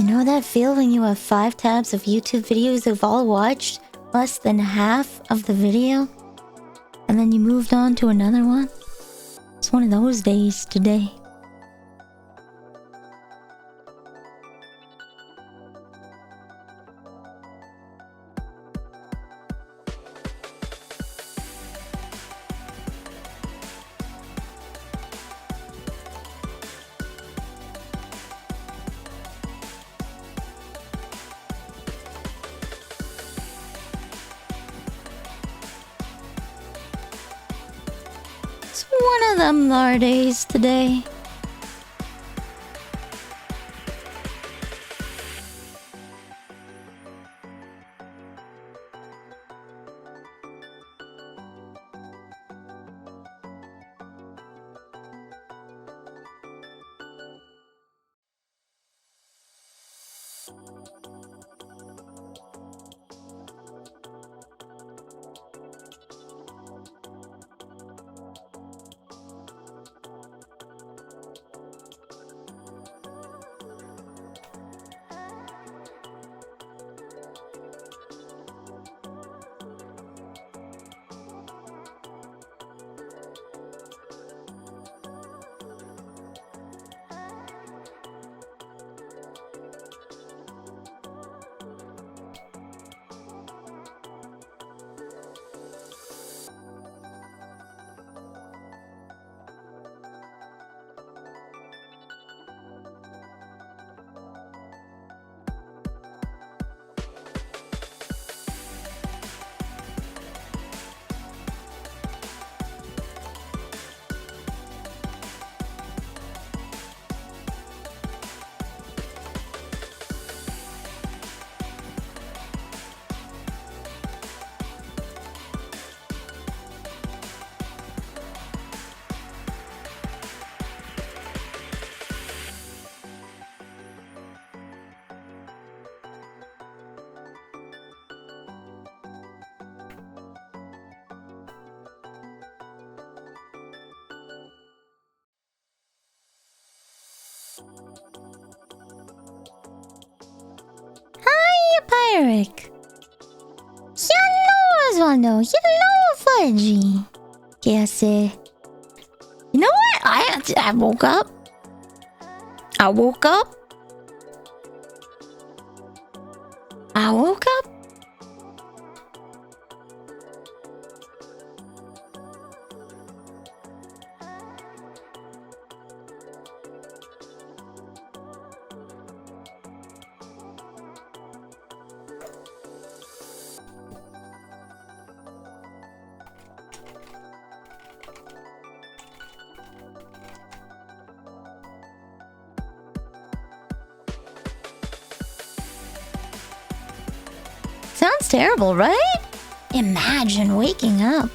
You know that feel when you have 5 tabs of YouTube videos you've all watched less than half of the video? And then you moved on to another one? It's one of those days today. One of them are days today. Pyric. Hello, Osvaldo. Hello, Fudgy. Yes, you know what? I woke up. I woke up. Sounds terrible, right? Imagine waking up.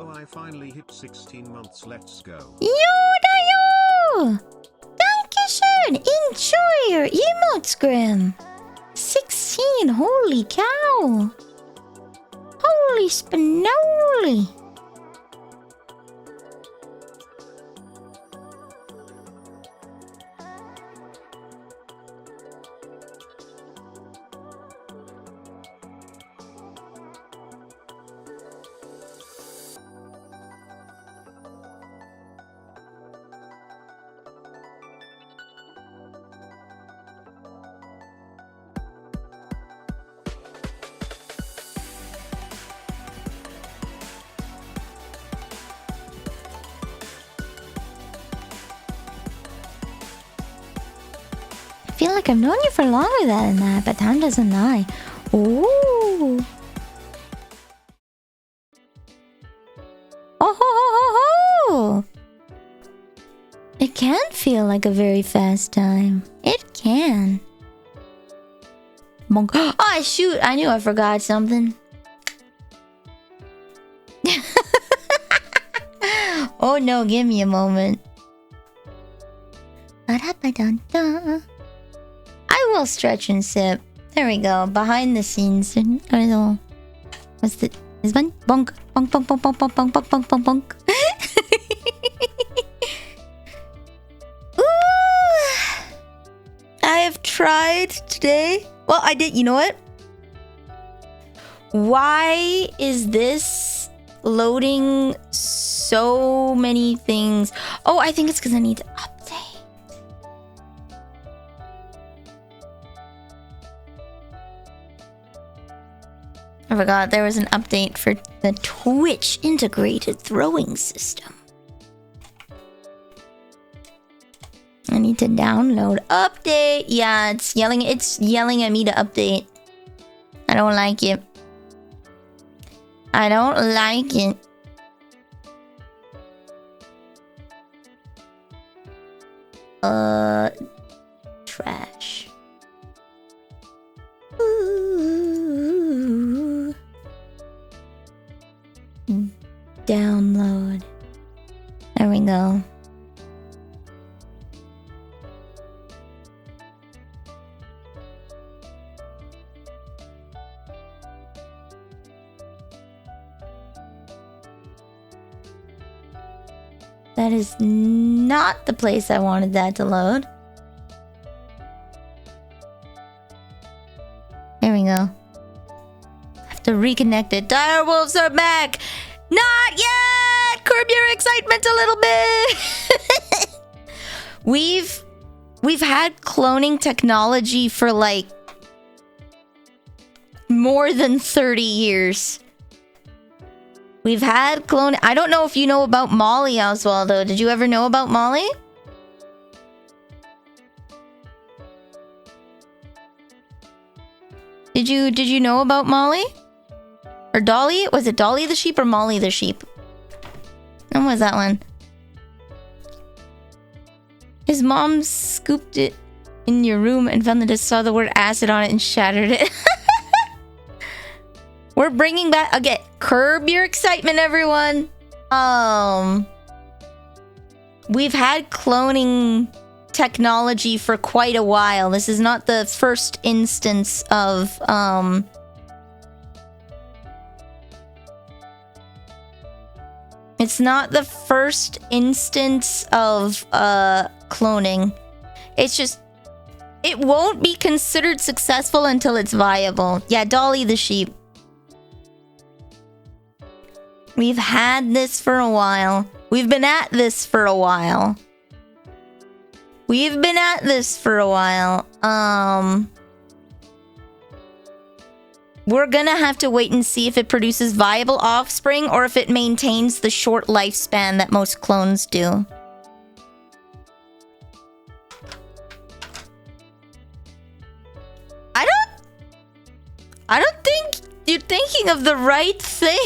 Oh, I finally hit 16 months. Let's go. Yoda! Dankeschön! Enjoy your emotes, Grim! 16, holy cow! Holy spinoli! I feel like I've known you for longer than that, but time doesn't lie. Ooh. can feel like a very fast time. It can. Bonk. Oh, shoot. I knew I forgot something. Oh no, give me a moment. I will stretch and sip. There we go. Behind the scenes. What's the... This one? Bonk. Bonk, bonk, bonk, bonk, bonk, bonk, bonk, bonk, bonk, bonk. Ooh. I have tried today. Well, I did. You know what? Why is this loading so many things? Oh, I think it's because I need to update. I forgot there was an update for the Twitch integrated throwing system. I need to download update. Yeah, it's yelling at me to update. I don't like it. I don't like it. Trash. Ooh. Download. There we go. That is not the place I wanted that to load. There we go. Have to reconnect it. Dire wolves are back! Not yet! Curb your excitement a little bit! We've had cloning technology for like more than 30 years. We've had clone. I don't know if you know about Molly as well, though. Did you ever know about Molly? Did you know about Molly? Or Dolly? Was it Dolly the sheep or Molly the sheep? When was that one? His mom scooped it in your room and found that it saw the word acid on it and shattered it. We're bringing back... Okay, curb your excitement, everyone. We've had cloning technology for quite a while. This is not the first instance of... It's not the first instance of cloning. It's just... It won't be considered successful until it's viable. Yeah, Dolly the sheep. We've had this for a while. We've been at this for a while. We've been at this for a while. We're gonna have to wait and see if it produces viable offspring or if it maintains the short lifespan that most clones do. I don't think you're thinking of the right thing.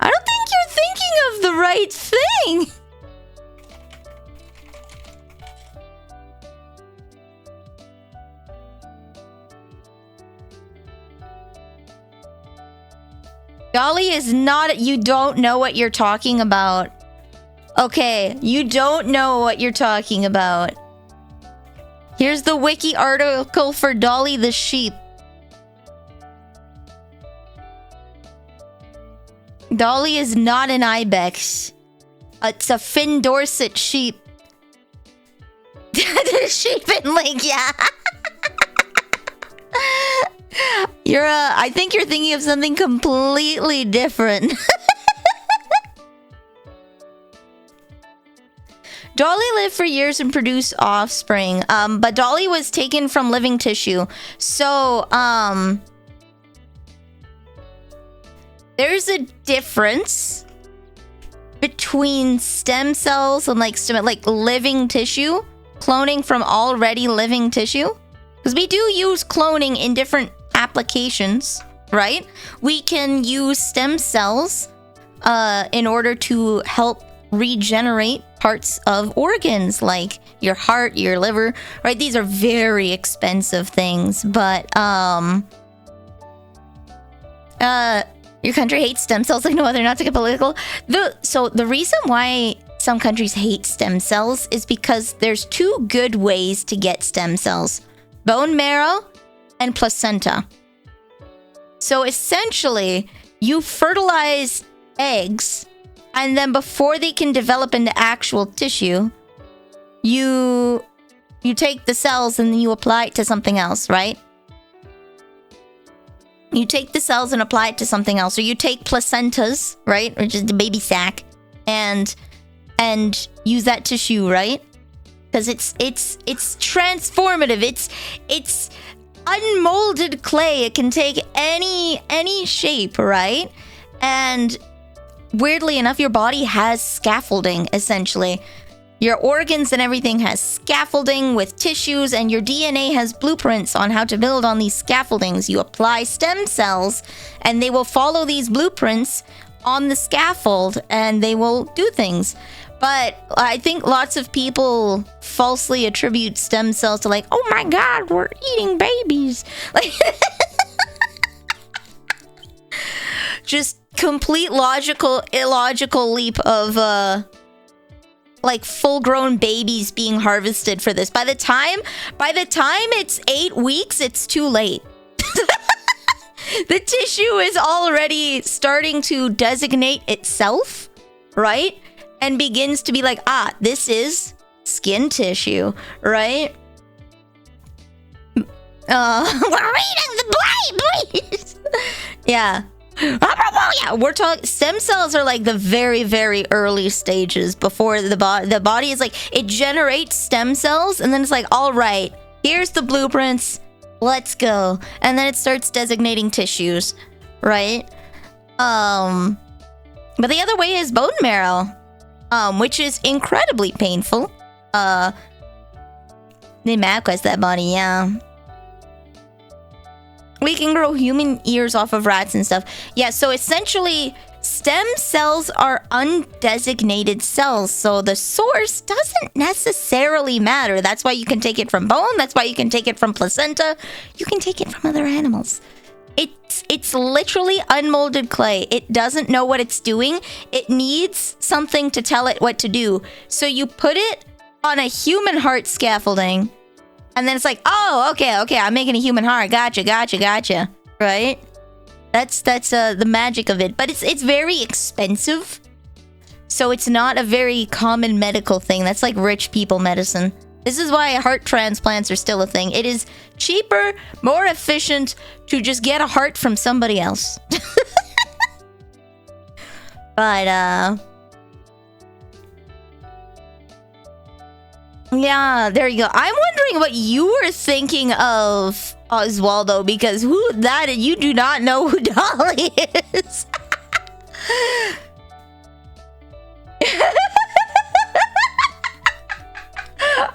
I don't think you're thinking of the right thing. Dolly is not... You don't know what you're talking about. Okay, you don't know what you're talking about. Here's the wiki article for Dolly the sheep. Dolly is not an ibex. It's a Finn Dorset sheep. The sheep in Link, yeah. I think you're thinking of something completely different. Dolly lived for years and produced offspring. But Dolly was taken from living tissue. So, there's a difference between stem cells and like living tissue, cloning from already living tissue. Because we do use cloning in different applications, right? We can use stem cells in order to help regenerate parts of organs like your heart, your liver, right? These are very expensive things, but your country hates stem cells like no other, not to get political. So the reason why some countries hate stem cells is because there's two good ways to get stem cells: bone marrow and placenta. So essentially, you fertilize eggs, and then before they can develop into actual tissue, you take the cells and then you apply it to something else, right? You take the cells and apply it to something else. Or you take placentas, right? Which is the baby sac, and use that tissue, right? Because it's transformative. It's unmolded clay. It can take any shape, right? And weirdly enough, your body has scaffolding, essentially. Your organs and everything has scaffolding with tissues, and your DNA has blueprints on how to build on these scaffoldings. You apply stem cells, and they will follow these blueprints on the scaffold, and they will do things. But I think lots of people falsely attribute stem cells to, like, oh my god, we're eating babies. Like, just complete illogical leap of like full-grown babies being harvested for this. By the time it's 8 weeks, it's too late. The tissue is already starting to designate itself, right? And begins to be like, this is skin tissue, right? We're eating the blade, please. Yeah. Yeah, we're talking stem cells are like the very, very early stages before the body is like, it generates stem cells, and then it's like, all right, here's the blueprints, let's go. And then it starts designating tissues, right? But the other way is bone marrow, which is incredibly painful. They macros that body, yeah. We can grow human ears off of rats and stuff. Yeah, so essentially, stem cells are undesignated cells, so the source doesn't necessarily matter. That's why you can take it from bone, that's why you can take it from placenta, you can take it from other animals. It's literally unmolded clay. It doesn't know what it's doing. It needs something to tell it what to do. So you put it on a human heart scaffolding, and then it's like, oh, okay, I'm making a human heart. Gotcha. Right? That's the magic of it. But it's very expensive. So it's not a very common medical thing. That's like rich people medicine. This is why heart transplants are still a thing. It is cheaper, more efficient to just get a heart from somebody else. But, yeah, there you go. I'm wondering what you were thinking of, Oswaldo, because you do not know who Dolly is.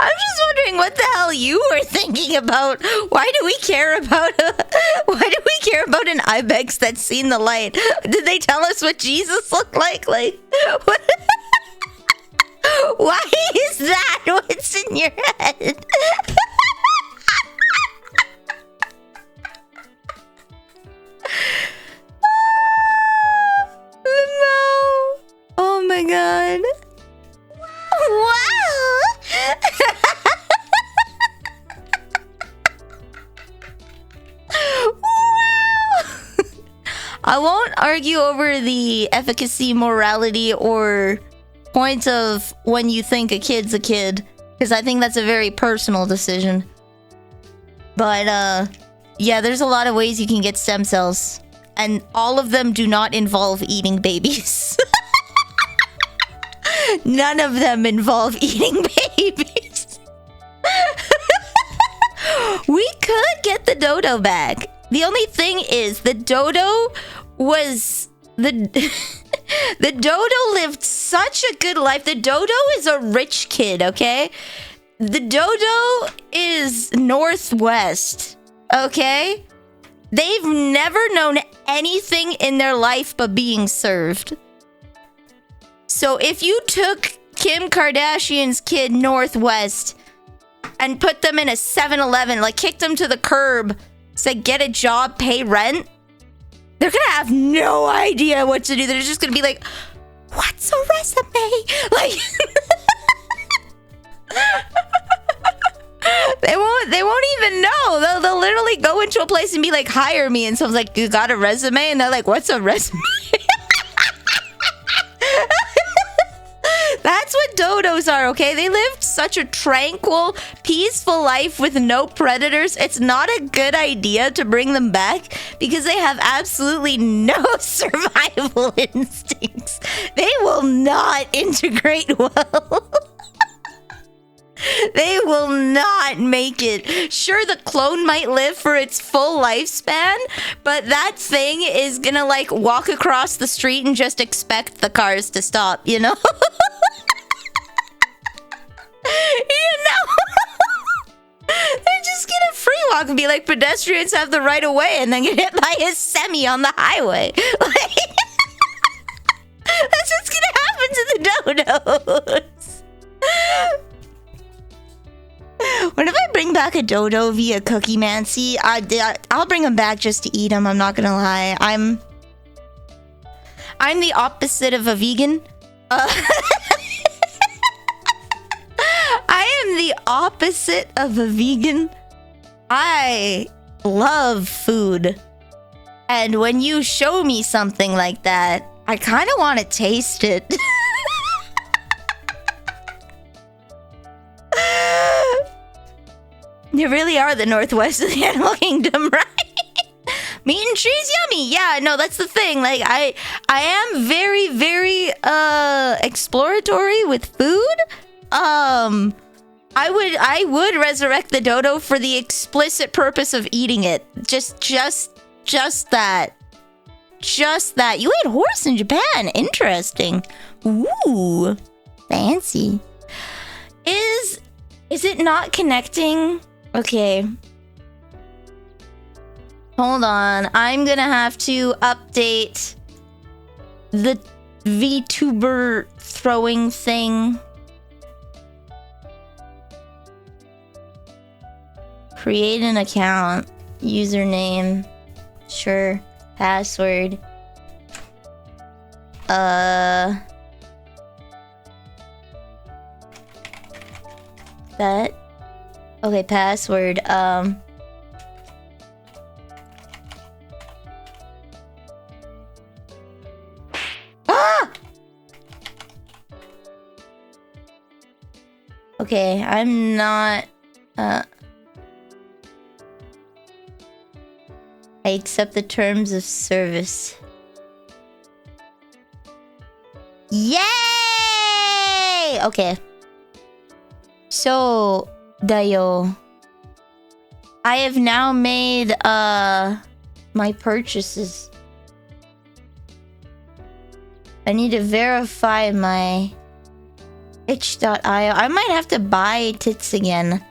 I'm just wondering what the hell you were thinking about. Why do we care about an ibex that's seen the light? Did they tell us what Jesus looked like? Like, what? Why is that what's in your head? No. Oh my god. Wow. I won't argue over the efficacy, morality, or point of when you think a kid's a kid, because I think that's a very personal decision. But yeah, there's a lot of ways you can get stem cells, and all of them do not involve eating babies. None of them involve eating babies. We could get the dodo back. The only thing is, the dodo was the dodo lived such a good life. The dodo is a rich kid, okay? The dodo is Northwest, okay? They've never known anything in their life but being served. So if you took Kim Kardashian's kid Northwest and put them in a 7-Eleven, like kicked them to the curb, said get a job, pay rent, they're gonna have no idea what to do. They're just gonna be like, what's a resume? Like they won't even know. They'll literally go into a place and be like, hire me, and someone's like, you got a resume? And they're like, what's a resume? That's what dodos are, okay? They lived such a tranquil, peaceful life with no predators. It's not a good idea to bring them back because they have absolutely no survival instincts. They will not integrate well. They will not make it. Sure, the clone might live for its full lifespan, but that thing is gonna like walk across the street and just expect the cars to stop, you know? You know? They're just gonna free walk and be like, pedestrians have the right of way, and then get hit by a semi on the highway. Like, that's what's gonna happen to the dodos. What if I bring back a dodo via Cookie Mancy? I'll bring him back just to eat him. I'm not gonna lie. I'm the opposite of a vegan. I am the opposite of a vegan. I love food. And when you show me something like that, I kind of want to taste it. You really are the Northwest of the animal kingdom, right? Meat and cheese, yummy. Yeah, no, that's the thing. Like, I am very, very exploratory with food. I would resurrect the dodo for the explicit purpose of eating it. Just that. Just that. You ate horse in Japan. Interesting. Ooh, fancy. Is it not connecting? Okay. Hold on. I'm gonna have to update the VTuber throwing thing. Create an account. Username. Sure. Password. That. Okay, password. Ah! Okay, I'm not I accept the terms of service. Yay! Okay. So, Dayo, I have now made my purchases. I need to verify my itch.io. I might have to buy tits again.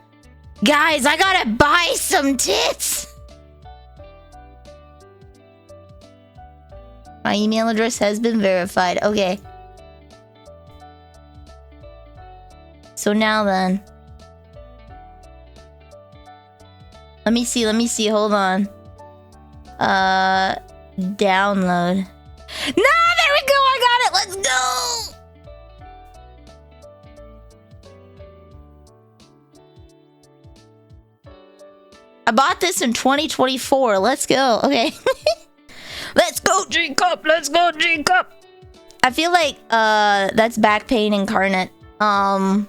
Guys, I gotta buy some tits! My email address has been verified. Okay. So now then. Let me see. Hold on. Download. No, there we go. I got it. Let's go. I bought this in 2024. Let's go. Okay. Let's go, G-Cup. Let's go, G-Cup. I feel like that's back pain incarnate. I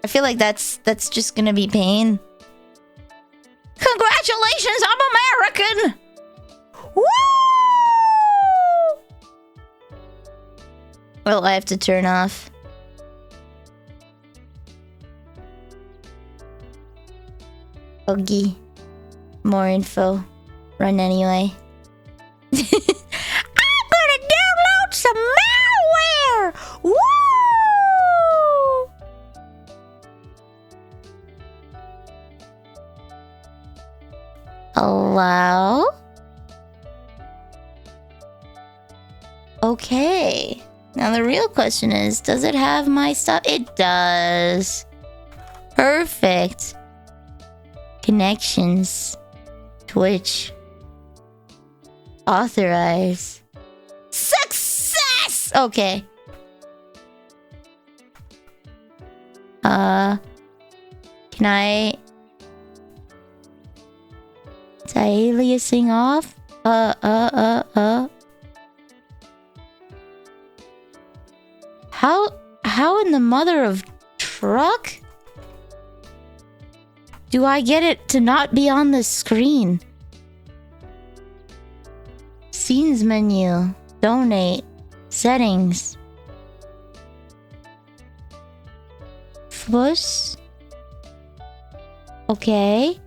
feel like that's just gonna be pain. Congratulations, I'm American! Woo! Well, I have to turn off. Buggy. More info. Run anyway. I'm gonna download some malware! Woo! Allow? Okay. Now the real question is, does it have my stuff? It does. Perfect. Connections. Twitch. Authorize. Success! Okay. Can I... Is aliasing off? How in the mother of truck do I get it to not be on the screen? Scenes menu. Donate. Settings. Fuss. Okay.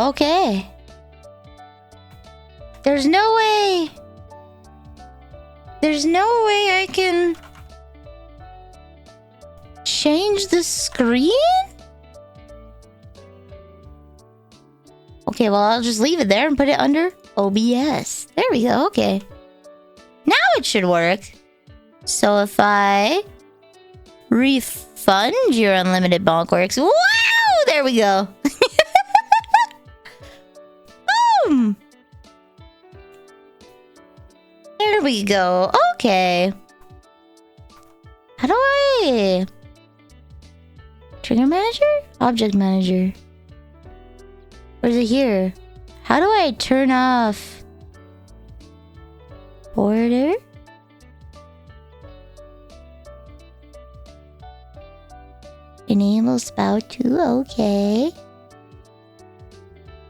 Okay. There's no way. There's no way I can change the screen? Okay, well, I'll just leave it there and put it under OBS. There we go, okay. Now it should work. So if I refund your unlimited bonkworks. Wow! There we go. Boom! There we go. Okay. How do I... Trigger manager? Object manager. Or is it here? How do I turn off... Border? Enable spout 2, okay.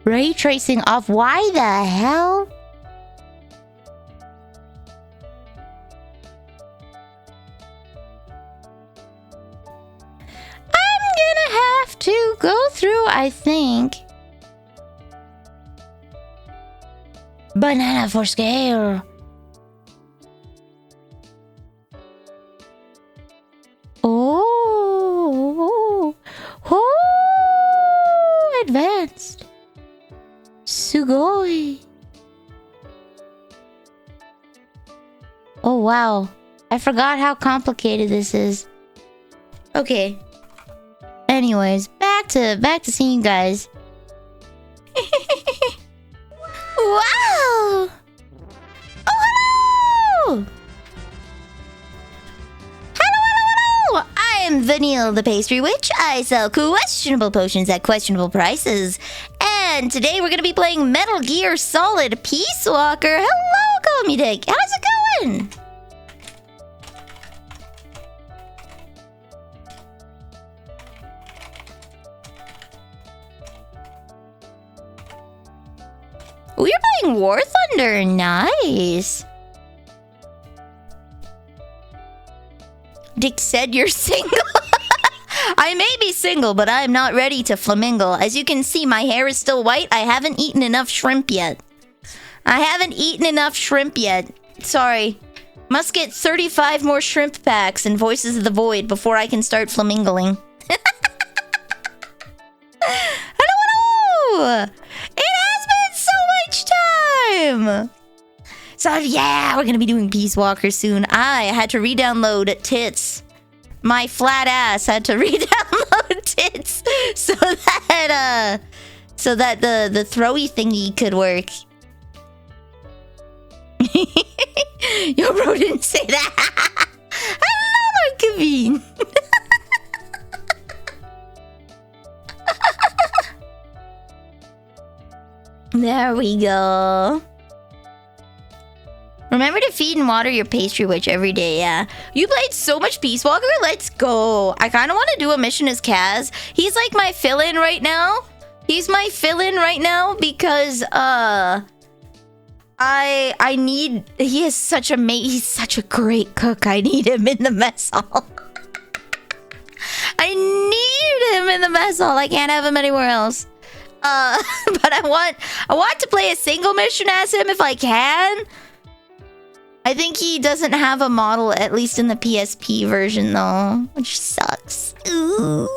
Ray tracing off, why the hell? I'm gonna have to go through, I think. Banana for scale. Oh, advanced. Sugoi. Oh wow, I forgot how complicated this is. Okay. Anyways, back to seeing you guys. Wow. Oh hello. Hello. I am Vanille the Pastry Witch. I sell questionable potions at questionable prices. And today we're going to be playing Metal Gear Solid Peace Walker. Hello, Komidik. How's it going? We're playing War Thunder. Nice. Dick said you're single. I may be single, but I'm not ready to flamingle. As you can see, my hair is still white. I haven't eaten enough shrimp yet. Sorry. Must get 35 more shrimp packs and Voices of the Void before I can start flamingling. Hello! It has been so much time! So yeah, we're gonna be doing Peace Walker soon. I had to re-download Tits. My flat ass had to re-download Tits so that the throwy thingy could work. Yo, bro didn't say that. Hello, Kaveen. There we go. Remember to feed and water your pastry witch every day, yeah. You played so much Peace Walker? Let's go. I kind of want to do a mission as Kaz. He's like my fill-in right now. He's my fill-in right now because, I need... He is such a mate. He's such a great cook. I need him in the mess hall. I need him in the mess hall. I can't have him anywhere else. But I want to play a single mission as him if I can. I think he doesn't have a model, at least in the PSP version, though, which sucks. Ooh. Ooh.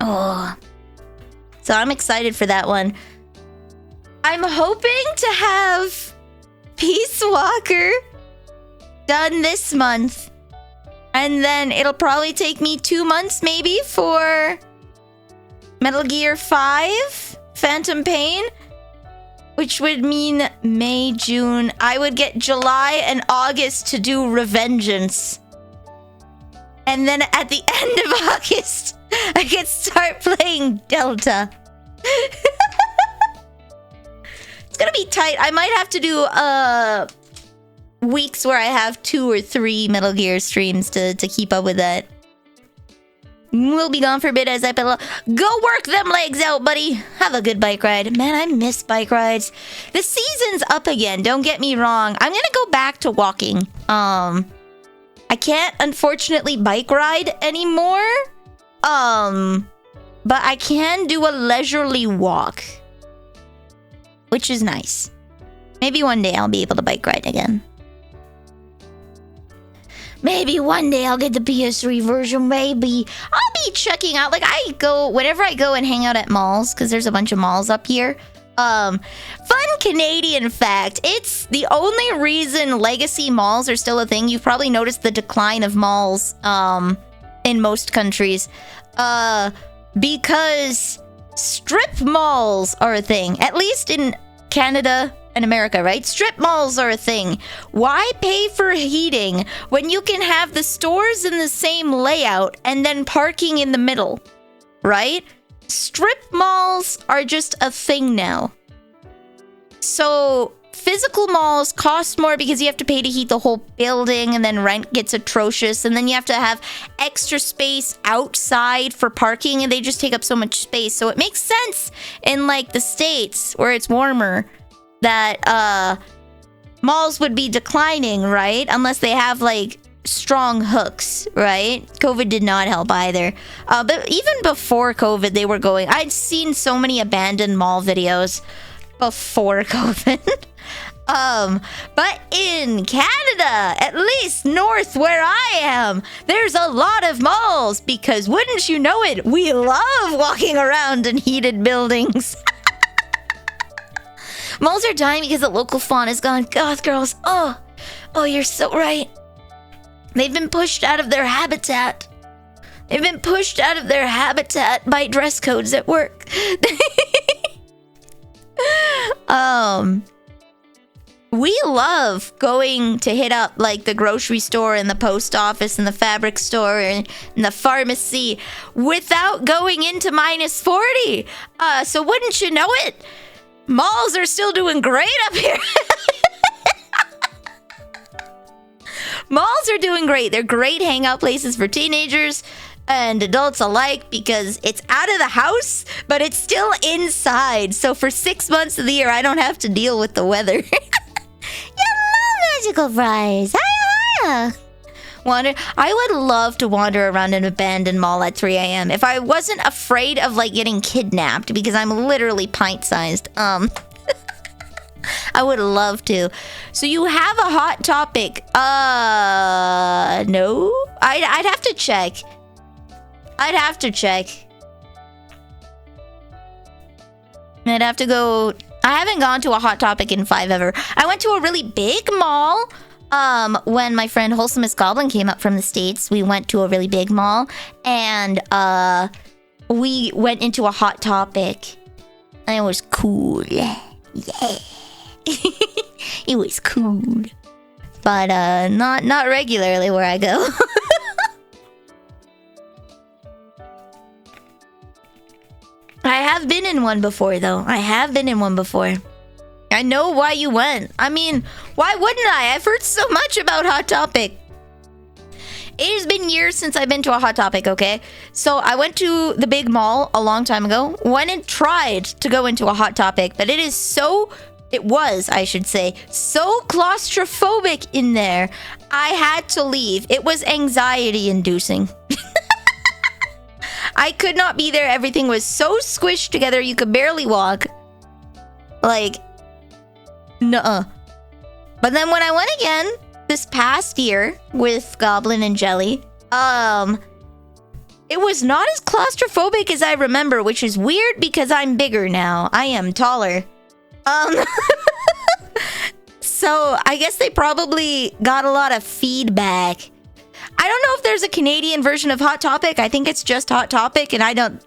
Oh. So I'm excited for that one. I'm hoping to have Peace Walker done this month. And then it'll probably take me 2 months maybe for Metal Gear 5 Phantom Pain. Which would mean May, June. I would get July and August to do Revengeance. And then at the end of August, I could start playing Delta. It's gonna be tight. I might have to do weeks where I have 2 or 3 Metal Gear streams to keep up with that. We'll be gone for a bit as I pedal. Go work them legs out, buddy. Have a good bike ride. Man, I miss bike rides. The season's up again, don't get me wrong. I'm gonna go back to walking. I can't, unfortunately, bike ride anymore. But I can do a leisurely walk. Which is nice. Maybe one day I'll be able to bike ride again. Maybe one day I'll get the PS3 version. Maybe I'll be checking out. Like whenever I go and hang out at malls, because there's a bunch of malls up here. Fun Canadian fact: it's the only reason legacy malls are still a thing. You've probably noticed the decline of malls in most countries, because strip malls are a thing. At least in Canada and America, right? Strip malls are a thing. Why pay for heating when you can have the stores in the same layout and then parking in the middle, right? Strip malls are just a thing now. So physical malls cost more because you have to pay to heat the whole building, and then rent gets atrocious, and then you have to have extra space outside for parking, and they just take up so much space. So it makes sense in like the States where it's warmer that malls would be declining, right? Unless they have like strong hooks, right? COVID did not help either. But even before COVID, they were going. I'd seen so many abandoned mall videos before COVID. But in Canada, at least north where I am, there's a lot of malls because wouldn't you know it, we love walking around in heated buildings. Malls are dying because the local fawn is gone. Goth girls, oh, you're so right. They've been pushed out of their habitat. They've been pushed out of their habitat by dress codes at work. We love going to hit up like the grocery store and the post office and the fabric store and the pharmacy without going into -40. So wouldn't you know it, malls are still doing great up here. Malls are doing great. They're great hangout places for teenagers and adults alike because it's out of the house, but it's still inside. So for 6 months of the year, I don't have to deal with the weather. Hello, Magical Fries. Hiya. I would love to wander around an abandoned mall at 3 a.m. if I wasn't afraid of like getting kidnapped, because I'm literally pint-sized. I would love to. So you have a hot topic? No. I'd have to check. I'd have to go. I haven't gone to a hot topic in 5 ever. I went to a really big mall. When my friend Wholesomest Goblin came up from the States, we went to a really big mall, and we went into a hot topic, and it was cool. Yeah. It was cool, but not regularly where I go. I have been in one before, though. I know why you went. I mean, why wouldn't I? I've heard so much about Hot Topic. It has been years since I've been to a Hot Topic, okay? So I went to the big mall a long time ago. Went and tried to go into a Hot Topic, but it was, I should say, so claustrophobic in there. I had to leave. It was anxiety inducing. I could not be there. Everything was so squished together you could barely walk. Like, nuh-uh. But then when I went again this past year with Goblin and Jelly, it It was not as claustrophobic as I remember, which is weird because I'm bigger now. I am taller. So I guess they probably got a lot of feedback. I don't know if there's a Canadian version of Hot Topic. I think it's just Hot Topic, and I don't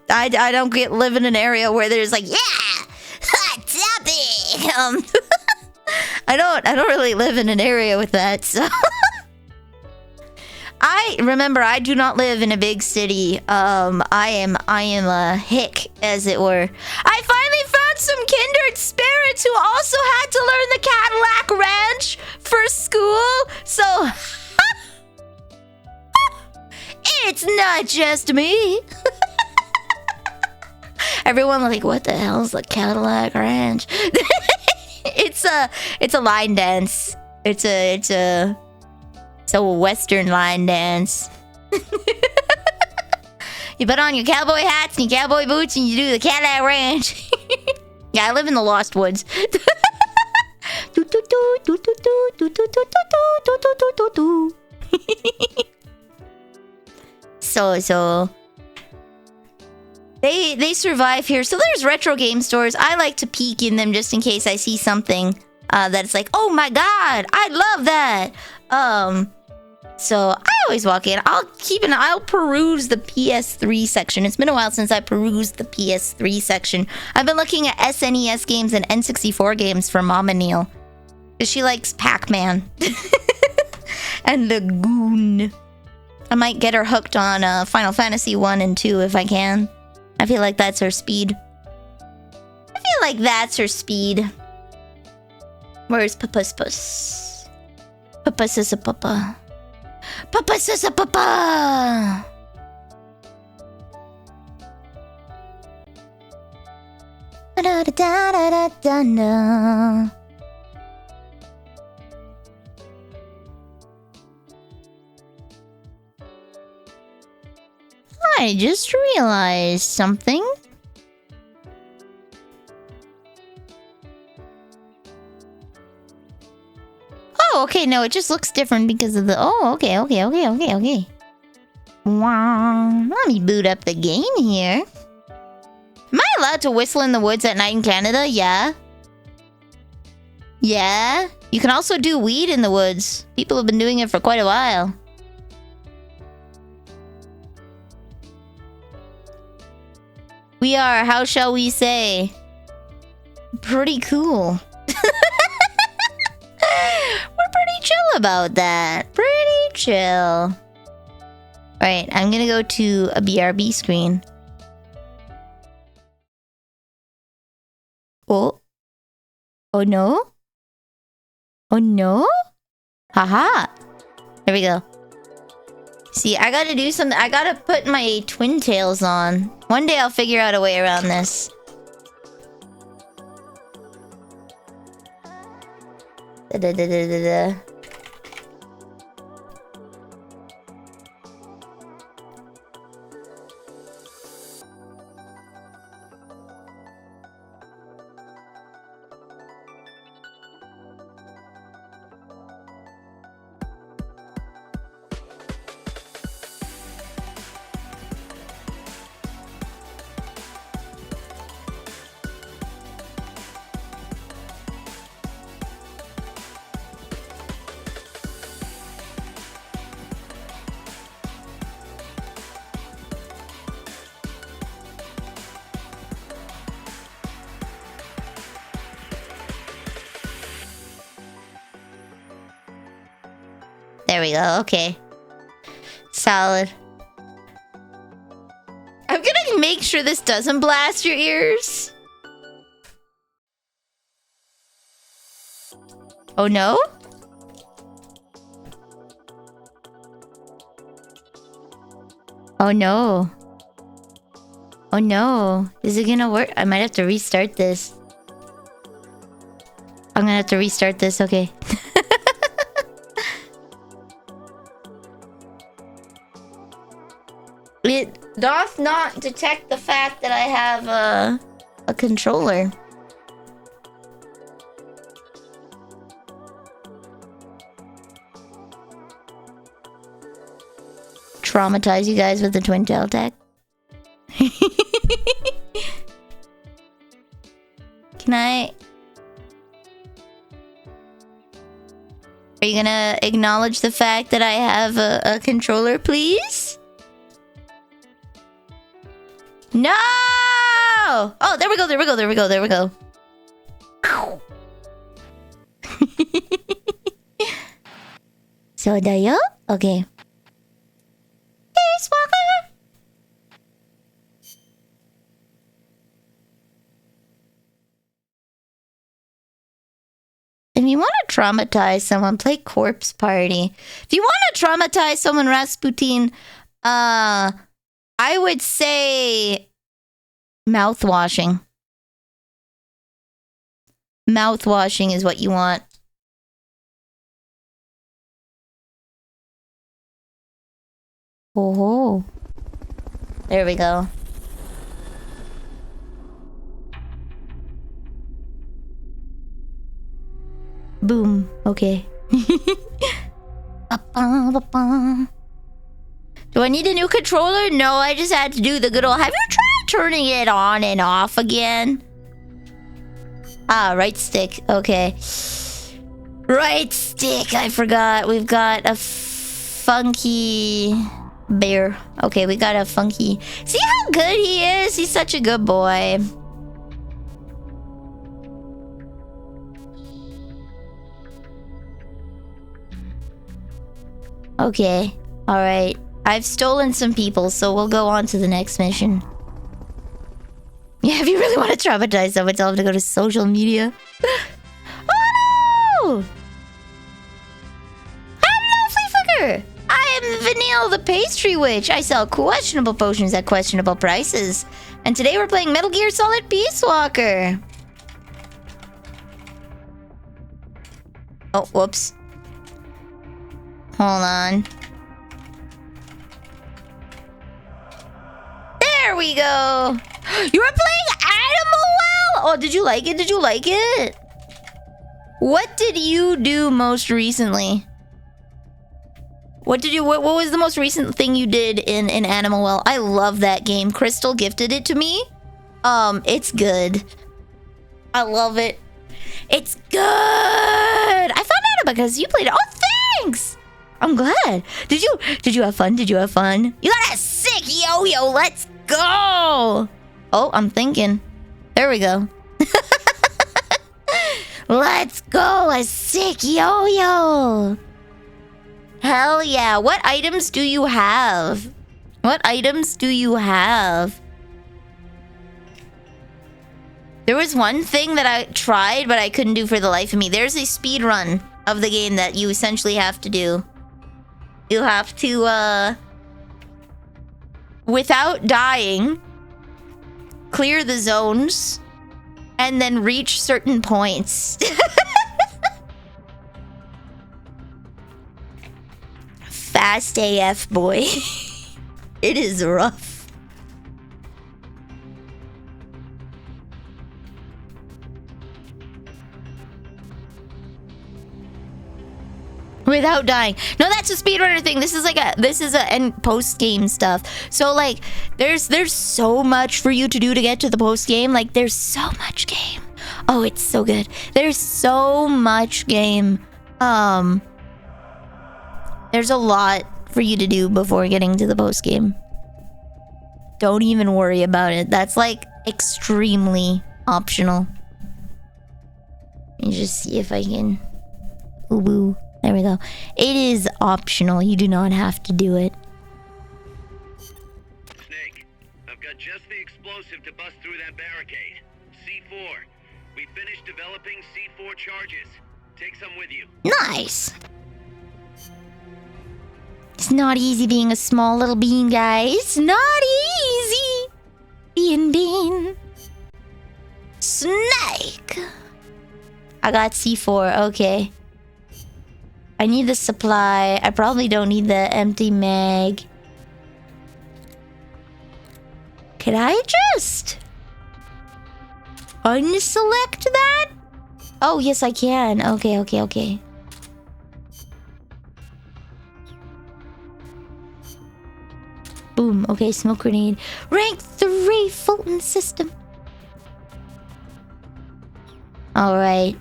live in an area where there's like, yeah, Hot Topic. I don't really live in an area with that, so. I remember I do not live in a big city. I am a hick, as it were. I finally found some kindred spirits who also had to learn the Cadillac Ranch for school. So it's not just me. Everyone was like, what the hell's the Cadillac Ranch? It's a line dance. It's a Western line dance. You put on your cowboy hats and your cowboy boots and you do the Cadillac Ranch. Yeah, I live in the Lost Woods. So they survive here. So there's retro game stores. I like to peek in them just in case I see something that's like, oh my god, I love that. So I always walk in. I'll peruse the PS3 section. It's been a while since I perused the PS3 section. I've been looking at SNES games and N64 games for Mama Neil, because she likes Pac-Man and the Goon. I might get her hooked on Final Fantasy 1 and 2 if I can. I feel like that's her speed. Where's Papa's puss? Papa says a papa. Papa says a papa. Da da da da da da da. I just realized something. Oh, okay, no, it just looks different because of the... Oh, okay. Wow. Let me boot up the game here. Am I allowed to whistle in the woods at night in Canada? Yeah. Yeah. You can also do weed in the woods. People have been doing it for quite a while. We are, how shall we say, pretty cool. We're pretty chill about that. Pretty chill. Alright, I'm gonna go to a BRB screen. Oh. Oh no? Oh no? Haha. There we go. See, I gotta do something. I gotta put my twin tails on. One day I'll figure out a way around this. Da-da-da-da-da-da. There we go, okay. Solid. I'm gonna make sure this doesn't blast your ears. Oh no? Oh no. Oh no. Is it gonna work? I might have to restart this. I'm gonna have to restart this, okay. It doth not detect the fact that I have a controller. Traumatize you guys with the twin tail tech. Can I... Are you gonna acknowledge the fact that I have a controller, please? No! Oh, there we go, there we go, there we go, there we go. So, da yo? Okay. Peace Walker! If you want to traumatize someone, play Corpse Party. If you want to traumatize someone, Rasputin, I would say mouthwashing. Mouthwashing is what you want. Oh, there we go. Boom. Okay. Do I need a new controller? No, I just had to do the good old... Have you tried turning it on and off again? Ah, right stick. Okay. Right stick. I forgot. We've got a funky bear. Okay, we got a funky... See how good he is? He's such a good boy. Okay. Alright. I've stolen some people, so we'll go on to the next mission. Yeah, if you really want to traumatize someone, tell them to go to social media. Oh no! Hello, Flea Flicker! I am Vanille the Pastry Witch. I sell questionable potions at questionable prices. And today we're playing Metal Gear Solid Peace Walker. Oh, whoops. Hold on. There we go. You were playing Animal Well? Oh, did you like it? Did you like it? What did you do most recently? What was the most recent thing you did in Animal Well? I love that game. Crystal gifted it to me. It's good. I love it. It's good. I found out because you played it. Oh, thanks. I'm glad. Did you have fun? Did you have fun? You got a sick yo-yo. Let's go. Oh, I'm thinking. There we go. Let's go. A sick yo-yo. Hell yeah. What items do you have? What items do you have? There was one thing that I tried, but I couldn't do for the life of me. There's a speed run of the game that you essentially have to do. You have to, without dying, clear the zones, and then reach certain points. Fast AF, boy. It is rough. Without dying. No, that's a speedrunner thing. This is a end post game stuff. So like there's so much for you to do to get to the post game. Like there's so much game. Oh, it's so good. There's so much game. There's a lot for you to do before getting to the post game. Don't even worry about it. That's like extremely optional. Let me just see if I can woo. There we go. It is optional. You do not have to do it. Snake, I've got just the explosive to bust through that barricade. C4. We finished developing C4 charges. Take some with you. Nice. It's not easy being a small little bean, guys. Not easy. Bean. Snake. I got C4. Okay. I need the supply. I probably don't need the empty mag. Could I just unselect that? Oh, yes, I can. Okay. Boom. Okay, smoke grenade. Rank 3! Free Fulton system. Alright.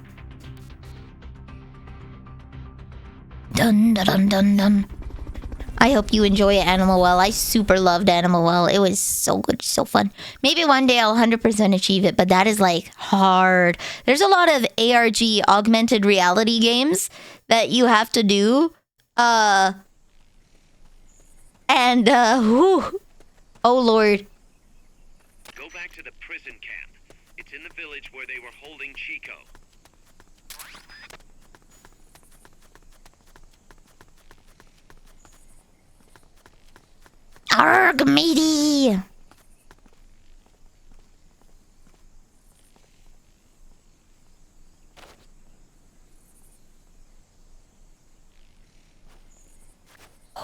Dun dun dun dun dun. I hope you enjoy Animal Well. I super loved Animal Well. It was so good, so fun. Maybe one day I'll 100% achieve it, but that is like hard. There's a lot of ARG, augmented reality games that you have to do. Whew. Oh lord. Go back to the prison camp. It's in the village where they were holding Chico. Arg, matey!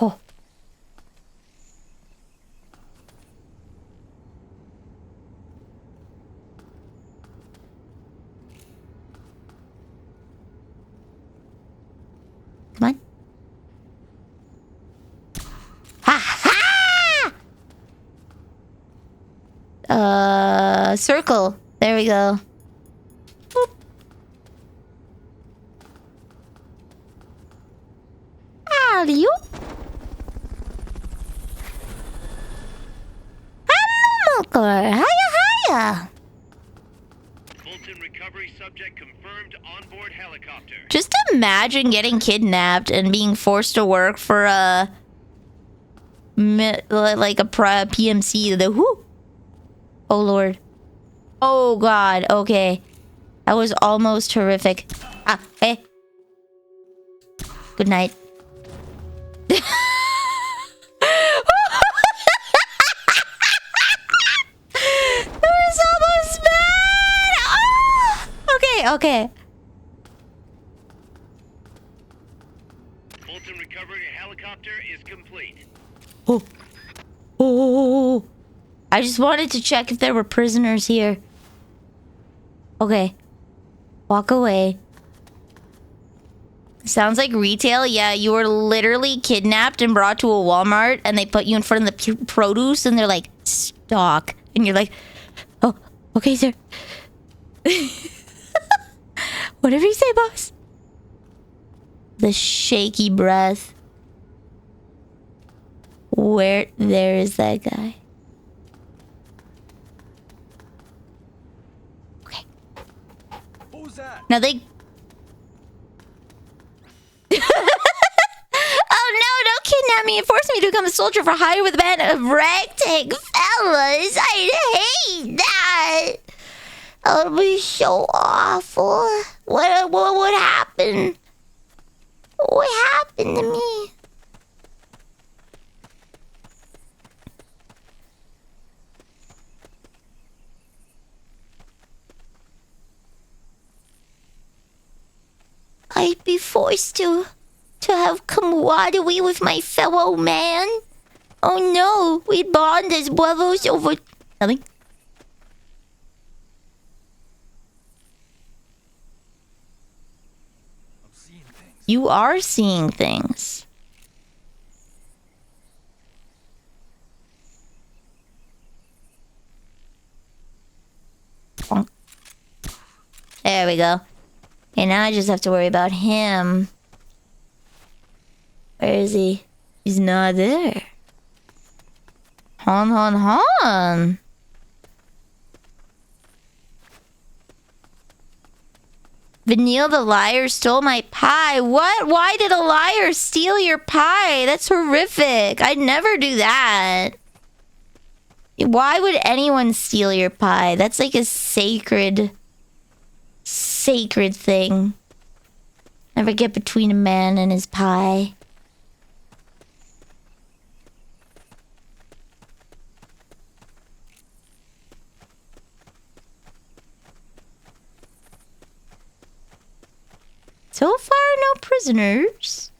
Oh. Come on. Circle. There we go. Boop. Alley-oop. Hiya, hiya. Fulton recovery subject confirmed onboard helicopter. Just imagine getting kidnapped and being forced to work for a PMC. The whoo. Oh lord. Oh god. Okay. That was almost horrific. Ah, hey. Good night. That was almost bad. Oh! Okay, okay. Fulton recovery helicopter is complete. Oh. Oh. I just wanted to check if there were prisoners here. Okay. Walk away. Sounds like retail. Yeah, you were literally kidnapped and brought to a Walmart and they put you in front of the produce and they're like, stock. And you're like, oh, okay, sir. Whatever you say, boss. The shaky breath. Where? There is that guy. Okay. Who's that? Now they... Oh no, don't kidnap me and force me to become a soldier for hire with a band of ragtag fellas. I hate that. That would be so awful. What would happen? What happened to me? I'd be forced to have camaraderie with my fellow man. Oh no, we bond as brothers over nothing. I'm seeing things. You are seeing things. Bonk. There we go. Okay, now I just have to worry about him. Where is he? He's not there. Han. Vanille the liar stole my pie. What? Why did a liar steal your pie? That's horrific. I'd never do that. Why would anyone steal your pie? That's like a sacred thing. Never get between a man and his pie. So far, no prisoners.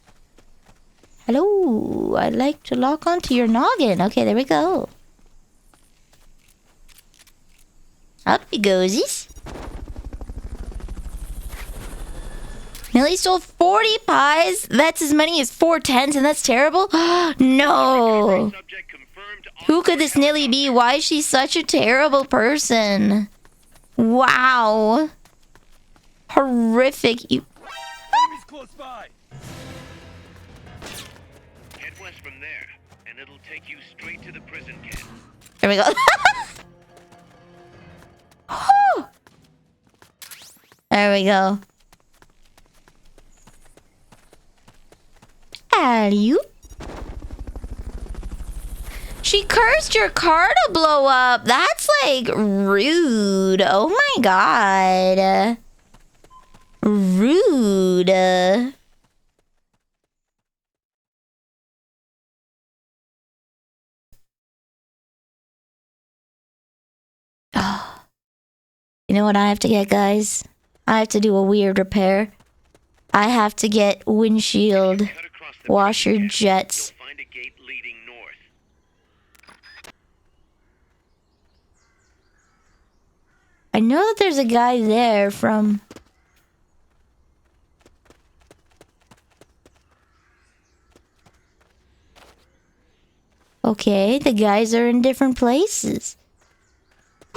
Hello, I'd like to lock onto your noggin. Okay, there we go. Up he goesies. Millie stole 40 pies? That's as many as 4 tens, and that's terrible? No. Subject confirmed Who could this Nilly be? Why is she such a terrible person? Wow. Horrific. Enemies close by. Head west from there, and it'll take you straight to the prison camp. There we go. There we go. Alley-oop. She cursed your car to blow up. That's like rude. Oh my god. Rude. Oh. You know what I have to get, guys? I have to do a weird repair. I have to get windshield washer jets. Find a gate leading north. I know that there's a guy there from... Okay, the guys are in different places.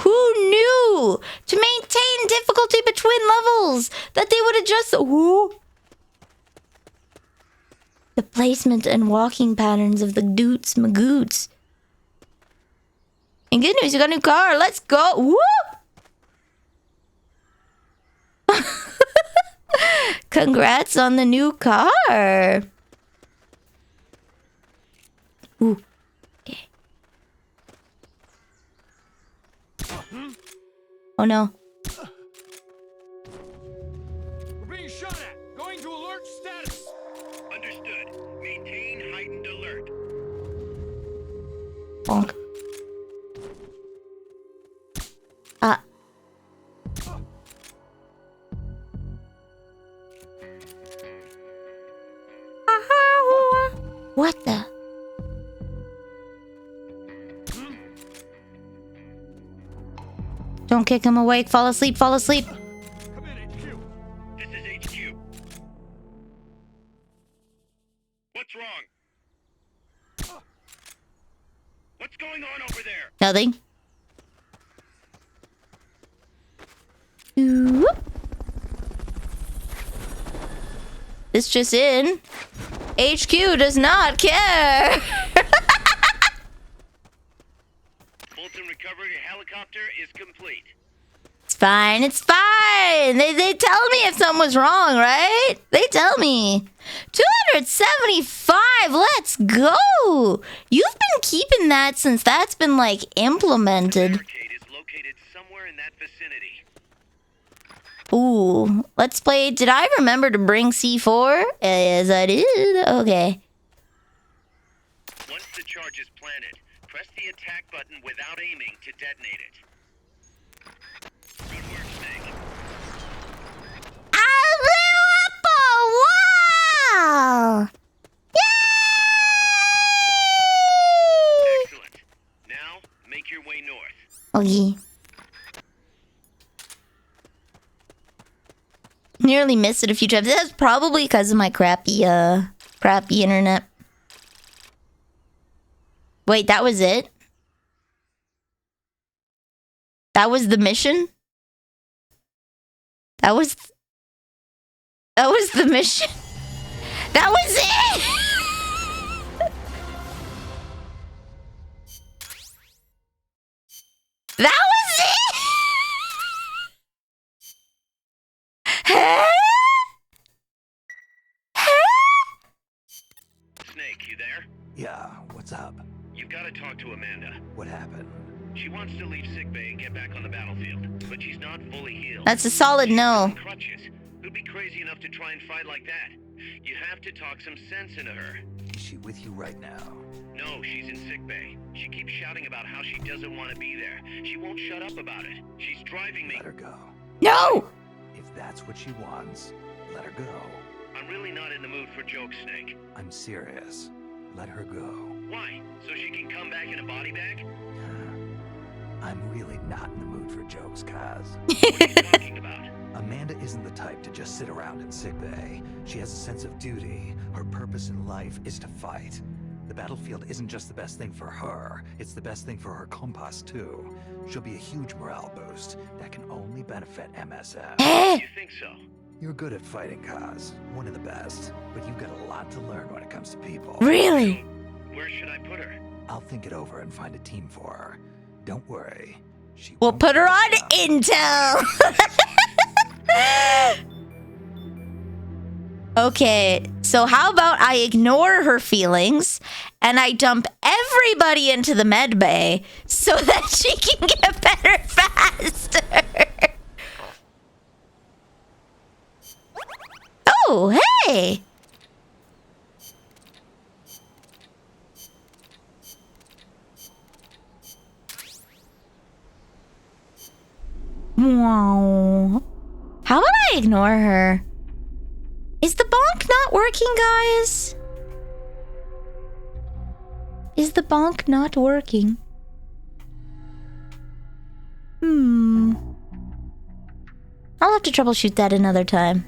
Who knew? To maintain difficulty between levels, that they would adjust the placement and walking patterns of the doots magoots. And good news, you got a new car. Let's go. Whoop! Congrats on the new car. Ooh. Okay. Oh no. We're being shot at. Going to alert status. Understood. Maintain heightened alert. Bonk. Ah. What the? Don't kick him awake. Fall asleep. Fall asleep. Come in, HQ. This is HQ. What's wrong? What's going on over there? Nothing. Whoop. This just in. HQ does not care. Fulton recovery helicopter is complete. It's fine. It's fine. They tell me if something was wrong, right? They tell me. 275. Let's go. You've been keeping that since that's been like implemented. The barricade is located somewhere in that vicinity. Ooh, let's play. Did I remember to bring C4? Yes, I did. Okay. Once the charge is planted, press the attack button without aiming to detonate it. Good work, Snake. I blew up a wall! Yay! Excellent. Now, make your way north. Okay. Nearly missed it a few times. That's probably because of my crappy internet. Wait, that was it? That was the mission? That was the mission? That was it! That was it! Snake, you there? Yeah, what's up? You've got to talk to Amanda. What happened? She wants to leave sickbay and get back on the battlefield, but she's not fully healed. That's a solid She's no. on crutches. Who'd be crazy enough to try and fight like that? You have to talk some sense into her. Is she with you right now? No, she's in sickbay. She keeps shouting about how she doesn't want to be there. She won't shut up about it. She's driving me. Let her go. No! If that's what she wants, let her go. I'm really not in the mood for jokes, Snake. I'm serious. Let her go. Why? So she can come back in a body bag? I'm really not in the mood for jokes, Kaz. What are you talking about? Amanda isn't the type to just sit around in sickbay. She has a sense of duty. Her purpose in life is to fight. The battlefield isn't just the best thing for her, it's the best thing for her compas too. She'll be a huge morale boost that can only benefit MSF. You think so? You're good at fighting, Kaz. One of the best. But you've got a lot to learn when it comes to people. Really? Where should I put her? I'll think it over and find a team for her. Don't worry. We'll put her on Intel. Okay, so how about I ignore her feelings and I dump everybody into the med bay so that she can get better faster. Oh, hey. Wow. How about I ignore her? Is the bonk not working, guys? Is the bonk not working? I'll have to troubleshoot that another time.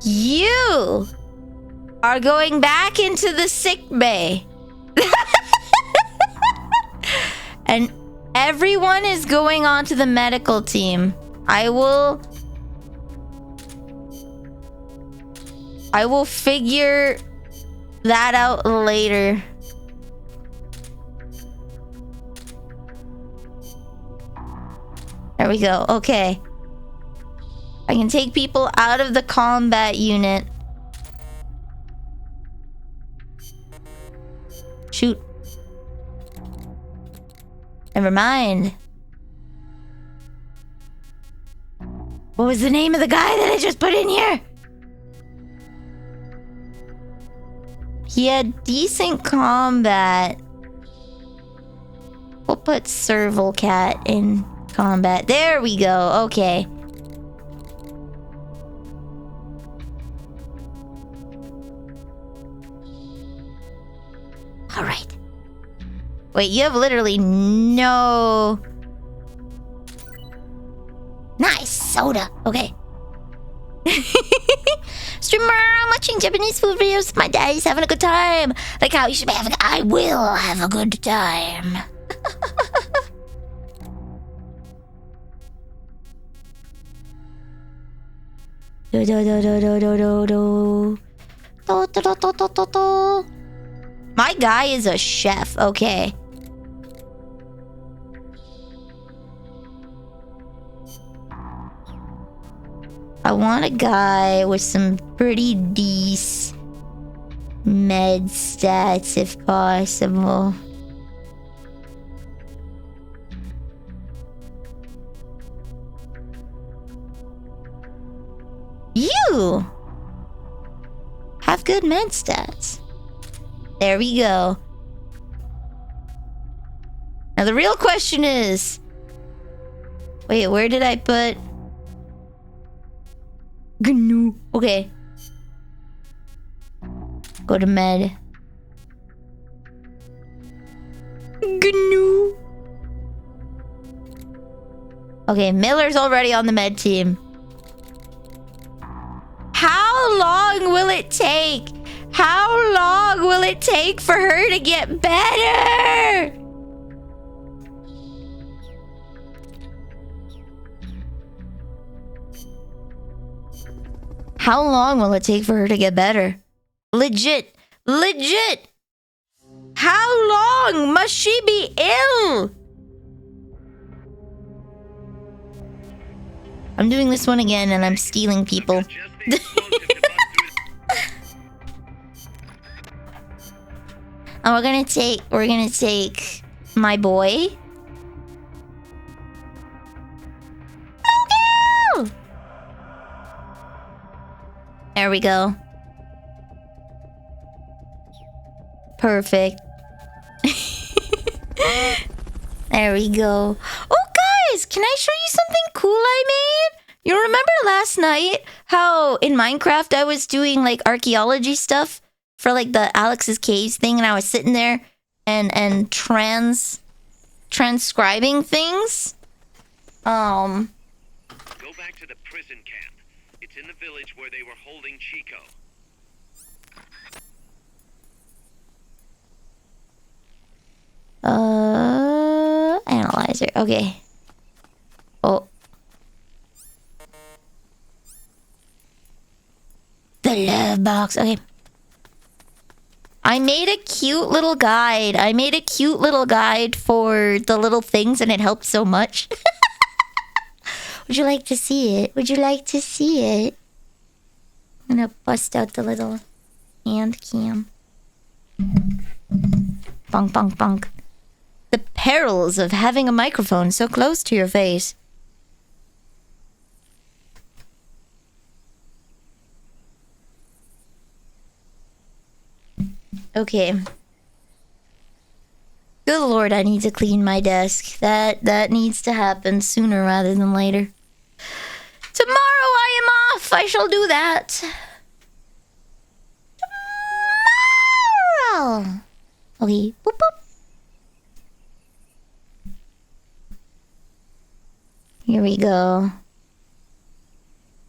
You are going back into the sick bay. And everyone is going on to the medical team. I will figure that out later. There we go. Okay. I can take people out of the combat unit. Shoot. Never mind. What was the name of the guy that I just put in here? He had decent combat. We'll put Servalcat in combat. There we go. Okay. All right. Wait, you have literally no... Nice soda. Okay. Streamer, I'm watching Japanese food videos. My daddy's having a good time. Like how you should be having. I will have a good time. Do do do do do do do do. Do do do do do do do. My guy is a chef. Okay. I want a guy with some pretty decent med stats if possible. You have good med stats. There we go. Now the real question is... Wait, where did I put... GNU. Okay. Go to med. GNU. Okay, Miller's already on the med team. How long will it take? How long will it take for her to get better? How long will it take for her to get better? Legit. Legit. How long must she be ill? I'm doing this one again and I'm stealing people. And we're gonna take my boy. Oh, there we go. Perfect. There we go. Oh, guys, can I show you something cool I made? You remember last night how in Minecraft I was doing like archaeology stuff for like the Alex's Caves thing, and I was sitting there and transcribing things? Go back to the prison camp. It's in the village where they were holding Chico. Analyzer. Okay. Oh. The love box. Okay. I made a cute little guide. I made a cute little guide for the little things and it helped so much. Would you like to see it? Would you like to see it? I'm gonna bust out the little hand cam. Bonk, bonk, bonk. The perils of having a microphone so close to your face. Okay. Good lord, I need to clean my desk. That needs to happen sooner rather than later. Tomorrow I am off. I shall do that. Tomorrow. Okay. Boop, boop. Here we go.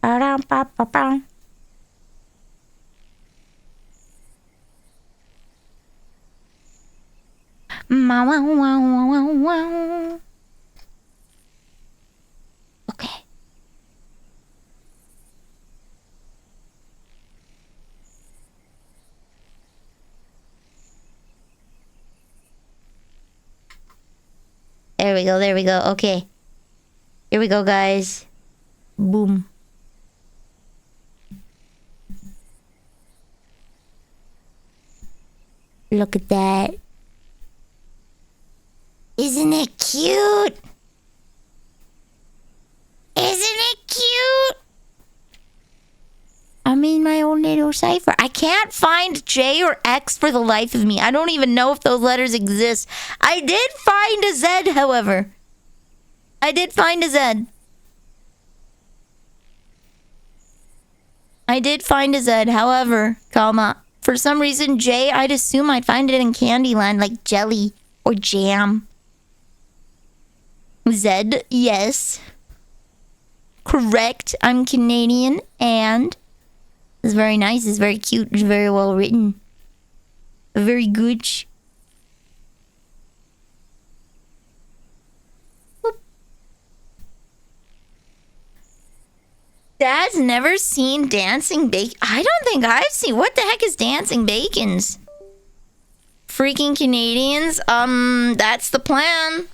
Ba-dum-ba-ba-bum. Okay. There we go, there we go. Okay. Here we go, guys. Boom. Look at that. Isn't it cute? Isn't it cute? I'm in my own little cipher. I can't find J or X for the life of me. I don't even know if those letters exist. I did find a Z, however. I did find a Z. I did find a Z, however, comma. For some reason, J, I'd assume I'd find it in Candyland, like jelly or jam. Z, yes. Correct. I'm Canadian and it's very nice. It's very cute. It's very well written. Very good. Dad's never seen Dancing Bacon. I don't think I've seen. What the heck is Dancing Bacons? Freaking Canadians. That's the plan.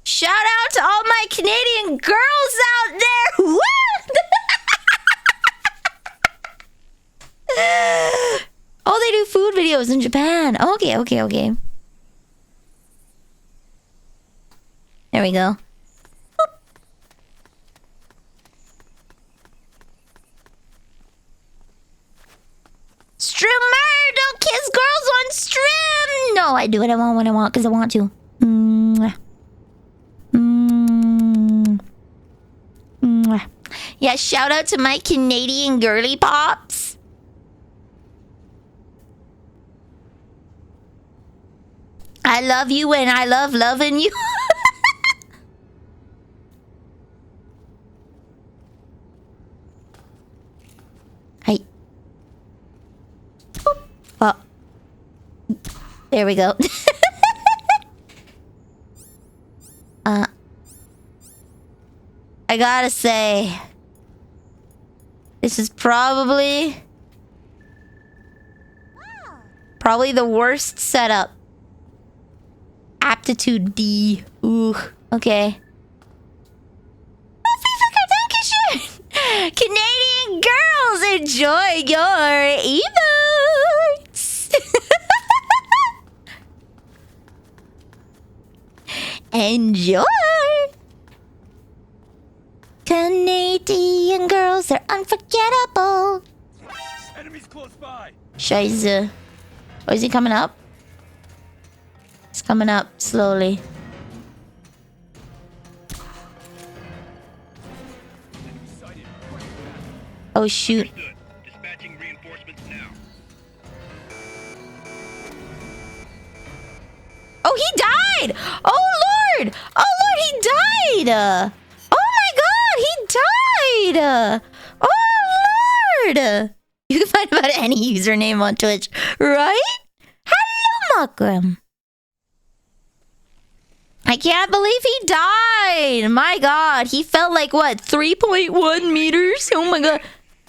Shout out to all my Canadian girls out there. Woo! Oh, they do food videos in Japan. Okay, okay, okay. There we go. Streamer, don't kiss girls on stream. No, I do what I want when I want because I want to. Yeah, shout out to my Canadian girly pops. I love you and I love loving you. Hey. Oh. There we go. I gotta say, this is probably the worst setup. Aptitude D. Ooh, okay. Canadian girls, enjoy your emotes. Enjoy. Canadian girls, they're unforgettable. Enemies close by. Scheiße. Oh, is he coming up? It's coming up slowly. Oh shoot. Understood. Dispatching reinforcements now. Oh, he died! Oh lord! Oh lord, he died! Oh my god, he died! Oh lord! You can find about any username on Twitch, right? Hello, Makram. I can't believe he died. My god, he fell like what, 3.1 meters? Oh my god.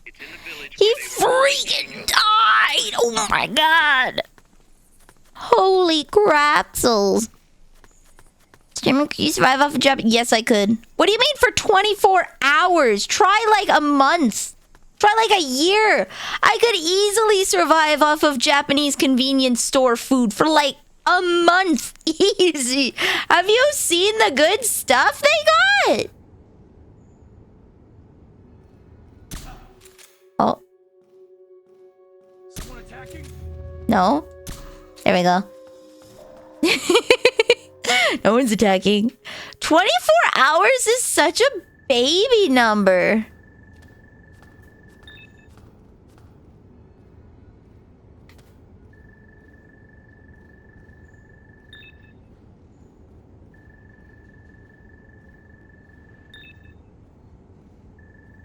It's in the village. He freaking died. Oh my god. Holy crapsels. Can you survive off a job? Yes, I could. What do you mean for 24 hours? Try like a month. Try like a year. I could easily survive off of Japanese convenience store food for like a month. Easy. Have you seen the good stuff they got? Oh. Someone attacking? No. There we go. No one's attacking. 24 hours is such a baby number.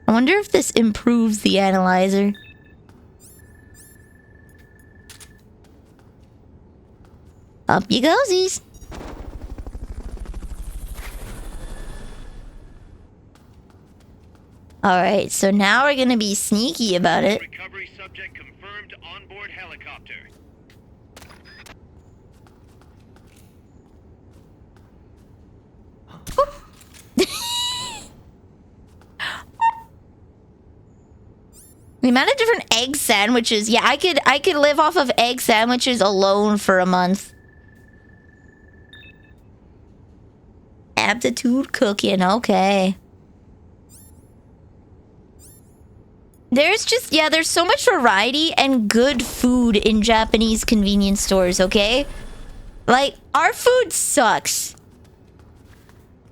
I wonder if this improves the analyzer. Up you goesies. Alright, so now we're gonna be sneaky about it. Recovery subject confirmed onboard helicopter. The amount of different egg sandwiches. Yeah, I could live off of egg sandwiches alone for a month. Aptitude cooking, okay. There's just, yeah, there's so much variety and good food in Japanese convenience stores, okay? Like, our food sucks.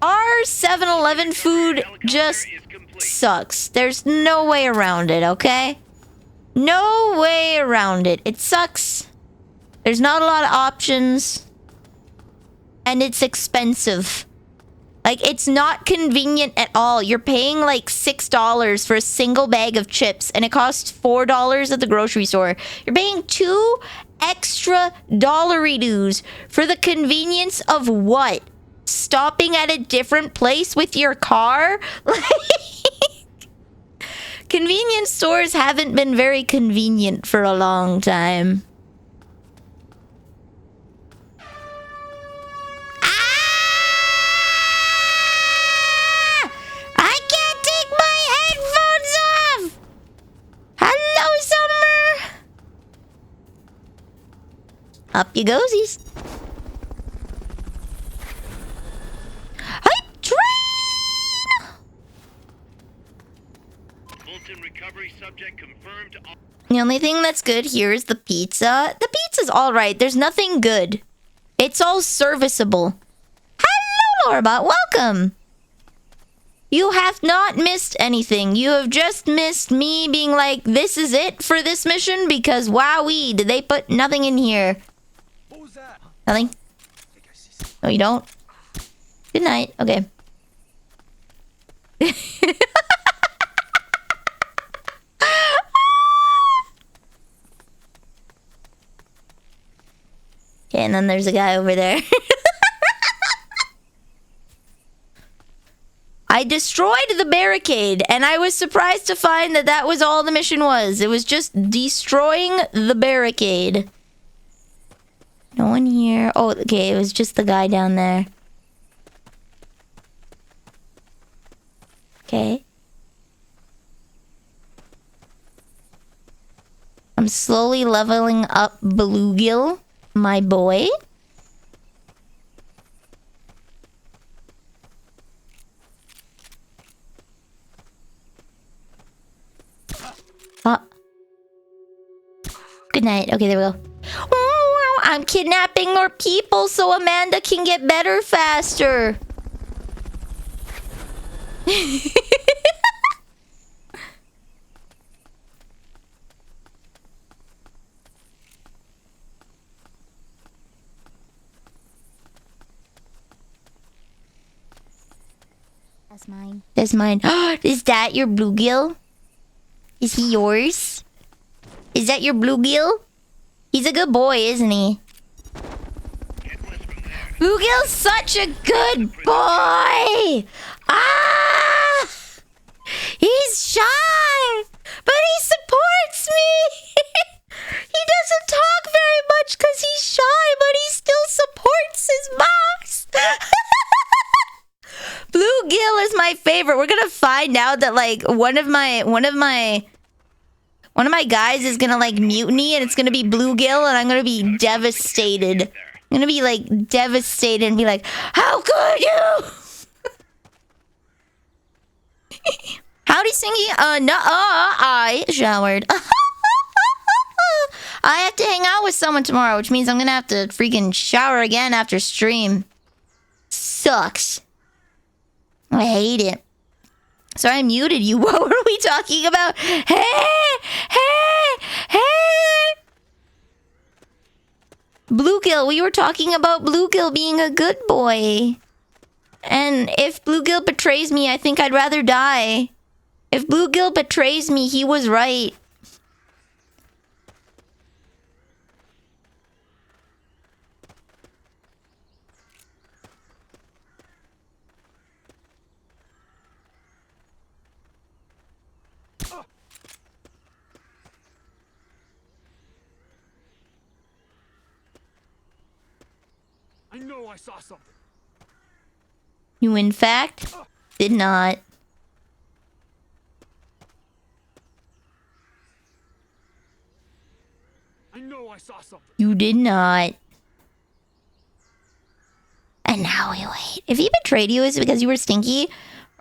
Our 7-Eleven food just sucks. There's no way around it, okay? No way around it. It sucks. There's not a lot of options. And it's expensive. Like, it's not convenient at all. You're paying like $6 for a single bag of chips, and it costs $4 at the grocery store. You're paying 2 extra dollary-doos for the convenience of what? Stopping at a different place with your car? Like, convenience stores haven't been very convenient for a long time. I can't take my headphones off! Hello, Summer! Up you goesies. Train! Fulton recovery subject confirmed. The only thing that's good here is the pizza. The pizza's alright. There's nothing good. It's all serviceable. Hello, Lorba. Welcome. You have not missed anything. You have just missed me being like, this is it for this mission, because wowee, did they put nothing in here? What was that? Nothing? No, you don't? Good night. Okay. Okay, and then there's a guy over there. I destroyed the barricade, and I was surprised to find that that was all the mission was. It was just destroying the barricade. No one here. Oh, okay, it was just the guy down there. Okay. I'm slowly leveling up Bluegill, my boy. Good night. Okay, there we go. Oh, I'm kidnapping more people so Amanda can get better faster. That's mine. That's mine. Is that your bluegill? Is he yours? Is that your bluegill? He's a good boy, isn't he? Bluegill's such a good boy! Ah! He's shy, but he supports me! He doesn't talk very much because he's shy, but he still supports his boss! Bluegill is my favorite. We're gonna find out that like one of my guys is gonna like mutiny and it's gonna be Bluegill and I'm gonna be devastated. I'm gonna be like devastated and be like, how could you? Howdy Singy, no, I showered. I have to hang out with someone tomorrow, which means I'm gonna have to freaking shower again after stream. Sucks. I hate it. Sorry, I muted you. What were we talking about? Hey! Bluegill, we were talking about Bluegill being a good boy. And if Bluegill betrays me, I think I'd rather die. If Bluegill betrays me, he was right. I know I saw something. You, in fact, did not. I know I saw something. You did not. And now we wait. If he betrayed you, is it because you were stinky?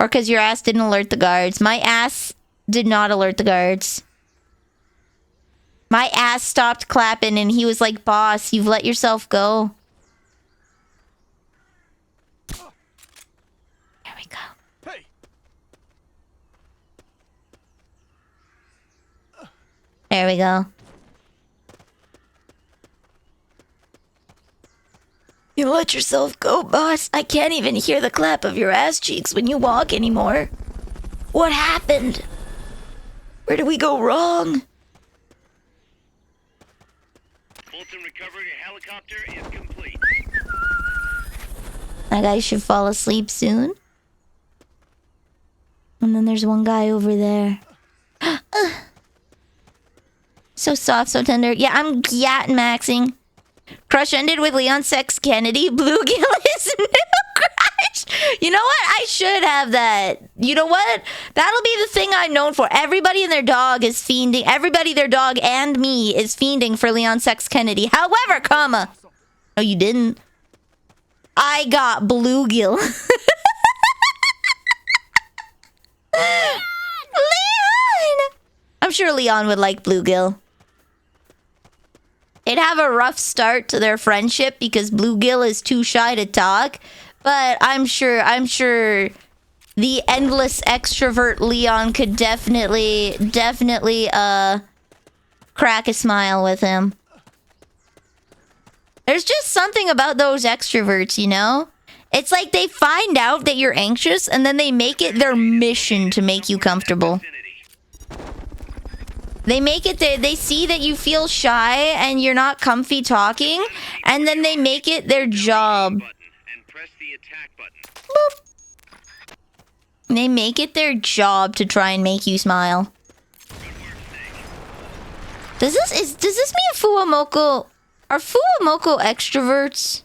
Or because your ass didn't alert the guards? My ass did not alert the guards. My ass stopped clapping and he was like, boss, you've let yourself go. There we go. Hey! There we go. You let yourself go, boss. I can't even hear the clap of your ass cheeks when you walk anymore. What happened? Where did we go wrong? Fulton recovery helicopter is complete. That guy should fall asleep soon. And then there's one guy over there. So soft, so tender. Yeah, I'm maxing. Crush ended with Leon Sex Kennedy. Bluegill is new crush. You know what? I should have that. You know what? That'll be the thing I'm known for. Everybody and their dog is fiending. Everybody, their dog, and me is fiending for Leon Sex Kennedy. However, comma. No, you didn't. I got Bluegill. Leon! I'm sure Leon would like Bluegill. It'd have a rough start to their friendship because Bluegill is too shy to talk. But I'm sure the endless extrovert Leon could definitely crack a smile with him. There's just something about those extroverts, you know? It's like they find out that you're anxious and then they make it their mission to make you comfortable. They make it they see that you feel shy and you're not comfy talking, and then they make it their job. Boop. They make it their job to try and make you smile. Does this mean Fuamoko? Are Fuamoko extroverts?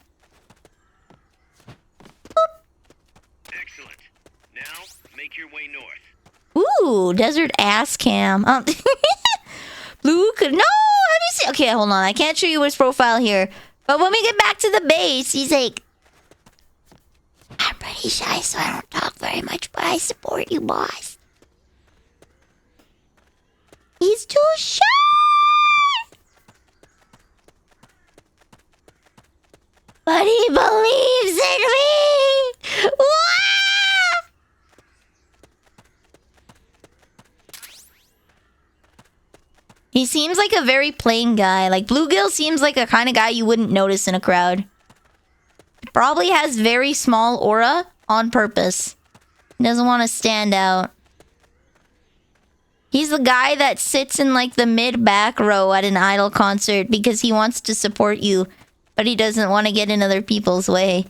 Boop. Excellent. Now make your way north. Ooh, desert ass cam. Blue could no. Have you seen? Okay, hold on. I can't show you his profile here. But when we get back to the base, he's like, I'm pretty shy, so I don't talk very much, but I support you, boss. He's too shy. But he believes in me. Wow! He seems like a very plain guy. Like, Bluegill seems like a kind of guy you wouldn't notice in a crowd. Probably has very small aura on purpose. He doesn't want to stand out. He's the guy that sits in, like, the mid-back row at an Idol concert because he wants to support you. but he doesn't want to get in other people's way.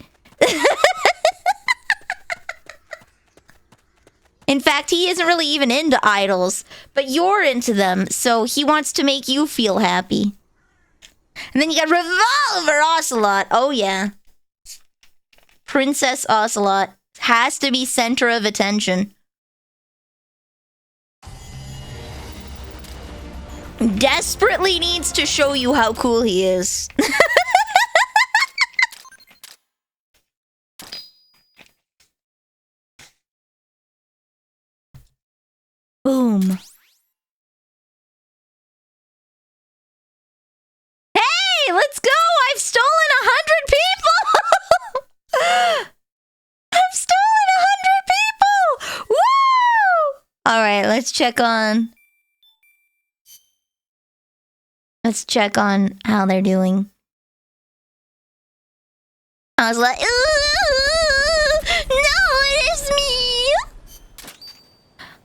In fact, he isn't really even into idols, but you're into them, so he wants to make you feel happy. And then you got Revolver Ocelot. Oh, yeah. Princess Ocelot has to be center of attention. Desperately needs to show you how cool he is. Boom. Hey, let's go! I've stolen 100 people! I've stolen 100 people! Woo! Alright, let's check on... Let's check on how they're doing. I was like, ooh, no, it is me!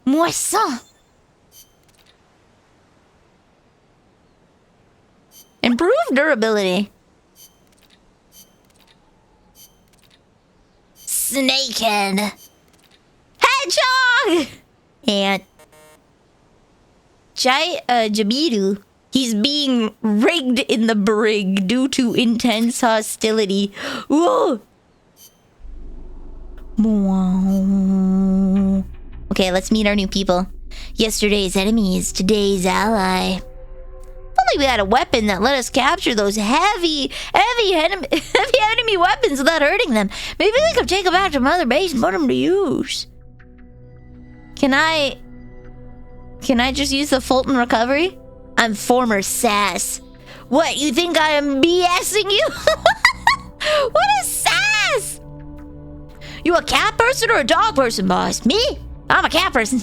Moisson! Improved durability. Snakehead. Hedgehog! And... Jabiru. He's being rigged in the brig due to intense hostility. Whoa! Okay, let's meet our new people. Yesterday's enemies, today's ally. If only we had a weapon that let us capture those heavy enemy weapons without hurting them. Maybe we could take them back to Mother Base and put them to use. Can I just use the Fulton recovery? I'm former SAS. What, you think I am BSing you? What is SAS? You a cat person or a dog person, boss? Me? I'm a cat person.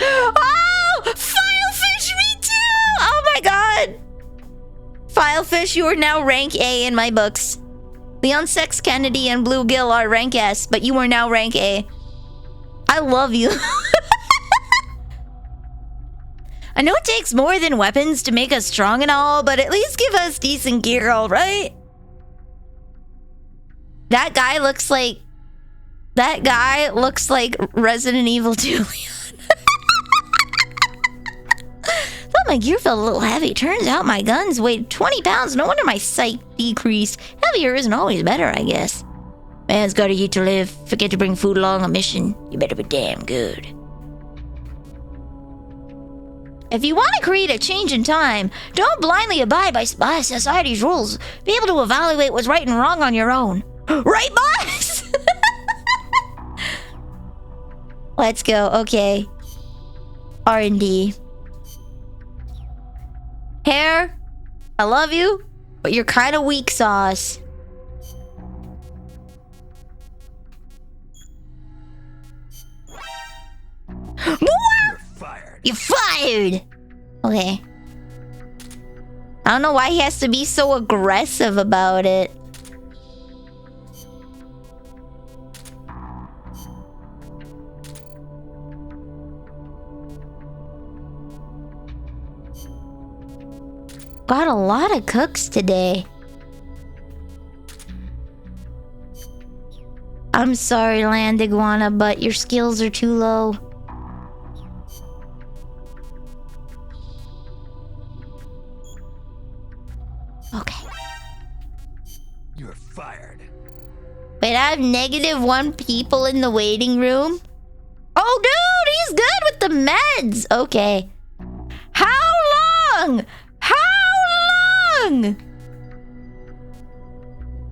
Oh! Filefish, me too! Oh my god! Filefish, you are now rank A in my books. Leon Sex Kennedy and Bluegill are rank S, but you are now rank A. I love you. I know it takes more than weapons to make us strong and all, but at least give us decent gear, alright? That guy looks like Resident Evil 2 Leon. Thought my gear felt a little heavy. Turns out my guns weighed 20 pounds. No wonder my sight decreased. Heavier isn't always better, I guess. Man's gotta eat to live. Forget to bring food along a mission. You better be damn good. If you want to create a change in time, don't blindly abide by society's rules. Be able to evaluate what's right and wrong on your own. Right, boss? Let's go. Okay. R&D. Hair, I love you, but you're kind of weak sauce. You're fired. You're fired! Okay. I don't know why he has to be so aggressive about it. Got a lot of cooks today. I'm sorry, Land Iguana, but your skills are too low. Okay. You're fired. Wait, I have -1 people in the waiting room? Oh, dude, he's good with the meds! Okay. How long? How long?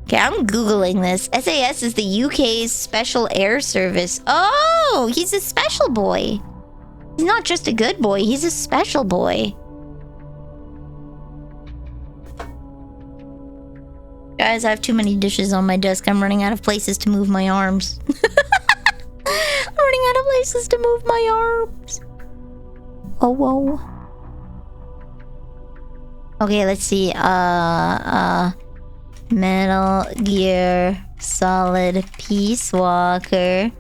Okay, I'm Googling this. SAS is the UK's Special Air Service. Oh, he's a special boy. He's not just a good boy, he's a special boy. Guys, I have too many dishes on my desk. I'm running out of places to move my arms. I'm running out of places to move my arms. Oh, whoa. Okay, let's see. Metal Gear Solid Peace Walker.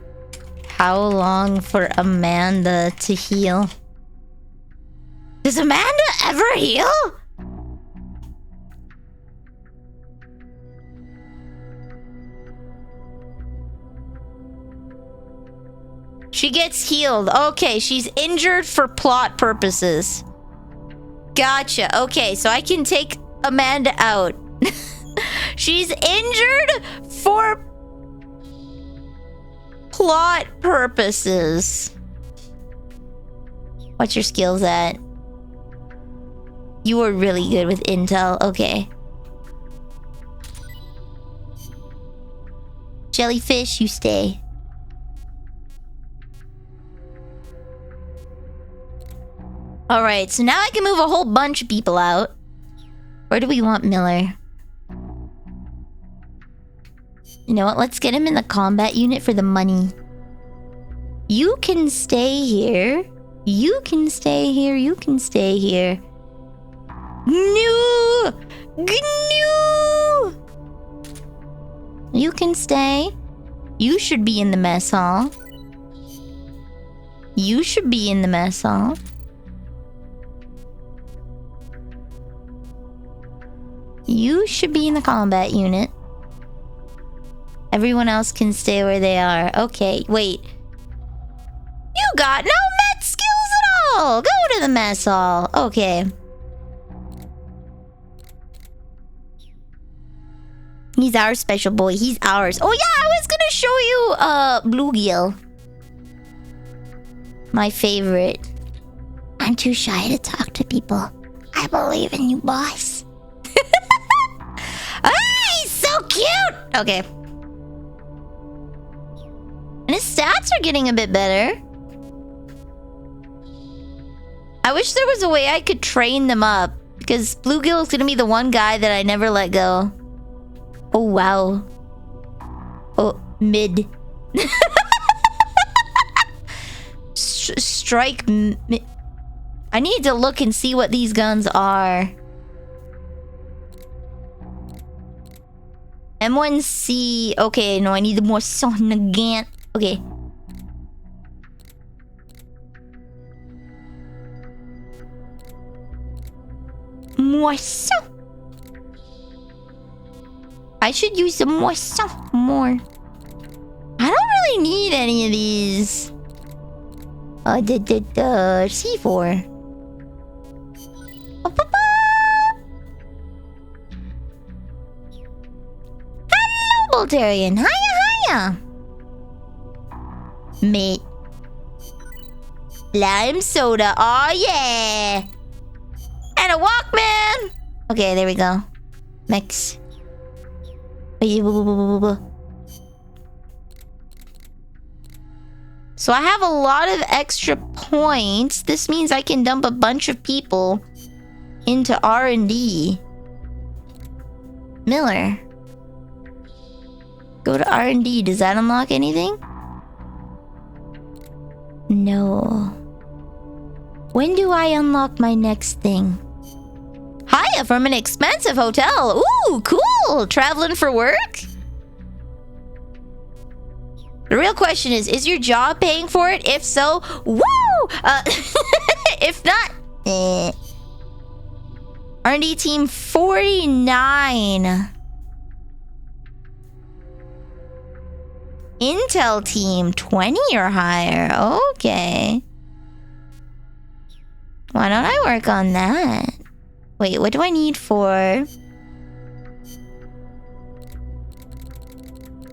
How long for Amanda to heal? Does Amanda ever heal? She gets healed. Okay, she's injured for plot purposes. Gotcha. Okay, so I can take Amanda out. She's injured for plot purposes. What's your skills at? You are really good with intel. Okay. Jellyfish, you stay. Alright, so now I can move a whole bunch of people out. Where do we want Miller? You know what? Let's get him in the combat unit for the money. You can stay here. You can stay here. You can stay here. No! No! You can stay. You should be in the mess hall. You should be in the mess hall. You should be in the combat unit. Everyone else can stay where they are. Okay, wait. You got no med skills at all! Go to the mess hall. Okay. He's our special boy. He's ours. Oh yeah, I was gonna show you Bluegill. My favorite. I'm too shy to talk to people. I believe in you, boss. Ah, he's so cute! Okay. And his stats are getting a bit better. I wish there was a way I could train them up. Because Bluegill is gonna be the one guy that I never let go. Oh, wow. Oh, mid. Strike mid. I need to look and see what these guns are. M1C. Okay, no, I need the more son again. Okay. Moisson. I should use the moisson more. I don't really need any of these. C4. Hello, Boltarian. Hiya, hiya. Mate. Lime soda. Oh, yeah. And a Walkman. Okay, there we go. Mix. So I have a lot of extra points. This means I can dump a bunch of people into R&D. Miller. Go to R&D. Does that unlock anything? No. When do I unlock my next thing? Hiya from an expensive hotel. Ooh, cool. Traveling for work? The real question is your job paying for it? If so, woo! If not, R&D team 49. Intel team 20 or higher. Okay. Why don't I work on that? Wait, what do I need for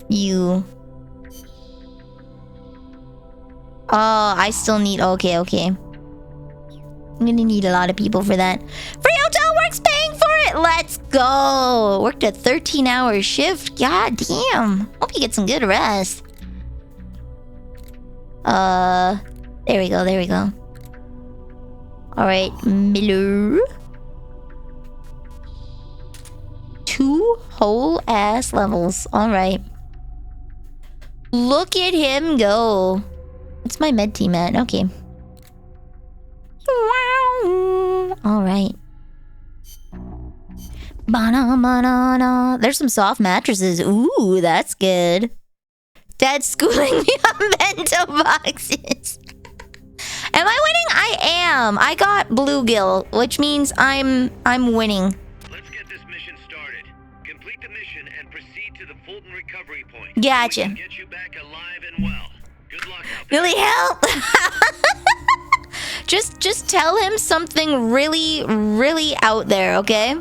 you? Oh, I still need... Okay. I'm gonna need a lot of people for that. Free hotel works paying for it! Let's go! Worked a 13-hour shift. God damn. Hope you get some good rest. There we go. Alright, Miller. 2 whole ass levels. Alright. Look at him go. What's my med team at? Okay. Alright. Banana. There's some soft mattresses. Ooh, that's good. Dad's schooling me on bento boxes. Am I winning? I am. I got Bluegill, which means I'm winning. Let's get this mission started. Complete the mission and proceed to the Fulton recovery point. Gotcha. We can get you back alive and well. Good luck out Lily, help! Just tell him something really, really out there, okay?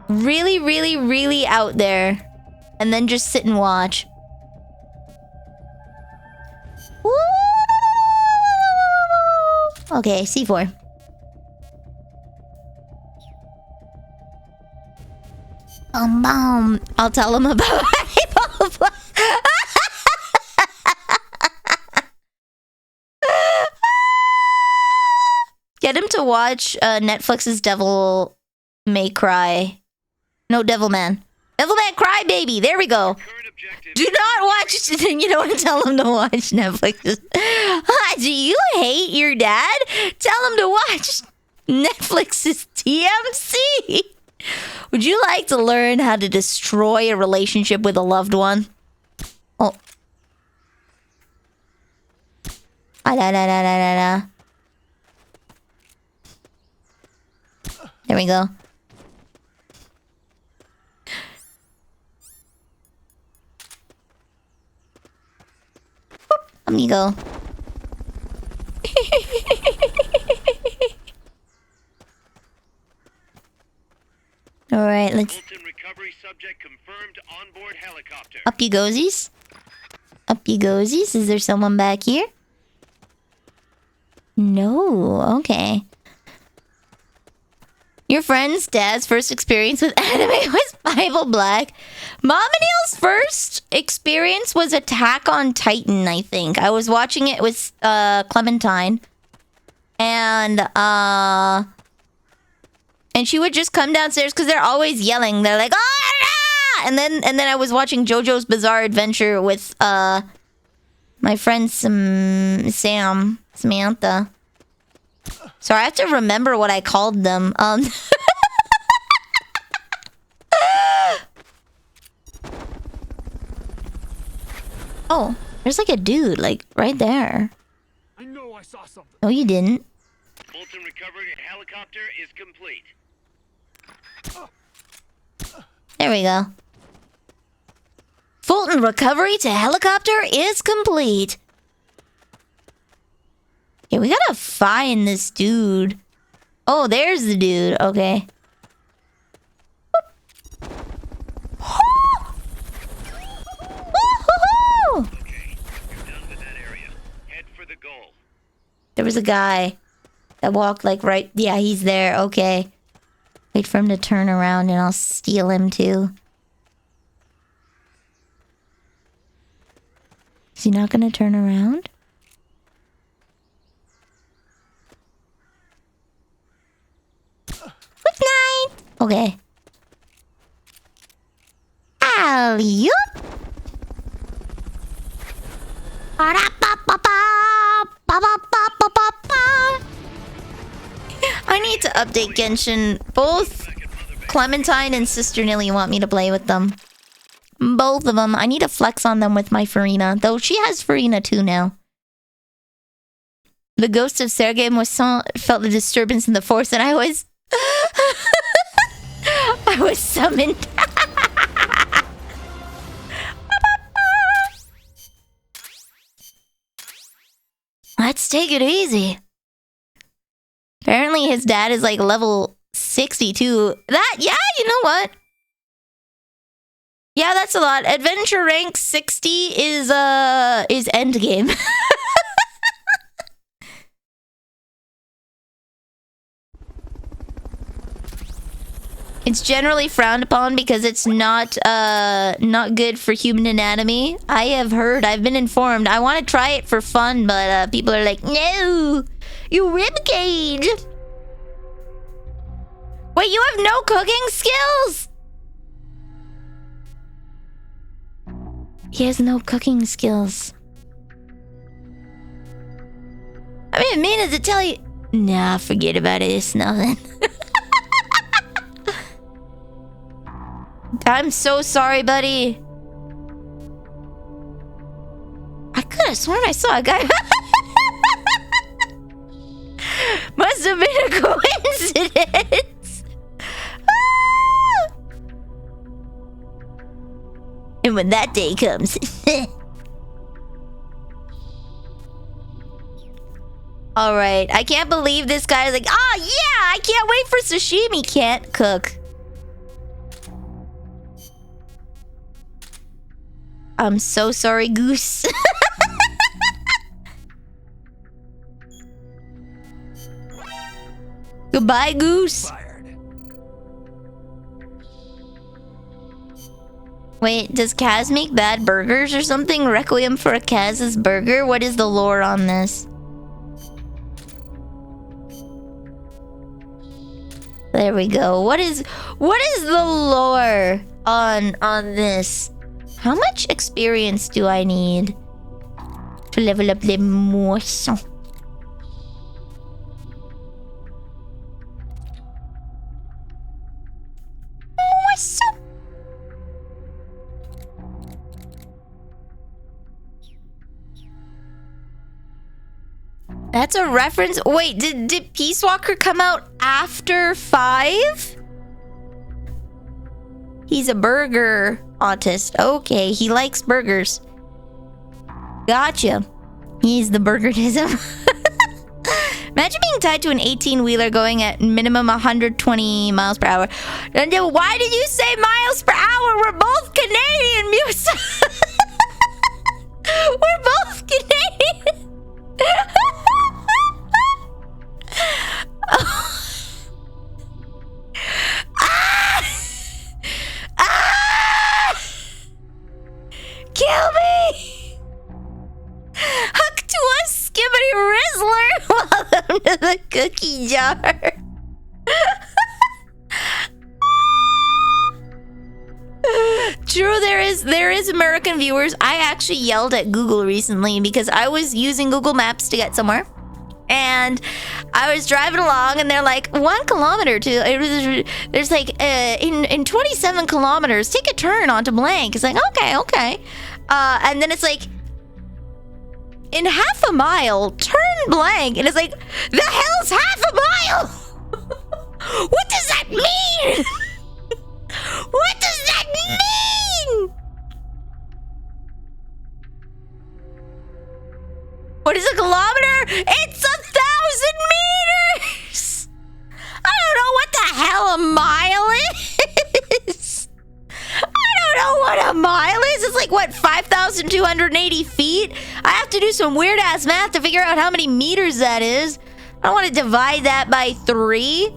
Really, really, really out there. And then just sit and watch. Woo! Okay, C4. I'll tell him about Get him to watch Netflix's Devil May Cry. No, Devilman. Devilman Cry Baby. There we go. Do not watch. You don't want to tell him to watch Netflix. Do you hate your dad? Tell him to watch Netflix's TMC. Would you like to learn how to destroy a relationship with a loved one? Oh. There we go. Amigo. Alright, let's... recovery subject confirmed onboard helicopter. Up you goesies. Up you goesies. Is there someone back here? No. Okay. Your friend's dad's first experience with anime was Bible Black. Mom and Neil's first experience was Attack on Titan, I think. I was watching it with Clementine. And she would just come downstairs because they're always yelling. They're like, "Oh!" And then I was watching JoJo's Bizarre Adventure with my friend Samantha. So I have to remember what I called them. Oh, there's like a dude, like right there. I know I saw something. No, you didn't. Fulton recovery helicopter is complete. There we go. Fulton recovery to helicopter is complete. Yeah, we gotta find this dude. Oh, there's the dude. Okay. Okay, you're done with that area. Head for the goal. There was a guy that walked like right... Yeah, he's there. Okay. Wait for him to turn around and I'll steal him too. Is he not gonna turn around? Good night! Okay. Alley-oop! I need to update Genshin. Both Clementine and Sister Nilly want me to play with them. Both of them. I need to flex on them with my Farina. Though she has Farina too now. The ghost of Sergei felt a disturbance in the force and I was... I was summoned. Let's take it easy. Apparently his dad is like level 62. Yeah, you know what? Yeah, that's a lot. Adventure rank 60 is endgame. It's generally frowned upon because it's not good for human anatomy. I have heard, I've been informed. I want to try it for fun, but people are like, no, you ribcage. Wait, you have no cooking skills? He has no cooking skills. I mean, mean to tell you. Nah, forget about it. It's nothing. I'm so sorry, buddy. I could have sworn I saw a guy. Must have been a coincidence. And when that day comes... All right. I can't believe this guy is like, oh, yeah, I can't wait for sashimi. Can't cook. I'm so sorry, Goose. Goodbye, Goose. Fired. Wait, does Kaz make bad burgers or something? Requiem for a Kaz's burger? What is the lore on this? There we go. What is the lore on this? How much experience do I need to level up the moisson? That's a reference. Wait, did Peace Walker come out after 5? He's a burger autist. Okay, he likes burgers. Gotcha. He's the burgerism. Imagine being tied to an 18-wheeler going at minimum 120 miles per hour. And then why did you say miles per hour? We're both Canadian, Musa. We're both Canadian. Kill me! Hook to a skibbity Rizzler! Welcome to the cookie jar. True, there is American viewers. I actually yelled at Google recently because I was using Google Maps to get somewhere. And I was driving along and they're like, 1 kilometer to, there's like, in 27 kilometers, take a turn onto blank. It's like, okay. And then it's like, in half a mile, turn blank. And it's like, the hell's half a mile? What does that mean? What does that mean? What is a kilometer? It's 1,000 meters! I don't know what the hell a mile is. I don't know what a mile is. It's like, what, 5,280 feet? I have to do some weird-ass math to figure out how many meters that is. I don't want to divide that by 3.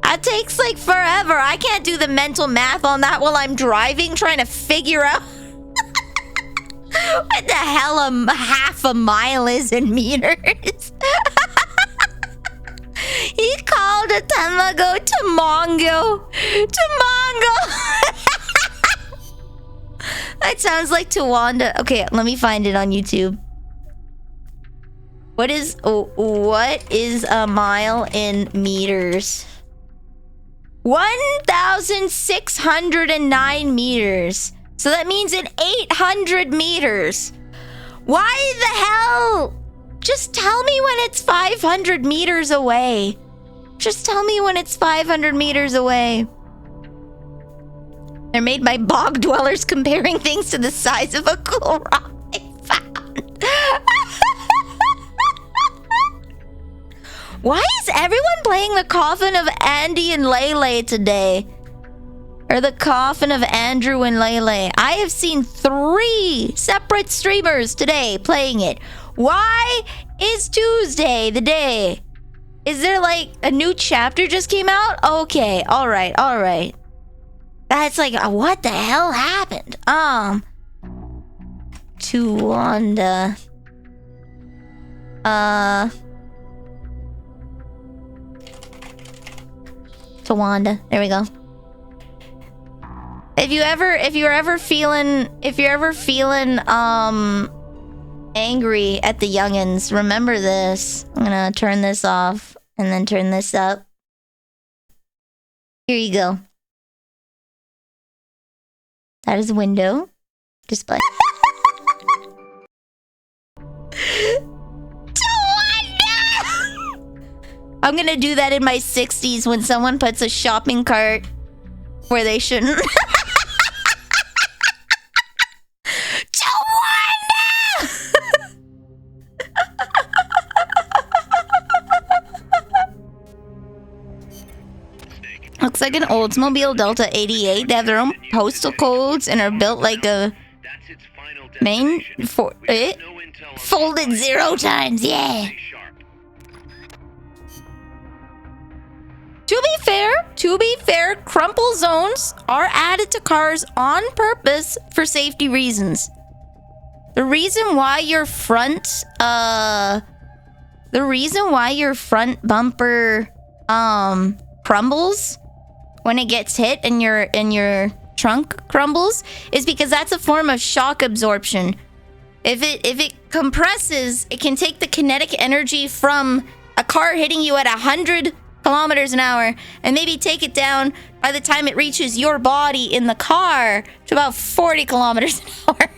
That takes, like, forever. I can't do the mental math on that while I'm driving, trying to figure out what the hell half a mile is in meters. He called a tamago Tamongo. That sounds like Tawanda. Okay, let me find it on YouTube. What is a mile in meters? 1,609 meters. So that means in 800 meters. Why the hell? Just tell me when it's 500 meters away. Just tell me when it's 500 meters away. They're made by bog dwellers comparing things to the size of a cool rock they found. Why is everyone playing the coffin of Andy and Lele today? Or the coffin of Andrew and Lele. I have seen 3 separate streamers today playing it. Why is Tuesday the day? Is there like a new chapter just came out? Okay, alright. That's like, what the hell happened? Tawanda. Tawanda. There we go. If you're ever feeling angry at the youngins, remember this. I'm gonna turn this off and then turn this up. Here you go. That is a window display. I'm gonna do that in my 60s when someone puts a shopping cart where they shouldn't. looks like an Oldsmobile Delta 88. They have their own postal codes and are built like a That's its final main destination. for We have it. no intel on Folded this 0 flight. times, yeah. Stay sharp. To be fair, crumple zones are added to cars on purpose for safety reasons. The reason why your front bumper crumbles when it gets hit and your trunk crumbles is because that's a form of shock absorption. If it compresses, it can take the kinetic energy from a car hitting you at 100 kilometers an hour and maybe take it down by the time it reaches your body in the car to about 40 kilometers an hour.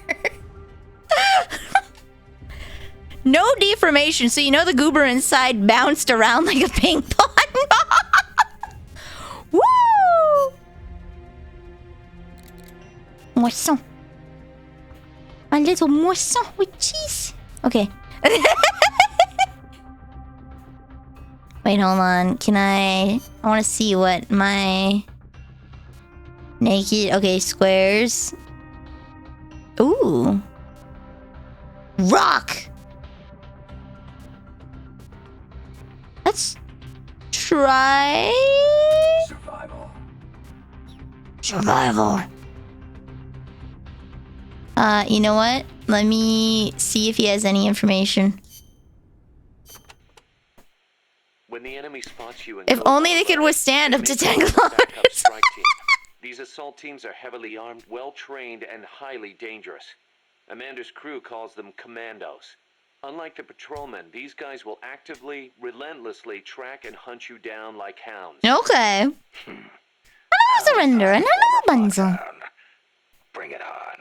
No deformation, so you know the goober inside bounced around like a ping pong ball. Woo! Moisson. A little moisson with cheese. Okay. Wait, hold on. Can I want to see what my naked... Okay, squares. Ooh. Rock! Let's try... Survival. You know what? Let me see if he has any information. When the enemy spots you and If goes only they online, could withstand up to make 10 your own backup kilometers. strike team. These assault teams are heavily armed, well-trained, and highly dangerous. Amanda's crew calls them commandos. Unlike the patrolmen, these guys will actively, relentlessly track and hunt you down like hounds. Okay. Hello, Surrender, and hello, Bunzel. Bring it on.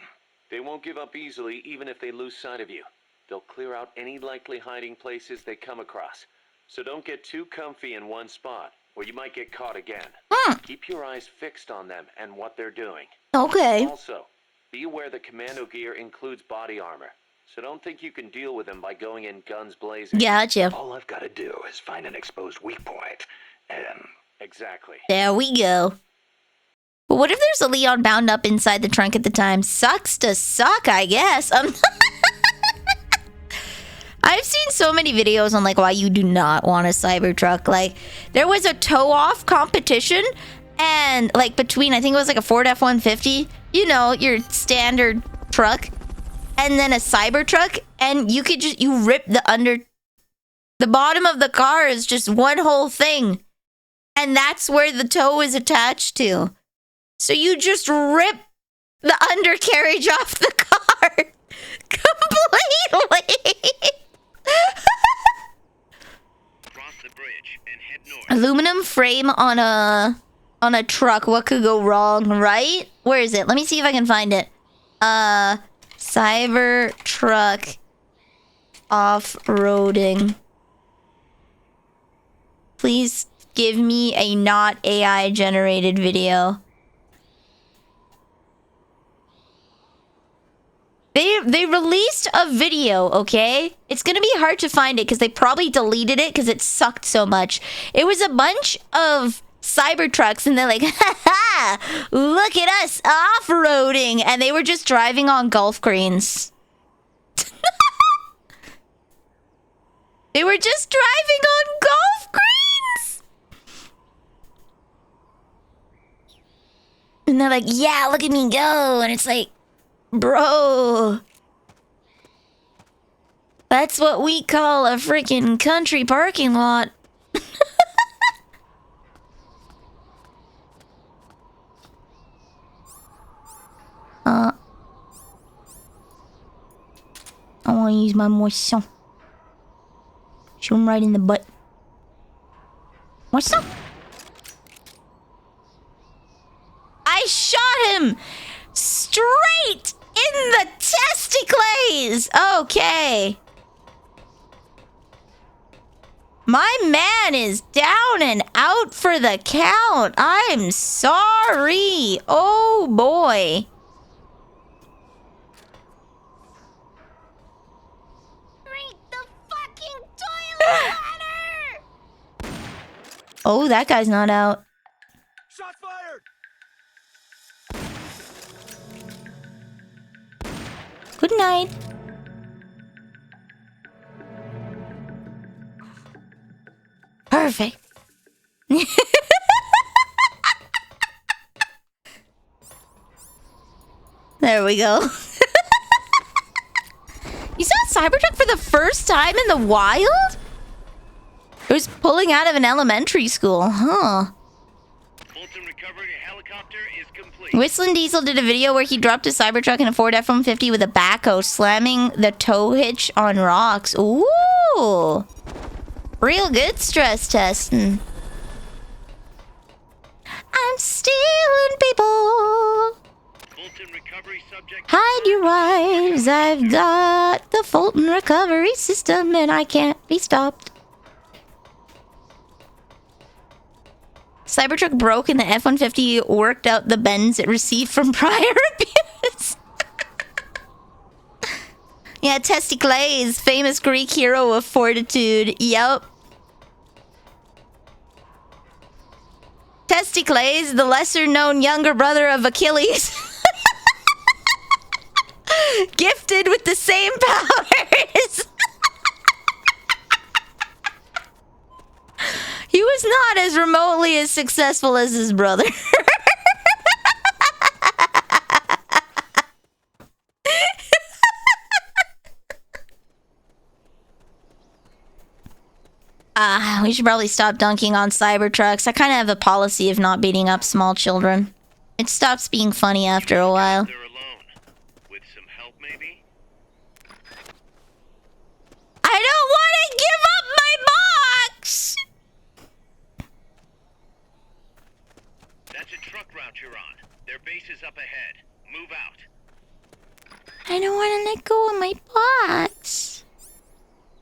They won't give up easily, even if they lose sight of you. They'll clear out any likely hiding places they come across. So don't get too comfy in one spot, or you might get caught again. Keep your eyes fixed on them and what they're doing. Okay. Also, be aware that commando gear includes body armor. So don't think you can deal with them by going in guns blazing. Gotcha. All I've got to do is find an exposed weak point, and... Exactly. There we go. But what if there's a Leon bound up inside the trunk at the time? Sucks to suck, I guess. I've seen so many videos on like why you do not want a Cybertruck. Like there was a tow-off competition and like between I think it was like a Ford F-150, you know, your standard truck, and then a Cybertruck, and you could just rip the bottom of the car is just one whole thing. And that's where the tow is attached to. So you just rip the undercarriage off the car completely. Cross the bridge and head north. Aluminum frame on a truck. What could go wrong, right? Where is it? Let me see if I can find it. Cybertruck off-roading. Please give me a not AI generated video. They released a video, okay? It's gonna be hard to find it because they probably deleted it because it sucked so much. It was a bunch of Cybertrucks and they're like, ha ha! Look at us off-roading! And they were just driving on golf greens. They were just driving on golf greens! And they're like, yeah, look at me go! And it's like, bro, that's what we call a freaking country parking lot. I want to use my moisson. Shoot him right in the butt. Moisson. I shot him straight in the testicles. Okay. My man is down and out for the count. I'm sorry. Oh boy. Drink the fucking toilet water. Oh, that guy's not out. Shots Good night. Perfect. There we go. You saw Cybertruck for the first time in the wild? It was pulling out of an elementary school, huh? Fulton recovery helicopter is complete. Whistling Diesel did a video where he dropped a Cybertruck in a Ford F-150 with a backhoe, slamming the tow hitch on rocks. Ooh! Real good stress testing. I'm stealing people. Fulton recovery subject. Hide your wives. I've got the Fulton recovery system and I can't be stopped. Cybertruck broke and the F-150 worked out the bends it received from prior abuse. Yeah, Testicles, famous Greek hero of fortitude. Yup. Testicles, the lesser-known younger brother of Achilles. Gifted with the same powers. He was not as remotely as successful as his brother. We should probably stop dunking on Cybertrucks. I kind of have a policy of not beating up small children. It stops being funny after a while. They're alone. With some help, maybe? I don't want to give up my box! That's a truck route you're on. Their base is up ahead. Move out. I don't want to let go of my box.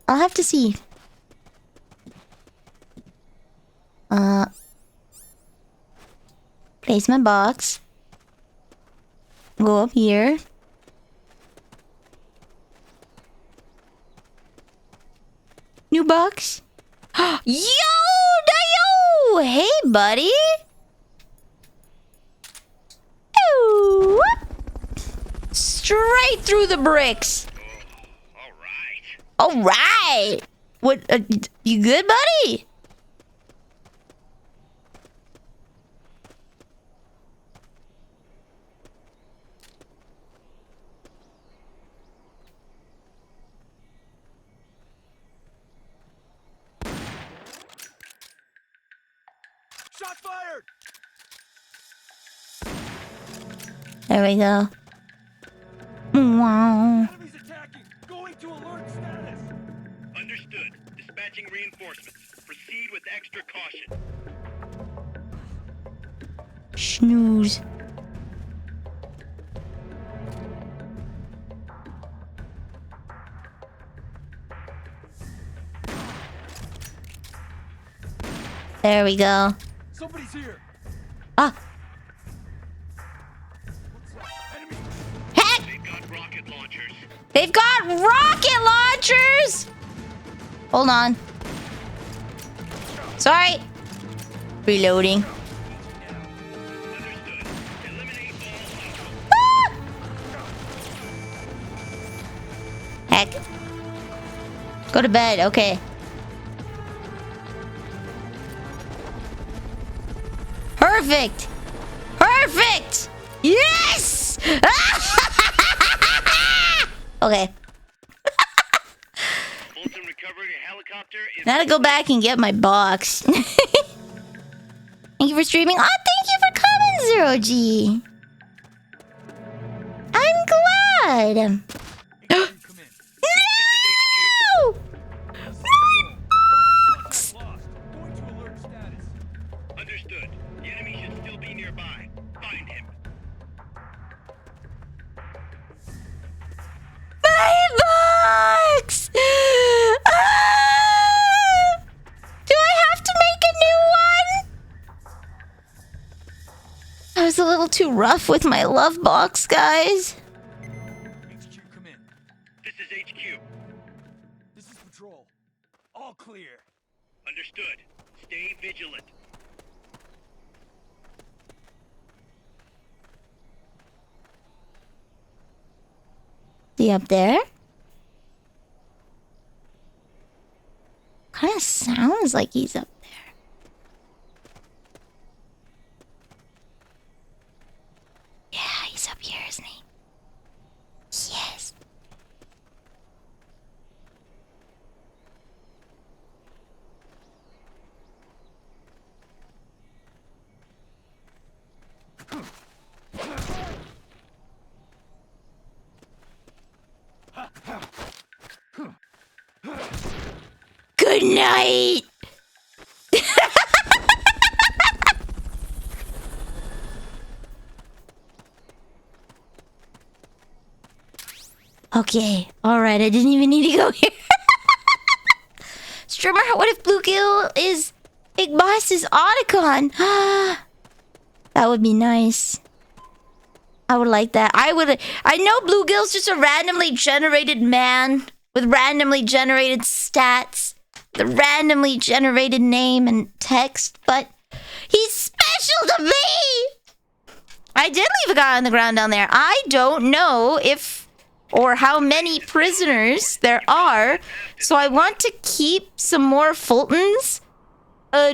I'll have to see. Place my box. Go up here. New box. Yo! Dayo! Hey, buddy! Ooh. Straight through the bricks. All right. Alright! What, you good, buddy? Shot fired! There we go. Wow. Enemies attacking! Going to alert status! Understood. Dispatching reinforcements. Proceed with extra caution. Snooze. There we go. Somebody's here! Ah. What's that? Enemy! Heck! They've got rocket launchers. They've got rocket launchers! Hold on. Sorry. Reloading. Understood. Eliminate all Ah! Heck. Go to bed, okay. Perfect! Perfect! Yes! Okay. Fulton recovery helicopter is Now to go back and get my box. Thank you for streaming. Oh, thank you for coming, Zero G. I'm glad. Come in. No! Lost. Going to alert status. understood. The enemy should still be nearby. Find him. My box! Ah! Do I have to make a new one? I was a little too rough with my love box, guys. HQ, come in. This is HQ. This is patrol. All clear. Understood. Stay vigilant. The he up there? Kind of sounds like he's up there. Yeah, he's up here, isn't he? Yes. Good night. Okay, alright, I didn't even need to go here. Streamer, what if Bluegill is Big Boss's Otacon? That would be nice. I would like that. I know Bluegill's just a randomly generated man with randomly generated stats, the randomly generated name and text, but he's special to me! I did leave a guy on the ground down there. I don't know if or how many prisoners there are, so I want to keep some more Fultons,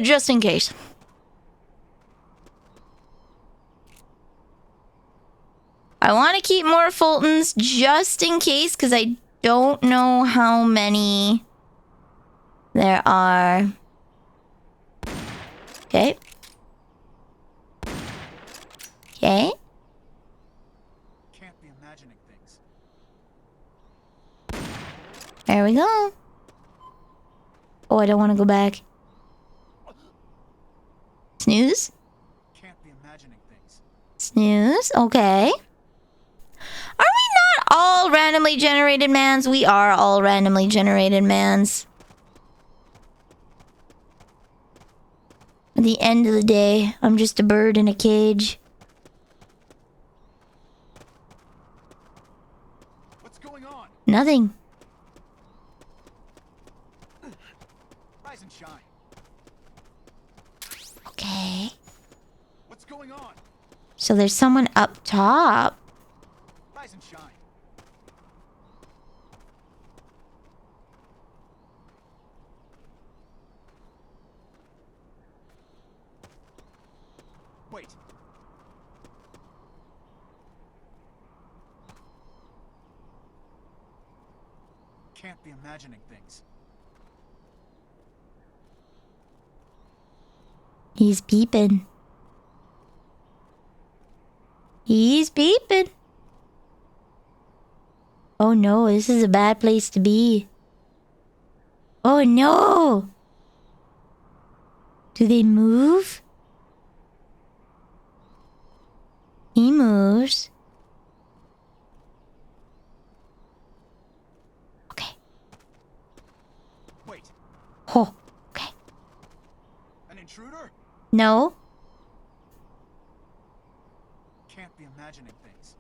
just in case. I want to keep more Fultons just in case, because I don't know how many there are. Okay. Okay. Can't be imagining things. There we go. Oh, I don't want to go back. Snooze. Can't be imagining things. Snooze. Okay. Are we not all randomly generated mans? We are all randomly generated mans. At the end of the day, I'm just a bird in a cage. What's going on? Nothing. Rise and shine. Okay. What's going on? So there's someone up top. Rise and shine. Wait. Can't be imagining things. He's beeping. He's beeping. Oh no, this is a bad place to be. Oh no! Do they move? He moves. Okay. Wait. Oh, okay. An intruder? No. Can't be imagining things.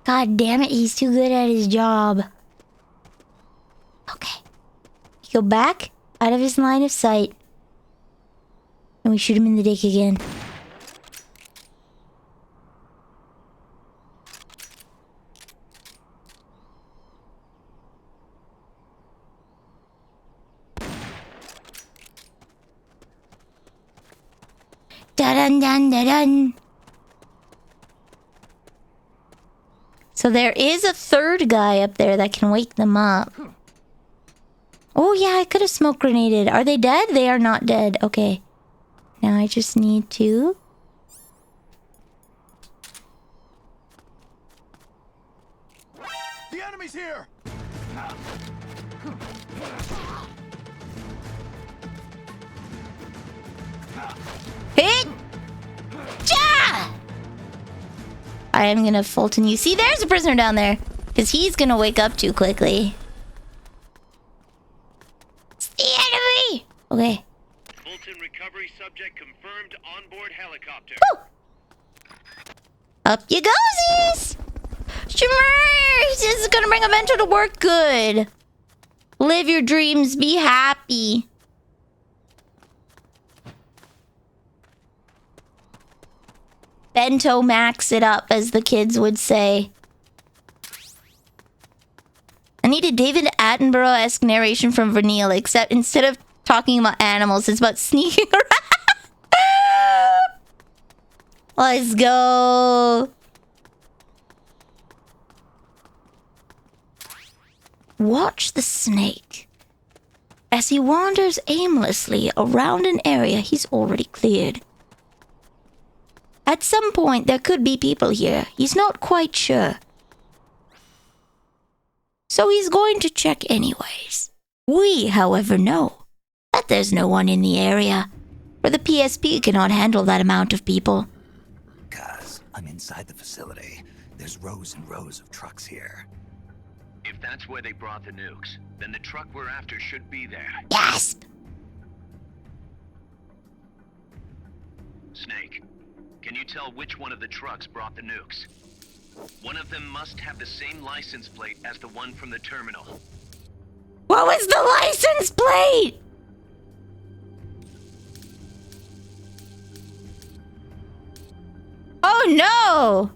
God damn it, he's too good at his job. Okay. You go back out of his line of sight. And we shoot him in the dick again. Dun dun dun dun. So there is a third guy up there that can wake them up. Oh yeah, I could have smoke grenaded. Are they dead? They are not dead. Okay. Now I just need to... The enemy's here! Hit! Ja! I am gonna Fulton you. See, there's a prisoner down there. Because he's gonna wake up too quickly. It's the enemy! Okay. Fulton recovery subject confirmed onboard helicopter. Woo! Up you goesies! Shimmer! This is gonna bring a mentor to work good. Live your dreams, be happy. bento max it up, as the kids would say. I need a David Attenborough-esque narration from Vanille, except instead of talking about animals, it's about sneaking around. Let's go. Watch the snake as he wanders aimlessly around an area he's already cleared. At some point, there could be people here. He's not quite sure. So he's going to check anyways. We, however, know that there's no one in the area, for the PSP cannot handle that amount of people. Guys, I'm inside the facility. There's rows and rows of trucks here. If that's where they brought the nukes, then the truck we're after should be there. Gasp! Snake, can you tell which one of the trucks brought the nukes? One of them must have the same license plate as the one from the terminal. What was the license plate? Oh no!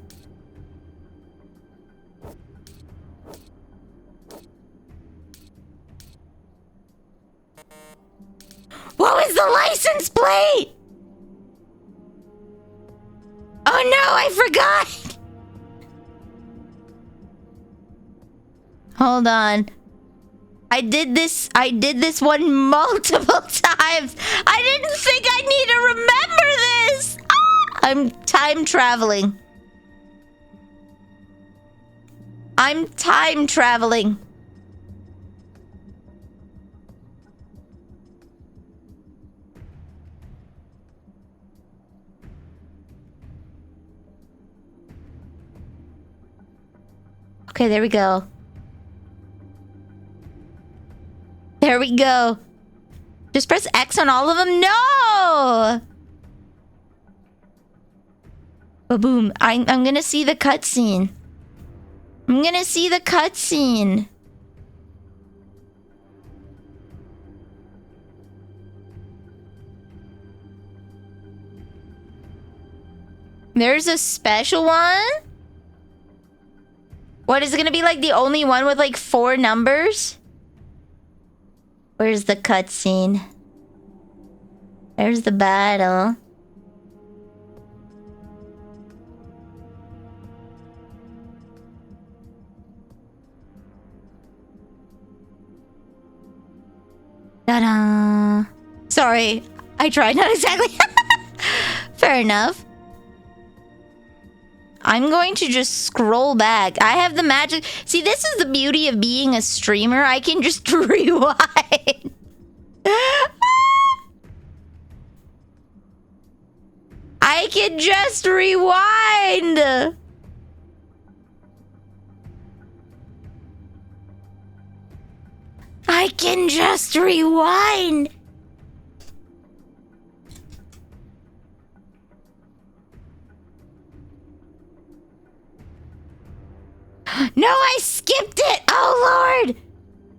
What was the license plate? Oh no, I forgot! Hold on. I did this one multiple times. I didn't think I need to remember this. I'm time traveling. I'm time traveling. Okay, there we go. There we go. Just press X on all of them? No! Ba-boom. I'm gonna see the cutscene. I'm gonna see the cutscene. There's a special one? What, is it gonna be like the only one with like 4 numbers? Where's the cutscene? There's the battle. Ta-da! Sorry, I tried, not exactly. Fair enough. I'm going to just scroll back. I have the magic. See, this is the beauty of being a streamer. I can just rewind. I can just rewind. I can just rewind. No, I skipped it! Oh, Lord!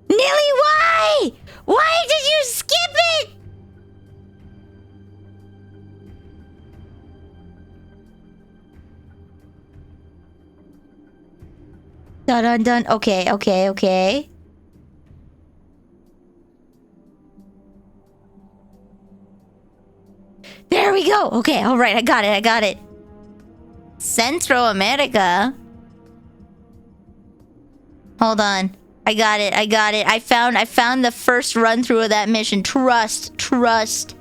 Nilly, why? Why did you skip it? Dun dun dun. Okay, okay, okay. There we go. Okay, alright, I got it, I got it. Centro America? Hold on. I got it. I got it. I found the first run through of that mission. Trust. Put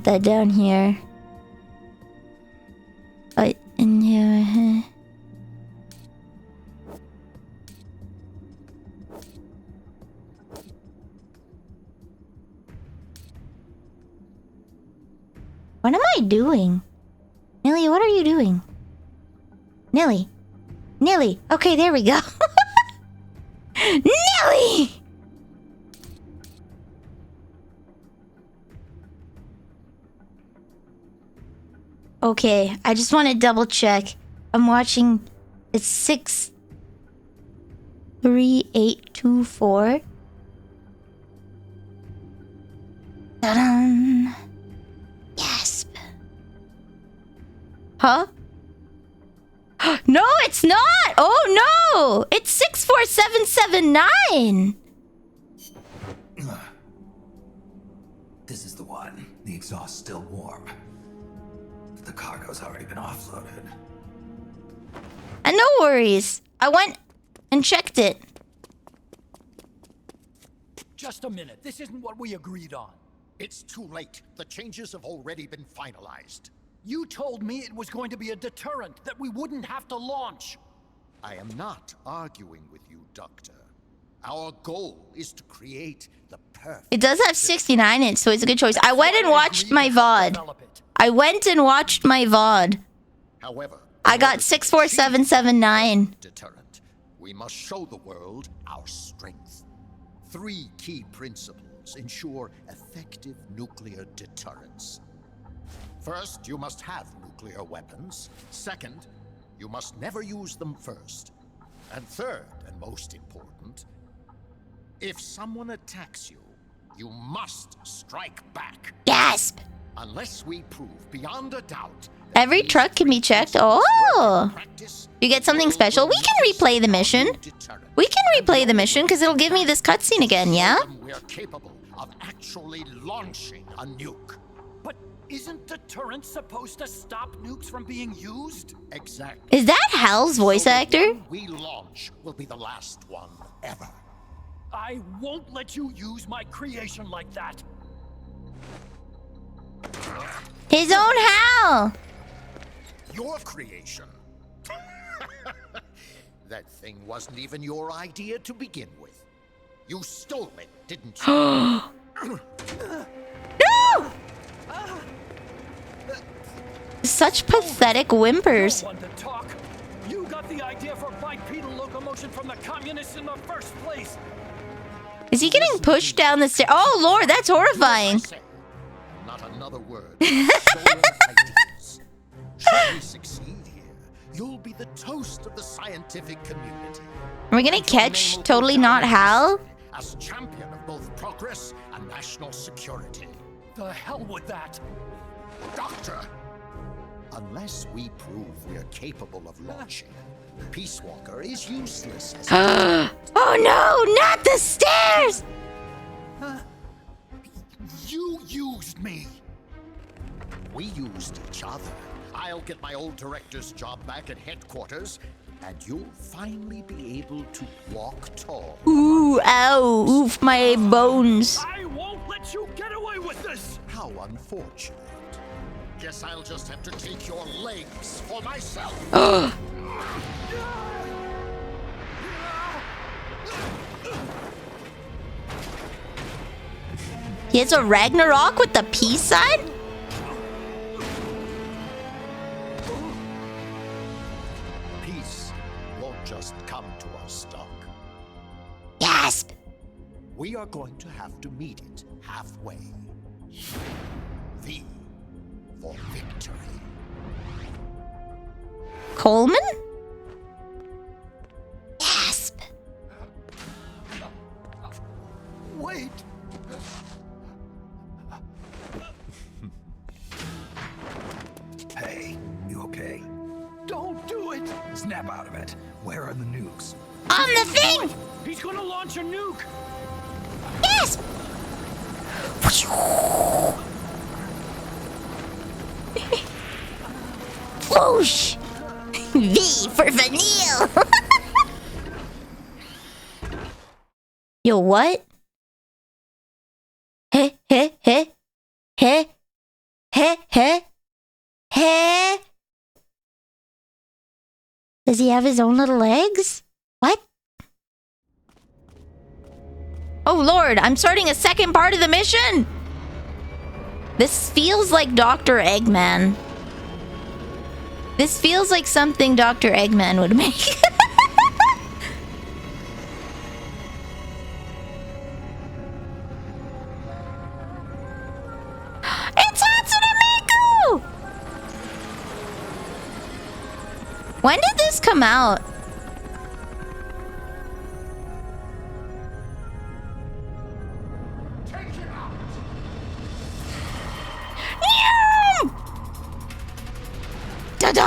that down here. Right in here. What am I doing? Nilly, what are you doing? Nilly. Nilly. Okay, there we go. Nilly! Okay, I just want to double check. I'm watching. It's 63824. Ta-da! Gasp. Huh? No, it's not! Oh no! It's 64779! This is the one. The exhaust's still warm. But the cargo's already been offloaded. And no worries. I went and checked it. Just a minute. This isn't what we agreed on. It's too late. The changes have already been finalized. You told me it was going to be a deterrent, that we wouldn't have to launch. I am not arguing with you, Doctor. Our goal is to create the perfect... It does have 69 in it, so it's a good choice. I went and watched my VOD. I went and watched my VOD. However, I got 64779. deterrent. We must show the world our strength. 3 key principles ensure effective nuclear deterrence. First, you must have nuclear weapons. Second, you must never use them first. And third, and most important, if someone attacks you, you must strike back. Gasp! Unless we prove beyond a doubt... Every truck can be checked. Oh! You get something special? We can replay the mission. We can replay the mission because it'll give me this cutscene again, yeah? We are capable of actually launching a nuke. But isn't deterrence supposed to stop nukes from being used? Exactly. Is that Hal's voice So the actor? one we launch will be the last one ever. I won't let you use my creation like that. His own Hal! Your creation. That thing wasn't even your idea to begin with. You stole it, didn't you? No! Such pathetic whimpers. No one to talk. You got the idea for bipedal locomotion from the communists in the first place. Is he getting pushed down the stairs? Oh lord, that's horrifying. Not another word. Show your ideas. Should we succeed here, you'll be the toast of the scientific community. Are we gonna catch Totally Not Hal? As champion of both progress and national security. The hell with that. Doctor! Unless we prove we are capable of launching, Peace Walker is useless as Oh no, not the stairs! You used me! We used each other. I'll get my old director's job back at headquarters, and you'll finally be able to walk tall. Ooh, ow, oof, my bones. I won't let you get away with this. How unfortunate. Guess I'll just have to take your legs for myself. He has a Ragnarok with the peace sign? Peace won't just come to us, Doc. Gasp! We are going to have to meet it halfway. V for victory. Coleman? Gasp! Wait! Hey, you okay? Don't do it. Snap out of it. Where are the nukes? On the thing! He's gonna launch a nuke. Gasp! Whoosh! V for Vanille! Yo, what? Heh, heh, heh. Heh. Heh, heh. Heh. Does he have his own little legs? What? Oh lord, I'm starting a second part of the mission! This feels like Dr. Eggman. This feels like something Dr. Eggman would make. It's Hatsune Miku! When did this come out? Ta-da!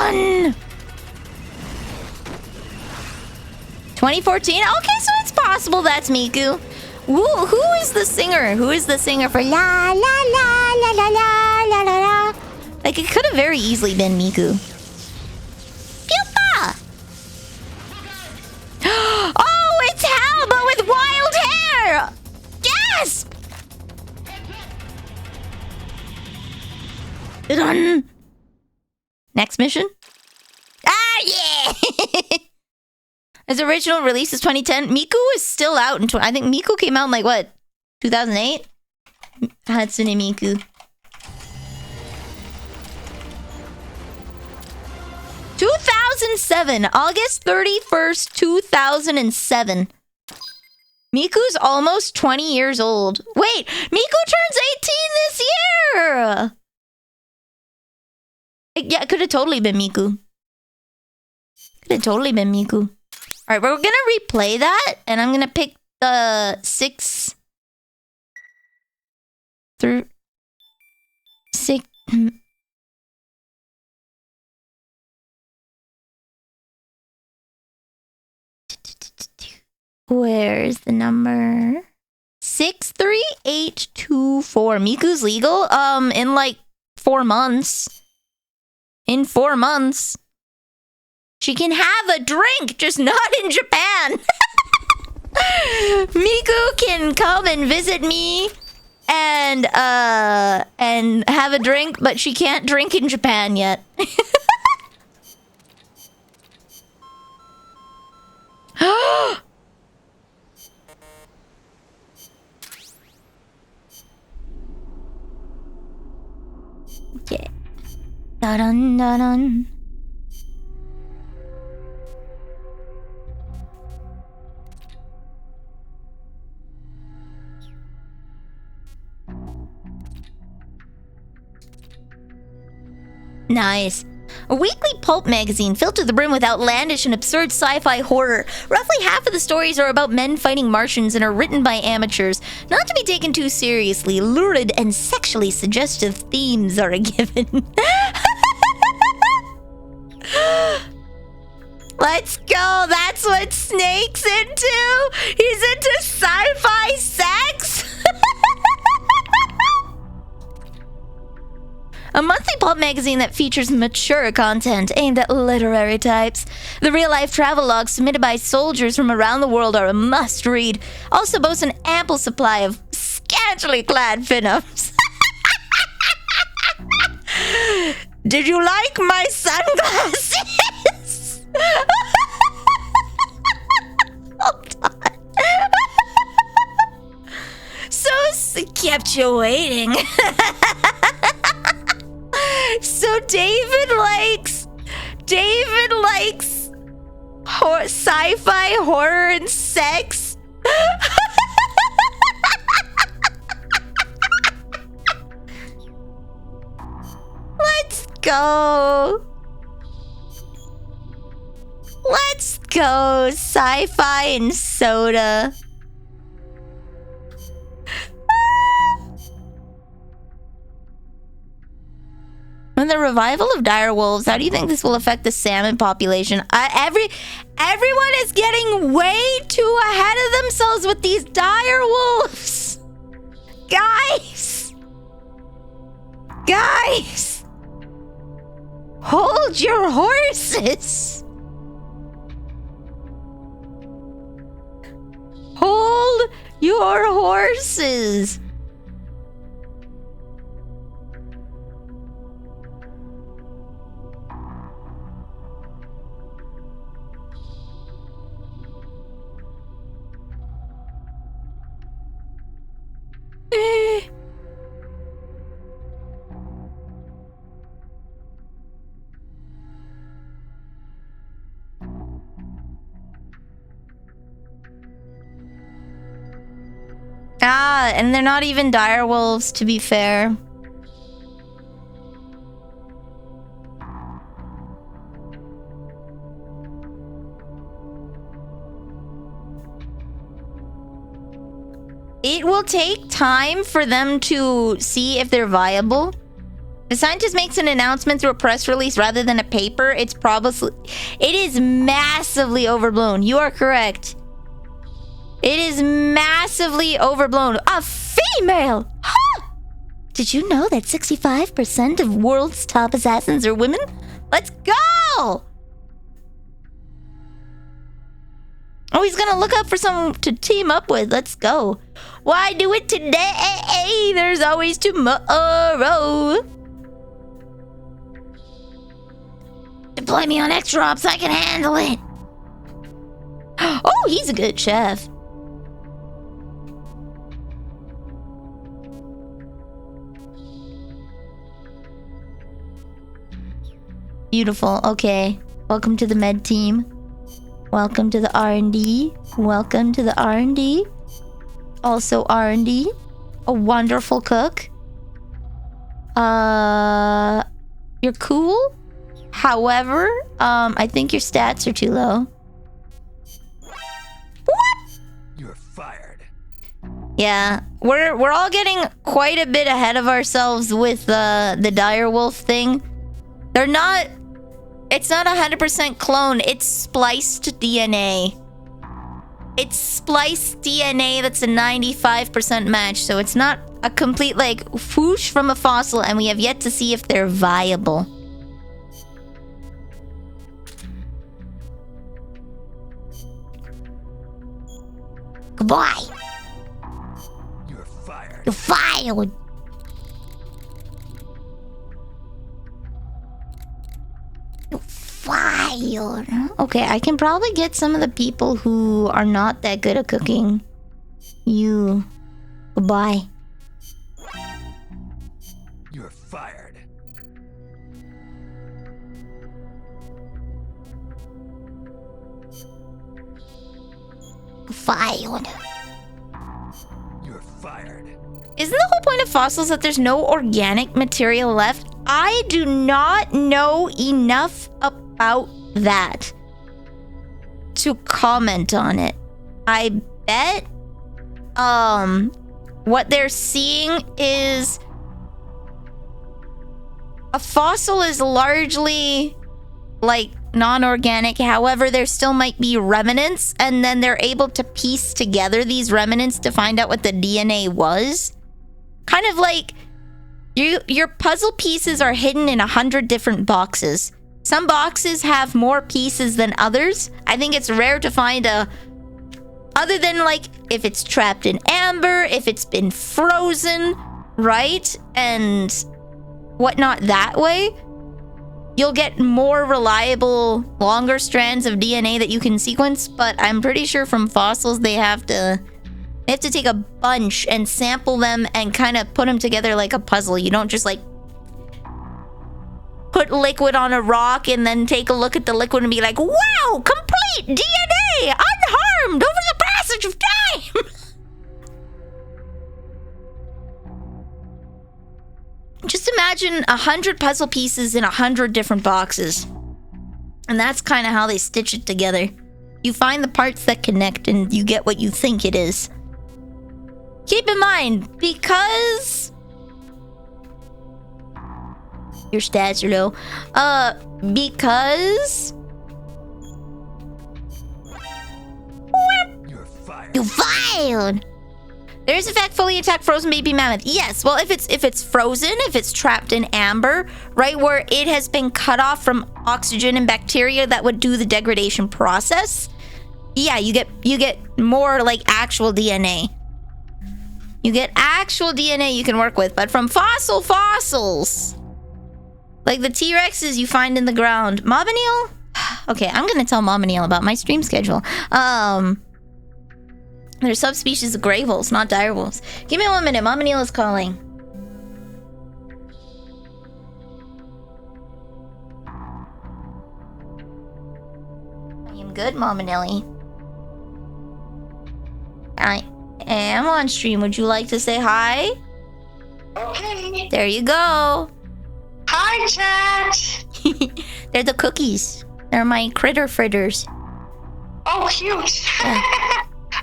2014? Okay, so it's possible that's Miku. Who is the singer? Who is the singer for la la la la la la la la la? Like, it could have very easily been Miku. Pupa! Oh, it's Hal, but with wild hair! Yes! Dun. Next mission? Ah, yeah! His original release is 2010. Miku is still out in I think Miku came out in like what? 2008? Hatsune Miku. 2007. August 31st, 2007. Miku's almost 20 years old. Wait, Miku turns 18 this year! Yeah, it could have totally been Miku. Could have totally been Miku. Alright, we're gonna replay that, and I'm gonna pick the 6 through 6. Where's the number? 63824. Miku's legal? In like 4 months. In 4 months. She can have a drink, just not in Japan. Miku can come and visit me and have a drink, but she can't drink in Japan yet. Yeah. Dun dun dun. Nice. A weekly pulp magazine filled to the brim with outlandish and absurd sci-fi horror. Roughly half of the stories are about men fighting Martians and are written by amateurs. Not to be taken too seriously, lurid and sexually suggestive themes are a given. Let's go! That's what Snake's into! He's into sci-fi sex! A monthly pulp magazine that features mature content aimed at literary types. The real-life travelogues submitted by soldiers from around the world are a must-read. Also boasts an ample supply of scantily clad pinups. Did you like my sunglasses? Hold on. So kept you waiting. So David likes sci-fi, horror, and sex. Let's go. Let's go. Sci-fi and soda. And the revival of dire wolves, how do you think this will affect the salmon population? Everyone is getting way too ahead of themselves with these dire wolves. Guys, hold your horses. Hold your horses. And they're not even dire wolves, to be fair. It will take time for them to see if they're viable. The scientist makes an announcement through a press release rather than a paper. It is massively overblown. You are correct. It is massively overblown. A female! Huh! Did you know that 65% of world's top assassins are women? Let's go! Oh, he's gonna look up for someone to team up with. Let's go. Why do it today? There's always tomorrow. Deploy me on extra ops, I can handle it. Oh, he's a good chef. Beautiful. Okay. Welcome to the med team. Welcome to the R&D. Welcome to the R&D. Also R&D. A wonderful cook. You're cool. However, I think your stats are too low. What? You're fired. Yeah, we're all getting quite a bit ahead of ourselves with the direwolf thing. They're not. It's not 100% clone. It's spliced DNA. It's spliced DNA that's a 95% match, so it's not a complete like whoosh from a fossil, and we have yet to see if they're viable. Goodbye. You're fired. You're fired. You're fired. Okay, I can probably get some of the people who are not that good at cooking. You. Goodbye. You're fired. Fired. You're fired. Isn't the whole point of fossils that there's no organic material left? I do not know enough about that to comment on it. I bet what they're seeing is a fossil is largely like non-organic. However, there still might be remnants, and then they're able to piece together these remnants to find out what the DNA was. Kind of like your puzzle pieces are hidden in 100 different boxes. Some boxes have more pieces than others. I think it's rare to find other than like if it's trapped in amber, if it's been frozen, right? And whatnot that way. You'll get more reliable, longer strands of DNA that you can sequence, but I'm pretty sure from fossils they have to take a bunch and sample them and kind of put them together like a puzzle. You don't just like put liquid on a rock and then take a look at the liquid and be like, wow, complete DNA, unharmed over the passage of time. Just imagine 100 puzzle pieces in 100 different boxes. And that's kind of how they stitch it together. You find the parts that connect and you get what you think it is. Keep in mind, because your stats are low, because You're fired. you fired. There's in fact fully intact frozen baby mammoth. Yes, well, if it's frozen, if it's trapped in amber, right, where it has been cut off from oxygen and bacteria that would do the degradation process, yeah, you get more like actual DNA. You get actual DNA you can work with, but from fossils, like the T-Rexes you find in the ground. Mama Neil? Okay, I'm gonna tell Mama Neil about my stream schedule. They're subspecies of gray wolves, not dire wolves. Give me 1 minute. Mama Neil is calling. I am good, Mama Nelly. I am on stream. Would you like to say hi? Okay. There you go. Hi, chat. They're the cookies. They're my critter fritters. Oh, cute. Yeah.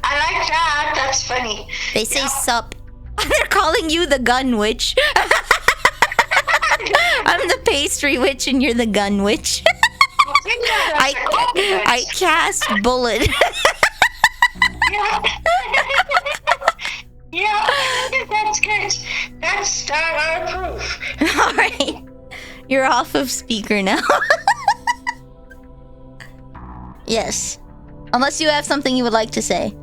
I like that. That's funny. They say sup. They're calling you the gun witch. I'm the pastry witch and you're the gun witch. I cast bullet. Yeah. Yeah, that's good. That's I approve. Alright. You're off of speaker now. Yes. Unless you have something you would like to say.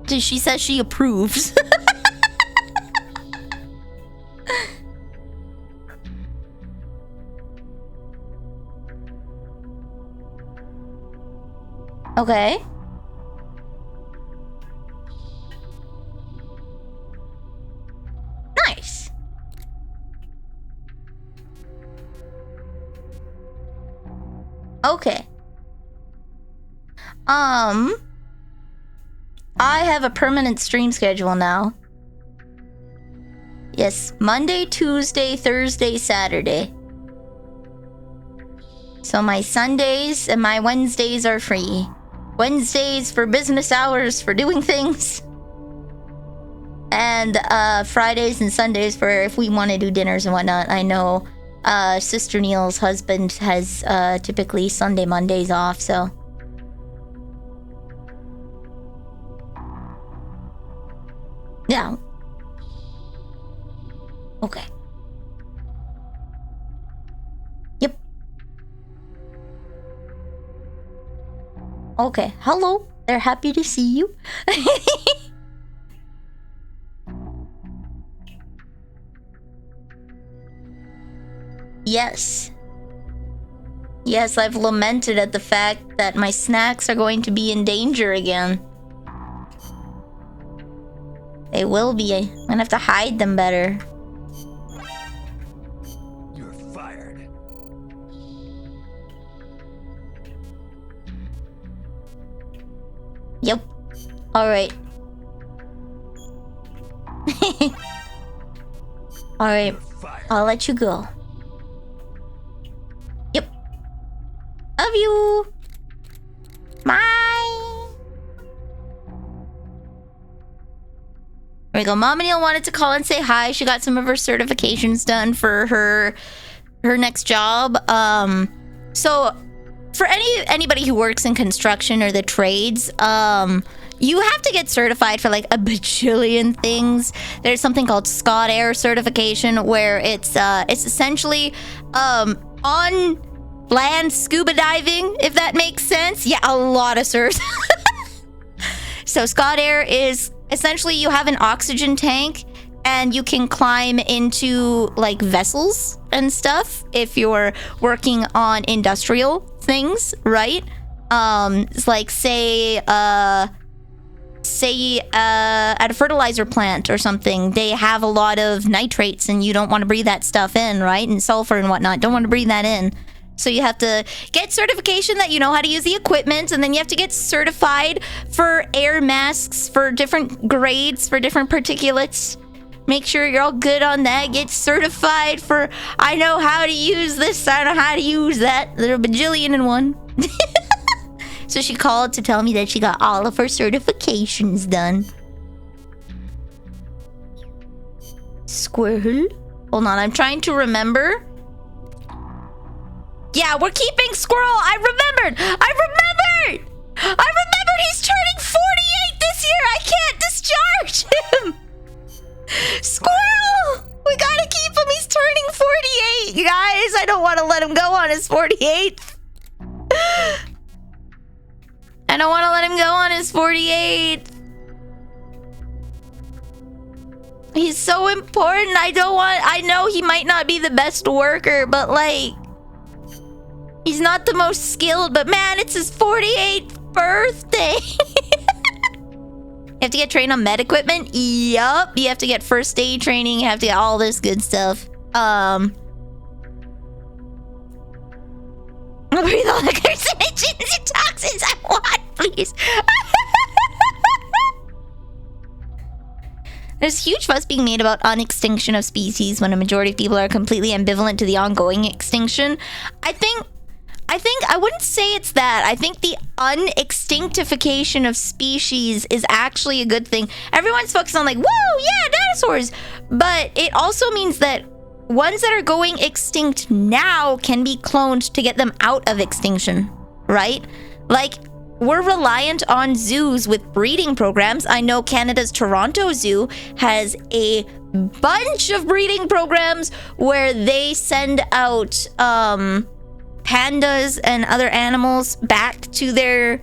She says she approves. Okay. Nice. Okay. I have a permanent stream schedule now. Yes, Monday, Tuesday, Thursday, Saturday. So my Sundays and my Wednesdays are free. Wednesdays for business hours for doing things. And Fridays and Sundays for if we want to do dinners and whatnot. I know Sister Neil's husband has typically Sunday, Mondays off, so. Yeah. Okay. Yep. Okay. Hello. They're happy to see you. Yes. Yes, I've lamented at the fact that my snacks are going to be in danger again. They will be. I'm gonna have to hide them better. You're fired. Yep. Alright. Alright. I'll let you go. Yep. Love you. Bye. There we go. Mom and Neil wanted to call and say hi. She got some of her certifications done for her next job. So for anybody who works in construction or the trades, you have to get certified for like a bajillion things. There's something called Scott Air certification where it's essentially on land scuba diving, if that makes sense. Yeah, a lot of certs. So Scott Air is essentially you have an oxygen tank and you can climb into like vessels and stuff if you're working on industrial things, right? It's like say at a fertilizer plant or something, they have a lot of nitrates and you don't want to breathe that stuff in, right? And sulfur and whatnot, don't want to breathe that in. So you have to get certification that you know how to use the equipment, and then you have to get certified for air masks for different grades, for different particulates. Make sure you're all good on that. Get certified for, I know how to use this, I know how to use that. There are a bajillion in one. So she called to tell me that she got all of her certifications done. Squirrel? Hold on, I'm trying to remember. Yeah, we're keeping Squirrel. I remembered. He's turning 48 this year. I can't discharge him. Squirrel, we gotta keep him. He's turning 48, you guys. I don't want to let him go on his 48th. I don't want to let him go on his 48th. He's so important. I know he might not be the best worker, but like, he's not the most skilled, but man, it's his 48th birthday. You have to get trained on med equipment. Yup. You have to get first aid training. You have to get all this good stuff. I'll breathe all the carcinogens and toxins I want, please. There's huge fuss being made about unextinction of species when a majority of people are completely ambivalent to the ongoing extinction. I think I wouldn't say it's that. I think the unextinctification of species is actually a good thing. Everyone's focused on like, whoa, yeah, dinosaurs. But it also means that ones that are going extinct now can be cloned to get them out of extinction, right? Like, we're reliant on zoos with breeding programs. I know Canada's Toronto Zoo has a bunch of breeding programs where they send out pandas and other animals back to their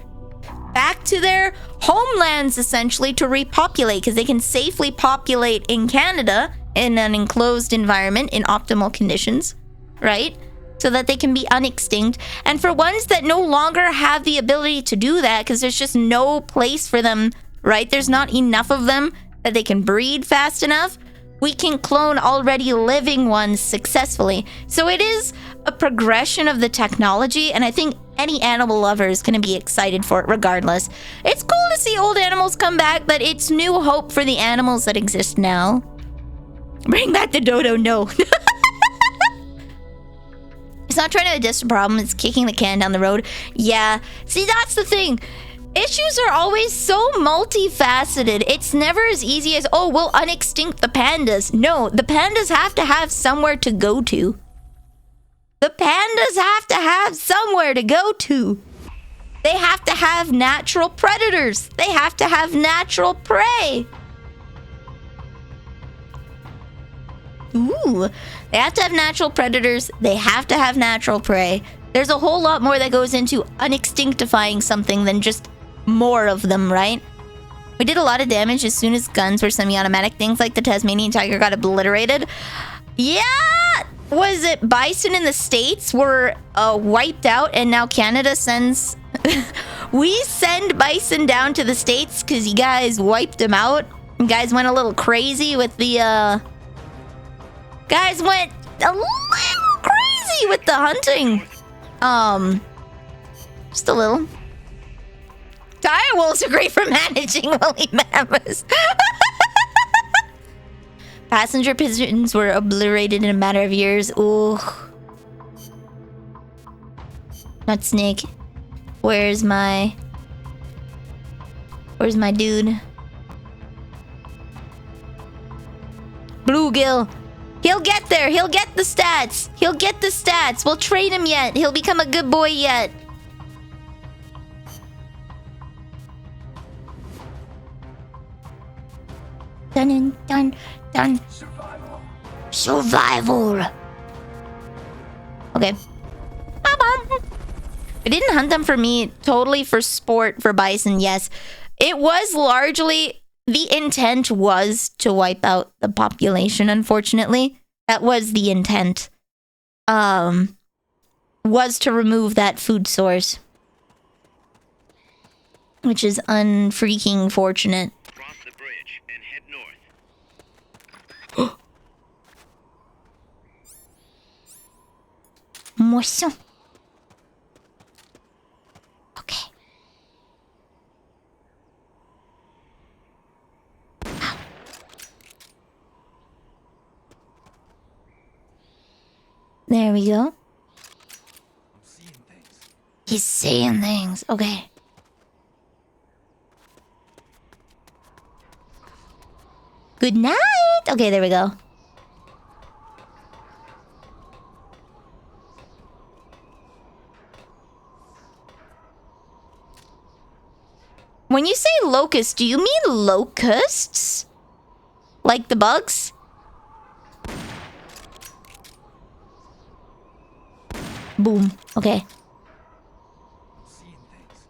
homelands, essentially, to repopulate, because they can safely populate in Canada in an enclosed environment in optimal conditions, right? So that they can be unextinct. And for ones that no longer have the ability to do that, because there's just no place for them, right? There's not enough of them that they can breed fast enough. We can clone already living ones successfully. So it is a progression of the technology, and I think any animal lover is going to be excited for it regardless. It's cool to see old animals come back, but it's new hope for the animals that exist now. Bring back the dodo, no. It's not trying to address the problem, it's kicking the can down the road. Yeah, see, that's the thing. Issues are always so multifaceted. It's never as easy as, oh, we'll unextinct the pandas. No, the pandas have to have somewhere to go to. The pandas have to have somewhere to go to. They have to have natural predators. They have to have natural prey. Ooh, they have to have natural predators. They have to have natural prey. There's a whole lot more that goes into unextinctifying something than just more of them, right? We did a lot of damage as soon as guns were semi-automatic. Things like the Tasmanian tiger got obliterated. Yeah! Was it bison in the States were wiped out, and now Canada sends... We send bison down to the States because you guys wiped them out. You guys went a little crazy with the... Guys went a little crazy with the hunting. Just a little. Dire wolves are great for managing woolly mammoths. Passenger pigeons were obliterated in a matter of years. Ooh. Not snake. Where's my dude? Bluegill. He'll get there. He'll get the stats. He'll get the stats. We'll train him yet. He'll become a good boy yet. Dun dun dun. Survival. Survival. Okay. I didn't hunt them for meat. Totally for sport for bison, yes. It was largely... The intent was to wipe out the population, unfortunately. That was the intent. Was to remove that food source. Which is unfreaking fortunate. Cross the bridge and head north. Moisson. Okay. There we go. I'm seeing things. He's saying things. Okay. Good night. Okay, there we go. When you say locust, do you mean locusts? Like the bugs? Boom. Okay.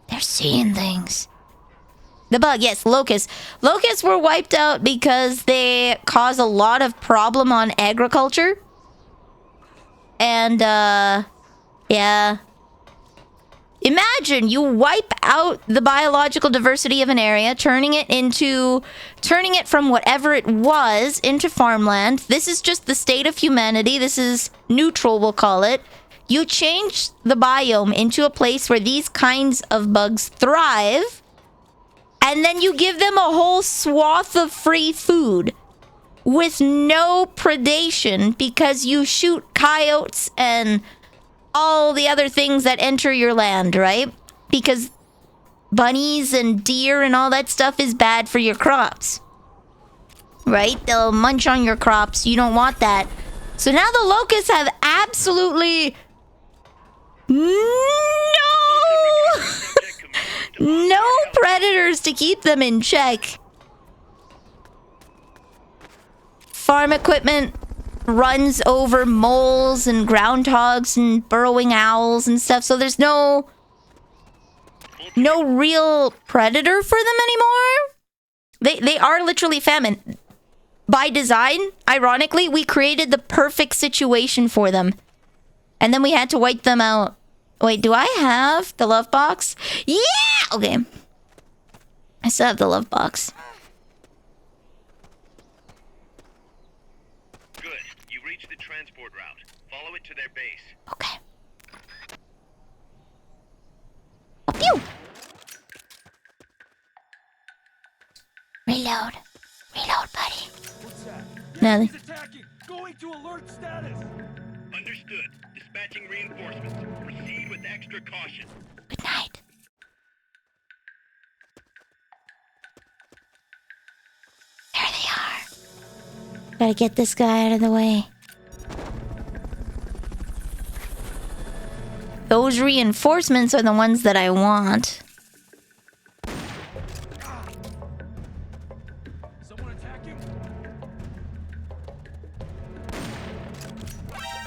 They're seeing things. The bug, yes, locusts. Locusts were wiped out because they cause a lot of problem on agriculture. And, yeah. Imagine you wipe out the biological diversity of an area, turning it from whatever it was into farmland. This is just the state of humanity. This is neutral, we'll call it. You change the biome into a place where these kinds of bugs thrive, and then you give them a whole swath of free food with no predation because you shoot coyotes and all the other things that enter your land, right? Because bunnies and deer and all that stuff is bad for your crops. Right? They'll munch on your crops. You don't want that. So now the locusts have absolutely no predators to keep them in check. Farm equipment runs over moles and groundhogs and burrowing owls and stuff, so there's no real predator for them anymore. They are literally famine. By design, ironically, we created the perfect situation for them. And then we had to wipe them out. Wait, do I have the love box? Yeah! Okay. I still have the love box. Good. You reached the transport route. Follow it to their base. Okay. Oh, pew! Reload. Reload, buddy. What's that? Nothing. He's attacking. Going to alert status. Understood. Dispatching reinforcements. Proceed with extra caution. Good night. There they are. Gotta get this guy out of the way. Those reinforcements are the ones that I want. Someone attacking.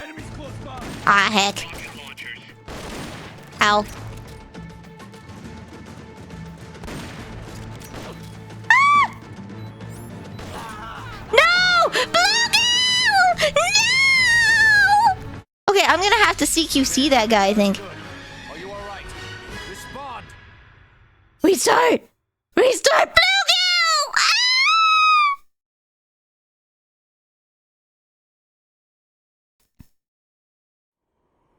Enemies close by. Ah, heck. Rocket launchers. Ow. No! Bluegill! No! Okay, I'm gonna have to CQC that guy, I think. Are you all right? Respond. Restart! Restart Bluegill! Ah!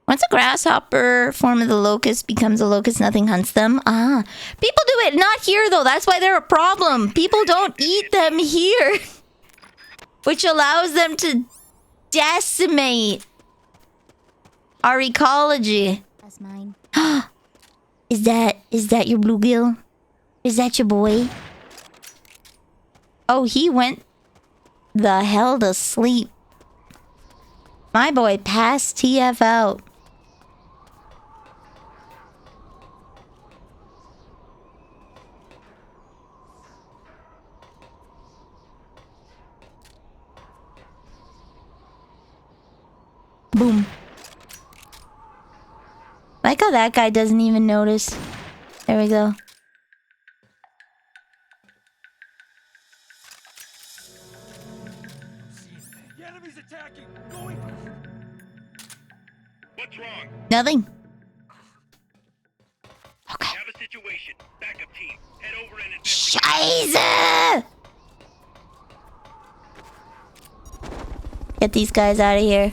Once a grasshopper form of the locust becomes a locust, nothing hunts them. Ah. People do it not here, though. That's why they're a problem. People don't eat them here. Which allows them to decimate our ecology. That's mine. Is that your bluegill? Is that your boy? Oh, he went the hell to sleep. My boy passed TF out. Boom. Like how that guy doesn't even notice. There we go. The enemy's attacking. Going. What's wrong? Nothing. We have a situation. Backup team. Head over and Scheiße! Get these guys out of here.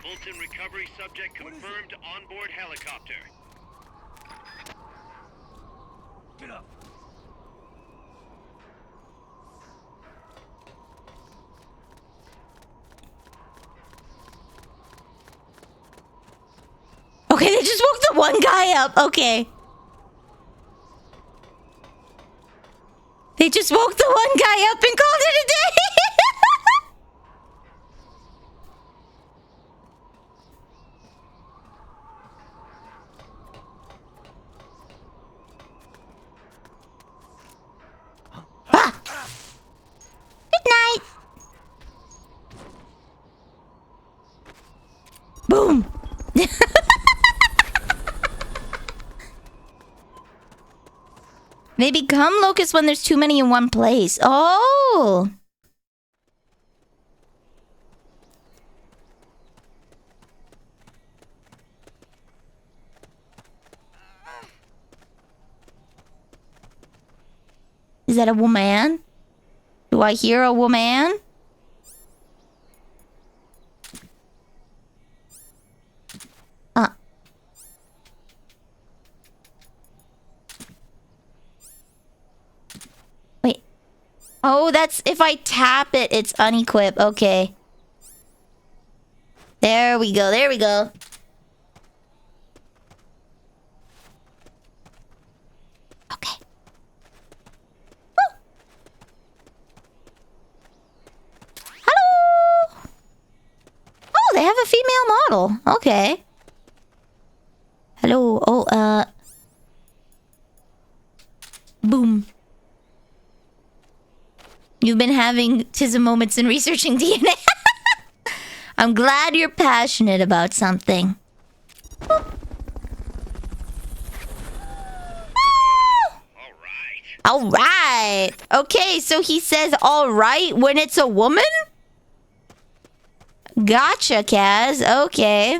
Fulton recovery subject confirmed onboard helicopter. Get up. Okay, they just woke the one guy up. Okay. They just woke the one guy up and called it a day. Ah. Good night. Boom. They become locusts when there's too many in one place. Oh! Is that a woman? Do I hear a woman? Oh, that's if I tap it, it's unequip. Okay. There we go. There we go. Okay. Woo. Hello. Oh, they have a female model. Okay. Hello. Oh, boom. You've been having tism moments in researching DNA. I'm glad you're passionate about something. All right. Okay, so he says all right when it's a woman? Gotcha, Kaz. Okay.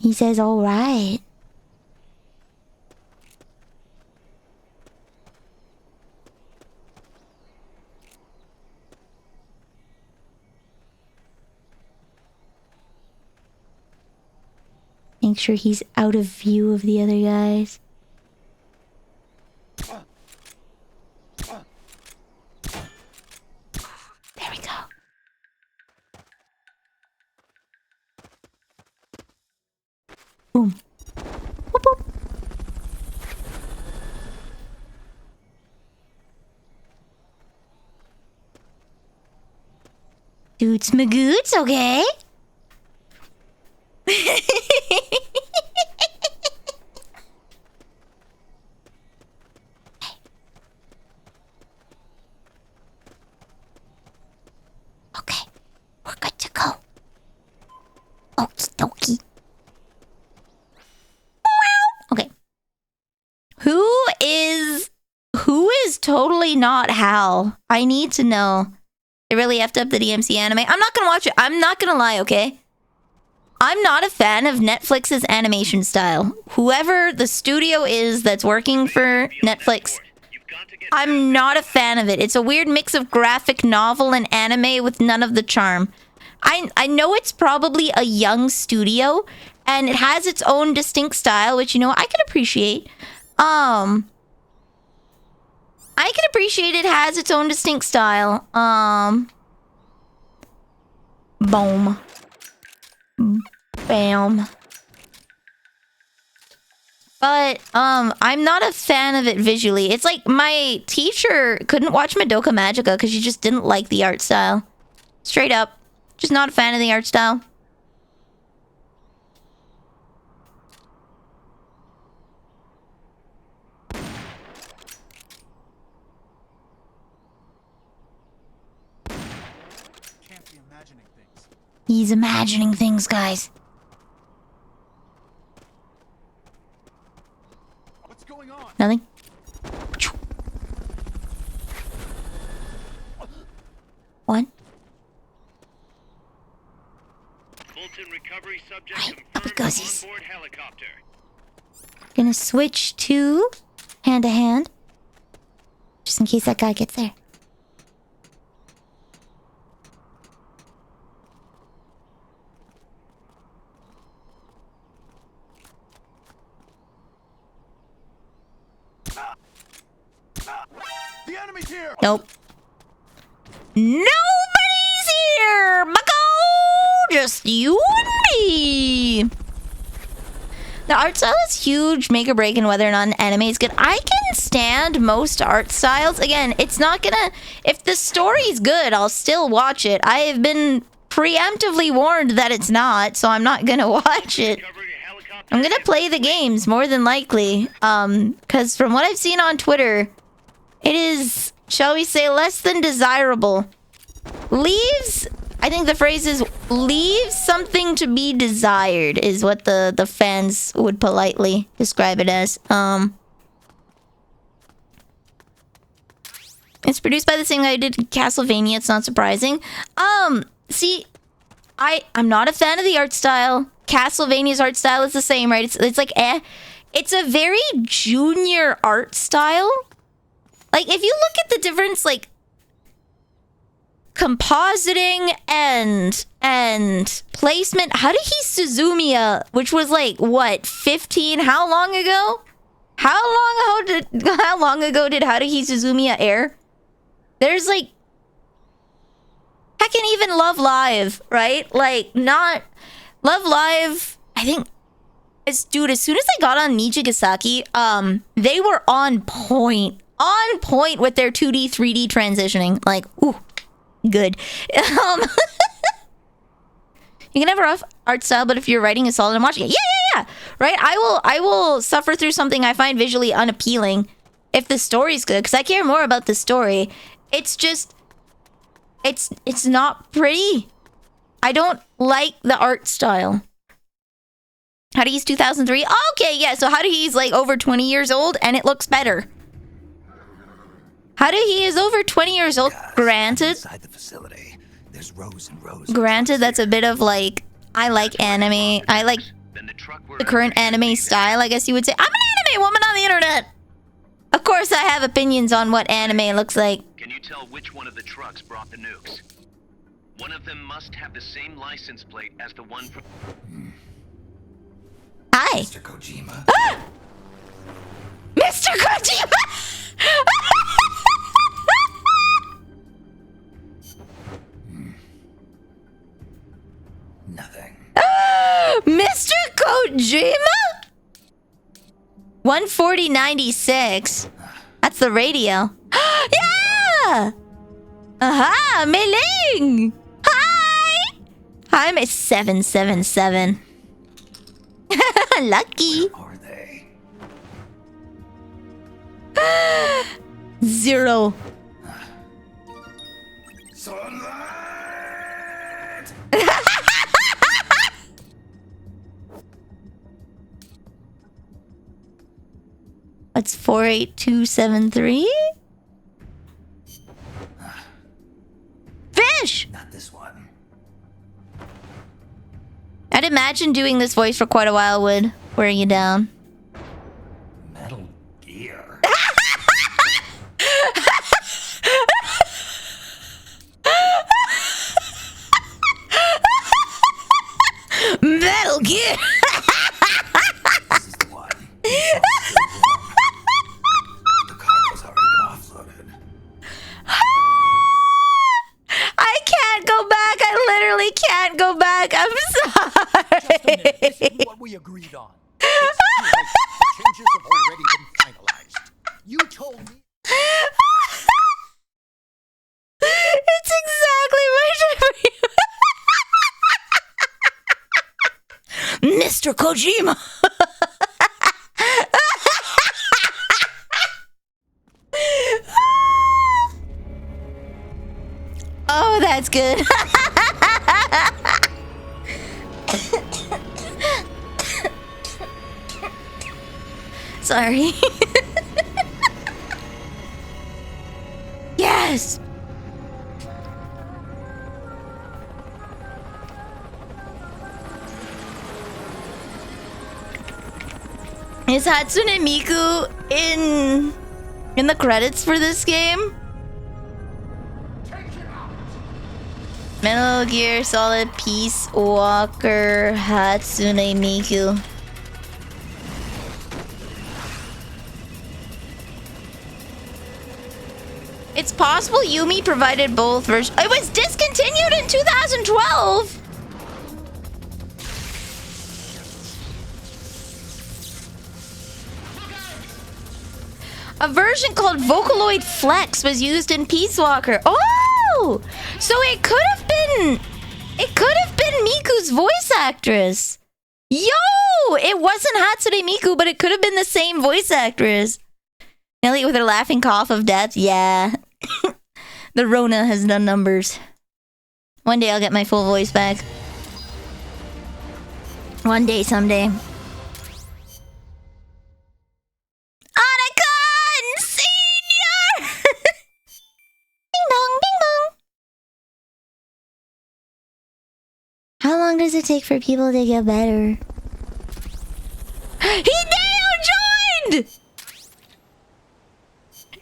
He says all right. Make sure he's out of view of the other guys. There we go. Boom. Boop, boop. Doots magoots, okay? Okay, we're good to go. Okie dokie. Okay. Who is totally not Hal? I need to know. They really effed up the DMC anime. I'm not gonna watch it. I'm not gonna lie, okay? I'm not a fan of Netflix's animation style. Whoever the studio is that's working for Netflix, I'm not a fan of it. It's a weird mix of graphic novel and anime with none of the charm. I know it's probably a young studio, and it has its own distinct style, which, you know, I can appreciate. I can appreciate it has its own distinct style. Boom. Bam. But, I'm not a fan of it visually. It's like my teacher couldn't watch Madoka Magica because she just didn't like the art style. Straight up. Just not a fan of the art style. He's imagining things, guys. What's going on? Nothing? One. Fulton recovery subject Right, up it confirmed goes. onboard helicopter. Gonna switch to hand to hand. Just in case that guy gets there. The enemy's here! Nope. Nobody's here, bucko! Just you and me! The art style is huge, make or break in whether or not an anime is good. I can stand most art styles. Again, it's not gonna... If the story's good, I'll still watch it. I have been preemptively warned that it's not, so I'm not gonna watch it. I'm gonna play the games, more than likely. Because from what I've seen on Twitter, it is, shall we say, less than desirable. Leaves... I think the phrase is, leaves something to be desired, is what the fans would politely describe it as. It's produced by the same guy who did Castlevania, it's not surprising. See, I'm not a fan of the art style. Castlevania's art style is the same, right? It's like, it's a very junior art style. Like, if you look at the difference, like, compositing and placement. Haruhi Suzumiya, which was like what, 15? How long ago? How long ago did Haruhi Suzumiya air? There's like, heckin' even Love Live, right? Like, not Love Live. I think, dude, as soon as I got on Nijigasaki, they were on point with their 2D 3D transitioning. Like, ooh, good. You can have a rough art style, but if you're writing is solid and watching it, yeah, right? I will suffer through something I find visually unappealing if the story's good, because I care more about the story. It's just, it's not pretty. I don't like the art style. Haruhi's 2003. Okay, yeah, so Haruhi's like over 20 years old and it looks better. Haruhi is over 20 years old. Granted. Inside the facility, there's rows and rows. Granted, that's a bit of like, I like anime. I like the current anime style, I guess you would say. I'm an anime woman on the internet. Of course, I have opinions on what anime looks like. Can you tell which one of the trucks brought the nukes? One of them must have the same license plate as the one from... Hi. Mr. Kojima. Ah! Mr. Kojima! Nothing. Mr. Kojima? 14096. That's the radio. Yeah! Aha! Mei-Ling! Hi! Hi, Miss 777. Lucky. Where are they? 0. Sunlight! What's 48273? Fish! Not this one. I'd imagine doing this voice for quite a while would wear you down. Metal Gear. Metal Gear! This is the one. The cargo's already been offloaded. I can't go back. I literally can't go back. I'm sorry. This is what we agreed on. It's too late. The changes have already been finalized. You told me. It's exactly what Mr. Kojima. Oh, that's good. Sorry. Yes. Is Hatsune Miku in the credits for this game? Metal Gear Solid Peace Walker Hatsune Miku. It's possible Yumi provided both versions. It was discontinued in 2012. A version called Vocaloid Flex was used in Peace Walker. Oh, so it could have been Miku's voice actress. Yo, it wasn't Hatsune Miku, but it could have been the same voice actress. Elliot with her laughing cough of death. Yeah. The Rona has done numbers. One day I'll get my full voice back. One day, someday. Otacon Senior! Bing bong, bing bong. How long does it take for people to get better? Hideo joined!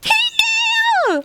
Hideo!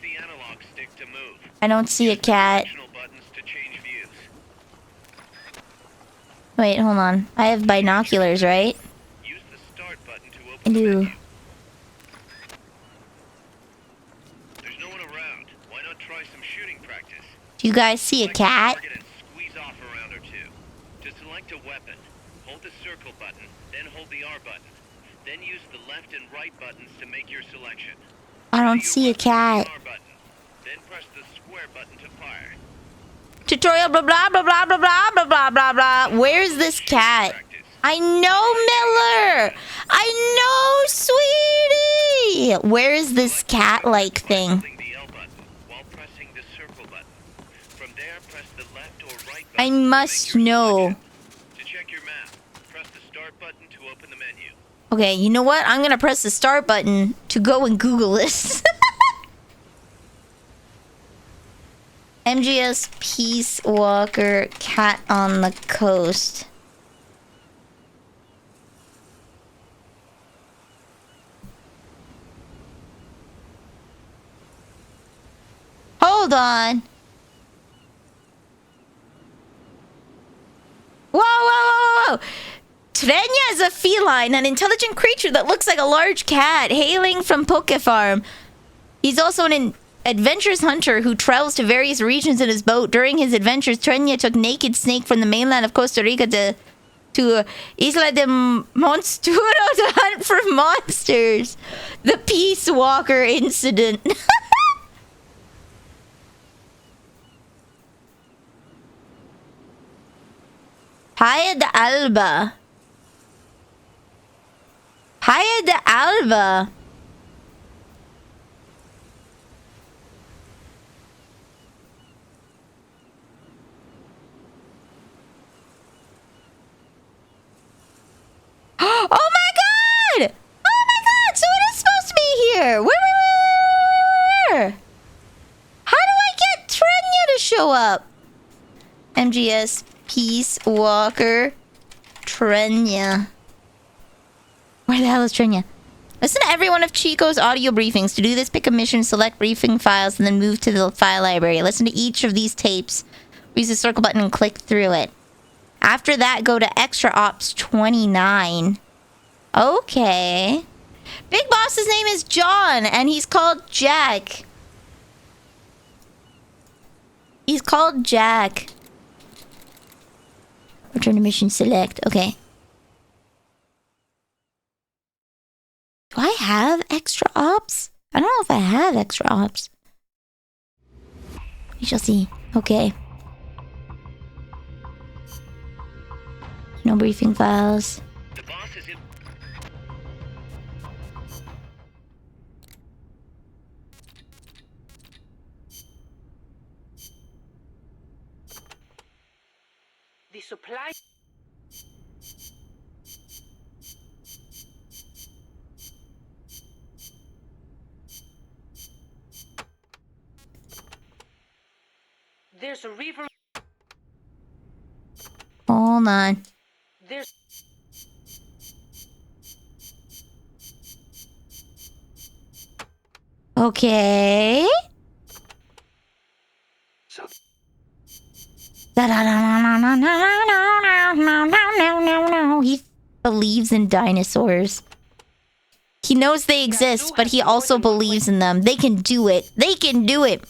the analog stick to move. I don't see a cat. Directional buttons to change views. Wait, hold on. I have binoculars, right? Use the start button to I open the do. menu. There's no one around. Why not try some shooting practice? Do you guys see a Select the cat? target and squeeze off a round or two. To select a weapon, hold the circle button, then hold the R button. Then use the left and right buttons to make your selection. I don't see a cat. R button, then press the square button to fire. Tutorial blah blah blah blah blah blah blah blah blah blah. Where's this cat? I know Miller! I know, sweetie! Where is this cat-like thing? Holding the L button while pressing the circle button. From there, press the left or right button I to make must your know. selection. To check your map, press the start button to open the menu. Okay, you know what? I'm gonna press the start button to go and Google this. MGS Peace Walker Cat on the Coast. Hold on. Whoa, whoa, whoa, whoa, whoa. Trenya is a feline, an intelligent creature that looks like a large cat, hailing from Poke Farm. He's also an adventurous hunter who travels to various regions in his boat. During his adventures, Trenya took Naked Snake from the mainland of Costa Rica to Isla de Monsturo to hunt for monsters. The Peace Walker incident. Haya de Alba. Haya de Alba. Oh my god! Oh my god! So it is supposed to be here! Where? How do I get Trenya to show up? MGS Peace Walker Trenya. Where the hell is Trenya? Listen to every one of Chico's audio briefings. To do this, pick a mission, select briefing files, and then move to the file library. Listen to each of these tapes. Use the circle button and click through it. After that, go to Extra Ops 29. Okay. Big Boss's name is John, and he's called Jack. He's called Jack. Return to mission, select. Okay. Do I have Extra Ops? I don't know if I have Extra Ops. We shall see. Okay. No briefing files. The boss is in. The supply. There's a river. Hold on. There's. Okay. So He believes in dinosaurs. He knows they exist, but he also believes in them. They can do it. They can do it.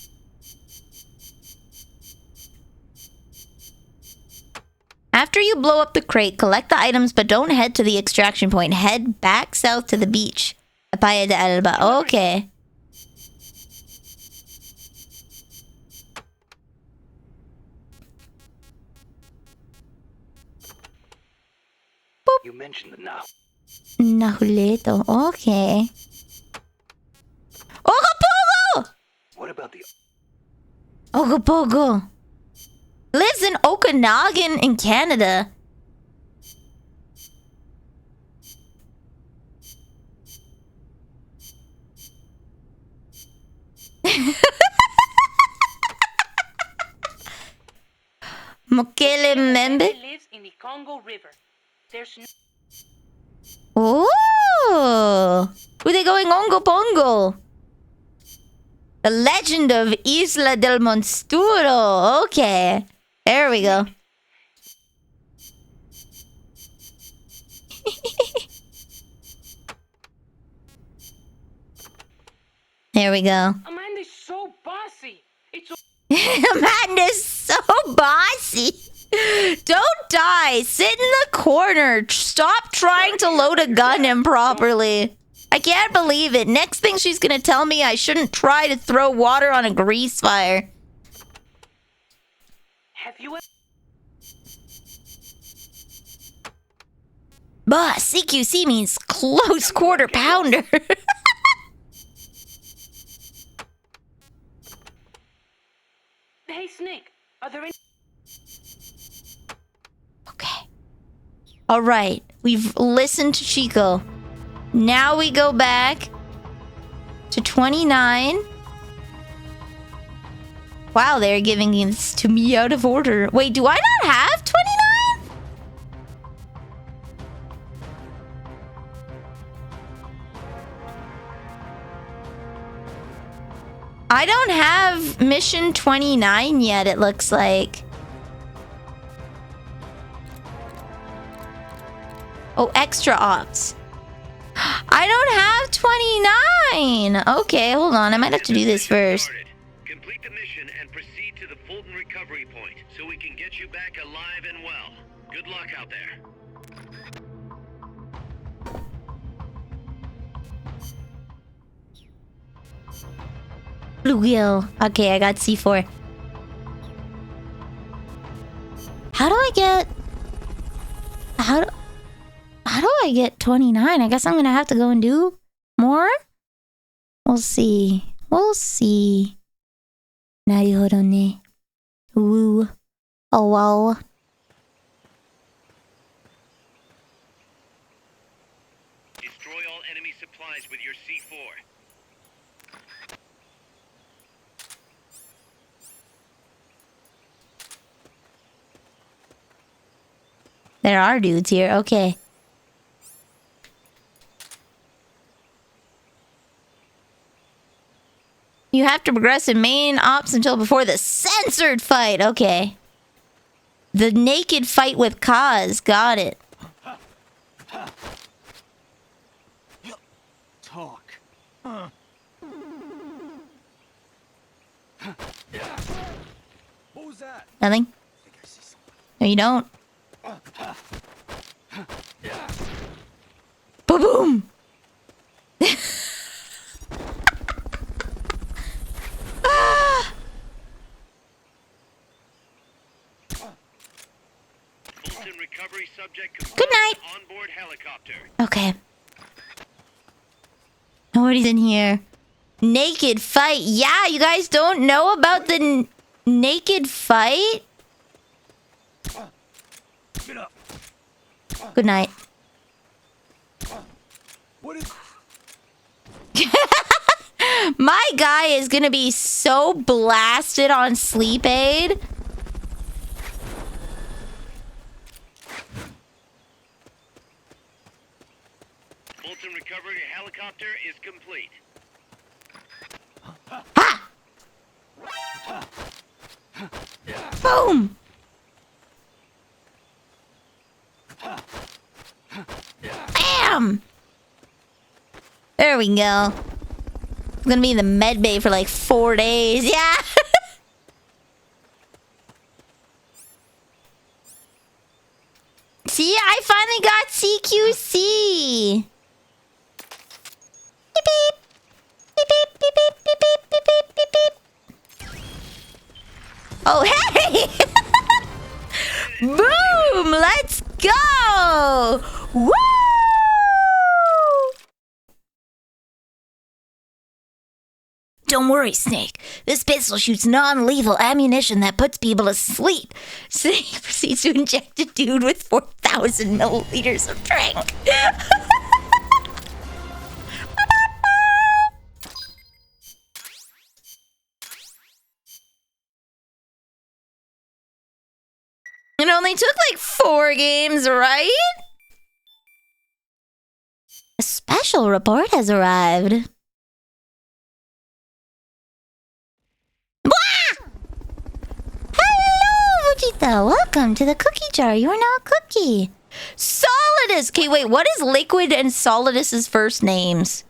After you blow up the crate, collect the items, but don't head to the extraction point. Head back south to the beach. Playa de Alba. Okay. you mentioned the now. Nahuleto. Okay. Ogopogo! What about the Ogopogo. Lives in Okanagan in Canada. Mokele Membe? Lives in the Congo River. There's no. Oh! Were they going Ongo Pongo? The Legend of Isla del Monsturo. Okay. There we go. There we go. Amanda's so bossy. It's Amanda's so bossy. Don't die. Sit in the corner. Stop trying to load a gun improperly. I can't believe it. Next thing she's gonna tell me I shouldn't try to throw water on a grease fire. Have you ever... Boss, CQC means close quarter pounder. Hey, Snake. Are there any... Okay. All right. We've listened to Chico. Now we go back to 29. Wow, they're giving this to me out of order. Wait, do I not have 29? I don't have mission 29 yet, it looks like. Oh, extra ops. I don't have 29. Okay, hold on. I might have to do this first. Complete the mission and proceed to the Fulton recovery point so we can get you back alive and well. Good luck out there. Bluegill. Okay, I got C4. How do I get... How do I get 29? I guess I'm gonna have to go and do more? We'll see. We'll see. Naruhodo ne. Woo. Oh, wow. Destroy all enemy supplies with your C4. There are dudes here. Okay. You have to progress in main ops until before the censored fight. Okay. The naked fight with Kaz. Got it. Talk. What was that? Nothing? No, you don't. Ba-boom! Ah! Fulton recovery subject Good night. onboard helicopter. Okay. Nobody's in here. Naked fight. Yeah, you guys don't know about the naked fight? Get up. Good night. What is... My guy is gonna be so blasted on sleep aid. Fulton recovery helicopter is complete. Ha! Boom! Bam! There we go. I'm gonna be in the med bay for like 4 days. Yeah! See, I finally got CQC! Beep beep! Beep beep beep beep beep beep beep beep beep beep! Oh, hey! Boom! Let's go! Woo! Don't worry, Snake. This pistol shoots non-lethal ammunition that puts people to sleep. Snake proceeds to inject a dude with 4,000 milliliters of drink. It only took like 4 games, right? A special report has arrived. Vegeta, welcome to the cookie jar. You are now a cookie. Solidus! Okay, wait, what is Liquid and Solidus's first names?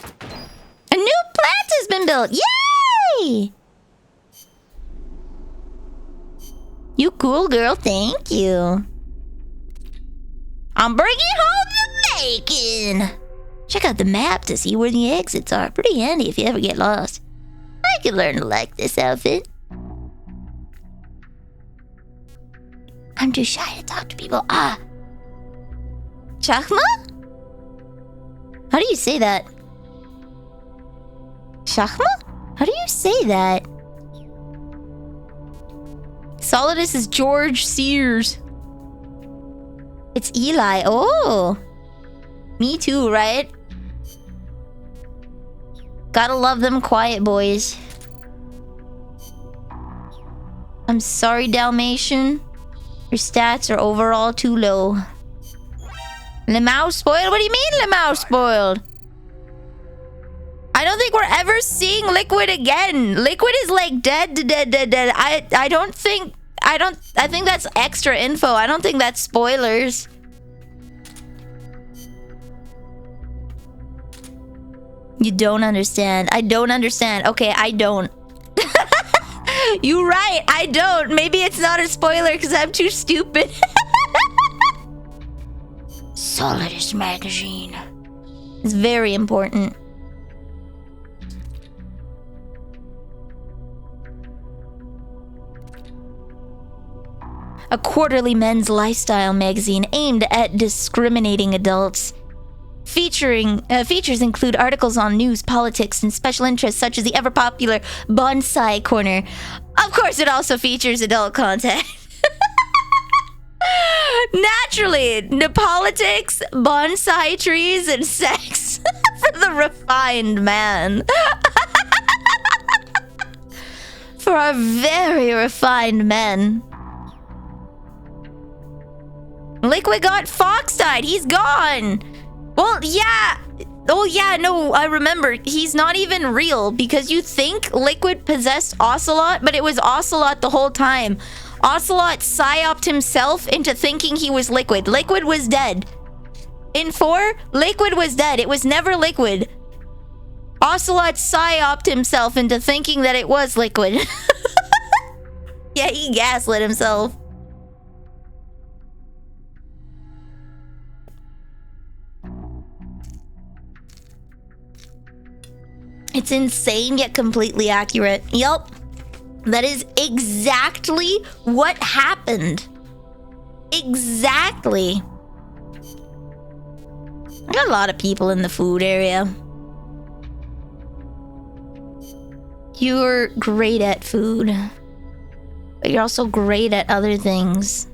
A new plant has been built! Yay! You cool girl, thank you. I'm bringing home the bacon! Check out the map to see where the exits are. Pretty handy if you ever get lost. I could learn to like this outfit. I'm too shy to talk to people. Ah. Chakma? How do you say that? Chakma? How do you say that? Solidus is George Sears. It's Eli. Oh. Me too, right? Gotta love them quiet boys. I'm sorry, Dalmatian. Your stats are overall too low. Lemao spoiled? What do you mean Lemao spoiled? I don't think we're ever seeing Liquid again. Liquid is like dead. I think that's extra info. I don't think that's spoilers. You don't understand. I don't understand. Okay, I don't. You're right, I don't. Maybe it's not a spoiler because I'm too stupid. Solidus magazine. It's very important. A quarterly men's lifestyle magazine aimed at discriminating adults. Features include articles on news, politics, and special interests such as the ever-popular Bonsai Corner. Of course, it also features adult content. Naturally, the politics, bonsai trees, and sex for the refined man. For our very refined men. Liquid got Fox died. He's gone. Well, yeah. Oh, yeah, no, I remember. He's not even real because you think Liquid possessed Ocelot, but it was Ocelot the whole time. Ocelot psyoped himself into thinking he was Liquid. Liquid was dead. In 4, Liquid was dead. It was never Liquid. Ocelot psyoped himself into thinking that it was Liquid. Yeah, he gaslit himself. It's insane yet completely accurate. Yup. That is exactly what happened. Exactly. I got a lot of people in the food area. You're great at food. But you're also great at other things.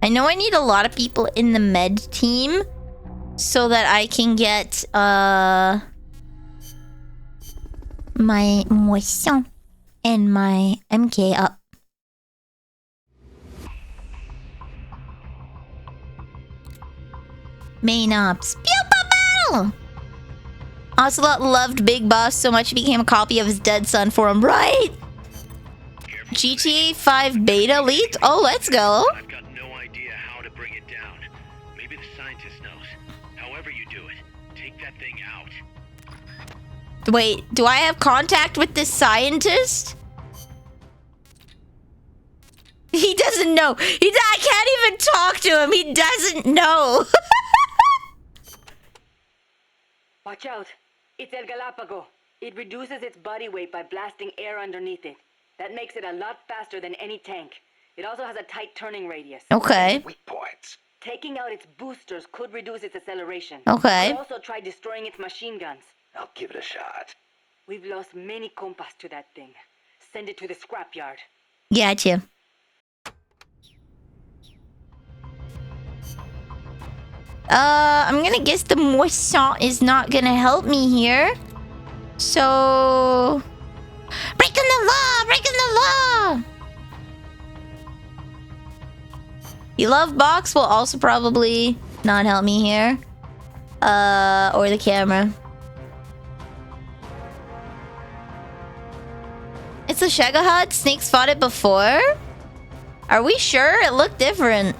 I know I need a lot of people in the med team so that I can get my moisson and my MK up. Main ops. Pupa battle! Ocelot loved Big Boss so much he became a copy of his dead son for him, right? GTA 5 beta leaked? Oh, let's go. I've got no idea how to bring it down. Maybe the scientist knows. However you do it, take that thing out. Wait, do I have contact with this scientist? He doesn't know. I can't even talk to him. He doesn't know. Watch out. It's El Galapago. It reduces its body weight by blasting air underneath it. That makes it a lot faster than any tank. It also has a tight turning radius. Okay. Weak points. Taking out its boosters could reduce its acceleration. Okay. We also tried destroying its machine guns. I'll give it a shot. We've lost many compas to that thing. Send it to the scrapyard. Gotcha. I'm gonna guess the moisson is not gonna help me here. So... Breaking the law! Breaking the law! The love box will also probably not help me here. Or the camera. It's a Shega Hut? Snakes fought it before? Are we sure? It looked different.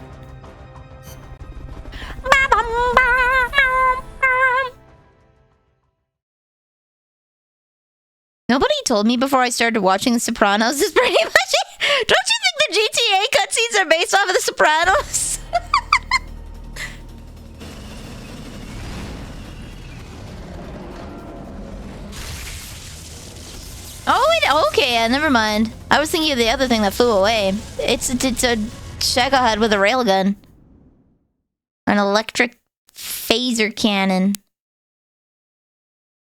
Nobody told me before I started watching The Sopranos is pretty much it. Don't you think the GTA cutscenes are based off of The Sopranos? Oh, okay, never mind. I was thinking of the other thing that flew away. It's a Shega Hut with a railgun. An electric phaser cannon.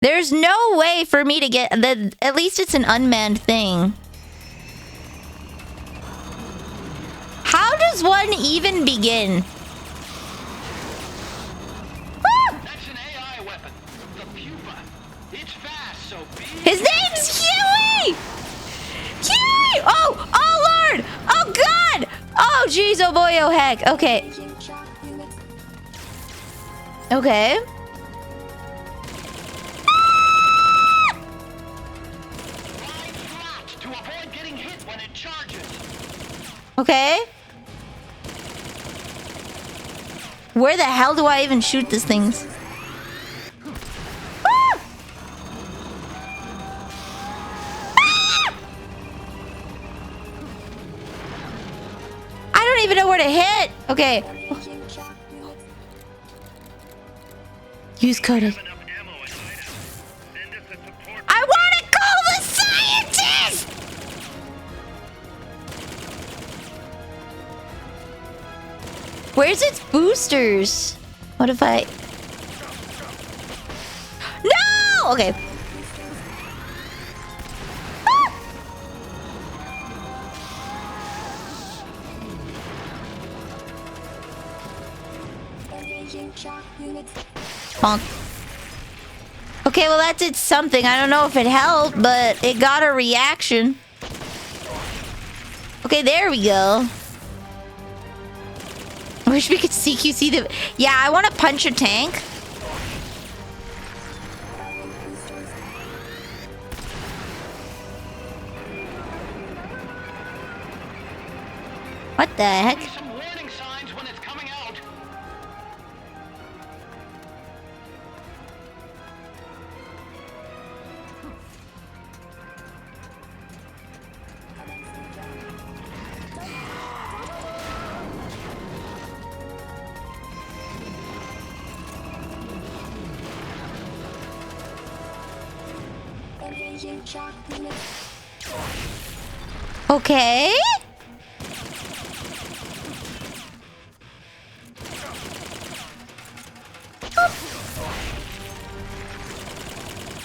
There's no way for me to get... At least it's an unmanned thing. How does one even begin? That's an AI weapon. The Pupa. It's fast, so be... His name's Huey! Huey! Oh Lord! Oh God! Oh jeez, oh boy, oh heck. Okay. Okay. To avoid getting hit when it charges. Okay. Where the hell do I even shoot these things? Ah! Ah! I don't even know where to hit. Okay. Use coded. I want to call the scientist! Where's its boosters? What if I... No! Okay. Ah! Bonk. Okay, well that did something. I don't know if it helped, but it got a reaction. Okay, there we go. I wish we could CQC the... Yeah, I want to punch a tank. What the heck? Some warning signs when it's coming out. Okay.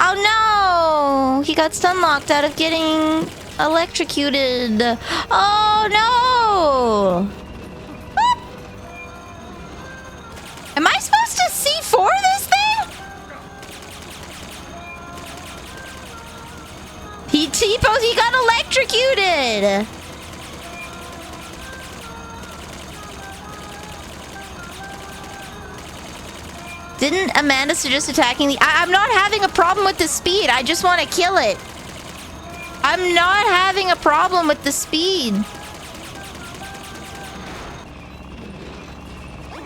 Oh no! He got stun locked out of getting electrocuted. Oh no! Am I supposed to C4 this thing? He got electrocuted. Didn't Amanda suggest attacking the... I'm not having a problem with the speed. I just want to kill it. I'm not having a problem with the speed.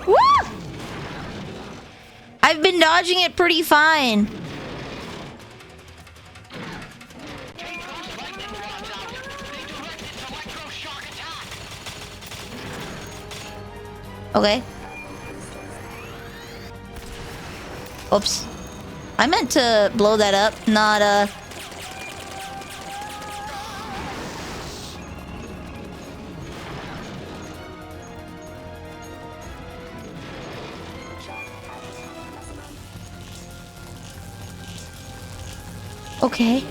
Woo! I've been dodging it pretty fine. Okay. Oops. I meant to blow that up, not Okay.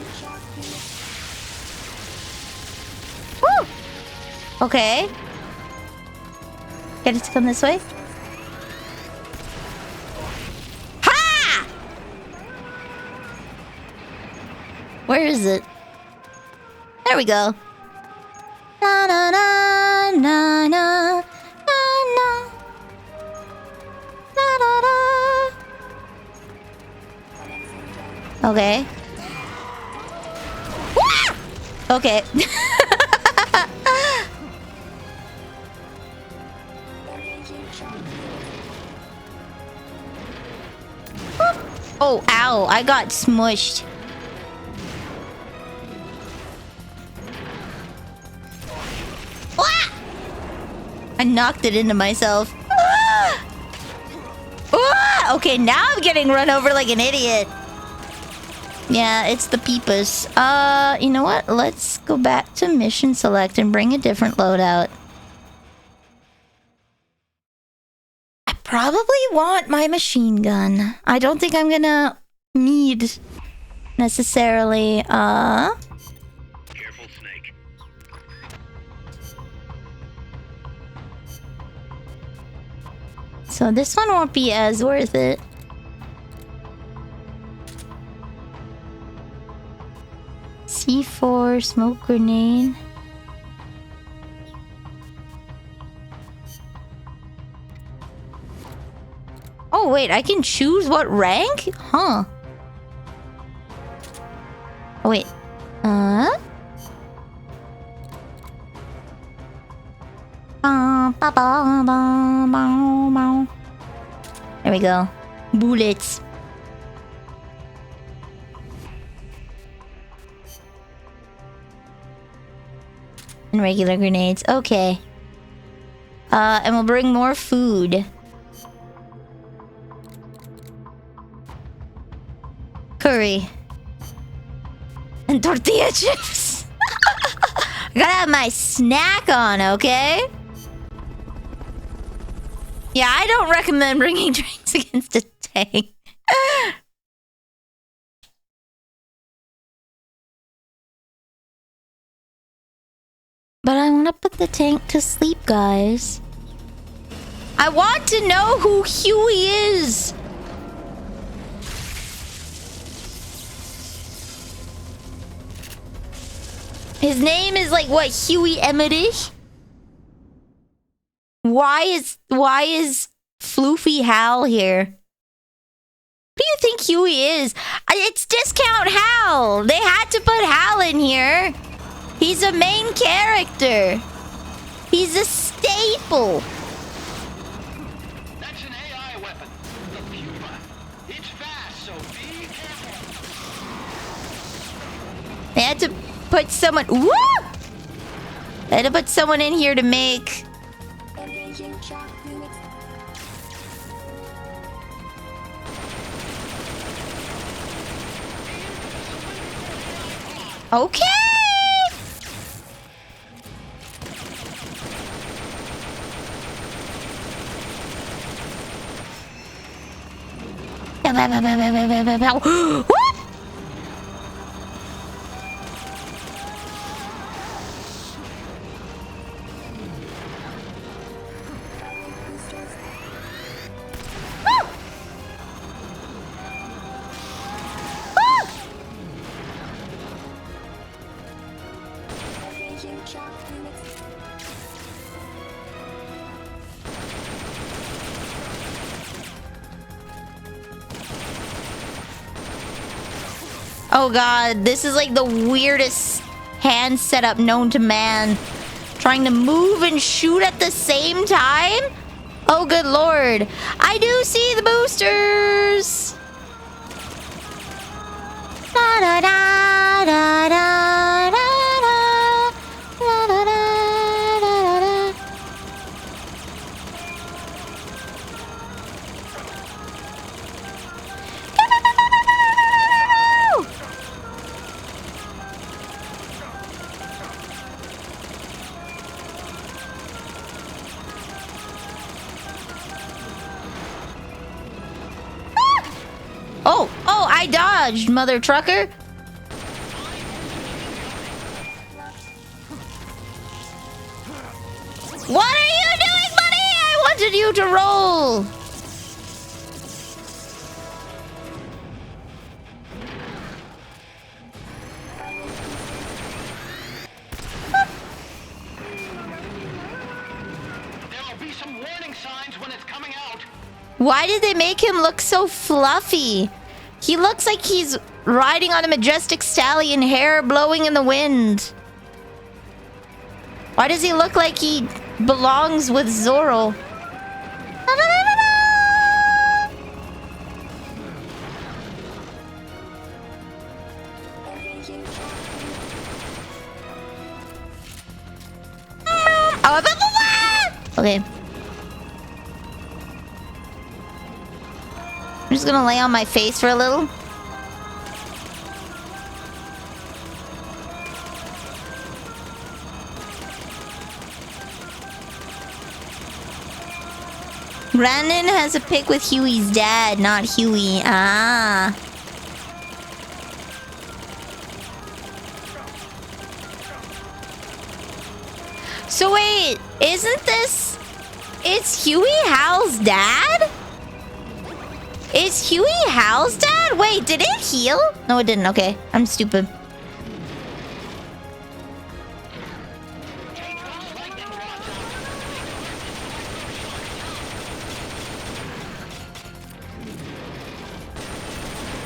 Woo! Okay. Get it to come this way. Ha! Where is it? There we go. Na na na na na na Okay. Okay. Oh, ow. I got smushed. I knocked it into myself. Okay, now I'm getting run over like an idiot. Yeah, it's the peepers. You know what? Let's go back to mission select and bring a different loadout. I probably want my machine gun. I don't think I'm gonna need necessarily, Careful, Snake. So this one won't be as worth it. C4, smoke grenade. Oh wait, I can choose what rank? Huh. Oh wait. There we go. Bullets. And regular grenades. Okay. And we'll bring more food. Curry. And tortilla chips. I gotta have my snack on, okay? Yeah, I don't recommend bringing drinks against a tank. But I want to put the tank to sleep, guys. I want to know who Huey is. His name is like what? Huey Emmerich? Why is Floofy Hal here? What do you think Huey is? It's Discount Hal. They had to put Hal in here. He's a main character. He's a staple. That's an AI weapon. The Pupa. It's fast, so be careful. They had to put someone... Woo! They had to put someone in here to make... Okay! Oh god, this is like the weirdest hand setup known to man. Trying to move and shoot at the same time? Oh good lord. I do see the boosters! Da da da da da da da da da da. Oh, I dodged, mother trucker. What are you doing, buddy? I wanted you to roll. There'll be some warning signs when it's coming out. Why did they make him look so fluffy? He looks like he's riding on a majestic stallion, hair blowing in the wind. Why does he look like he belongs with Zoro? Okay. I'm just gonna lay on my face for a little. Brandon has a pic with Huey's dad, not Huey. Ah. So wait, isn't this... It's Huey Hal's dad? Is Huey Hal's dad? Wait, did it heal? No, it didn't. Okay, I'm stupid.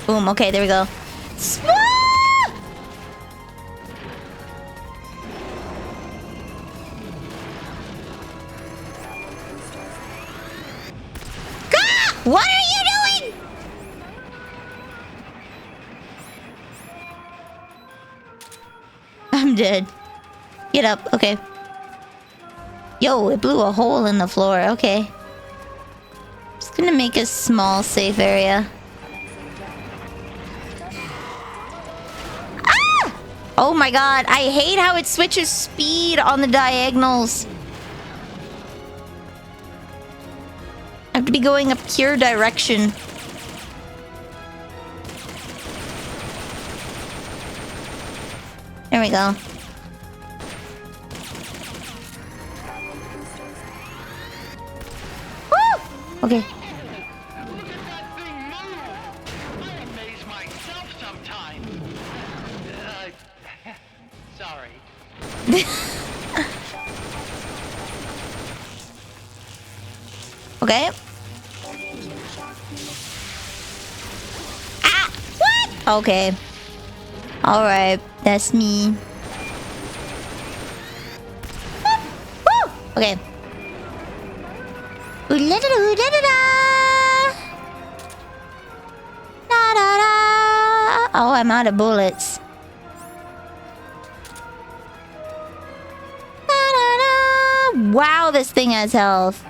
Boom, okay, there we go. What are you doing? I'm dead. Get up, okay. Yo, it blew a hole in the floor, okay. Just gonna make a small safe area. Ah! Oh my god, I hate how it switches speed on the diagonals. I have to be going a pure direction. There we go. Woo! Okay. Look at that thing move! I amaze myself sometimes. Sorry. Okay. Ah! What? Okay. Alright, that's me. Woo! Okay. Ooh-la-da-da-da-da-da! Da-da-da! Oh, I'm out of bullets. Da-da-da! Wow, this thing has health.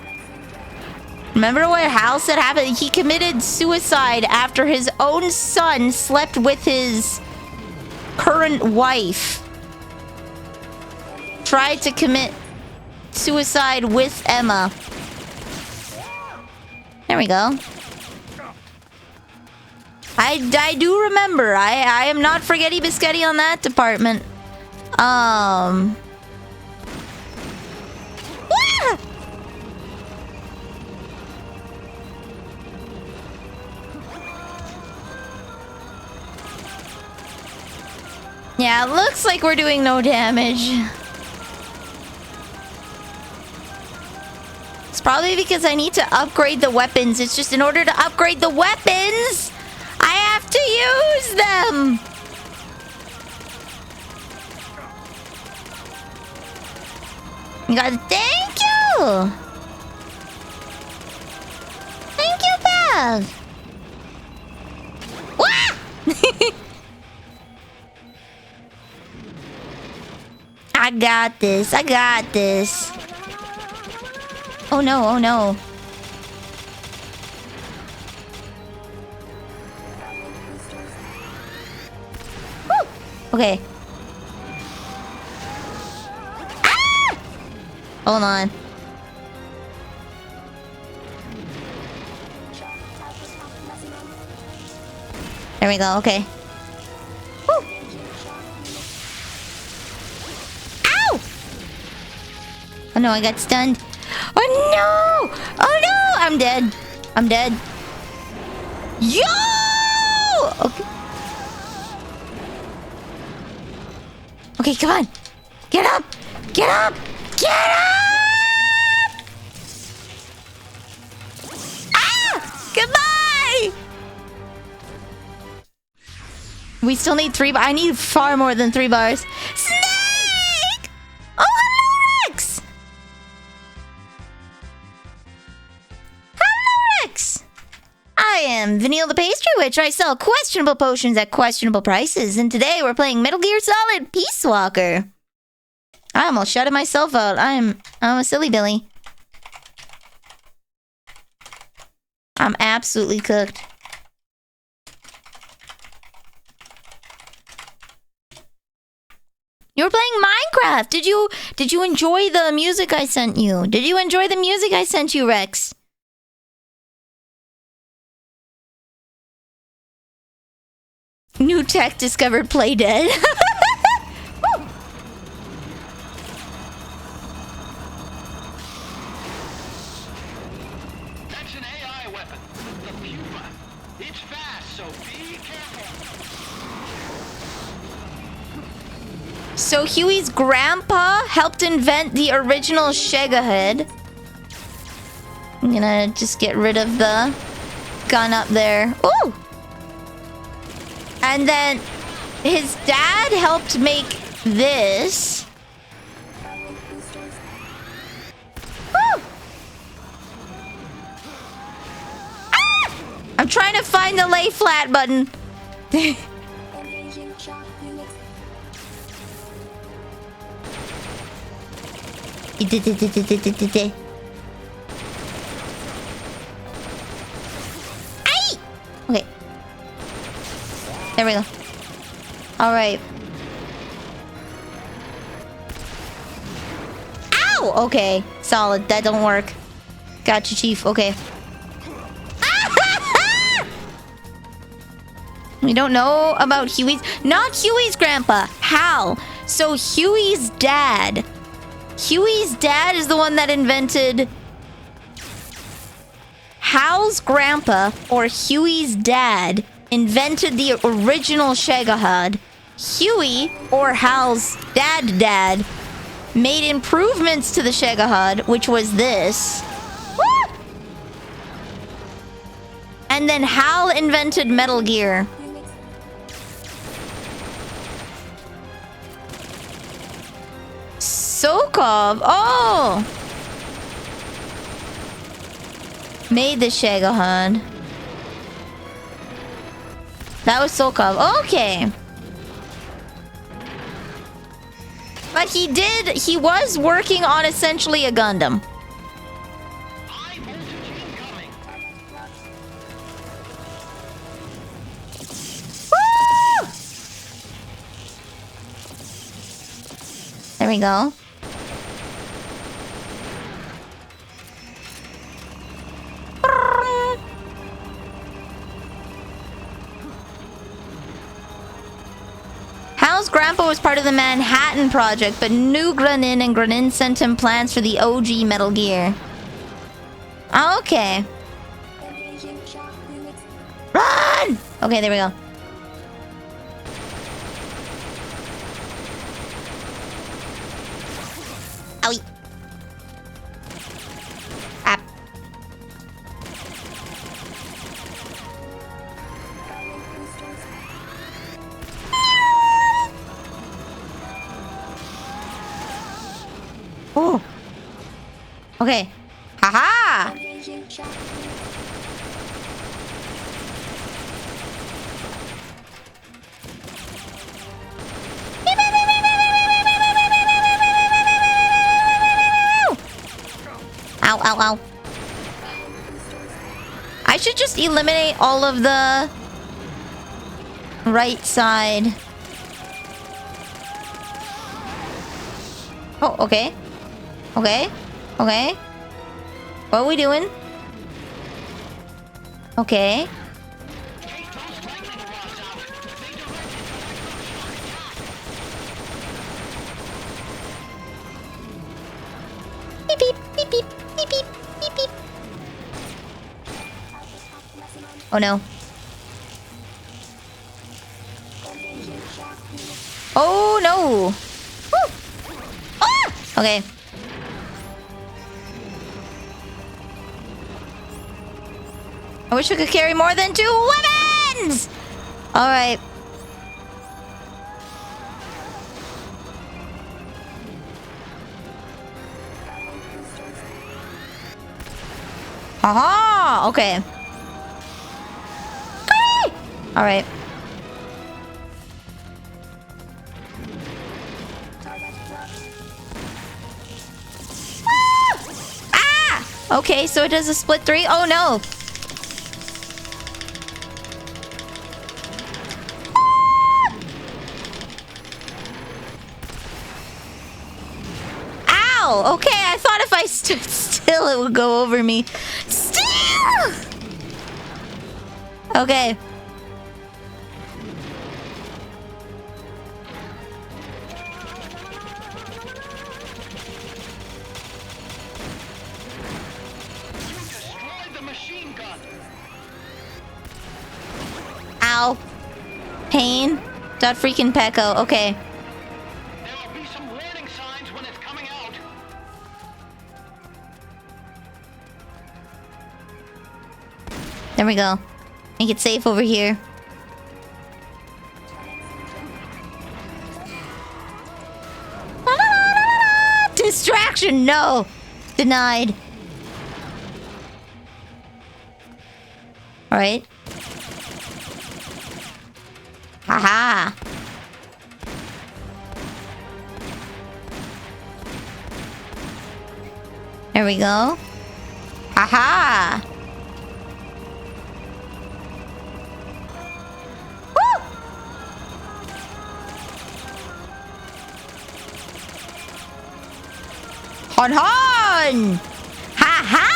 Remember what Hal said happened? He committed suicide after his own son slept with his current wife. Tried to commit suicide with Emma. There we go. I do remember. I am not forgetty biscotti on that department. Ah! Yeah, it looks like we're doing no damage. It's probably because I need to upgrade the weapons. It's just in order to upgrade the weapons, I have to use them. God, thank you. Thank you, Bev. Wah! I got this. I got this. Oh no, oh no. Woo! Okay. Ah! Hold on. There we go, okay. Woo! Ow! Oh no, I got stunned. Oh no! Oh no! I'm dead. I'm dead. Yo! Okay. Okay, come on. Get up! Get up! Get up! Ah! Goodbye! we still need 3 bars. I need far more than 3 bars. Snake! Oh, hello, Rex! Hello, Rex! I am Vanille the Pastry Witch. I sell questionable potions at questionable prices. And today we're playing Metal Gear Solid Peace Walker. I almost shouted myself out. I'm a silly Billy. I'm absolutely cooked. You were playing Minecraft. Did you enjoy the music I sent you? Did you enjoy the music I sent you, Rex? New tech discovered, play dead. That's an AI weapon. The Pupa. It's fast, so be careful. So Huey's grandpa helped invent the original Sega head. I'm gonna just get rid of the gun up there. Ooh! And then his dad helped make this. Woo! Ah! I'm trying to find the lay flat button. Aye! Okay. There we go. Alright. Ow! Okay. Solid. That don't work. Gotcha, Chief. Okay. We don't know about Huey's... Not Huey's grandpa. Hal. So Huey's dad. Huey's dad is the one that invented... Hal's grandpa, or Huey's dad, invented the original Shagahad. Huey, or Hal's dad, made improvements to the Shagahad, which was this. Woo! And then Hal invented Metal Gear. Sokov! Oh! Made the Shagahad. That was Sokov. Okay. But he was working on essentially a Gundam. Woo! There we go. Hal's grandpa was part of the Manhattan Project, but knew Granin, and Granin sent him plans for the OG Metal Gear. Okay. Run! Okay, there we go. Owie. Up. Oh. Okay. Haha. Ow, ow, ow. I should just eliminate all of the right side. Oh, okay. Okay. Okay. What are we doing? Okay. Beep, beep, beep, beep, beep, beep, beep, beep. Oh no. Oh no. Woo. Ah! Okay. I wish we could carry more than 2 weapons! Alright. Haha! Okay. Alright. Ah! Okay, so it does a split 3. Oh no! Ow! Okay, I thought if I stood still it would go over me. Still! Okay. Ow. Pain. Dot freaking Pecco. Okay. There'll be some warning signs when it's coming out. There we go. Make it safe over here. Distraction! No! Denied. Alright. Haha! There we go. Haha! Woo! Hon hon! Ha-ha!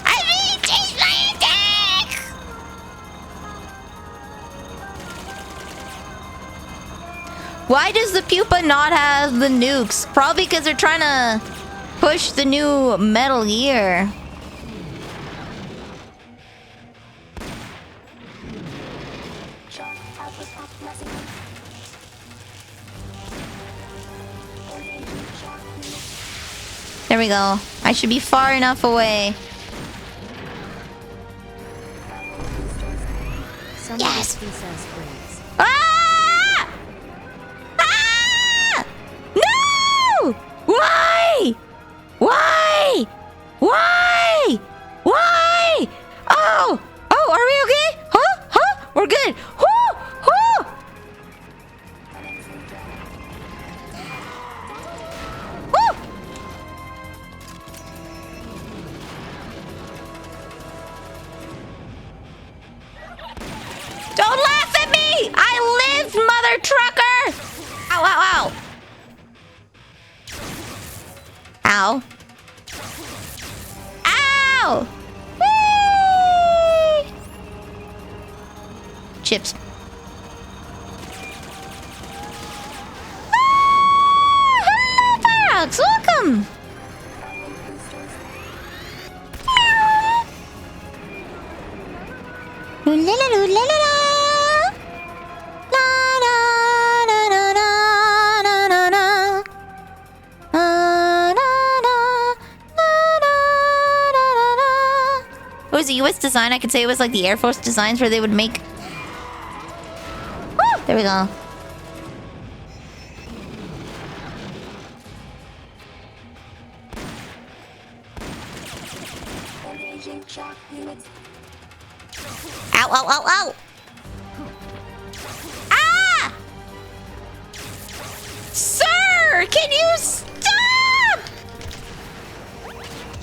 I mean, change my attack! Why does the Pupa not have the nukes? Probably because they're trying to push the new Metal Gear. There we go. I should be far enough away. Yes! Ah! Ah! No! Why? Why? Why? Why? Oh! Oh, are we okay? Huh? Huh? We're good. Whoo! Whoo! Woo! Don't laugh at me! I lived, mother trucker! Ow, ow, ow. Ow. Ow! Whee! Chips. Ah, Paradox, welcome! La-la-la-la-la-la. It was a US design. I could say it was like the Air Force designs where they would make... Woo! There we go. Ow, ow, ow, ow! Ah! Sir! Can you stop?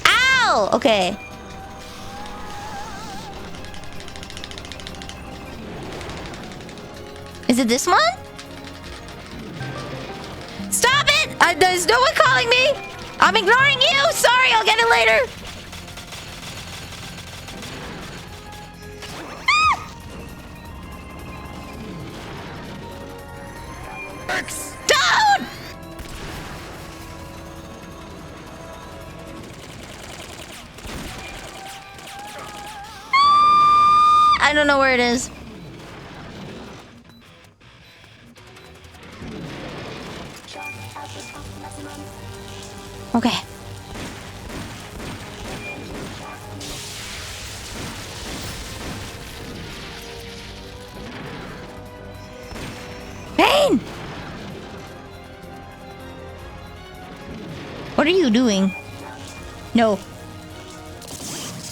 Ow! Okay. Is it this one? Stop it! There's no one calling me! I'm ignoring you! Sorry, I'll get it later! Don't! I don't know where it is. Okay. Pain! What are you doing? No.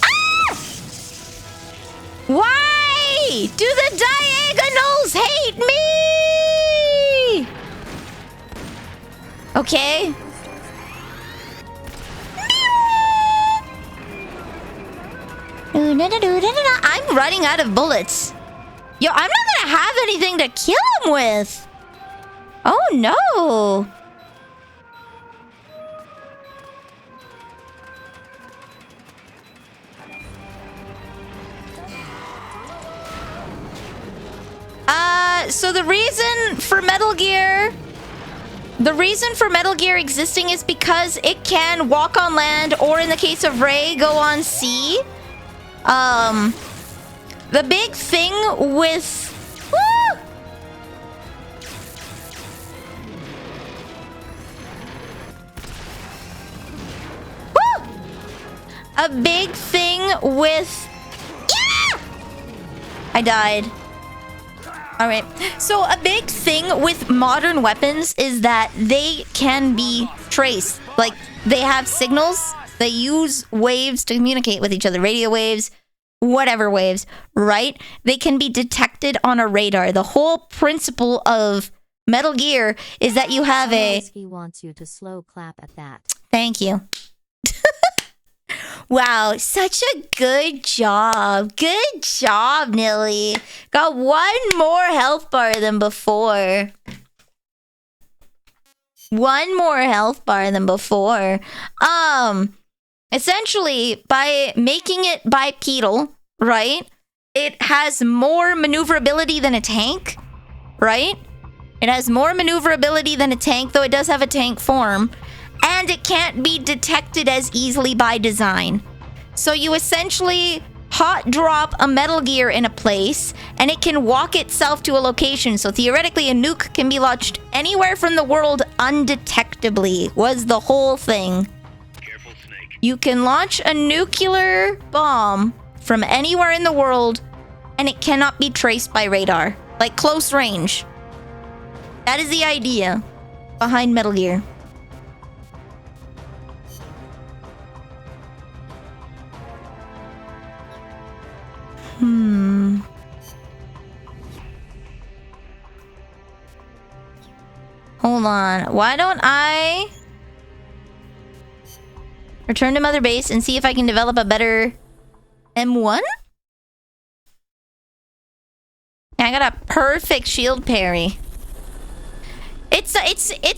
Ah! Why do the diagonals hate me? Okay. I'm running out of bullets. Yo, I'm not gonna have anything to kill him with. Oh no. So the reason for Metal Gear existing is because it can walk on land, or in the case of Ray, go on sea. The big thing with... Woo! Woo! A big thing with... Yeah! I died. Alright, so a big thing with modern weapons is that they can be traced. Like, they have signals. They use waves to communicate with each other. Radio waves, whatever waves, right? They can be detected on a radar. The whole principle of Metal Gear is that you have a... He wants you to slow clap at that. Thank you. Wow, such a good job. Good job, Nilly. Got one more health bar than before. One more health bar than before. Essentially, by making it bipedal, right? It has more maneuverability than a tank, right? It has more maneuverability than a tank, though it does have a tank form. And it can't be detected as easily by design. So you essentially hot drop a Metal Gear in a place, and it can walk itself to a location. So theoretically, a nuke can be launched anywhere from the world undetectably, was the whole thing. Careful, Snake. You can launch a nuclear bomb from anywhere in the world, and it cannot be traced by radar. Like close range. That is the idea behind Metal Gear. Hold on. Why don't I return to Mother Base and see if I can develop a better M1? I got a perfect shield parry. It's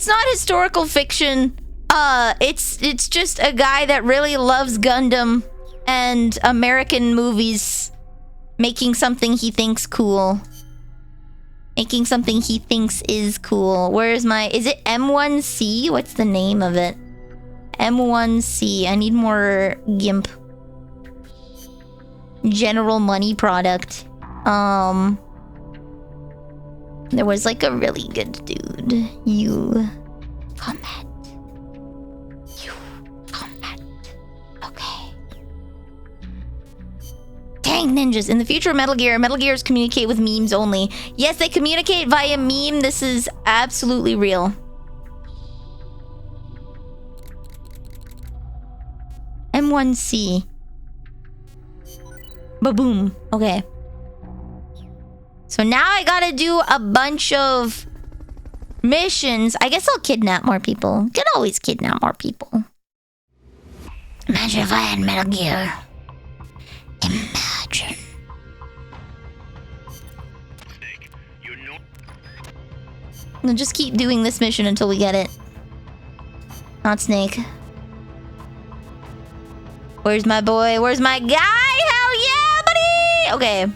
not historical fiction. It's just a guy that really loves Gundam and American movies making something he thinks cool. Making something he thinks is cool. Where's my... Is it M1C? What's the name of it? M1C. I need more GIMP. General money product. There was like a really good dude. You... Combat. You... Combat. Okay. Dang ninjas. In the future of Metal Gears communicate with memes only. Yes, they communicate via meme. This is absolutely real. M1C. Ba-boom. Okay. So now I gotta do a bunch of missions. I guess I'll kidnap more people. Could always kidnap more people. Imagine if I had Metal Gear. Imagine. Snake, you're no... We'll just keep doing this mission until we get it. Not Snake. Where's my boy? Where's my guy? Hell yeah, buddy! Okay.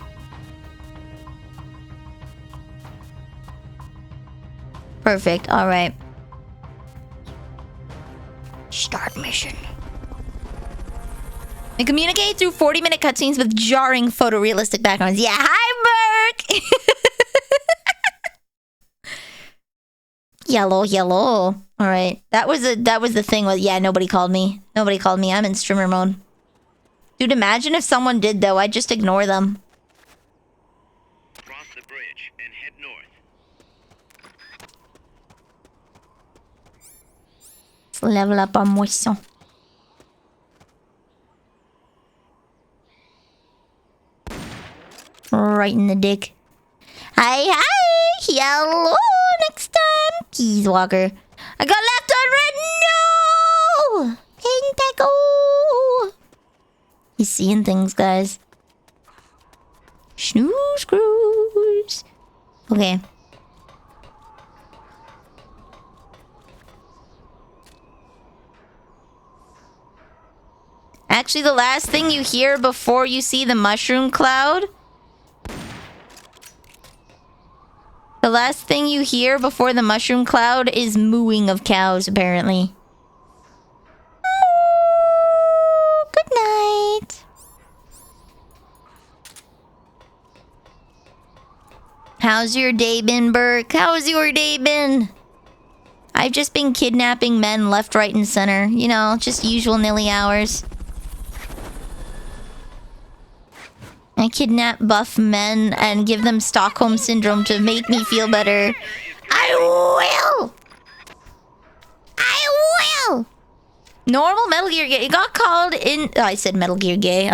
Perfect. Alright. Start mission. They communicate through 40-minute cutscenes with jarring photorealistic backgrounds. Yeah, hi, Burke! Yellow. Alright. That was the thing with... Yeah, nobody called me. Nobody called me. I'm in streamer mode. Dude, imagine if someone did, though. I'd just ignore them. Cross the bridge and head north. Level up our moisson. Right in the dick. Hi, hi! Hello! Next time! Keys Walker. I got left on red! No! Pentacle! He's seeing things, guys. Snooze screws. Okay. Actually, the last thing you hear before you see the mushroom cloud... The last thing you hear before the mushroom cloud is mooing of cows, apparently. Oh, good night. How's your day been, Burke? How's your day been? I've just been kidnapping men left, right, and center. You know, just usual nilly hours. I kidnap buff men and give them Stockholm Syndrome to make me feel better. I will! I will! Normal Metal Gear Gay. It got called in... Oh, I said Metal Gear Gay.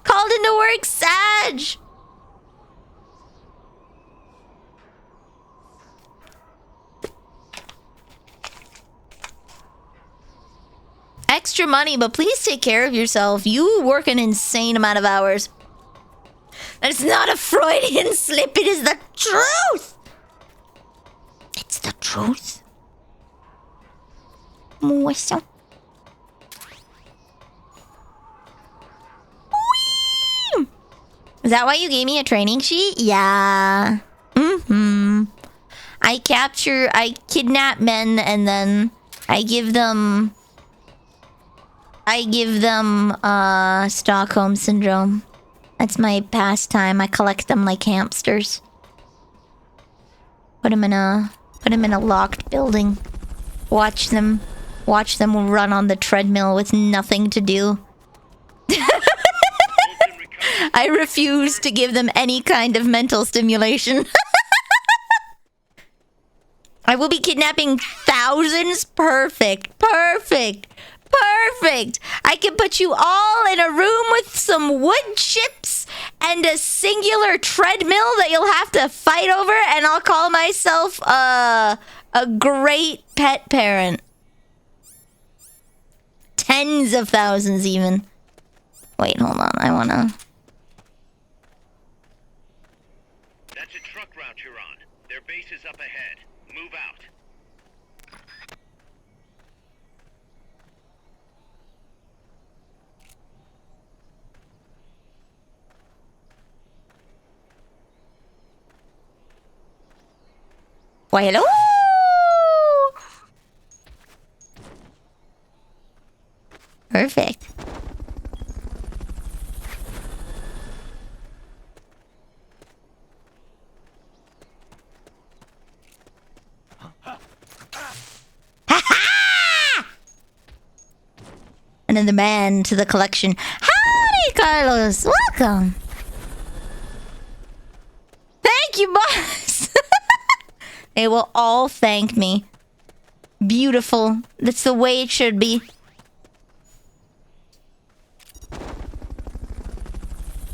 Called into work, Sag! Extra money, but please take care of yourself. You work an insane amount of hours. It's not a Freudian slip, it is the truth! It's the truth. Moisson. Is that why you gave me a training sheet? Yeah. I kidnap men and then I give them Stockholm Syndrome. That's my pastime. I collect them like hamsters. Put them in a locked building. Watch them run on the treadmill with nothing to do. I refuse to give them any kind of mental stimulation. I will be kidnapping thousands. Perfect. Perfect. Perfect! I can put you all in a room with some wood chips and a singular treadmill that you'll have to fight over, and I'll call myself a great pet parent. Tens of thousands, even. Wait, hold on. I wanna... That's a truck route you're on. Their base is up ahead. Move out. Why, hello? Perfect. Ha-ha! Another man to the collection. Howdy, Carlos. Welcome. Thank you, boss. They will all thank me. Beautiful. That's the way it should be.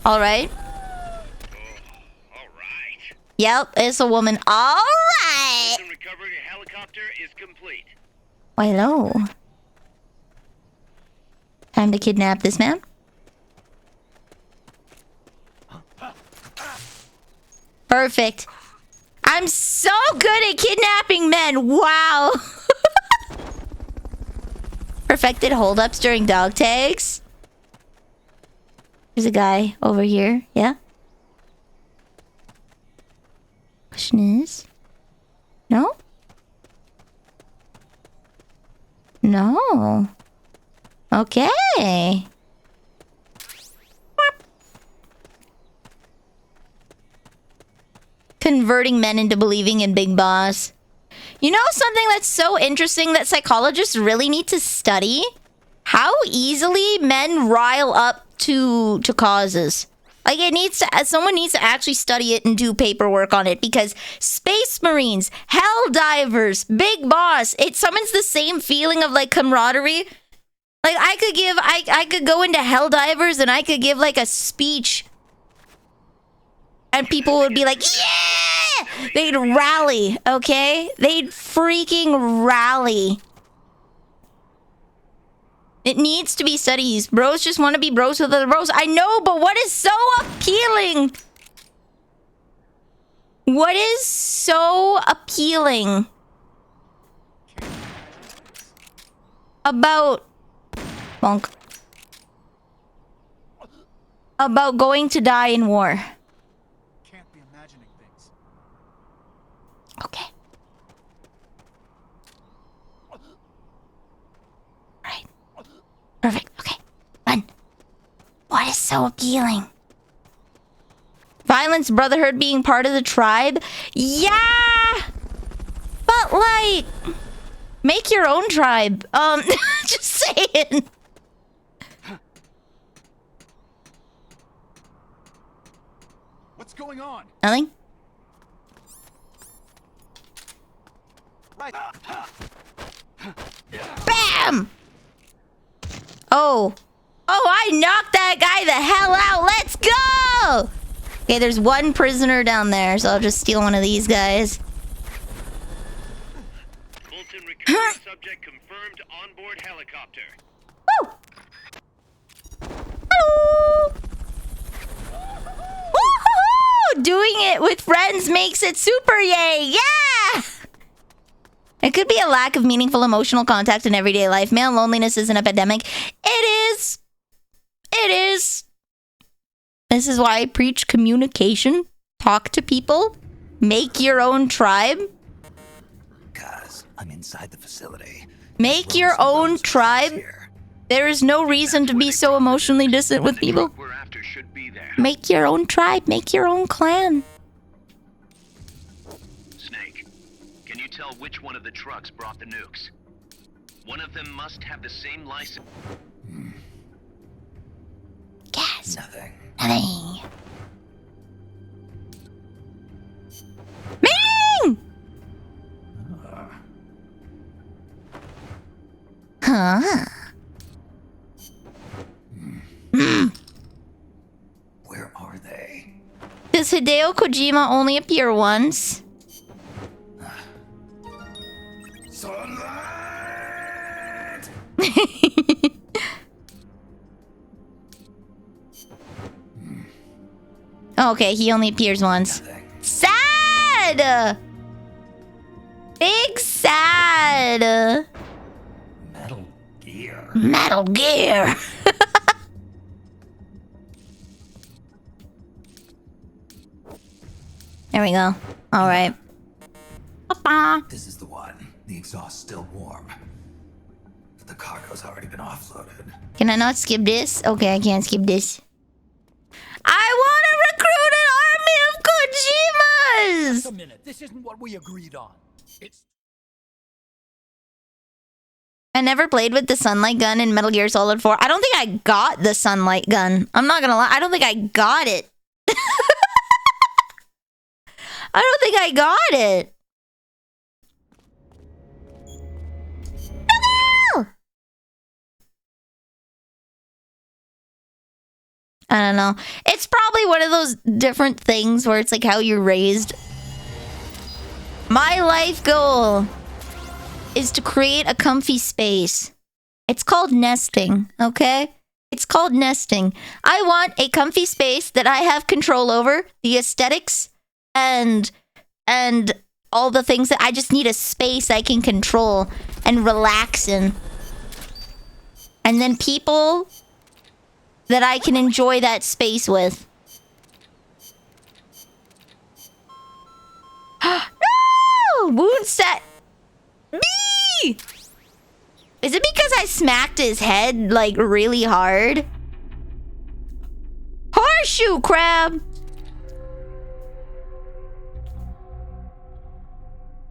Alright. Alright. Yep, it's a woman. Alright! Recovery helicopter is complete. Why, hello. Time to kidnap this man. Perfect. I'm so good at kidnapping men. Wow. Perfected holdups during dog tags. There's a guy over here. Yeah. Question is... No? No. Okay. Converting men into believing in Big Boss. You know something that's so interesting that psychologists really need to study? How easily men rile up to causes. Like, it needs to, someone needs to actually study it and do paperwork on it, because Space Marines, Hell Divers, Big Boss, it summons the same feeling of like camaraderie. Like, I could go into Hell Divers and I could give like a speech and people would be like, yeah! They'd rally, okay? They'd freaking rally. It needs to be studied. Bros just want to be bros with other bros. I know, but what is so appealing? What is so appealing about bonk, about going to die in war? Can't be imagining things. Okay. Right. Perfect. Okay. Run. What is so appealing? Violence, brotherhood, being part of the tribe? Yeah! But like, make your own tribe. Just saying. What's going on? Nothing? Right. Bam! Oh. Oh, I knocked that guy the hell out. Let's go! Okay, there's one prisoner down there, so I'll just steal one of these guys. Fulton recovery subject confirmed onboard helicopter. Woo! Hello! Woohoo! Doing it with friends makes it super yay! Yeah! It could be a lack of meaningful emotional contact in everyday life. Male loneliness is an epidemic. It is. It is. This is why I preach communication. Talk to people. Make your own tribe. Guys, I'm inside the facility. Make your own tribe. There is no reason to be so emotionally distant with people. Make your own tribe. Make your own clan. Snake, can you tell which one of the trucks brought the nukes? One of them must have the same license. Guess. Nothing. Nothing. Ming! Huh? Where are they? Does Hideo Kojima only appear once? Sunlight! Okay, he only appears once. Sad! Big sad! Metal Gear. Metal Gear! There we go. Alright. This is the one. The exhaust's still warm. But the cargo's already been offloaded. Can I not skip this? Okay, I can't skip this. I want to recruit an army of Kojimas! Just a minute. This isn't what we agreed on. It's... I never played with the sunlight gun in Metal Gear Solid 4. I don't think I got the sunlight gun. I'm not gonna lie. I don't think I got it. I don't think I got it. I don't know. It's probably one of those different things where it's like how you're raised. My life goal is to create a comfy space. It's called nesting, okay? It's called nesting. I want a comfy space that I have control over, the aesthetics, and all the things that I just need a space I can control and relax in. And then people that I can enjoy that space with. No! Wound set. Me! Is it because I smacked his head, like, really hard? Horseshoe crab!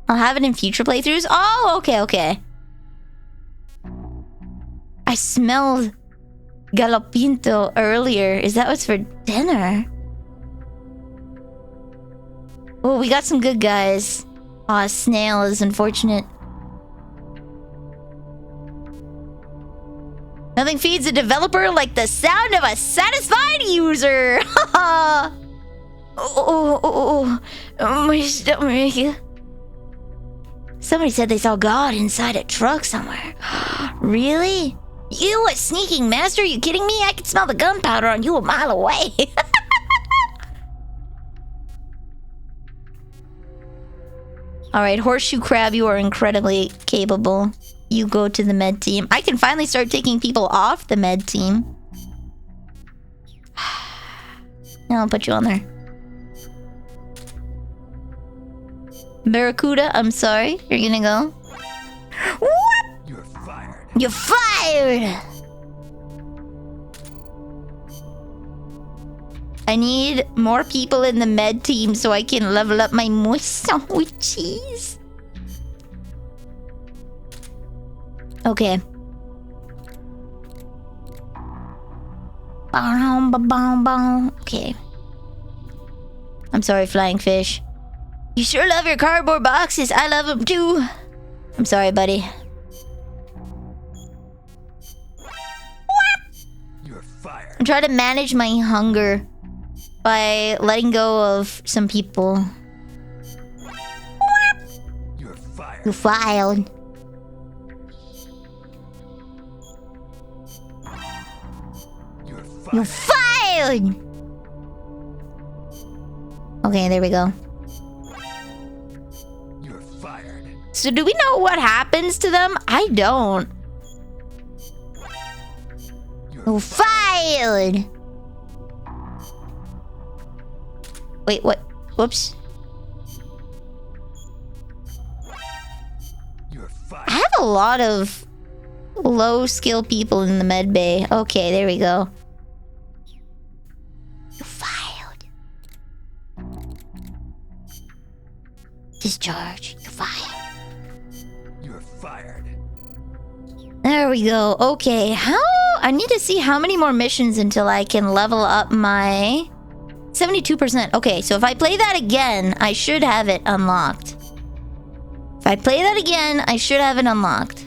I'll have it in future playthroughs? Oh, okay, okay. I smelled galopinto earlier. Is that what's for dinner? Oh, we got some good guys. Aw, snail is unfortunate. Nothing feeds a developer like the sound of a satisfied user. Oh, my stomach. Somebody said they saw God inside a truck somewhere. Really? You, a sneaking master? Are you kidding me? I can smell the gunpowder on you a mile away. Alright, Horseshoe Crab, you are incredibly capable. You go to the med team. I can finally start taking people off the med team. Now I'll put you on there. Barracuda, I'm sorry. You're gonna go. What? You're fired. You're fired! I need more people in the med team so I can level up my moisson with cheese. Okay. Okay. I'm sorry, flying fish. You sure love your cardboard boxes. I love them too. I'm sorry, buddy. You're fired. I'm trying to manage my hunger by letting go of some people. You're fired. You filed. You're fired. You fired! Okay, there we go. You're fired. So do we know what happens to them? I don't. You fired! Wait, what? Whoops. You're fired. I have a lot of low skill people in the med bay. Okay, there we go. You filed. Discharge. You filed. You're fired. There we go. Okay, how? I need to see how many more missions until I can level up my 72%. Okay, so if I play that again, I should have it unlocked. If I play that again, I should have it unlocked.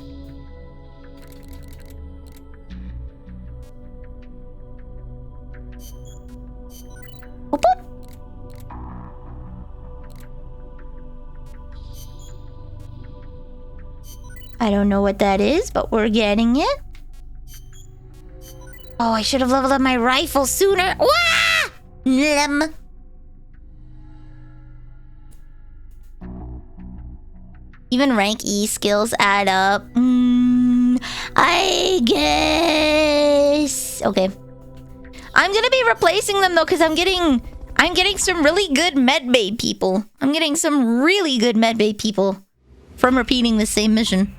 Boop, boop. I don't know what that is, but we're getting it. Oh, I should have leveled up my rifle sooner. Wah! Blem. Even rank E skills add up. I guess. Okay. I'm gonna be replacing them though, because I'm getting some really good medbay people. I'm getting some really good medbay people from repeating the same mission.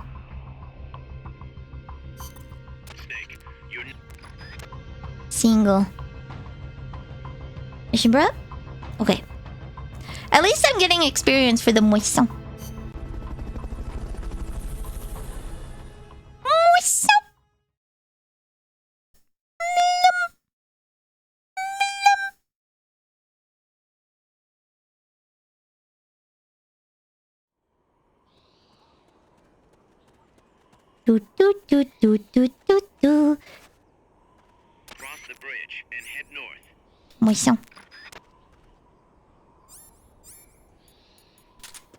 Single. Mission prep? Okay. At least I'm getting experience for the moisson. Moisson! Do do do do do do do. Cross the bridge and head north. Moisson.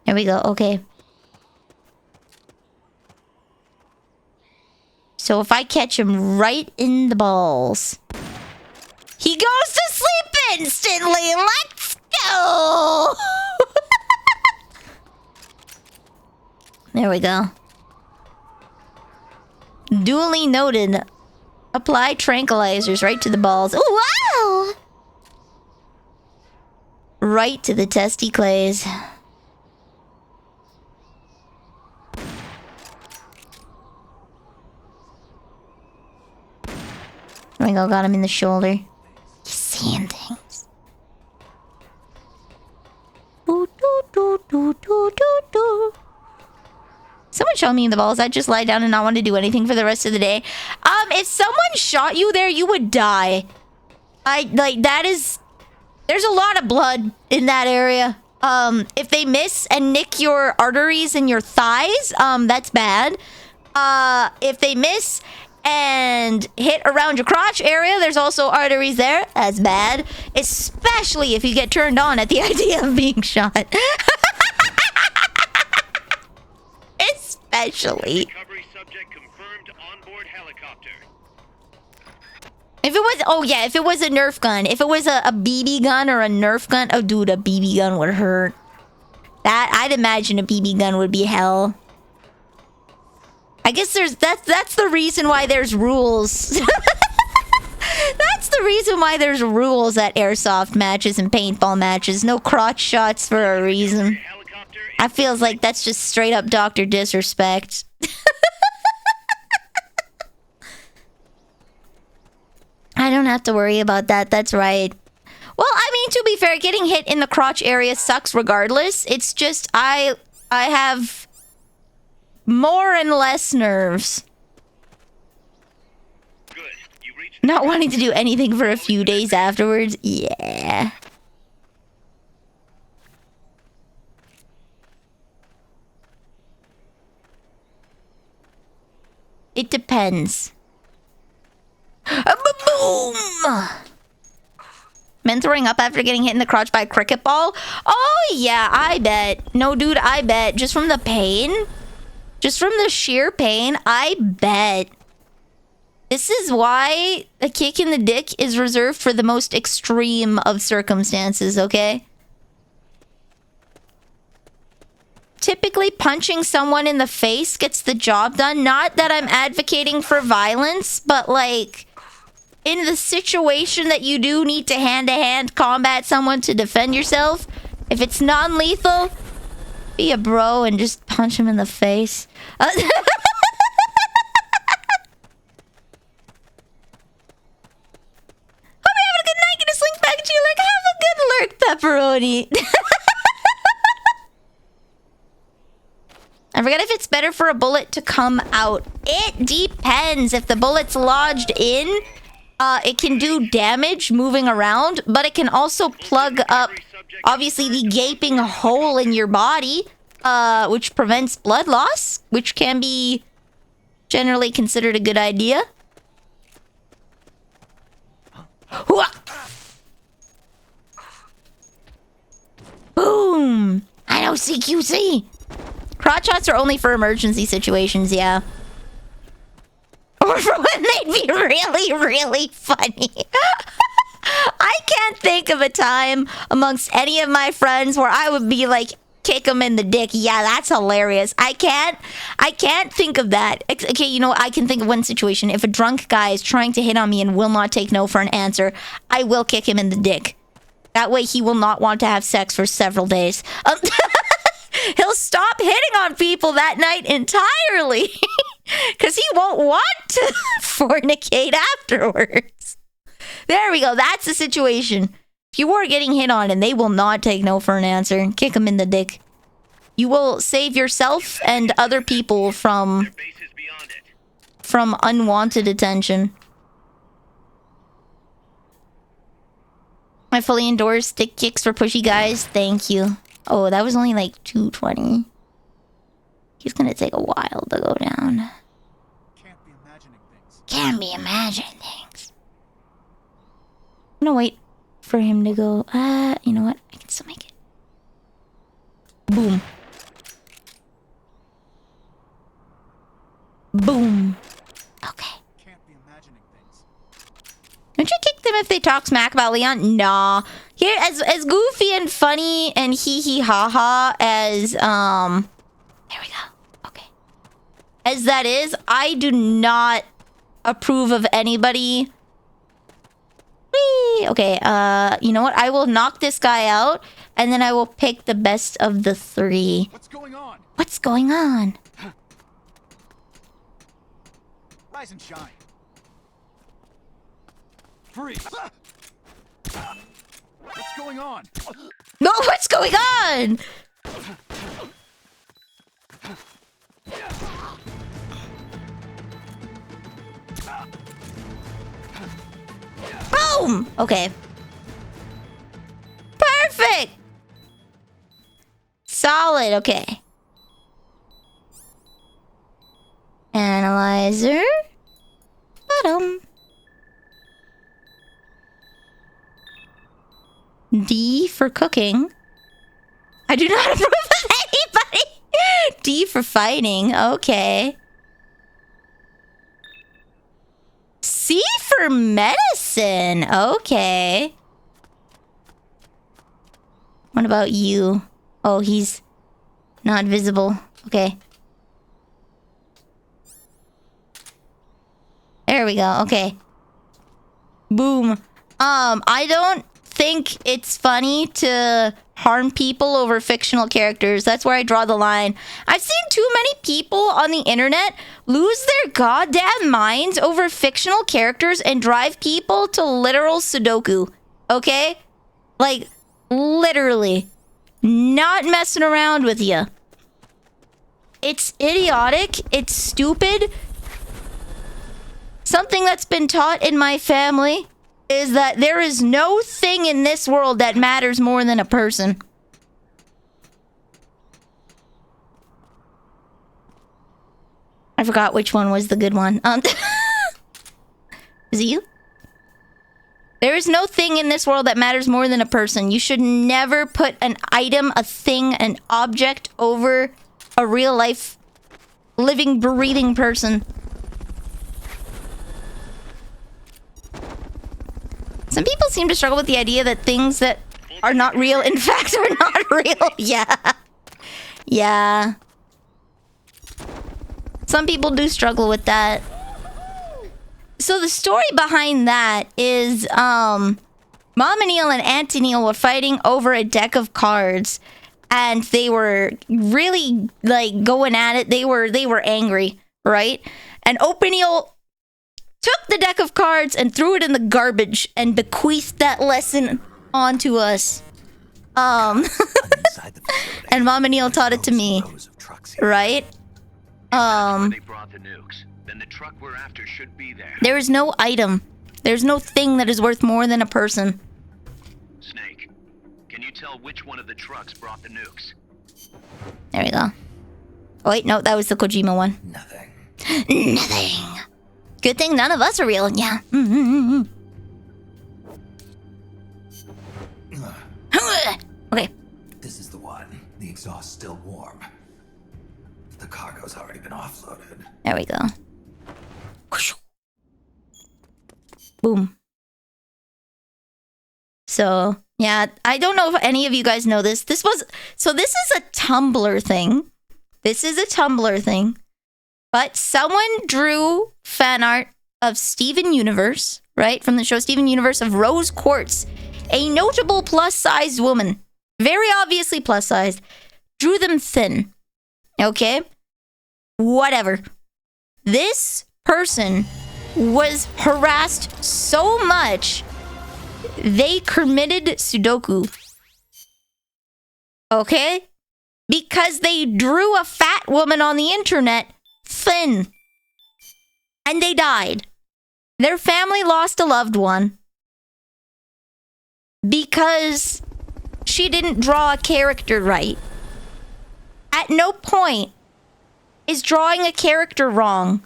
There we go, okay. So if I catch him right in the balls, he goes to sleep instantly! Let's go! There we go. Duly noted. Apply tranquilizers right to the balls. Oh, wow! Right to the testy clays. There we go, got him in the shoulder. He's seeing things. Do, do, do, do, do, do, do. Someone punch me in the balls, I'd just lie down and not want to do anything for the rest of the day. If someone shot you there, you would die. There's a lot of blood in that area. If they miss and nick your arteries in your thighs, that's bad. If they miss and hit around your crotch area, there's also arteries there. That's bad. Especially if you get turned on at the idea of being shot. Especially. Recovery subject confirmed onboard helicopter. If it was, oh yeah, if it was a Nerf gun. If it was a BB gun or a Nerf gun, oh dude, a BB gun would hurt. I'd imagine a BB gun would be hell. I guess that's the reason why there's rules. That's the reason why there's rules at airsoft matches and paintball matches. No crotch shots for a reason. I feels like that's just straight up Dr. Disrespect. I don't have to worry about that. That's right. Well, I mean, to be fair, getting hit in the crotch area sucks regardless. It's just I have more and less nerves. Not wanting to do anything for a few days afterwards. Yeah. It depends. Boom! Men throwing up after getting hit in the crotch by a cricket ball? Oh, yeah, I bet. No, dude, I bet. Just from the pain? Just from the sheer pain, I bet. This is why a kick in the dick is reserved for the most extreme of circumstances, okay? Typically, punching someone in the face gets the job done. Not that I'm advocating for violence, but like, in the situation that you do need to hand-to-hand combat someone to defend yourself, if it's non-lethal, be a bro and just punch him in the face. Hope you're having a good night. Gonna slink back to you like, have a good lurk, pepperoni. I forget if it's better for a bullet to come out. It depends. If the bullet's lodged in, it can do damage moving around, but it can also plug up, obviously, the gaping hole in your body, which prevents blood loss, which can be generally considered a good idea. Boom! I know, CQC! Crotch shots are only for emergency situations, yeah. Or for when they'd be really, really funny. I can't think of a time amongst any of my friends where I would be like, kick them in the dick. Yeah, that's hilarious. I can't think of that. Okay, you know what? I can think of one situation. If a drunk guy is trying to hit on me and will not take no for an answer, I will kick him in the dick. That way he will not want to have sex for several days. He'll stop hitting on people that night entirely. Because he won't want to fornicate afterwards. There we go. That's the situation. If you are getting hit on and they will not take no for an answer, kick them in the dick. You will save yourself and other people from unwanted attention. I fully endorse dick kicks for pushy guys. Thank you. Oh, that was only like 220. He's gonna take a while to go down. Can't be imagining things. I'm gonna wait for him to go. You know what? I can still make it. Boom. Boom. Okay. Don't you kick them if they talk smack about Leon? Nah. Here, as goofy and funny and hee hee ha ha as there we go. Okay. As that is, I do not approve of anybody. Whee! Okay, you know what? I will knock this guy out, and then I will pick the best of the three. What's going on? What's going on? Rise and shine. Freeze. What's going on? No, what's going on? Boom! Okay. Perfect! Solid, okay. Analyzer. Bottom. D for cooking. I do not approve of anybody. D for fighting. Okay. C for medicine. Okay. What about you? Oh, he's not visible. Okay. There we go. Okay. Boom. I don't think it's funny to harm people over fictional characters. That's where I draw the line. I've seen too many people on the internet lose their goddamn minds over fictional characters and drive people to literal Sudoku. Okay? Like, literally. Not messing around with you. It's idiotic. It's stupid. Something that's been taught in my family is that there is no thing in this world that matters more than a person. I forgot which one was the good one. Is it you? There is no thing in this world that matters more than a person. You should never put an item, a thing, an object over a real life, living, breathing person. Some people seem to struggle with the idea that things that are not real, in fact, are not real. Yeah. Yeah. Some people do struggle with that. So the story behind that is, Mom and Neil and Auntie Neil were fighting over a deck of cards. And they were really, like, going at it. They were angry, right? And Open Neil took the deck of cards and threw it in the garbage and bequeathed that lesson onto us. And Mom and Neil taught it to me, right? They brought the nukes. Then the truck we're after should be there. There is no item. There's no thing that is worth more than a person. Snake, can you tell which one of the trucks brought the nukes? There we go. Oh, wait, no, that was the Kojima one. Nothing. Nothing. Good thing none of us are real. Yeah. Okay. This is the one. The exhaust's still warm. The cargo's already been offloaded. There we go. Boom. So, yeah, I don't know if any of you guys know this. This is a Tumblr thing. This is a Tumblr thing. But someone drew fan art of Steven Universe, right? From the show Steven Universe, of Rose Quartz, a notable plus-sized woman. Very obviously plus-sized. Drew them thin. Okay? Whatever. This person was harassed so much, they committed Sudoku. Okay? Because they drew a fat woman on the internet thin. And they died. Their family lost a loved one because she didn't draw a character right. At no point is drawing a character wrong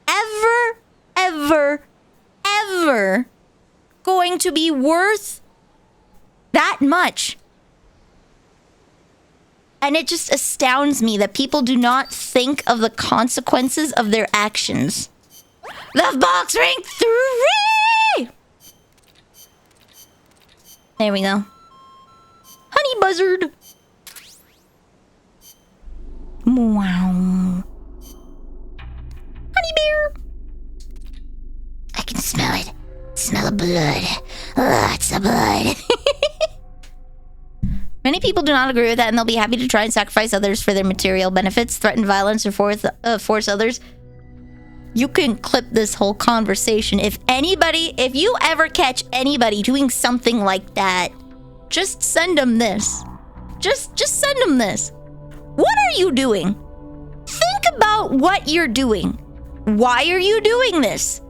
ever going to be worth that much. And it just astounds me that people do not think of the consequences of their actions. The box rank 3! There we go. Honey buzzard. Wow. Honey bear. I can smell it. Smell the blood. Ugh, it's the blood. Many people do not agree with that, and they'll be happy to try and sacrifice others for their material benefits, threaten violence, or force others. You can clip this whole conversation. If you ever catch anybody doing something like that, just send them this. Just send them this. What are you doing? Think about what you're doing. Why are you doing this?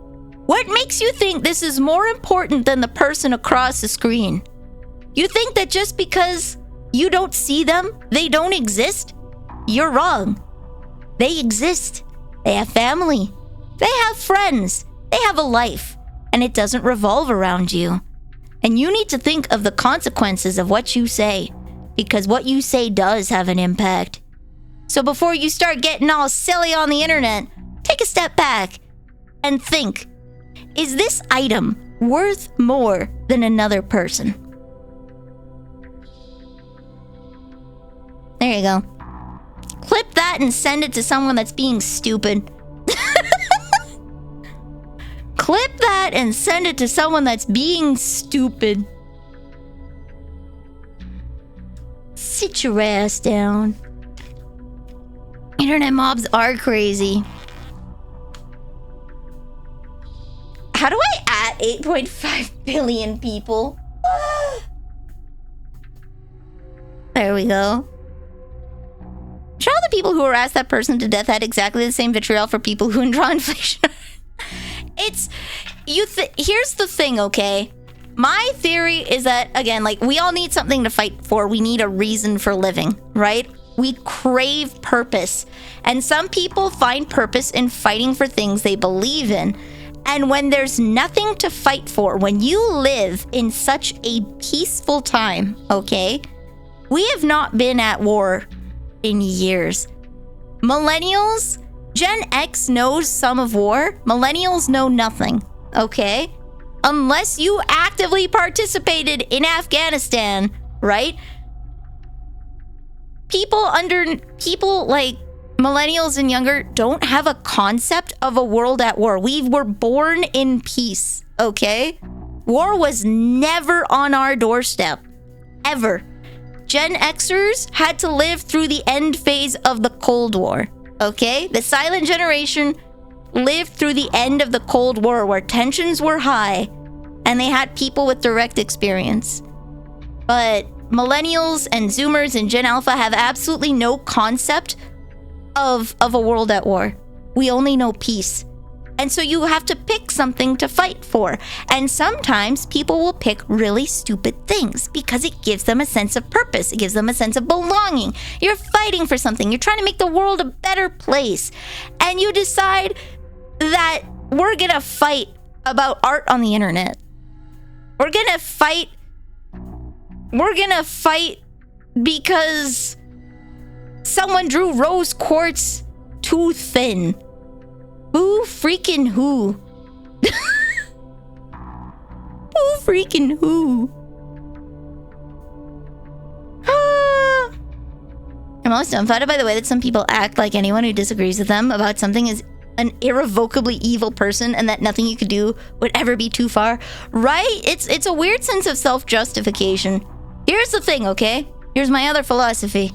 What makes you think this is more important than the person across the screen? You think that just because you don't see them, they don't exist? You're wrong. They exist. They have family. They have friends. They have a life. And it doesn't revolve around you. And you need to think of the consequences of what you say, because what you say does have an impact. So before you start getting all silly on the internet, take a step back and think, is this item worth more than another person? There you go. Clip that and send it to someone that's being stupid. Clip that and send it to someone that's being stupid. Sit your ass down. Internet mobs are crazy. How do I at 8.5 billion people? There we go. Sure, all the people who harassed that person to death had exactly the same vitriol for people who draw inflation. Here's the thing, okay? My theory is that, again, like, we all need something to fight for. We need a reason for living, right? We crave purpose. And some people find purpose in fighting for things they believe in. And when there's nothing to fight for, when you live in such a peaceful time, okay? We have not been at war in years. Millennials, Gen X knows some of war. Millennials know nothing, okay? Unless you actively participated in Afghanistan, right? People like millennials and younger don't have a concept of a world at war. We were born in peace, okay? War was never on our doorstep, ever. Gen Xers had to live through the end phase of the Cold War, okay? The silent generation lived through the end of the Cold War where tensions were high and they had people with direct experience. But millennials and Zoomers and Gen Alpha have absolutely no concept of a world at war. We only know peace. And so you have to pick something to fight for. And sometimes people will pick really stupid things because it gives them a sense of purpose. It gives them a sense of belonging. You're fighting for something. You're trying to make the world a better place. And you decide that we're gonna fight about art on the internet. We're gonna fight because someone drew rose quartz too thin. Who freaking who? Who freaking who? I'm also dumbfounded by the way that some people act like anyone who disagrees with them about something is an irrevocably evil person and that nothing you could do would ever be too far. Right? It's a weird sense of self-justification. Here's the thing, okay? Here's my other philosophy.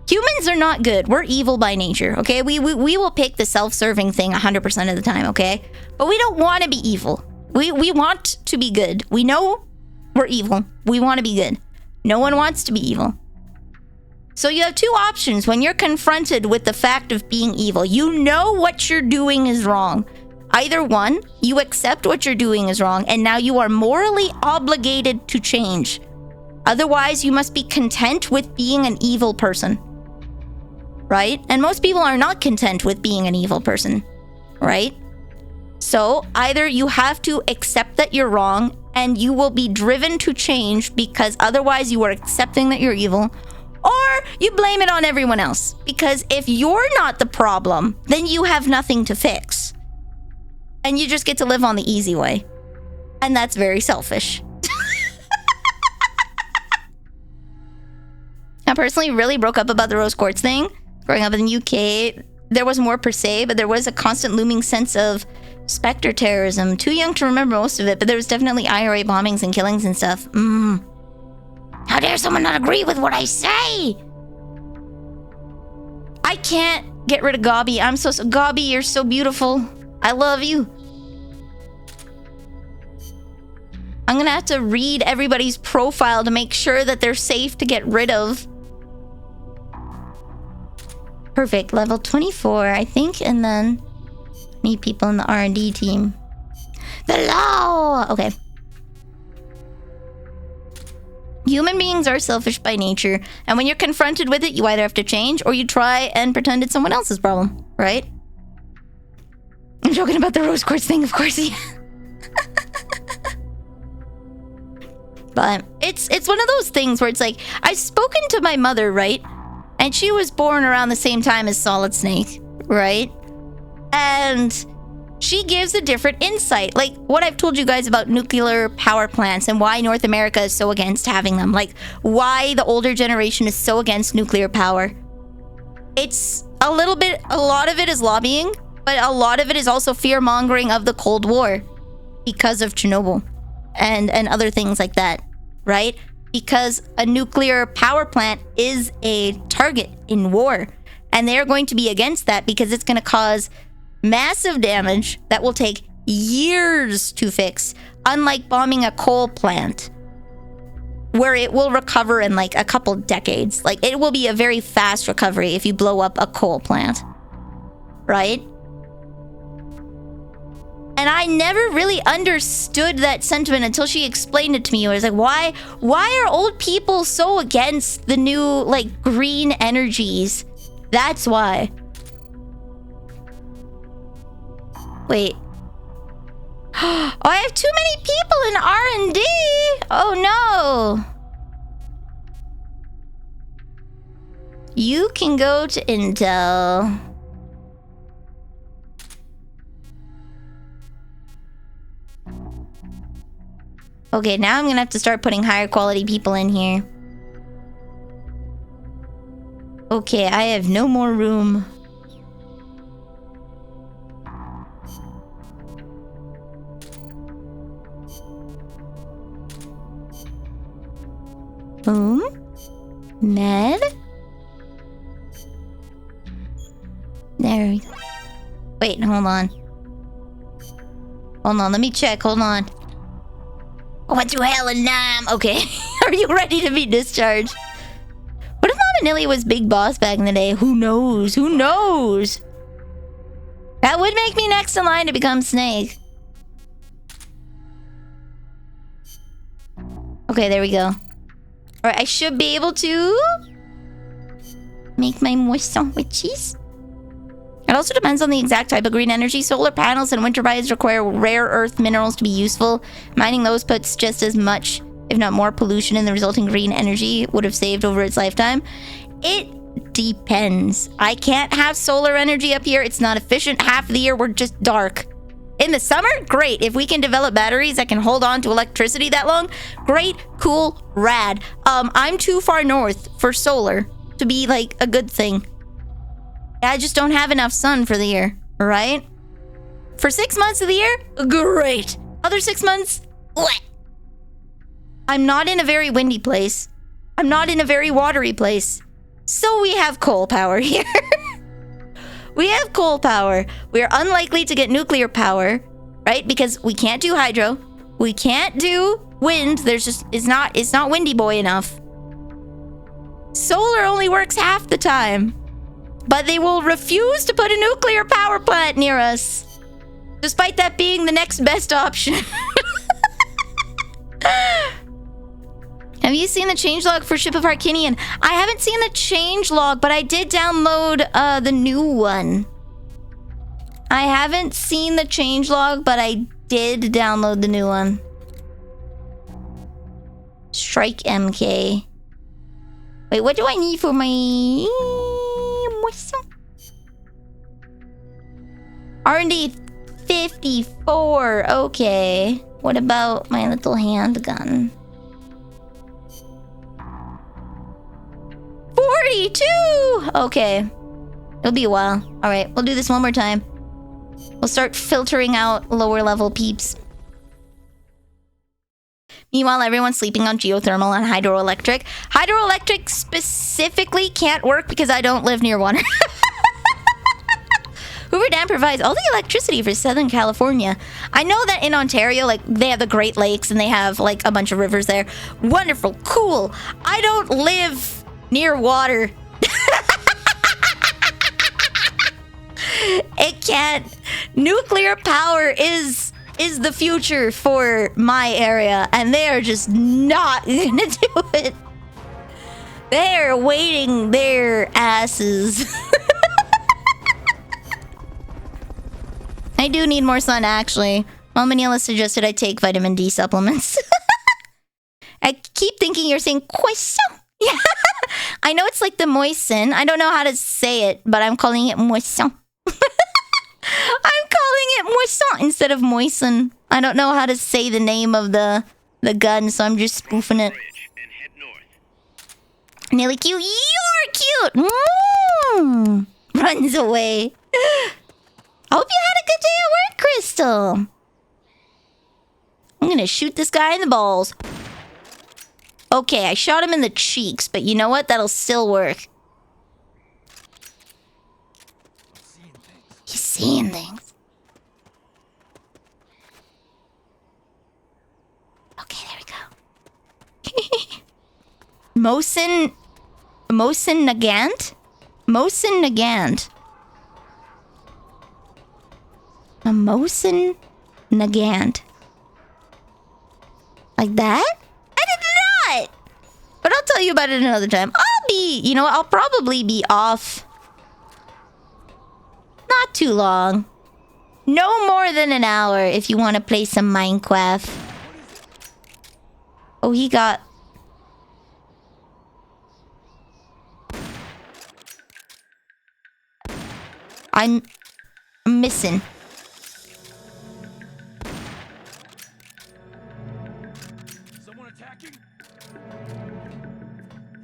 Humans are not good. We're evil by nature, okay? We will pick the self-serving thing 100% of the time, okay? But we don't want to be evil. We want to be good. We know we're evil. We want to be good. No one wants to be evil. So you have two options when you're confronted with the fact of being evil. You know what you're doing is wrong. Either one, you accept what you're doing is wrong, and now you are morally obligated to change. Otherwise, you must be content with being an evil person. Right? And most people are not content with being an evil person, right? So either you have to accept that you're wrong and you will be driven to change because otherwise you are accepting that you're evil, or you blame it on everyone else. Because if you're not the problem, then you have nothing to fix. And you just get to live on the easy way. And that's very selfish. I personally really broke up about the rose quartz thing. Growing up in the UK, there was more per se, but there was a constant looming sense of specter terrorism. Too young to remember most of it, but there was definitely IRA bombings and killings and stuff. How dare someone not agree with what I say? I can't get rid of Gobby. I'm so Gobby, you're so beautiful. I love you. I'm gonna have to read everybody's profile to make sure that they're safe to get rid of. Perfect, level 24, I think, and then Meet people in the R&D team. The law! Okay. Human beings are selfish by nature, and when you're confronted with it, you either have to change or you try and pretend it's someone else's problem, right? I'm joking about the rose quartz thing, of course, yeah. But it's one of those things where it's like, I've spoken to my mother, right? And she was born around the same time as Solid Snake, right? And she gives a different insight. Like what I've told you guys about nuclear power plants and why North America is so against having them. Like why the older generation is so against nuclear power. It's a lot of it is lobbying, but a lot of it is also fear-mongering of the Cold War because of Chernobyl and other things like that, right? Because a nuclear power plant is a target in war. And they're going to be against that because it's going to cause massive damage that will take years to fix, unlike bombing a coal plant, where it will recover in like a couple decades. Like it will be a very fast recovery if you blow up a coal plant, right? And I never really understood that sentiment until she explained it to me. I was like, why are old people so against the new like green energies? That's why. Wait. Oh, I have too many people in R&D. Oh no. You can go to Intel. Okay, now I'm gonna have to start putting higher quality people in here. Okay, I have no more room. Boom. Med. There we go. Wait, hold on. Hold on, let me check. Hold on. I went through hell and okay. Are you ready to be discharged? What if Mama Nilly was Big Boss back in the day? Who knows? Who knows? That would make me next in line to become Snake. Okay, there we go. Alright, I should be able to make my moist sandwiches. It also depends on the exact type of green energy. Solar panels and wind turbines require rare earth minerals to be useful. Mining those puts just as much, if not more, pollution in the resulting green energy would have saved over its lifetime. It depends. I can't have solar energy up here. It's not efficient. Half of the year, we're just dark. In the summer, great. If we can develop batteries that can hold on to electricity that long, great, cool, rad. I'm too far north for solar to be like a good thing. I just don't have enough sun for the year, right? For 6 months of the year, great. Other 6 months, what? I'm not in a very windy place. I'm not in a very watery place. So we have coal power here. We have coal power. We are unlikely to get nuclear power, right? Because we can't do hydro. We can't do wind. There's just, it's not windy boy enough. Solar only works half the time. But they will refuse to put a nuclear power plant near us. Despite that being the next best option. Have you seen the changelog for Ship of Harkinian? I haven't seen the changelog, but I did download the new one. I haven't seen the changelog, but I did download the new one. Strike MK. Wait, what do I need for my... R&D 54. Okay. What about my little handgun? 42! Okay. It'll be a while. Alright, we'll do this one more time. We'll start filtering out lower level peeps. Meanwhile, everyone's sleeping on geothermal and hydroelectric. Hydroelectric specifically can't work because I don't live near water. Hoover Dam provides all the electricity for Southern California. I know that in Ontario, like, they have the Great Lakes and they have, like, a bunch of rivers there. Wonderful. Cool. I don't live near water. It can't. Nuclear power is the future for my area, and they are just not gonna do it. They're waiting their asses. I do need more sun, actually. Mama Manila suggested I take vitamin D supplements. I keep thinking you're saying croissant. Yeah, I know it's like the moisten. I don't know how to say it, but I'm calling it moisson. I'm calling it moisson instead of moisten. I don't know how to say the name of the gun, so I'm just spoofing it. Nearly cute. You're cute. Runs away. I hope you had a good day at work, Crystal. I'm gonna shoot this guy in the balls. Okay, I shot him in the cheeks, but you know what? That'll still work. He's seeing things. Okay, there we go. Mosin Nagant? Mosin Nagant. A Mosin Nagant. Like that? I did not! But I'll tell you about it another time. I'll probably be off. Not too long. No more than an hour if you want to play some Minecraft. Oh, he got... I'm missing. Someone attacking?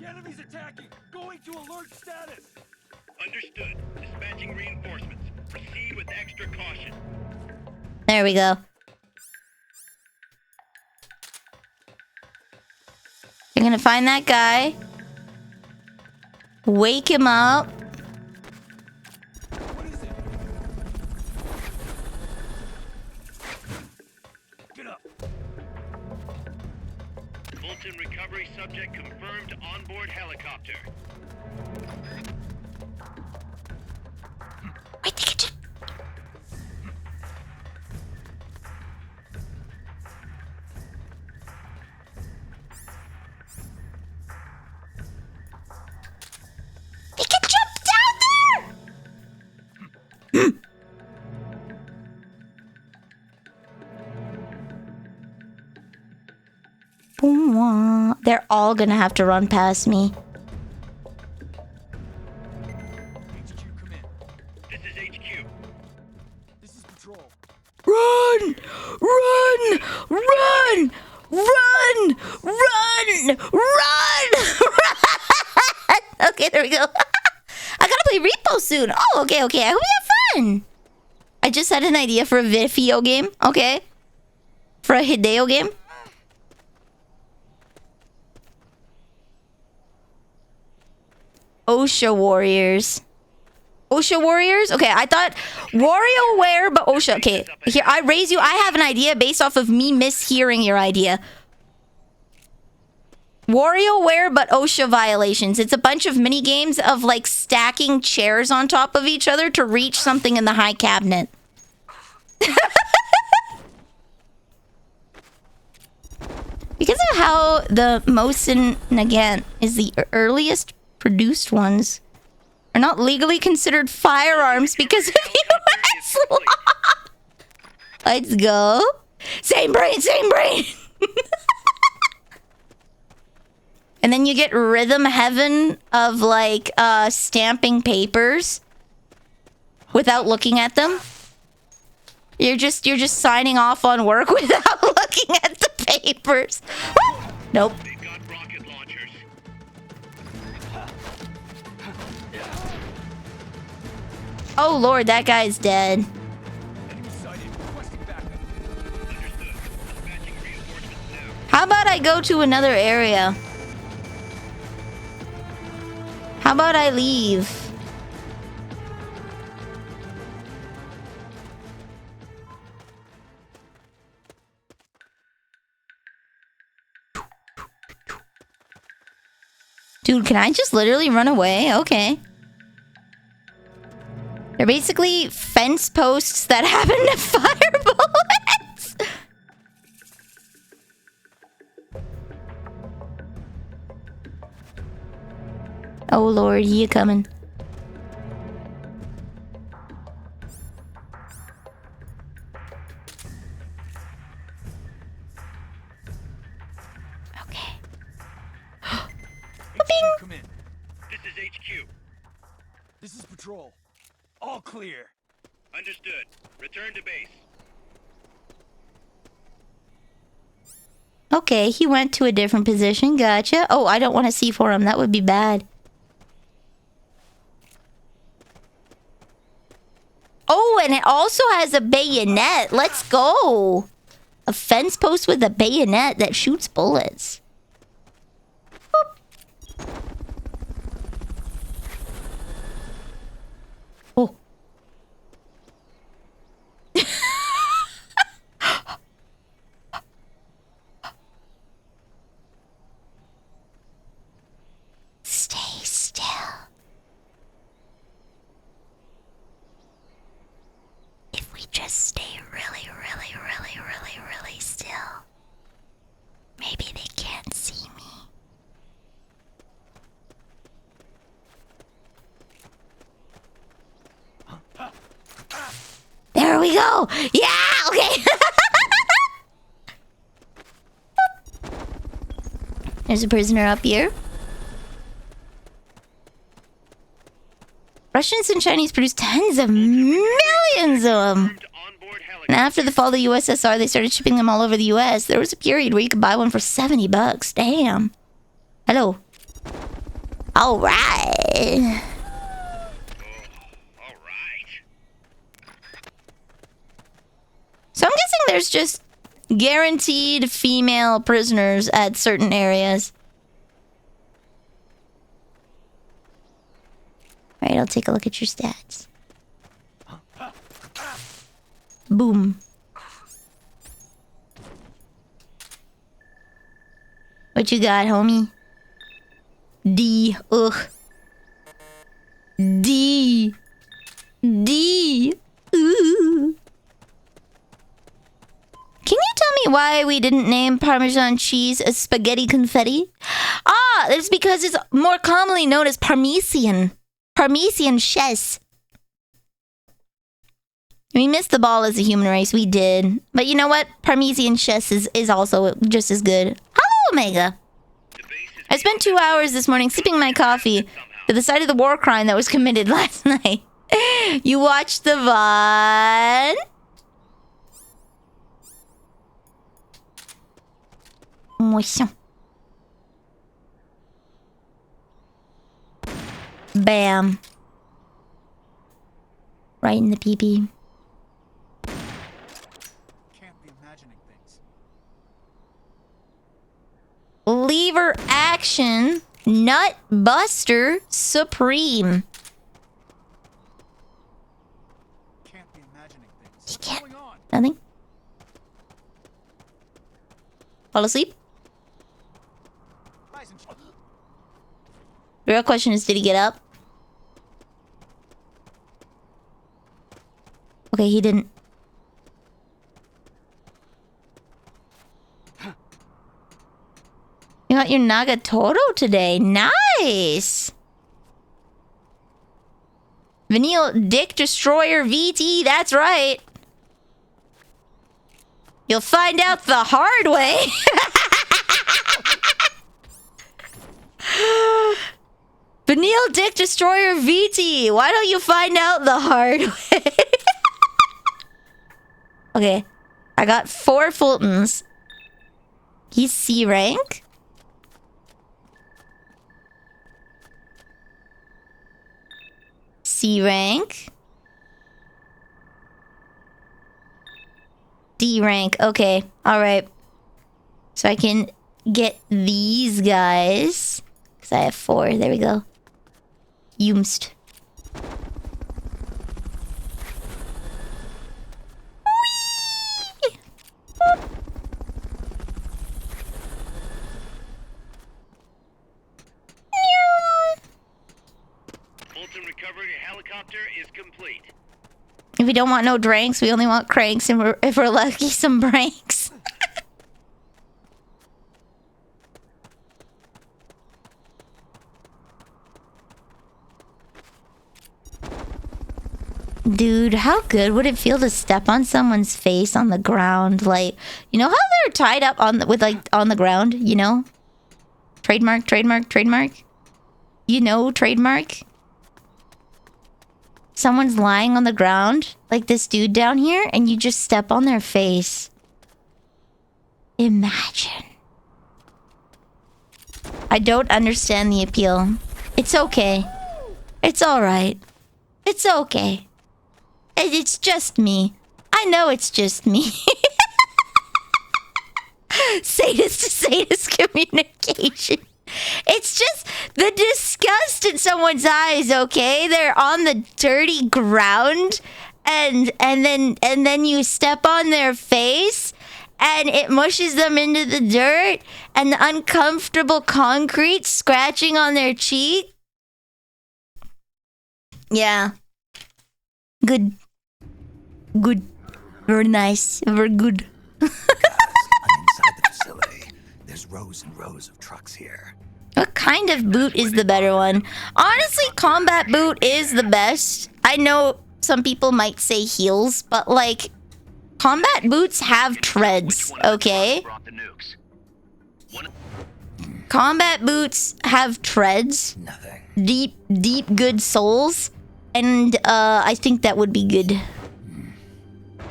The enemy's attacking! Going to alert status! Understood. Dispatching reinforcements. Proceed with extra caution. There we go. You're gonna find that guy. Wake him up. What is it? Get up. Fulton recovery subject confirmed onboard helicopter. Wait, they can jump down there! They're all gonna have to run past me. HQ, come in. This is HQ. This is patrol. Run! Run! Run! Run! Run! Run! Run! Okay, there we go. I gotta play Repo soon. Oh, okay. I hope you have fun. I just had an idea for a video game. Okay. For a Hideo game. OSHA Warriors. OSHA Warriors? Okay, I thought WarioWare, but OSHA. Okay, here, I raise you. I have an idea based off of me mishearing your idea. WarioWare, but OSHA violations. It's a bunch of mini games of like stacking chairs on top of each other to reach something in the high cabinet. Because of how the Mosin Nagant is the earliest produced ones are not legally considered firearms because of US law. Let's go. Same brain, same brain. And then you get rhythm heaven of like stamping papers without looking at them. You're just signing off on work without looking at the papers. Nope. Oh lord, that guy's dead. How about I go to another area? How about I leave? Dude, can I just literally run away? Okay. They're basically fence posts that happen to fire bullets. Oh lord, you coming. Okay. HQ, come in. This is HQ. This is Patrol. All clear. Understood. Return to base. Okay, he went to a different position. Gotcha. Oh, I don't want to see for him. That would be bad. Oh, and it also has a bayonet. Let's go. A fence post with a bayonet that shoots bullets. Oh. Stay still. If we just stay really still, maybe they can't see me. There we go. Yeah, okay. There's a prisoner up here. Russians and Chinese produced tens of millions of them. And after the fall of the USSR, they started shipping them all over the US. There was a period where you could buy one for $70. Damn. Hello. All right. So I'm guessing there's just guaranteed female prisoners at certain areas. Alright, I'll take a look at your stats. Boom. What you got, homie? D. Ugh. D. D. Ooh. Can you tell me why we didn't name Parmesan cheese as spaghetti confetti? Ah, it's because it's more commonly known as Parmesan. Parmesan cheese. We missed the ball as a human race. We did. But you know what? Parmesan cheese is also just as good. Hello, Omega. I spent 2 hours this morning sipping my coffee to the side of the war crime that was committed last night. You watched the VOD? Bam. Right in the pee-pee. Can't be imagining things. Lever action. Nut Buster Supreme. Can't be imagining things. He can't. Nothing. Fall asleep? The real question is, did he get up? Okay, he didn't. You got your Nagatoro today. Nice! Vanille Dick Destroyer VT, that's right. You'll find out the hard way. Vanille Dick Destroyer VT, why don't you find out the hard way? Okay, I got 4 Fultons. He's C rank. C rank. D rank. Okay, alright. So I can get these guys. Because I have 4. There we go. Yumst. Fulton recovery helicopter is complete. If we don't want no dranks, we only want cranks, and if we're lucky, some pranks. Dude, how good would it feel to step on someone's face on the ground? Like, you know how they're tied up on the ground, you know? Trademark, trademark, trademark. You know, trademark. Someone's lying on the ground, like this dude down here, and you just step on their face. Imagine. I don't understand the appeal. It's okay. It's alright. It's okay. It's just me. I know it's just me. Sadist to sadist communication. It's just the disgust in someone's eyes, okay? They're on the dirty ground and then you step on their face and it mushes them into the dirt and the uncomfortable concrete scratching on their cheek. Yeah. Good. Good. Very nice. Very good. I'm inside the facility. There's rows and rows of trucks here. What kind of boot is the better one? Honestly, combat boot is the best. I know some people might say heels, but like, combat boots have treads, okay? Combat boots have treads. Nothing. Deep, good soles. And I think that would be good.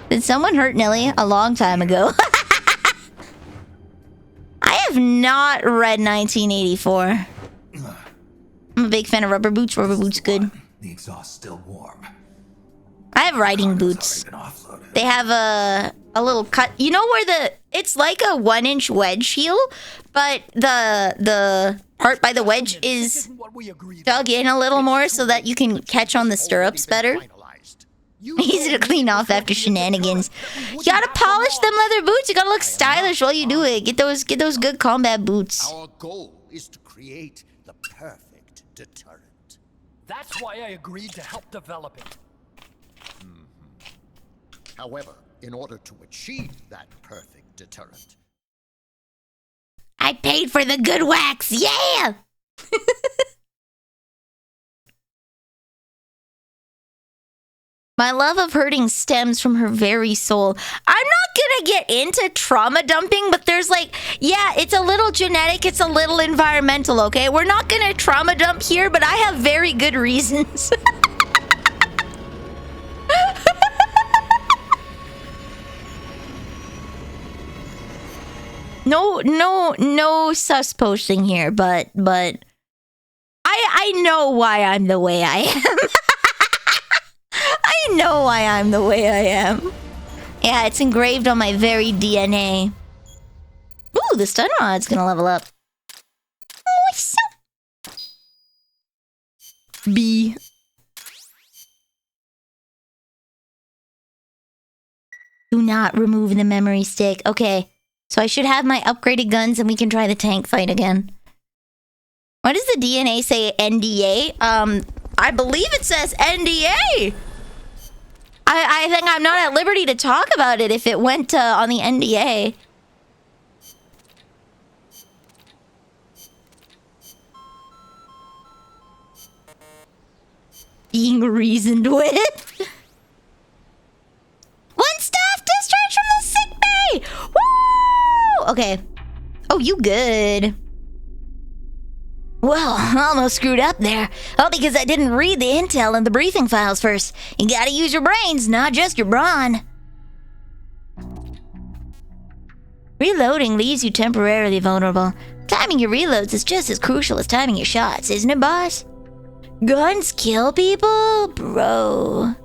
Did someone hurt Nelly a long time ago? I have not read 1984. I'm a big fan of rubber boots. Rubber boots good. The exhaust's still warm. I have riding boots. They have a little cut. You know where it's like a 1-inch wedge heel, but the part by the wedge is dug in a little more so that you can catch on the stirrups better. Easy to clean off after shenanigans. You gotta polish them leather boots. You gotta look stylish while you do it. Get those good combat boots. Our goal is to create the perfect deterrent. That's why I agreed to help develop it. However, in order to achieve that perfect deterrent, I paid for the good wax. Yeah! My love of hurting stems from her very soul. I'm not gonna get into trauma dumping, but there's like, yeah, it's a little genetic, it's a little environmental, okay? We're not gonna trauma dump here, but I have very good reasons. No sus posting here, but I know why I'm the way I am. I know why I'm the way I am. Yeah, it's engraved on my very DNA. Ooh, the stun rod's gonna level up. Nice. B. Do not remove the memory stick. Okay, so I should have my upgraded guns and we can try the tank fight again. Why does the DNA say NDA? I believe it says NDA. I think I'm not at liberty to talk about it if it went on the NDA. Being reasoned with. One staff discharge from the sick bay! Woo! Okay. Oh, you good. Well, I almost screwed up there. All because I didn't read the intel and the briefing files first. You gotta use your brains, not just your brawn. Reloading leaves you temporarily vulnerable. Timing your reloads is just as crucial as timing your shots, isn't it, boss? Guns kill people? Bro.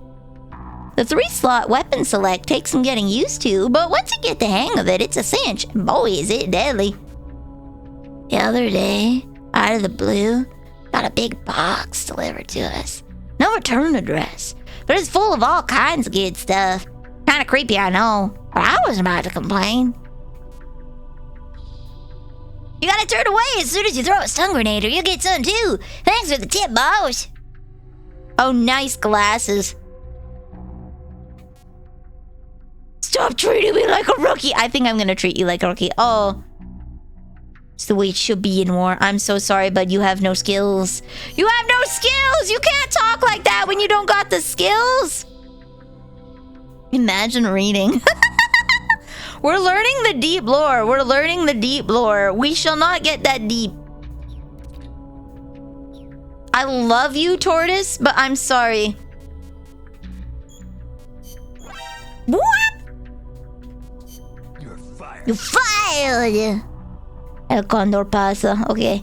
The 3-slot weapon select takes some getting used to, but once you get the hang of it, it's a cinch. Boy, is it deadly. The other day, out of the blue, got a big box delivered to us. No return address, but it's full of all kinds of good stuff. Kinda creepy, I know, but I wasn't about to complain. You gotta turn away as soon as you throw a stun grenade or you'll get some too. Thanks for the tip, boss. Oh, nice glasses. Stop treating me like a rookie. I think I'm gonna treat you like a rookie. Oh. It's the way it should be in war. I'm so sorry, but you have no skills. You have no skills! You can't talk like that when you don't got the skills! Imagine reading. We're learning the deep lore. We're learning the deep lore. We shall not get that deep. I love you, Tortoise, but I'm sorry. What? You're fired. You're fired! El Condor pasa. Okay.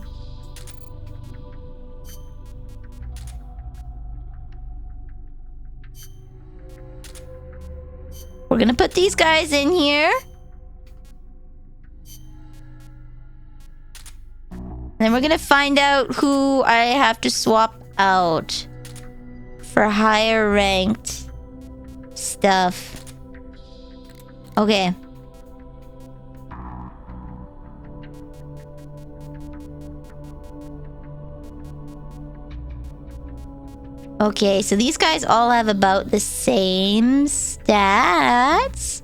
We're gonna put these guys in here. Then we're gonna find out who I have to swap out for higher ranked stuff. Okay. Okay, so these guys all have about the same stats.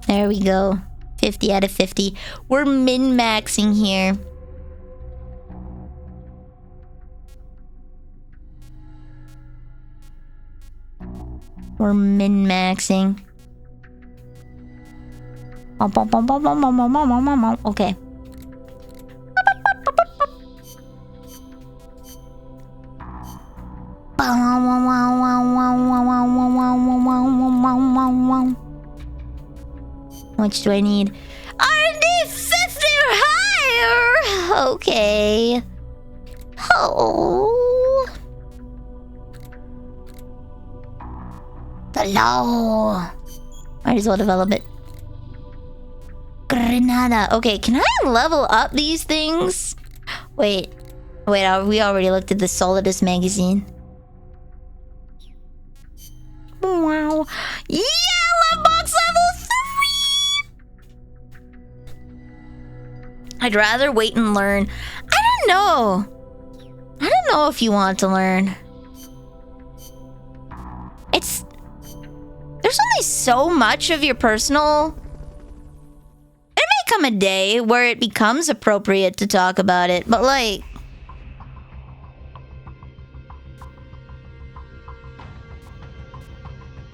There we go. 50 out of 50. We're min-maxing here. We're min-maxing. Okay. How much do I need? R&D 50 or higher! Okay. Oh. The law. Might as well develop it. Grenada. Okay, can I level up these things? Wait, we already looked at the Solidus magazine. Wow. Yeah, love box level 3! I'd rather wait and learn. I don't know. I don't know if you want to learn. There's only so much of your personal... There may come a day where it becomes appropriate to talk about it, but like...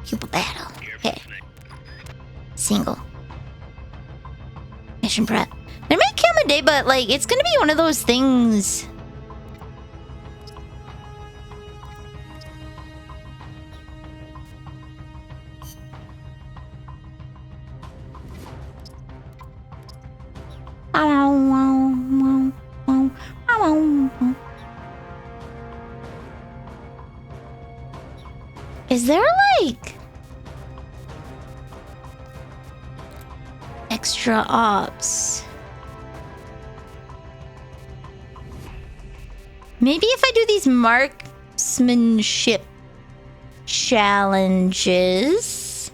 Pupa battle. Okay. Single. Mission prep. There may come a day, but like, it's gonna be one of those things... Is there like extra ops? Maybe if I do these marksmanship challenges.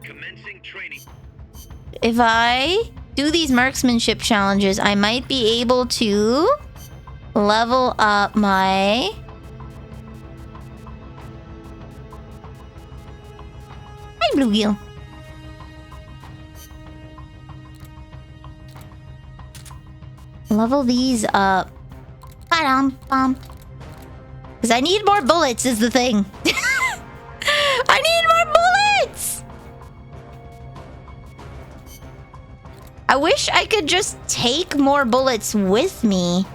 Commencing training. If I do these marksmanship challenges, I might be able to level up my... my bluegill. Level these up. Because I need more bullets is the thing. I need more bullets! I wish I could just take more bullets with me.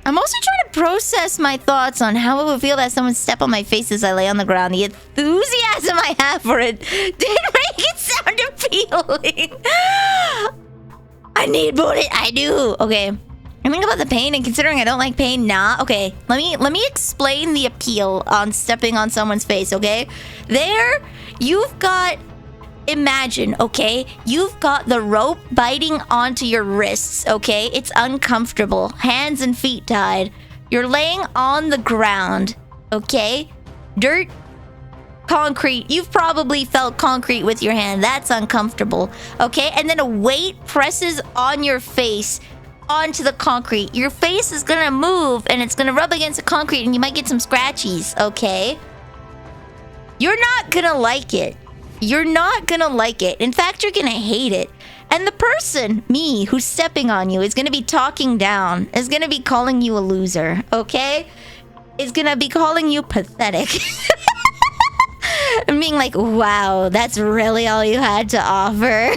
I'm also trying to process my thoughts on how it would feel that someone step on my face as I lay on the ground. The enthusiasm I have for it didn't make it sound appealing. I need bullet. I do. Okay. I think about the pain, and considering I don't like pain, nah. Okay. Let me explain the appeal on stepping on someone's face, okay? There, you've got... Imagine, okay? You've got the rope biting onto your wrists, okay? It's uncomfortable. Hands and feet tied. You're laying on the ground. Okay? Dirt, concrete. You've probably felt concrete with your hand. That's uncomfortable. Okay? And then a weight presses on your face onto the concrete. Your face is gonna move and it's gonna rub against the concrete and you might get some scratchies. Okay? You're not gonna like it. You're not gonna like it. In fact, you're gonna hate it. And the person, me, who's stepping on you is gonna be talking down, is gonna be calling you a loser, okay? Is gonna be calling you pathetic. And being like, wow, that's really all you had to offer.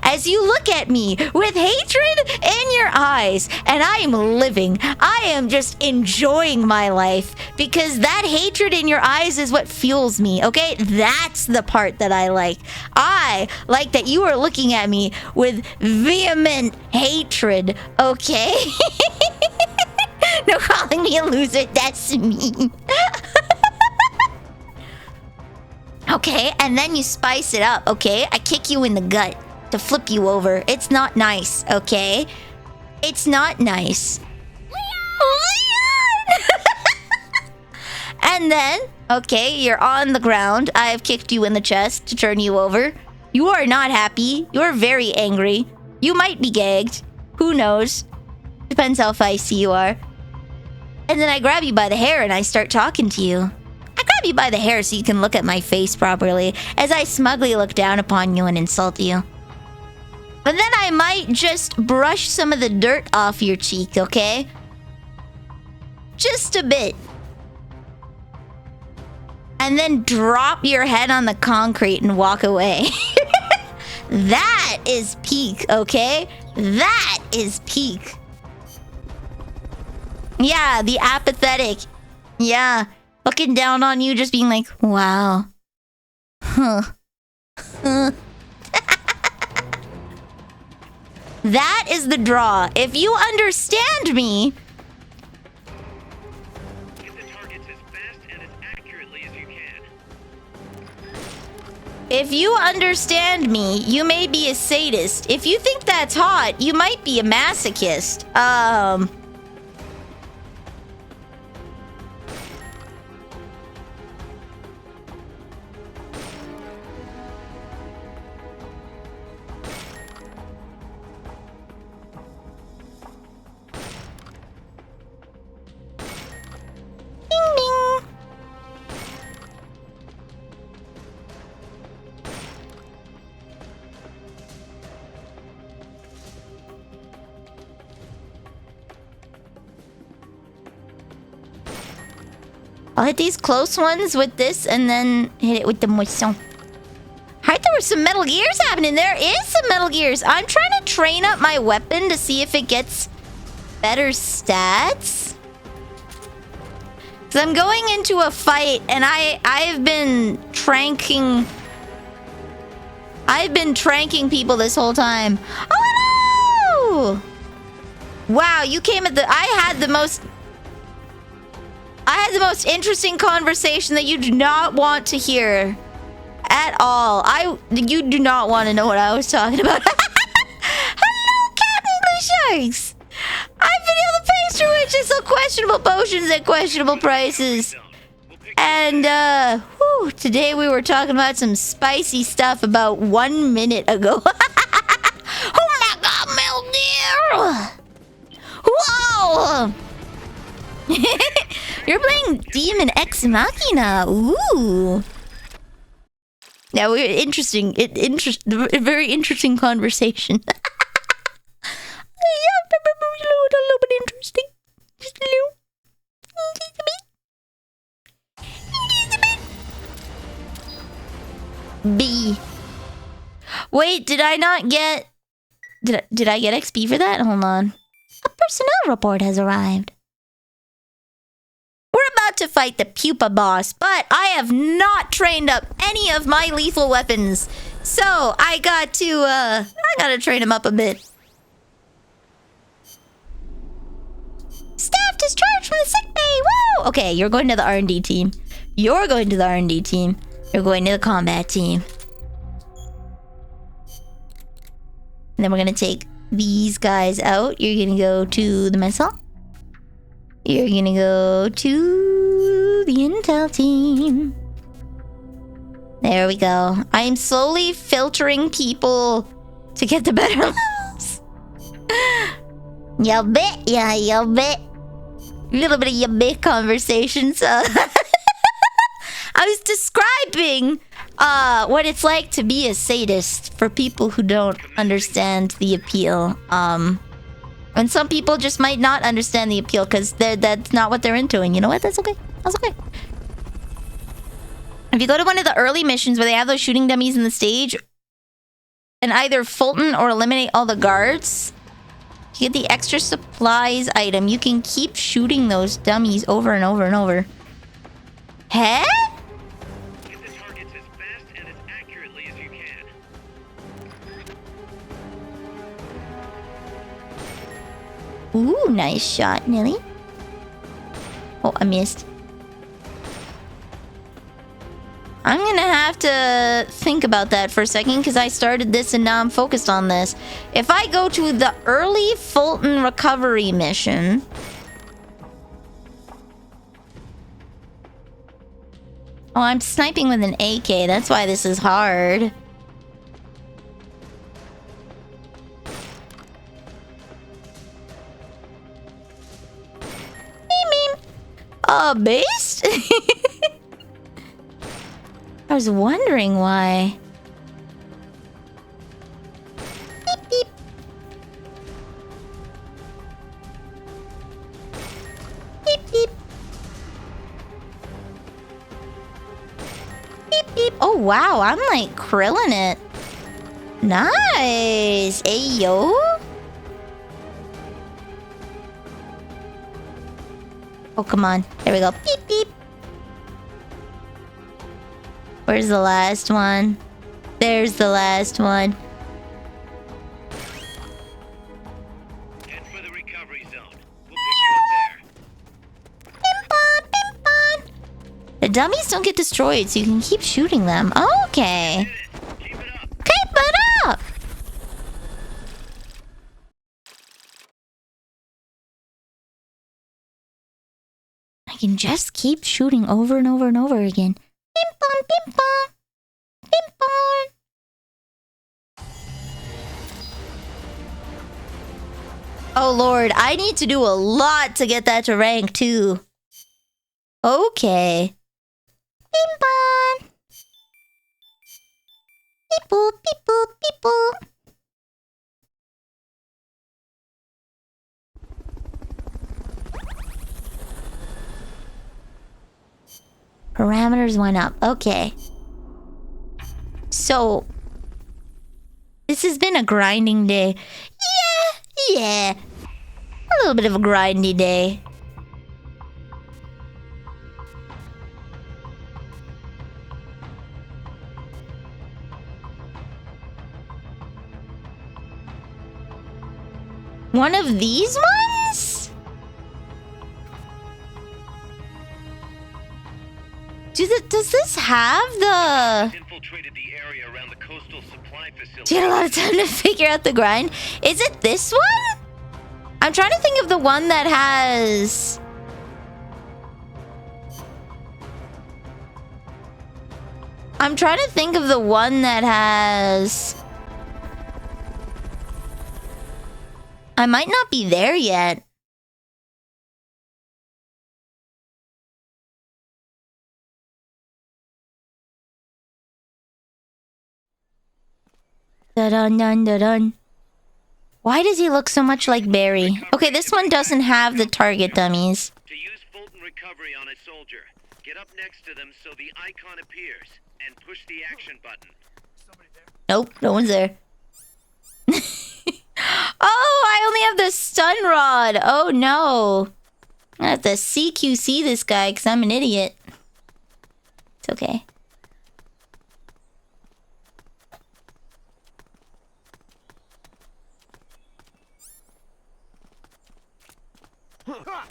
As you look at me with hatred in your eyes, and I am living. I am just enjoying my life because that hatred in your eyes is what fuels me, okay? That's the part that I like. I like that you are looking at me with vehement hatred, okay? No calling me a loser, that's mean. Okay, and then you spice it up, okay? I kick you in the gut to flip you over. It's not nice, okay? It's not nice. Leon! And then, okay, you're on the ground. I have kicked you in the chest to turn you over. You are not happy. You're very angry. You might be gagged. Who knows? Depends how feisty you are. And then I grab you by the hair and I start talking to you. I grab you by the hair so you can look at my face properly as I smugly look down upon you and insult you. But then I might just brush some of the dirt off your cheek, okay? Just a bit. And then drop your head on the concrete and walk away. That is peak, okay? That is peak. Yeah, the apathetic. Yeah, looking down on you, just being like, wow. Huh. That is the draw. If you understand me... Hit the targets as fast and as accurately as you can. If you understand me, you may be a sadist. If you think that's hot, you might be a masochist. Ding ding. I'll hit these close ones with this and then hit it with the moisson. Heard there were some Metal Gears happening. There is some Metal Gears. I'm trying to train up my weapon to see if it gets better stats. Because I'm going into a fight and I've been tranking... I've been tranking people this whole time. Oh no! Wow, you came at the... I had the most interesting conversation that you do not want to hear. At all. You do not want to know what I was talking about. Hello, Captain Blue Sharks! I'm Vanille the Pastry Witch. I sell questionable potions at questionable prices. And, today we were talking about some spicy stuff about 1 minute ago. Oh my god, Metal Gear! Whoa! You're playing Demon Ex Machina. Ooh. Now we're interesting. A very interesting conversation. Yeah, a little bit interesting. Just a little. B. Wait, did I not get... Did I get XP for that? Hold on. A personnel report has arrived. We're about to fight the Pupa boss, but I have not trained up any of my lethal weapons. So, I gotta train him up a bit. Staff discharged from the sick bay, woo! Okay, you're going to the R&D team. You're going to the R&D team. You're going to the combat team. And then we're gonna take these guys out. You're gonna go to the mess hall. You're gonna go to the intel team. There we go. I am slowly filtering people to get the better levels. You bet, yeah, you bet. A little bit of you bet conversations. I was describing what it's like to be a sadist for people who don't understand the appeal. And some people just might not understand the appeal because that's not what they're into. And you know what? That's okay. That's okay. If you go to one of the early missions where they have those shooting dummies in the stage and either Fulton or eliminate all the guards, you get the extra supplies item. You can keep shooting those dummies over and over and over. Huh? Hit the targets as fast and as accurately as you can. Ooh, nice shot, Nilly. Oh, I missed. I'm gonna have to think about that for a second because I started this and now I'm focused on this. If I go to the early Fulton recovery mission... Oh, I'm sniping with an AK. That's why this is hard. Based? I was wondering why. Beep, beep. Beep, beep. Beep, beep. Oh, wow. I'm like krilling it. Nice. Ayo. Oh, come on. There we go. Beep, beep. Where's the last one? There's the last one. Head for the recovery zone. We'll pick you up there. Pim-pon, pim-pon. The dummies don't get destroyed, so you can keep shooting them. Okay. Keep it up. Keep it up! I can just keep shooting over and over and over again. Pim-pon, pim-pon. Pim-pon. Oh lord, I need to do a lot to get that to rank too. Okay. Pim-pon. Beep-boop, beep-boop, beep-boop. Parameters went up. Okay. So, this has been a grinding day. Yeah. A little bit of a grindy day. One of these ones? Does this have the... Infiltrated the area around the coastal supply facility. Do you have a lot of time to figure out the grind? Is it this one? I'm trying to think of the one that has... I'm trying to think of the one that has... I might not be there yet. Dun-dun-dun-dun-dun. Why does he look so much like Barry? Okay, this one doesn't have the target dummies. To use Fulton recovery on a soldier, get up next to them so the icon appears, and push the action button. Nope, no one's there. Oh, I only have the stun rod. Oh no. I have to CQC this guy because I'm an idiot. It's okay.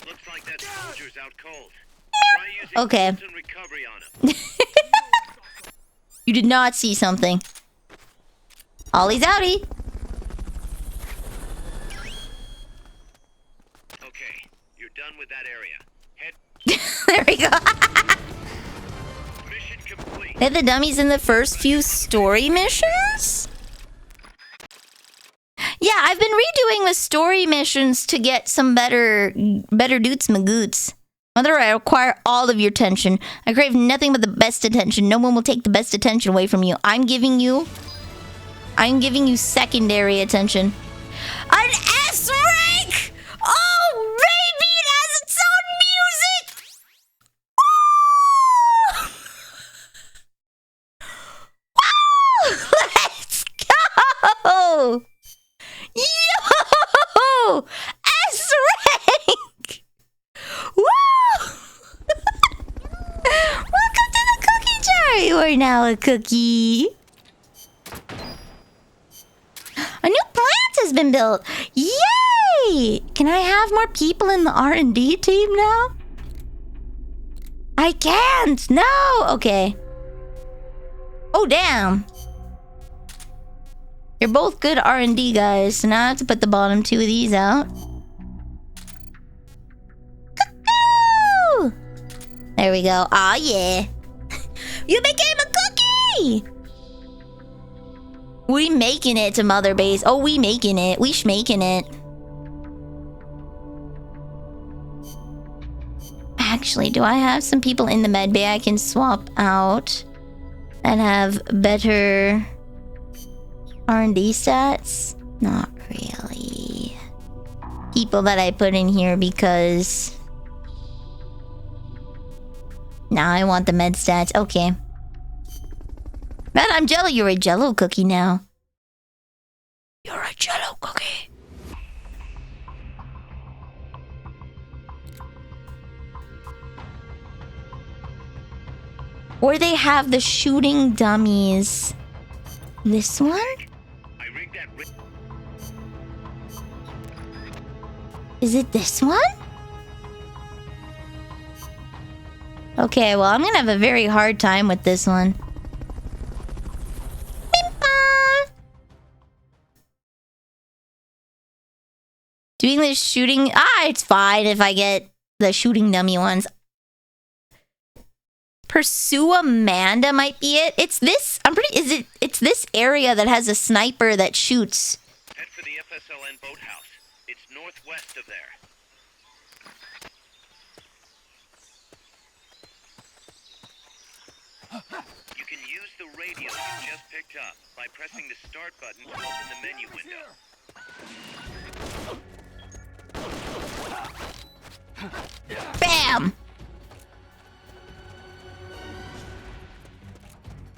Looks like that soldier's out cold. Try using Okay. Fulton recovery on him. You did not see something. Ollie's outie. Okay, you're done with that area. Head. There we go. Mission complete. They're the dummies in the first few story missions? Yeah, I've been redoing the story missions to get some better doots magoots. Mother, I require all of your attention. I crave nothing but the best attention. No one will take the best attention away from you. I'm giving you secondary attention. An S rank! Oh, baby, it has its own music! Woo! Let's go! Yo! S rank! Woo! Welcome to the cookie jar! You are now a cookie. A new plant has been built! Yay! Can I have more people in the R&D team now? I can't! No! Okay. Oh, damn. You're both good R&D guys, so now I have to put the bottom two of these out. Cuckoo! There we go. Aw, yeah. You became a cookie! We making it to Mother Base. Oh, we making it. We making it. Actually, do I have some people in the med bay I can swap out and have better R&D stats? Not really. People that I put in here because... Now I want the med stats. Okay. Man, I'm Jello. You're a Jello cookie now. You're a Jello cookie. Or they have the shooting dummies. This one? Is it this one? Okay, well, I'm gonna have a very hard time with this one. Doing this shooting... it's fine if I get the shooting dummy ones. Pursue Amanda might be it. It's this... It's this area that has a sniper that shoots. Head for the FSLN boathouse. It's northwest of there. You can use the radio you just picked up by pressing the start button to open the menu window. Bam!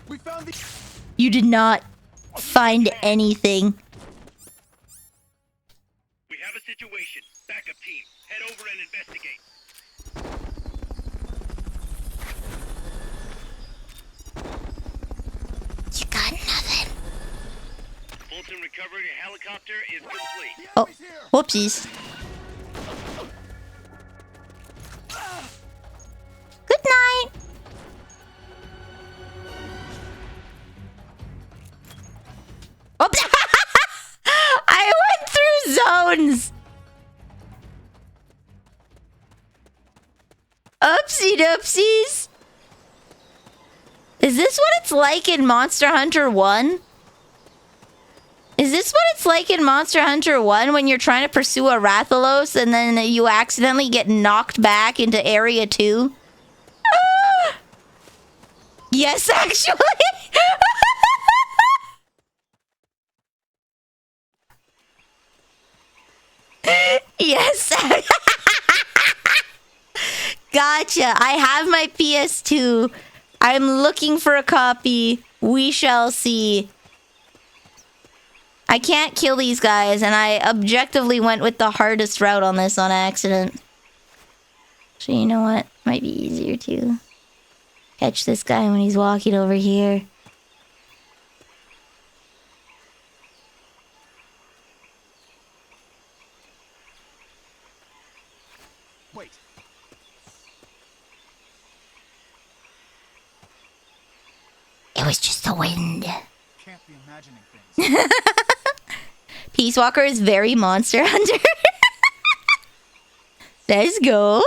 We found the... You did not find anything. We have a situation. Backup team, head over and investigate. You got nothing. Fulton recovery helicopter is complete. Oh, whoopsies. Good night. Oh, I went through zones. Oopsie doopsies. Is this what it's like in Monster Hunter 1? Is this what it's like in Monster Hunter 1 when you're trying to pursue a Rathalos and then you accidentally get knocked back into Area 2? Yes, actually. Yes. Gotcha. I have my PS2. I'm looking for a copy. We shall see. I can't kill these guys, and I objectively went with the hardest route on this on accident. So you know what? Might be easier to catch this guy when he's walking over here. Wait. It was just the wind. Can't be imagining things. Peace Walker is very Monster Hunter. Let's go.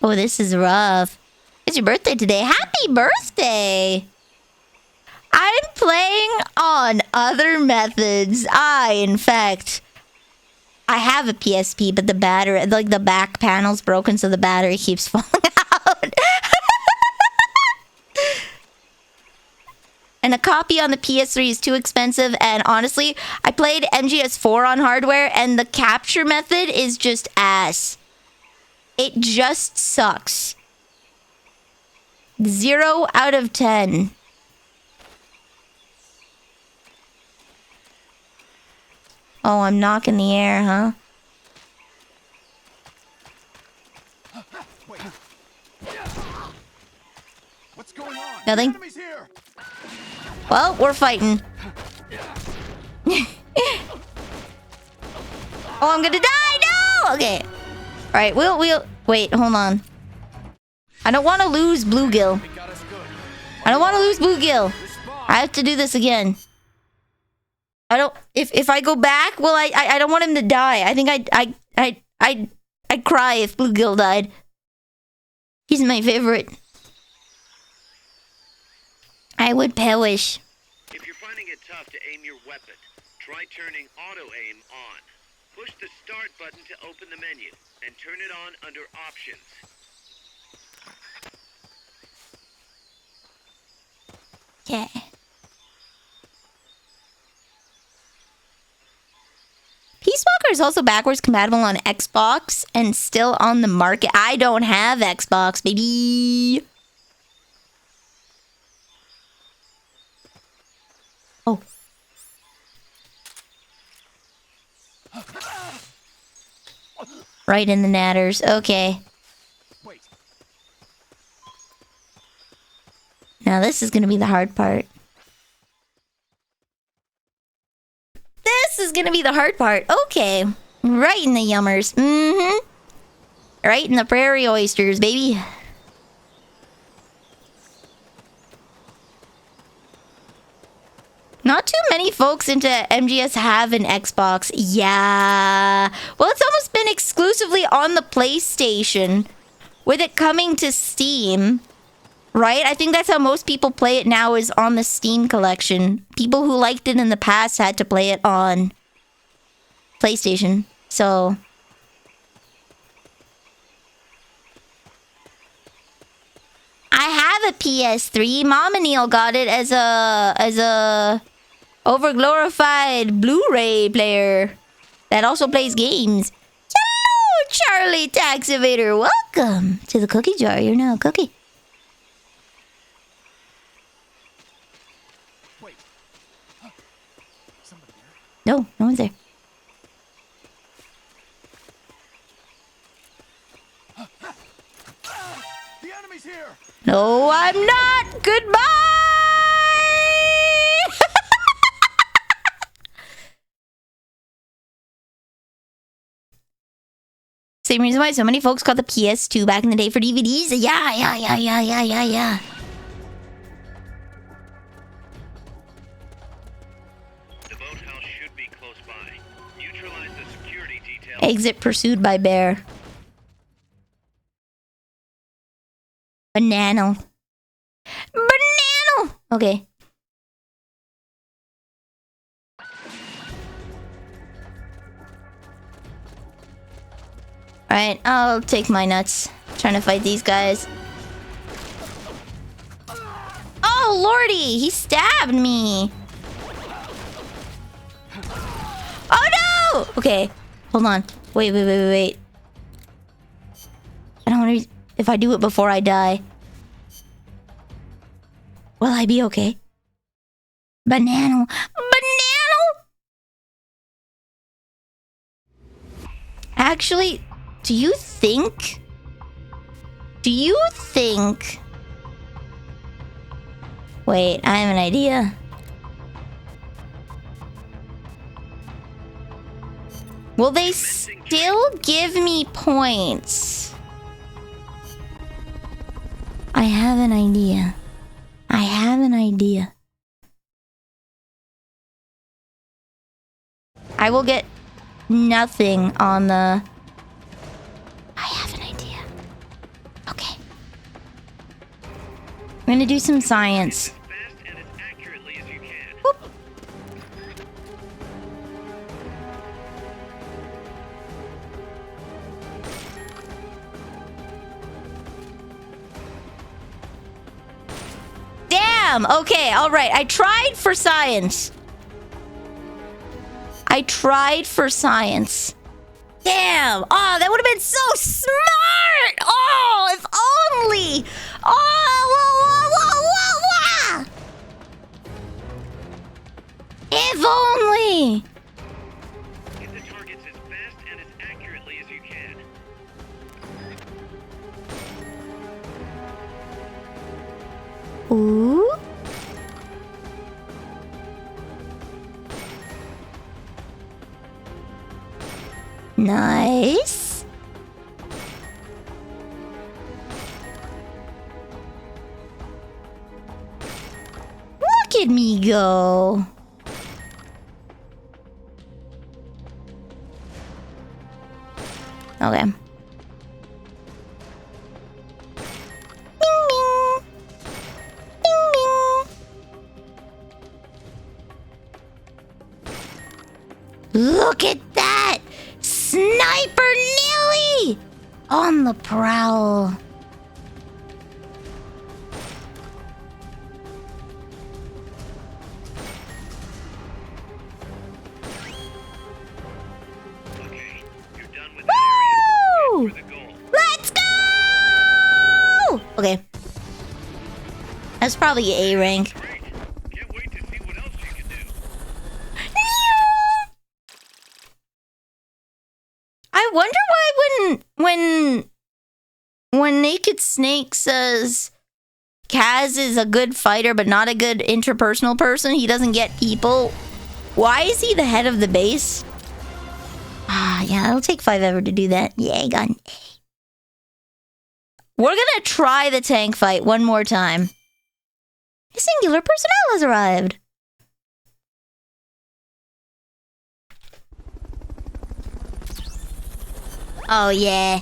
Oh, this is rough. It's your birthday today. Happy birthday! I'm playing on other methods. In fact, I have a PSP, but the battery, like the back panel's broken, so the battery keeps falling out. And a copy on the PS3 is too expensive, and honestly, I played MGS 4 on hardware, and the capture method is just ass. It just sucks. 0 out of 10. Oh, I'm knocking the air, huh? What's going on? Nothing. The enemy's here. Well, we're fighting. Oh, I'm gonna die! No! Okay. Alright, we'll... Wait, hold on. I don't want to lose Bluegill. I don't want to lose Bluegill. I have to do this again. I don't... If I go back, well, I don't want him to die. I think I'd cry if Bluegill died. He's my favorite. I would perish. If you're finding it tough to aim your weapon, try turning auto-aim on. Push the start button to open the menu, and turn it on under options. Yeah. Peace Walker is also backwards compatible on Xbox and still on the market. I don't have Xbox, baby. Oh. Right in the natters. Okay. Wait. Now this is gonna be the hard part. This is gonna be the hard part. Okay. Right in the yummers. Mm-hmm. Right in the prairie oysters, baby. Not too many folks into MGS have an Xbox. Yeah. Well, it's almost been exclusively on the PlayStation. With it coming to Steam. Right? I think that's how most people play it now, is on the Steam collection. People who liked it in the past had to play it on PlayStation. So... I have a PS3. Mom and Neil got it as a overglorified Blu-ray player that also plays games. Hello, Charlie Taxivator. Welcome to the cookie jar. You're now a cookie. Wait. Somebody there? No, no one's there. The enemy's here. No, I'm not. Goodbye. Same reason why so many folks got the PS2 back in the day for DVDs. Yeah. The boathouse should be close by. Neutralize the security detail. Exit pursued by bear. Banana. Okay. Alright, I'll take my nuts. Trying to fight these guys. Oh, lordy! He stabbed me! Oh, no! Okay, hold on. Wait. I don't want to... If I do it before I die... Will I be okay? Banana! Actually... Do you think... Wait, I have an idea. Will they still give me points? I have an idea. I have an idea. I will get nothing on the... I have an idea. Okay. I'm gonna do some science. Whoop. Damn! Okay, alright. I tried for science. I tried for science. Damn! Oh, that would have been so smart! Oh, if only! Oh, whoa, whoa, whoa, whoa, whoa! If only! Hit the targets as fast and as accurately as you can. Ooh. Nice. Look at me go. Okay. Bing, bing. Bing, bing. Look at that! Sniper Nilly! On the prowl. Okay, you're done with that area. Head for the goal. Let's go! Okay. That's probably A rank. Great. Can't wait to see what else you can do. I wonder why when Naked Snake says Kaz is a good fighter but not a good interpersonal person, he doesn't get people. Why is he the head of the base? Ah, yeah, it'll take 5 ever to do that. Yeah, gun. We're gonna try the tank fight one more time. Singular personnel has arrived. Oh, yeah.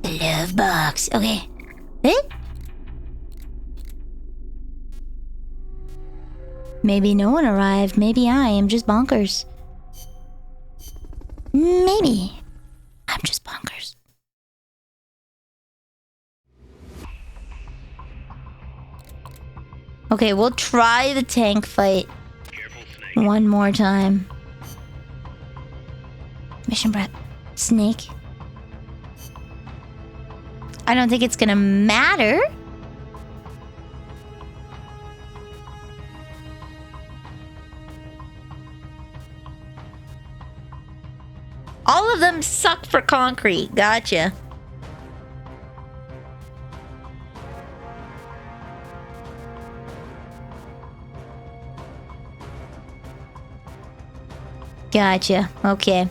The love box. Okay. Eh? Maybe no one arrived. Maybe I am just bonkers. Maybe I'm just bonkers. Okay, we'll try the tank fight one more time. Mission prep. Snake. I don't think it's gonna matter. All of them suck for concrete. Gotcha. Gotcha. Okay.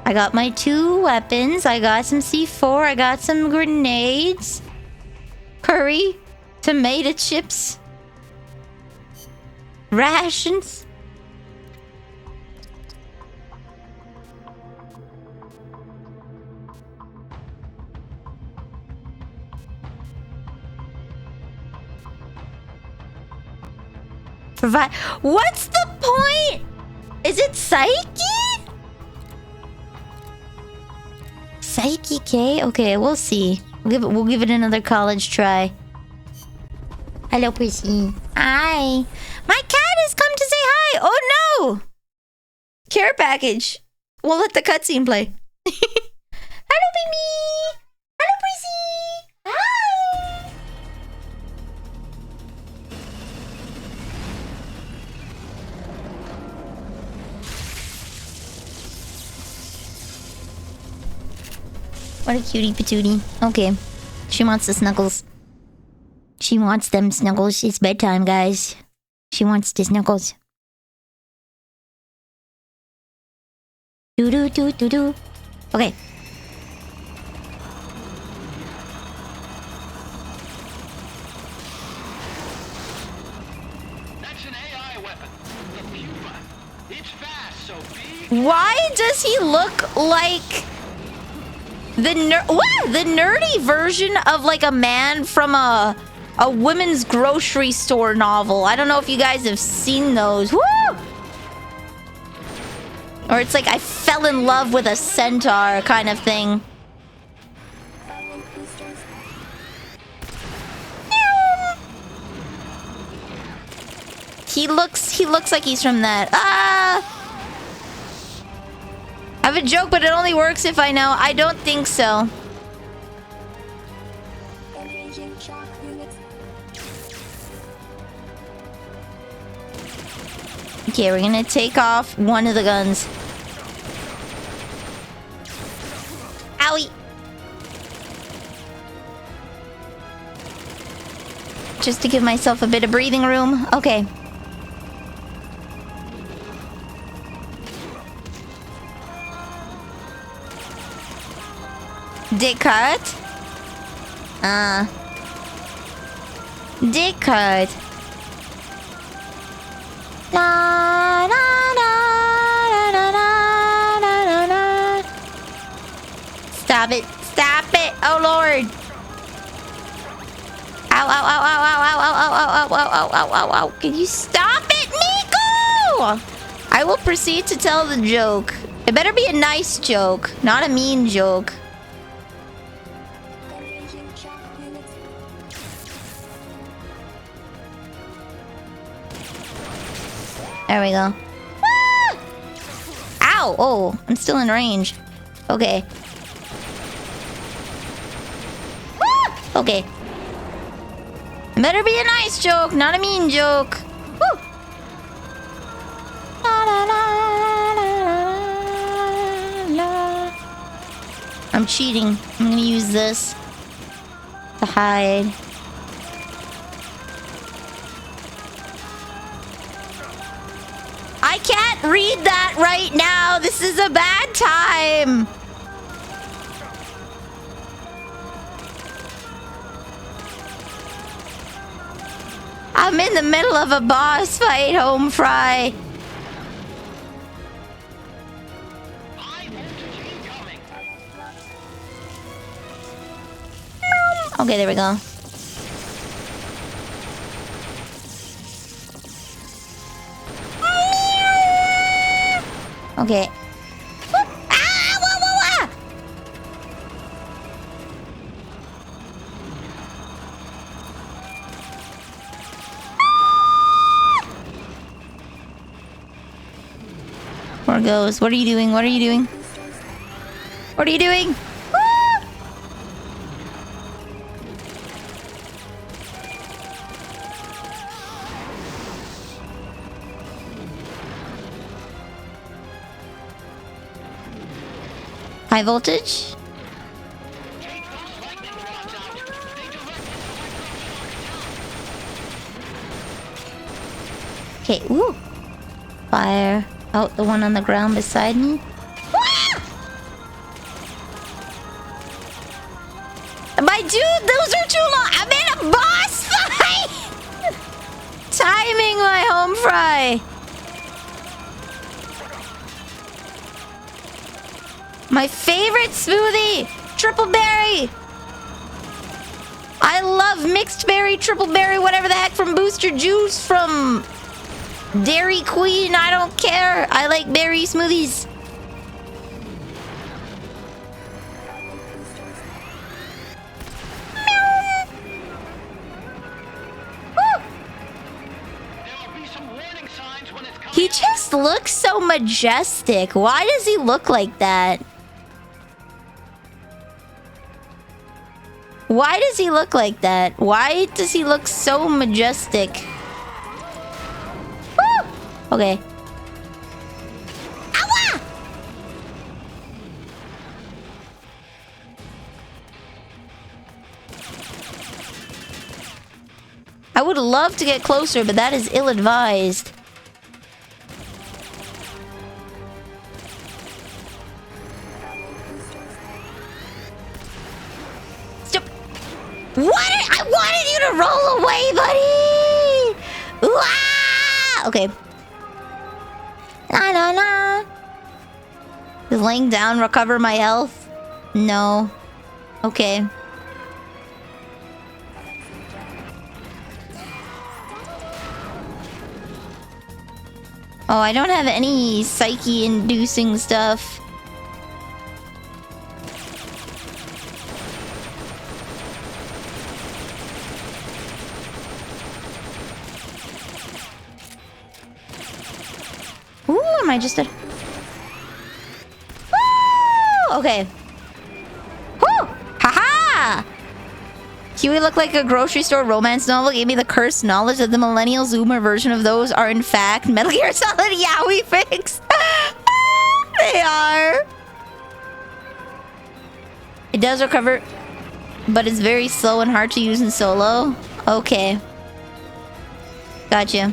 I got my 2 weapons. I got some C4. I got some grenades. Curry. Tomato chips. Rations. Provide. What's the point? Is it Psyche? Psyche K? Okay, we'll see. We'll give it another college try. Hello, Prissy. Hi. My cat has come to say hi. Oh no! Care package. We'll let the cutscene play. Hello, baby. Hello, Prissy. Hi. What a cutie patootie. Okay. She wants the snuggles. She wants them snuggles. It's bedtime, guys. She wants the snuggles. Do do do do do. Okay. That's an AI weapon. The Pupa. It's fast, so be... Why does he look like the nerdy version of like a man from a women's grocery store novel? I don't know if you guys have seen those. Woo! Or it's like I fell in love with a centaur kind of thing. He looks like he's from that. Ah! I have a joke, but it only works if I know. I don't think so. Okay, we're gonna take off one of the guns. Owie! Just to give myself a bit of breathing room. Okay. Dick cut. Dick cut. La, la, la, la, la, la, la. Stop it. Stop it. Oh, Lord. Ow, ow, ow, ow, ow, ow, ow, ow, ow, ow, ow, ow, ow, ow. Can you stop it, Miku? I will proceed to tell the joke. It better be a nice joke, not a mean joke. There we go. Ah! Ow! Oh, I'm still in range. Okay. Ah! Okay. It better be a nice joke, not a mean joke. Woo! La, la, la, la, la, la. I'm cheating. I'm gonna use this to hide. I can't read that right now. This is a bad time. I'm in the middle of a boss fight, home fry. Okay, there we go. Okay. Ah, wah, wah, wah. Where goes? What are you doing? What are you doing? What are you doing? Ah! High voltage? Okay, ooh. Fire out the one on the ground beside me. Ah! My dude, those are too long. I'm in a boss fight! Timing my home fry. My favorite smoothie! Triple berry! I love mixed berry, triple berry, whatever the heck from Booster Juice, from Dairy Queen, I don't care. I like berry smoothies. He just looks so majestic. Why does he look like that? Why does he look like that? Why does he look so majestic? Woo! Okay. Ow! I would love to get closer, but that is ill-advised. What? I wanted you to roll away, buddy! Ooh, ah! Okay. La la la. Is laying down recover my health? No. Okay. Oh, I don't have any psyche-inducing stuff. Ooh, am I just a... Woo! Okay. Woo! Haha! Huey looked like a grocery store romance novel. Gave me the cursed knowledge that the millennial Zoomer version of those are in fact Metal Gear Solid Yaoi fix. They are. It does recover, but it's very slow and hard to use in solo. Okay. Gotcha.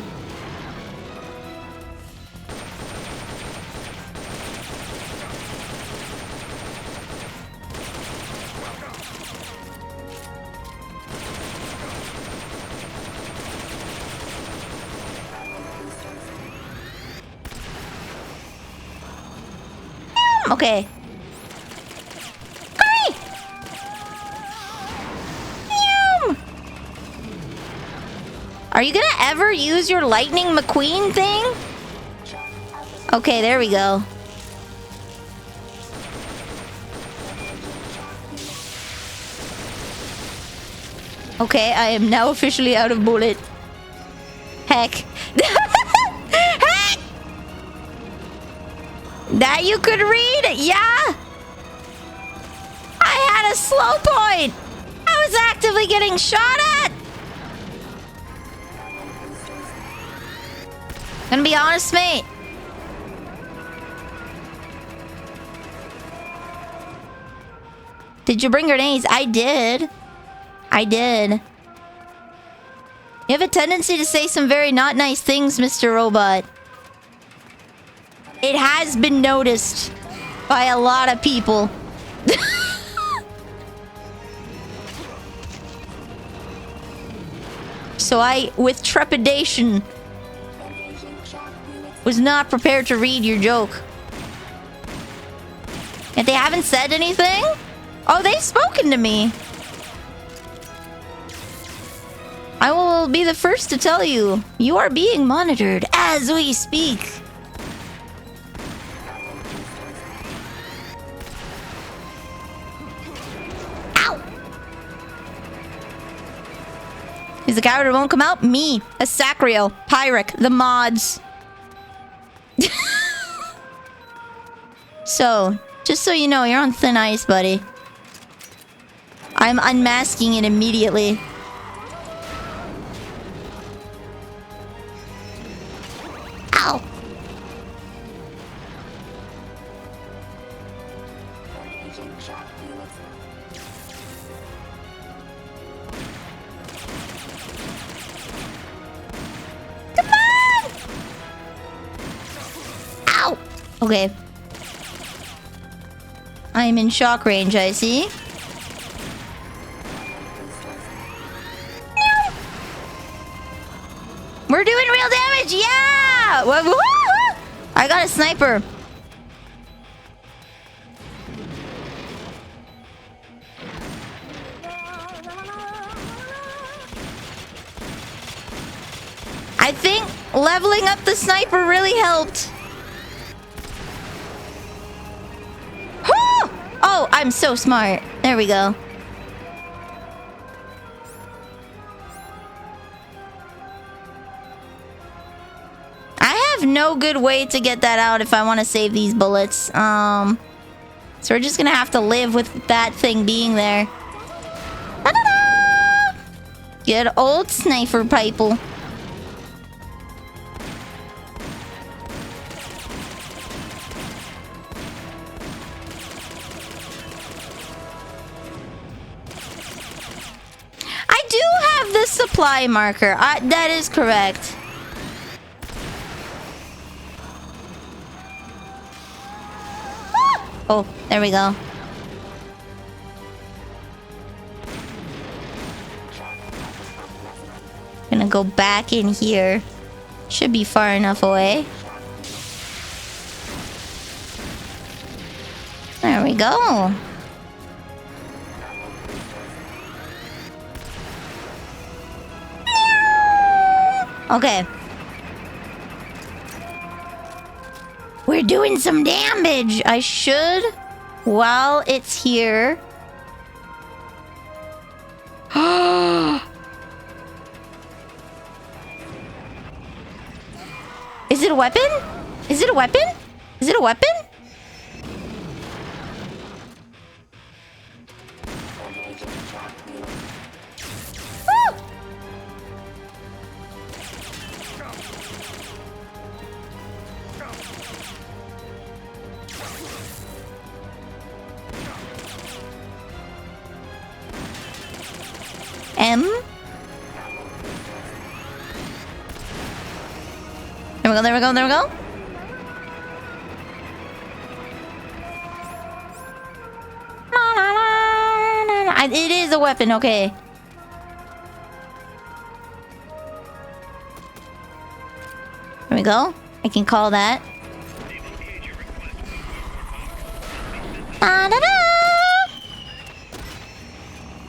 Okay. Hurry! Are you gonna ever use your Lightning McQueen thing? Okay, there we go. Okay, I am now officially out of bullet. Heck. Heck! That you could read? Yeah! I had a slow point! I was actively getting shot at! Gonna be honest, mate. Did you bring grenades? I did. I did. You have a tendency to say some very not nice things, Mr. Robot. It has been noticed by a lot of people. So I, with trepidation, was not prepared to read your joke. If they haven't said anything? Oh, they've spoken to me. I will be the first to tell you, you are being monitored as we speak. Ow! He's the coward who won't come out? Me, a Sacrio, Pyric, the mods. So, just so you know, you're on thin ice, buddy. I'm unmasking it immediately. Ow! Come on! Ow! Okay. I'm in shock range, I see. No. We're doing real damage! Yeah! I got a sniper. I think leveling up the sniper really helped. Oh, I'm so smart. There we go. I have no good way to get that out if I want to save these bullets. So we're just gonna have to live with that thing being there. Ta-da-da! Good old sniper pipe-le. The supply marker. That is correct. Oh, there we go. Gonna go back in here. Should be far enough away. There we go. Okay. We're doing some damage. I should, while it's here. Is it a weapon? Is it a weapon? Is it a weapon? M. There we go, there we go, there we go. It is a weapon, okay. There we go. I can call that.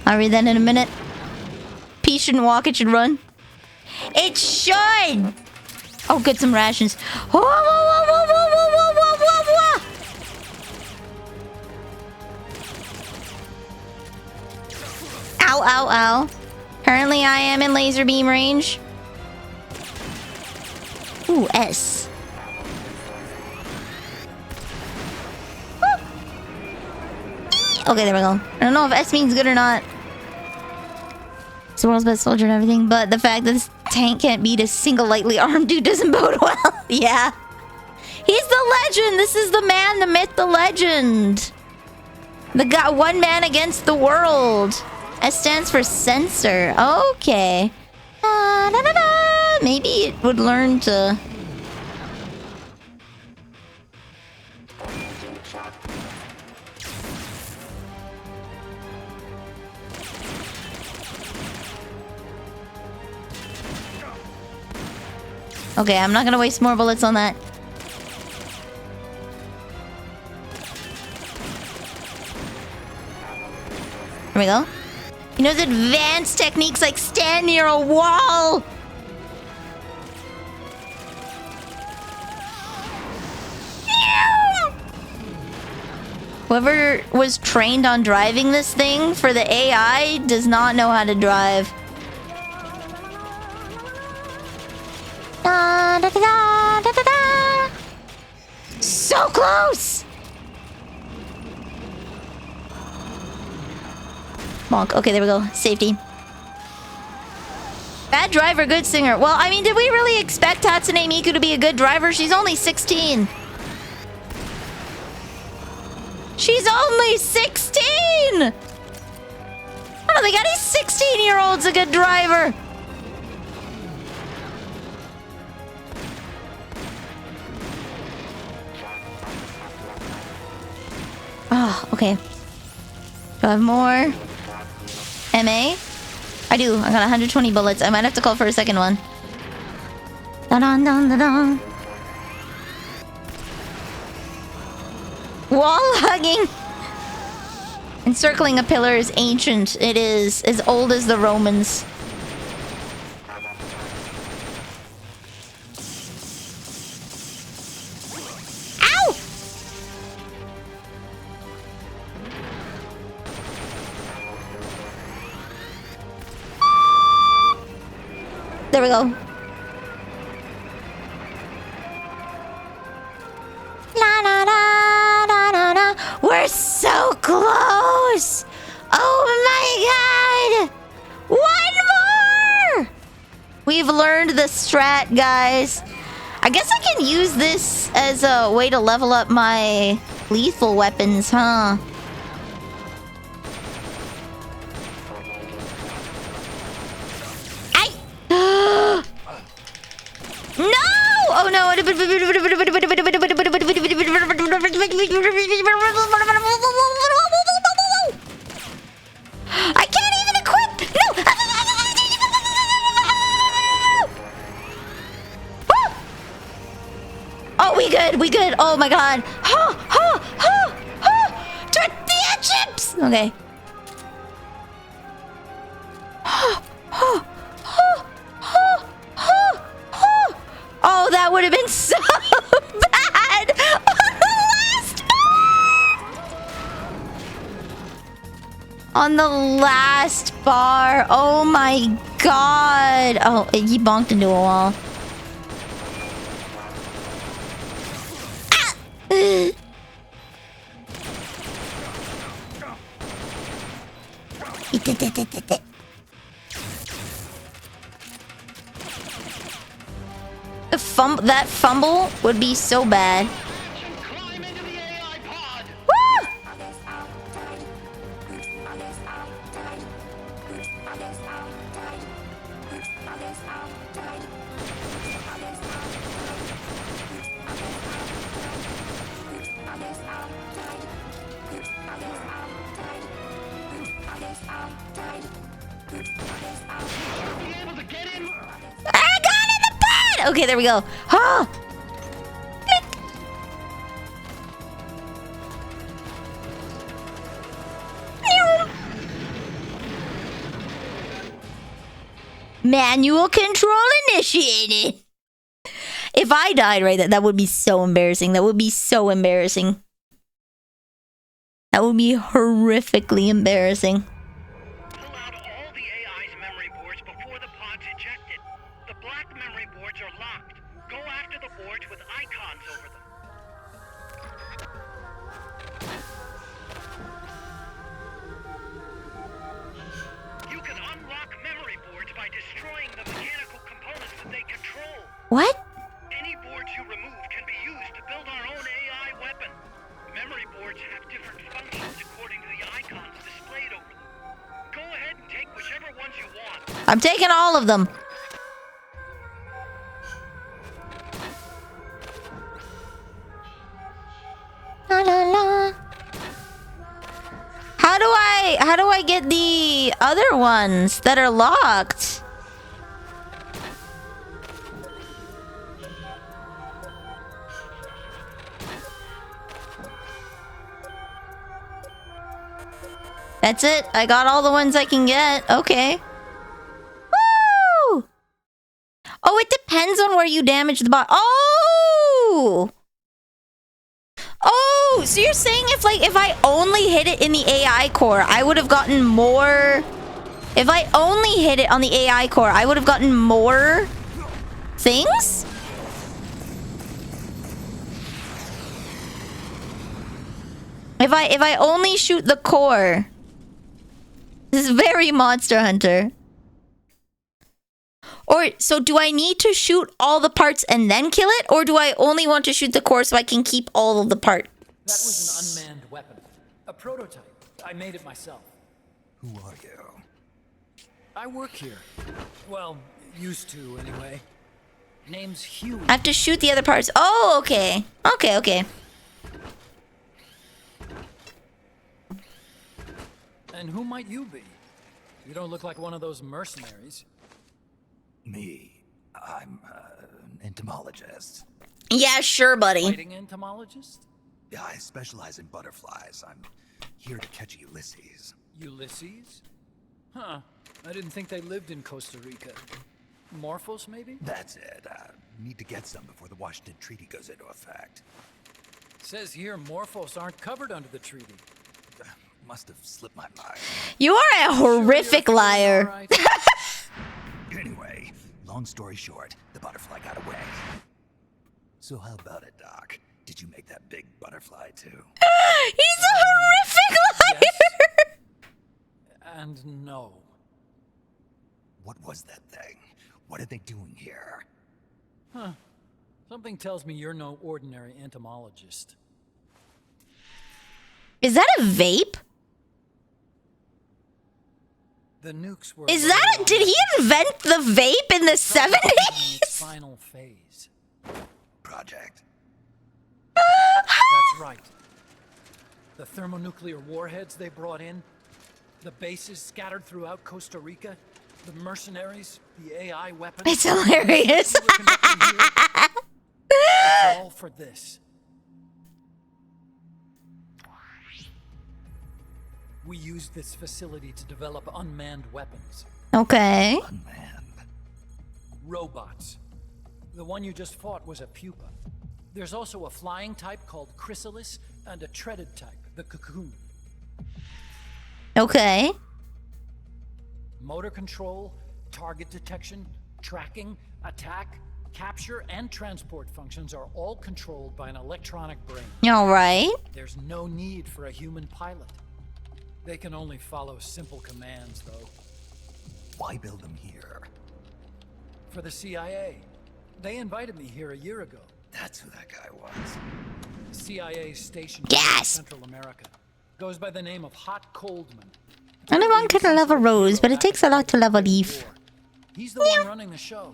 I'll read that in a minute. P shouldn't walk, it should run. It should! Oh, good, some rations. Whoa, whoa, whoa, whoa, whoa, whoa, whoa, whoa, whoa, whoa! Ow, ow, ow. Apparently I am in laser beam range. Ooh, S. Woo. Okay, there we go. I don't know if S means good or not. It's the world's best soldier and everything, but the fact that this tank can't beat a single lightly armed dude doesn't bode well. Yeah. He's the legend! This is the man, the myth, the legend! The guy, one man against the world! S stands for sensor. Okay. Maybe it would learn to... Okay, I'm not gonna waste more bullets on that. There we go. He knows advanced techniques like stand near a wall. Whoever was trained on driving this thing for the AI does not know how to drive. Da, da, da, da, da, da. So close! Bonk. Okay, there we go. Safety. Bad driver, good singer. Well, I mean, did we really expect Hatsune Miku to be a good driver? She's only 16. She's only 16! I don't think any 16-year-old's a good driver. Oh, okay. Do I have more? MA? I do. I got 120 bullets. I might have to call for a second one. Da-dun-dun-da-dun. Wall hugging! Encircling a pillar is ancient. It is as old as the Romans. Ow! There we go. La la la la la la. We're so close! Oh my god! One more! We've learned the strat, guys. I guess I can use this as a way to level up my lethal weapons, huh? No! Oh no! I can't even equip! No! We good. Oh my god. Tortilla chips. Okay. Oh, that would have been so bad on the last bar. Oh my god. Oh, he bonked into a wall. That fumble would be so bad. Woo! I got in the bed! Okay, there we go. Oh! Manual control initiated. If I died right there, that would be so embarrassing. That would be so embarrassing. That would be horrifically embarrassing. Pull out all the AI's memory boards before the pod's ejected. The black memory boards are locked. Go after the boards with icons over them. You can unlock memory boards by destroying the mechanical components that they control. What? Any boards you remove can be used to build our own AI weapon. Memory boards have different functions according to the icons displayed over them. Go ahead and take whichever ones you want. I'm taking all of them. La la la. How do I get the other ones that are locked? That's it. I got all the ones I can get. Okay. Woo! Oh, it depends on where you damage the bot. Oh! Oh, so you're saying if I only hit it in the AI core, I would have gotten more. If I only hit it on the AI core, I would have gotten more things? If I only shoot the core. This is very Monster Hunter. Or, so do I need to shoot all the parts and then kill it? Or do I only want to shoot the core so I can keep all of the parts? That was an unmanned weapon. A prototype. I made it myself. Who are you? I work here. Well, used to anyway. Name's Hugh. I have to shoot the other parts. Oh, okay. Okay. And who might you be? You don't look like one of those mercenaries. Me. I'm an entomologist. Yeah, sure, buddy. Fighting entomologist? Yeah, I specialize in butterflies. I'm here to catch Ulysses. Ulysses? Huh. I didn't think they lived in Costa Rica. Morphos, maybe? That's it. Need to get some before the Washington Treaty goes into effect. Says here Morphos aren't covered under the treaty. Must have slipped my mind. You are a horrific liar. Right. Anyway, long story short, the butterfly got away. So how about it, Doc? Did you make that big butterfly too? He's a horrific liar! Yes. And no. What was that thing? What are they doing here? Huh. Something tells me you're no ordinary entomologist. Is that a vape? The nukes were. Is that did he invent the vape in the 70s? Final phase. Project. That's right. The thermonuclear warheads they brought in, the bases scattered throughout Costa Rica, the mercenaries, the AI weapons. It's hilarious. It's all for this. We used this facility to develop unmanned weapons. Okay. Robots. The one you just fought was a pupa. There's also a flying type called Chrysalis and a treaded type, the cocoon. Okay. Motor control, target detection, tracking, attack, capture, and transport functions are all controlled by an electronic brain. All right. There's no need for a human pilot. They can only follow simple commands, though. Why build them here? For the CIA. They invited me here a year ago. That's who that guy was. CIA station in Central America. Goes by the name of Hot Coldman. Anyone can love a rose, but it takes a lot to love a leaf. He's the one running the show.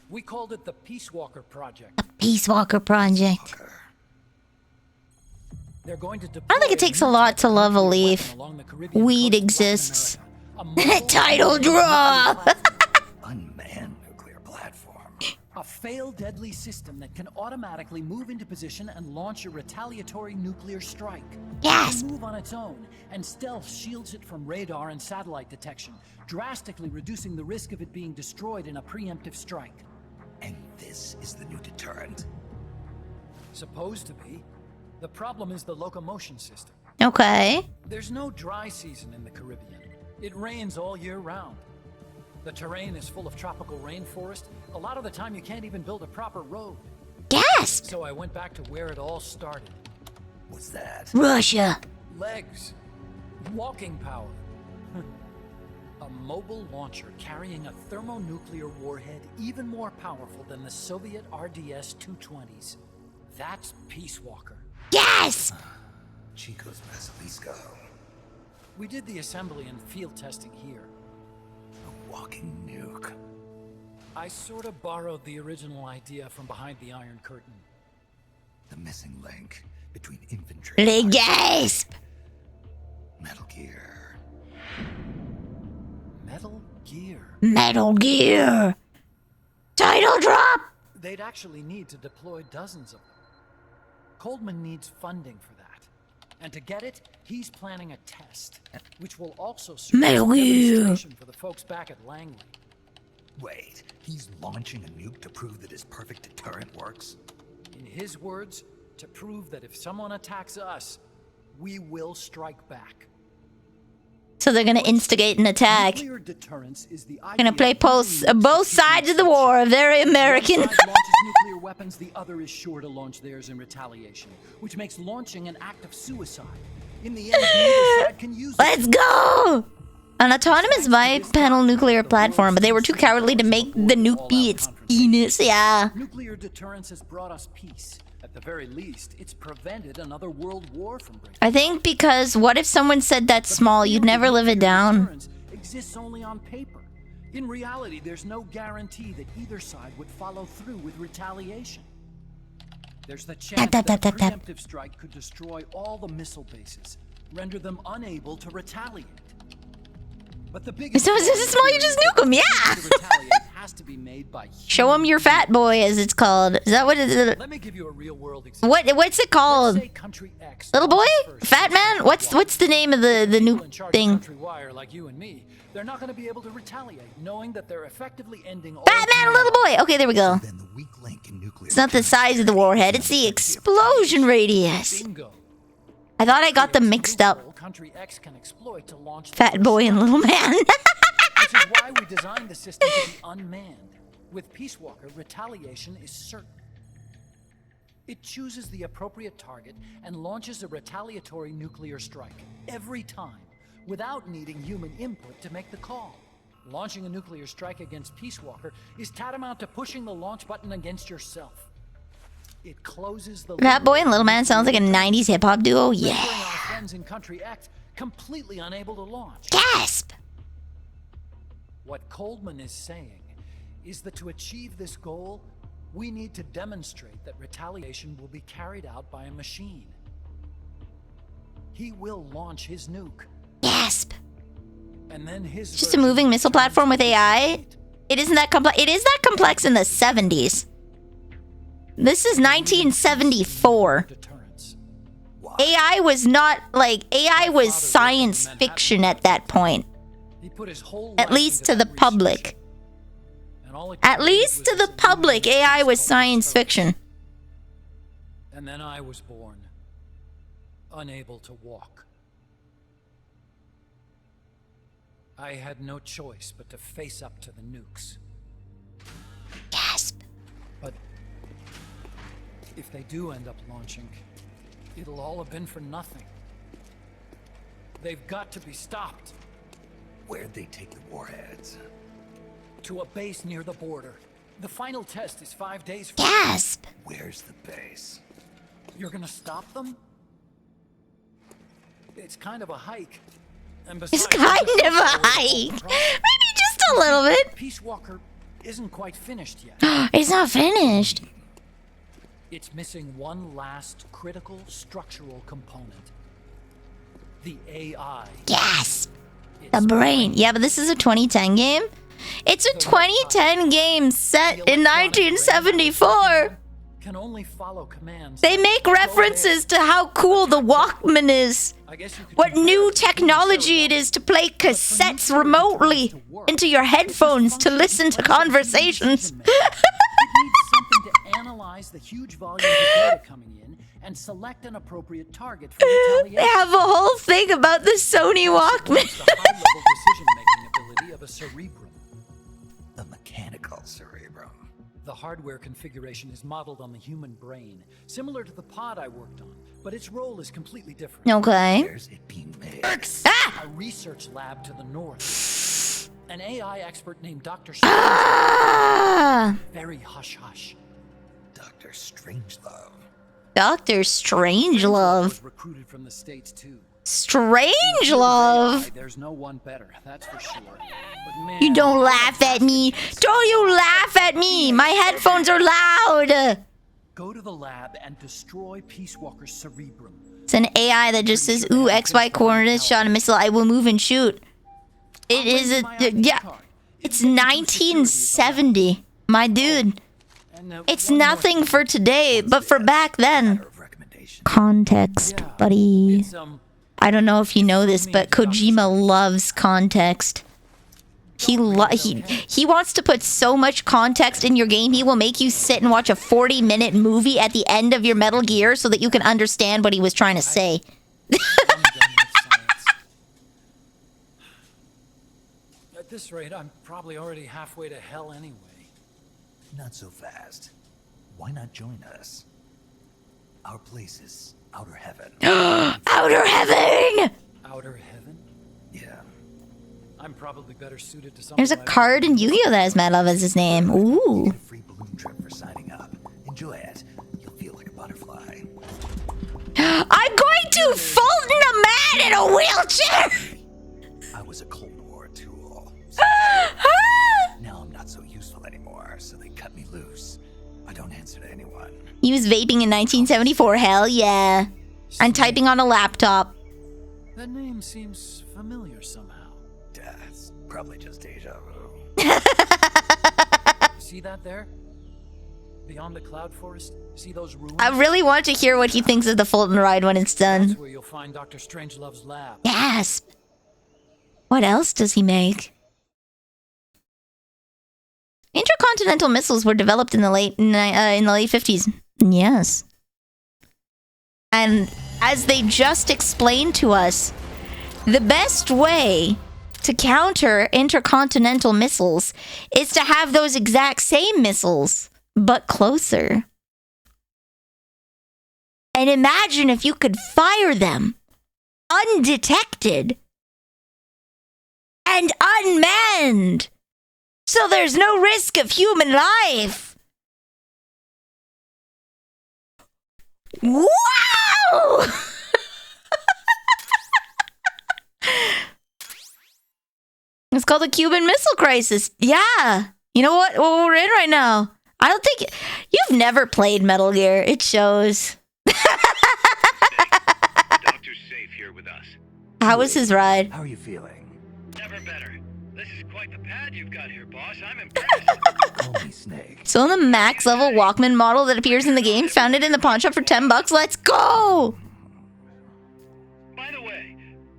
We called it the Peace Walker Project. Peace Walker Project. They're going to I don't think it takes a lot to love a leaf. Weed exists. Title drop! Unmanned nuclear platform. A failed deadly system that can automatically move into position and launch a retaliatory nuclear strike. Yes! It can move on its own, and stealth shields it from radar and satellite detection, drastically reducing the risk of it being destroyed in a preemptive strike. And this is the new deterrent? Supposed to be. The problem is the locomotion system. Okay. There's no dry season in the Caribbean. It rains all year round. The terrain is full of tropical rainforest. A lot of the time you can't even build a proper road. Gasp! So I went back to where it all started. What's that? Russia. Legs. Walking power. A mobile launcher carrying a thermonuclear warhead even more powerful than the Soviet RDS-220s. That's Peace Walker. Yes! Chico's Basilisco. We did the assembly and field testing here. A walking nuke. I sort of borrowed the original idea from behind the Iron Curtain. The missing link between infantry and gasp! Metal Gear. Metal Gear. Metal Gear! Title drop! They'd actually need to deploy dozens of them. Coldman needs funding for that. And to get it, he's planning a test, which will also serve Metal as a Gear demonstration for the folks back at Langley. Wait, he's launching a nuke to prove that his perfect deterrent works? In his words, to prove that if someone attacks us, we will strike back. So they're gonna instigate an attack. Nuclear deterrence is the Gonna play both sides of the war. Very American. One side launches nuclear weapons, the other is sure to launch theirs in retaliation, which makes launching an act of suicide. In the end, neither side can use it. Let's go! An autonomous bipedal nuclear platform, but they were too cowardly to make the nuke be its penis. Yeah. Nuclear deterrence has brought us peace. At the very least, it's prevented another world war from breaking. I think because what if someone said that's small, you'd never live it down. Exists only on paper. In reality, there's no guarantee that either side would follow through with retaliation. There's the chance that a preemptive strike could destroy all the missile bases, render them unable to retaliate. But the biggest so it's small, you just nuke them, yeah. has to be made by Show them your fat boy, as it's called. Is that what it is? Let me give you a real world example. What's it called? Little boy? Fat man? What's the name of the nuke thing? Country wire like you and me, they're not going to be able to retaliate, knowing that they're effectively ending all Fat man, little boy. Okay, there we go. Then the weak link in nuclear It's not the size of the warhead, it's the explosion radius. Bingo. I thought I got them mixed up. Country X can exploit to launch Fat boy and little man. Which is why we designed the system to be unmanned. With Peace Walker, retaliation is certain. It chooses the appropriate target and launches a retaliatory nuclear strike every time, without needing human input to make the call. Launching a nuclear strike against Peace Walker is tantamount to pushing the launch button against yourself. It closes the Fat boy and little man sounds like a 90s hip-hop duo. Yeah. Our friends in Country X completely unable to launch. Gasp! What Coldman is saying is that to achieve this goal, we need to demonstrate that retaliation will be carried out by a machine. He will launch his nuke. Gasp! And then his Just a moving missile platform with AI? It isn't that complex. It is that complex in the 70s. This is 1974. AI was not like AI was science fiction at that point. He put his whole At life least into to the that public. research. And all it At created least was to the this public, illusion AI was called science purpose. fiction. And then I was born, unable to walk. I had no choice but to face up to the nukes. Gasp. But if they do end up launching, it'll all have been for nothing. They've got to be stopped. Where'd they take the warheads? To a base near the border. The final test is 5 days from Gasp. Where's the base? You're gonna stop them? It's kind of a hike. And besides, It's kind of a hike. Maybe just a little bit. Peace Walker isn't quite finished yet. It's not finished. It's missing one last critical structural component. The AI. Gasp. The brain. Yeah, but this is a 2010 game. It's a 2010 game set in 1974. Can only follow commands. They make references to how cool the Walkman is. What new technology it is to play cassettes remotely into your headphones to listen to conversations. It needs something to analyze the huge volumes of data coming in and select an appropriate target for retaliation. They have a whole thing about the Sony Walkman. The high-level decision-making ability of a cerebrum. The mechanical cerebrum. The hardware configuration is modeled on the human brain, similar to the pod I worked on, but its role is completely different. Okay. Where's it being made? Ah! A research lab to the north. An AI expert named Dr. Ah! Very hush-hush. Dr. Strangelove. Dr. Strangelove. Was recruited from the States too. Strangelove. There's no one better, that's for sure. But man, You don't laugh at me. Don't you laugh at me. My headphones are loud. go to the lab and destroy Peace Walker's cerebrum. It's an AI that just says, ooh, XY coordinates, shot a missile, I will move and shoot. It is a, yeah. It's 1970, my dude. It's nothing for today, but for back then. Context, buddy. I don't know if you know this, but Kojima loves context. He wants to put so much context in your game, he will make you sit and watch a 40-minute movie at the end of your Metal Gear so that you can understand what he was trying to say. At this rate, I'm probably already halfway to hell anyway. Not so fast. Why not join us? Our place is Outer Heaven. Outer Heaven! Outer Heaven? Yeah. I'm probably better suited to something. There's a card in Yu-Gi-Oh! That has Mad Love as his name. Ooh. Get a free balloon trip for signing up. Enjoy it. You'll feel like a butterfly. I'm going to Fulton a man in a wheelchair! I was a Cold War tool. Now I'm not so useful anymore, so they cut me loose. I don't answer to anyone. He was vaping in 1974. Hell yeah. I'm typing on a laptop. That name seems familiar somehow. It's probably just deja vu. See that there? Beyond the cloud forest? See those ruins? I really want to hear what he thinks of the Fulton ride when it's done. That's where you'll find Dr. Strangelove's lab. Gasp. What else does he make? Intercontinental missiles were developed in the late 50s. Yes. And as they just explained to us, the best way to counter intercontinental missiles is to have those exact same missiles, but closer. And imagine if you could fire them undetected and unmanned, so there's no risk of human life. Wow! It's called the Cuban Missile Crisis. Yeah. You know what we're in right now? I don't think... You've never played Metal Gear. It shows. Doctor's safe here with us. How was his ride? How are you feeling? Never better. This is quite the pad you've got here, boss. I'm impressed. Call me Snake. So the max level Walkman model that appears in the game, found it in the pawn shop for $10. Let's go!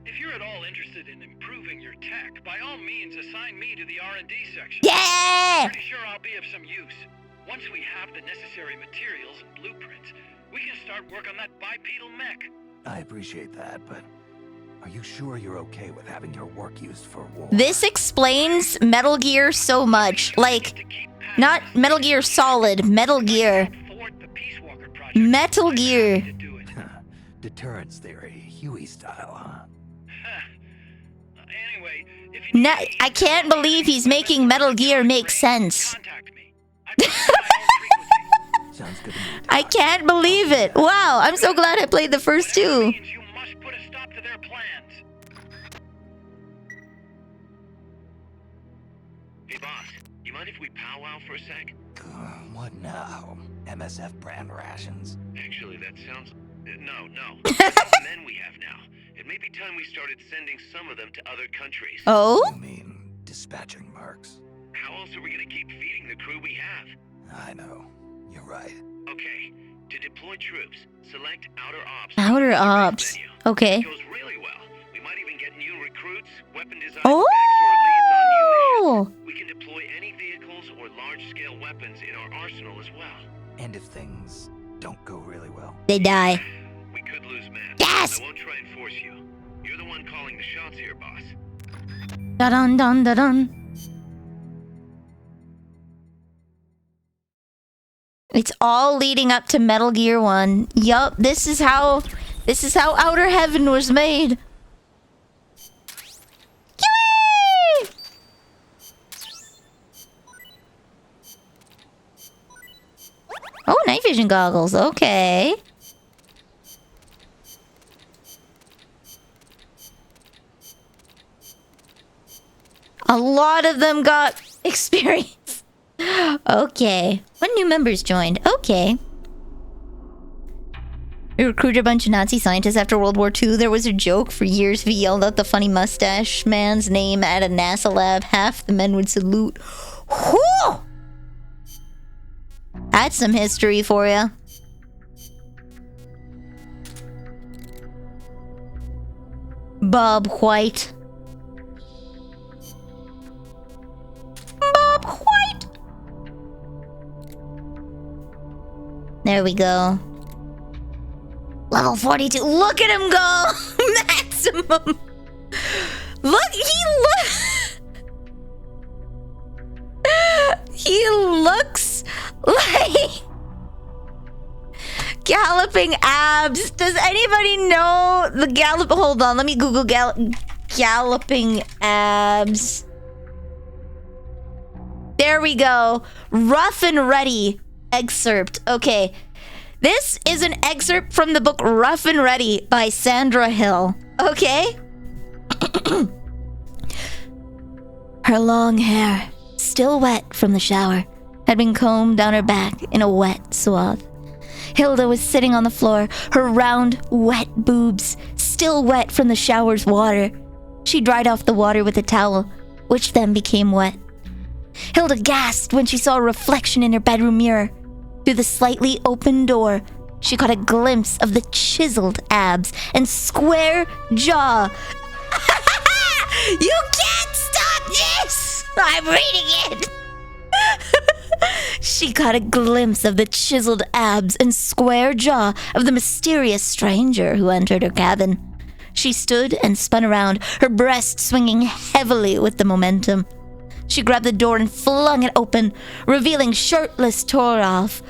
If you're at all interested in improving your tech, by all means assign me to the R&D section. Yeah! Pretty sure I'll be of some use. Once we have the necessary materials and blueprints, we can start work on that bipedal mech. I appreciate that, but are you sure you're okay with having your work used for war? This explains Metal Gear so much. Like, not Metal Gear Solid, Metal Gear. Metal Gear. Deterrence theory, Huey style, huh? Anyway, if No, I can't believe he's making Metal Gear make sense. Sounds good to me. I can't believe it. Wow, I'm so glad I played the first two. you must put a stop to their plans. Hey, boss, you mind if we powwow for a sec? What now? MSF brand rations? Actually, that sounds... no. The men we have now. It may be time we started sending some of them to other countries. Oh? You mean dispatching mercs? How else are we gonna keep feeding the crew we have? I know. You're right. Okay, to deploy troops, select Outer Ops. Outer Ops. Okay. It goes really well. We might even get new recruits, weapon design Oh! specs, or leads on new missions. We can deploy any vehicles or large-scale weapons in our arsenal as well. And if things don't go really well? They die. We could lose men. Yes! I won't try and force you. You're the one calling the shots here, boss. Da-dun, dun, da-dun. It's all leading up to Metal Gear 1. Yup, this is how Outer Heaven was made. Yay! Oh, night vision goggles. Okay. A lot of them got experience. Okay. What new members joined? Okay. We recruited a bunch of Nazi scientists after World War II. There was a joke for years. We yelled out the funny mustache man's name at a NASA lab. Half the men would salute. Whew! That's some history for you. Bob White. Bob White! There we go. Level 42. Look at him go! Maximum! Look, he looks like galloping abs. Does anybody know the gallop? Hold on, let me Google galloping abs. There we go. Rough and Ready excerpt. Okay. This is an excerpt from the book Rough and Ready by Sandra Hill. Okay? Her long hair, still wet from the shower, had been combed down her back in a wet swath. Hilda was sitting on the floor, her round, wet boobs still wet from the shower's water. She dried off the water with a towel, which then became wet. Hilda gasped when she saw a reflection in her bedroom mirror. Through the slightly open door, she caught a glimpse of the chiseled abs and square jaw. You can't stop this! I'm reading it! She caught a glimpse of the chiseled abs and square jaw of the mysterious stranger who entered her cabin. She stood and spun around, her breast swinging heavily with the momentum. She grabbed the door and flung it open, revealing shirtless Toralf,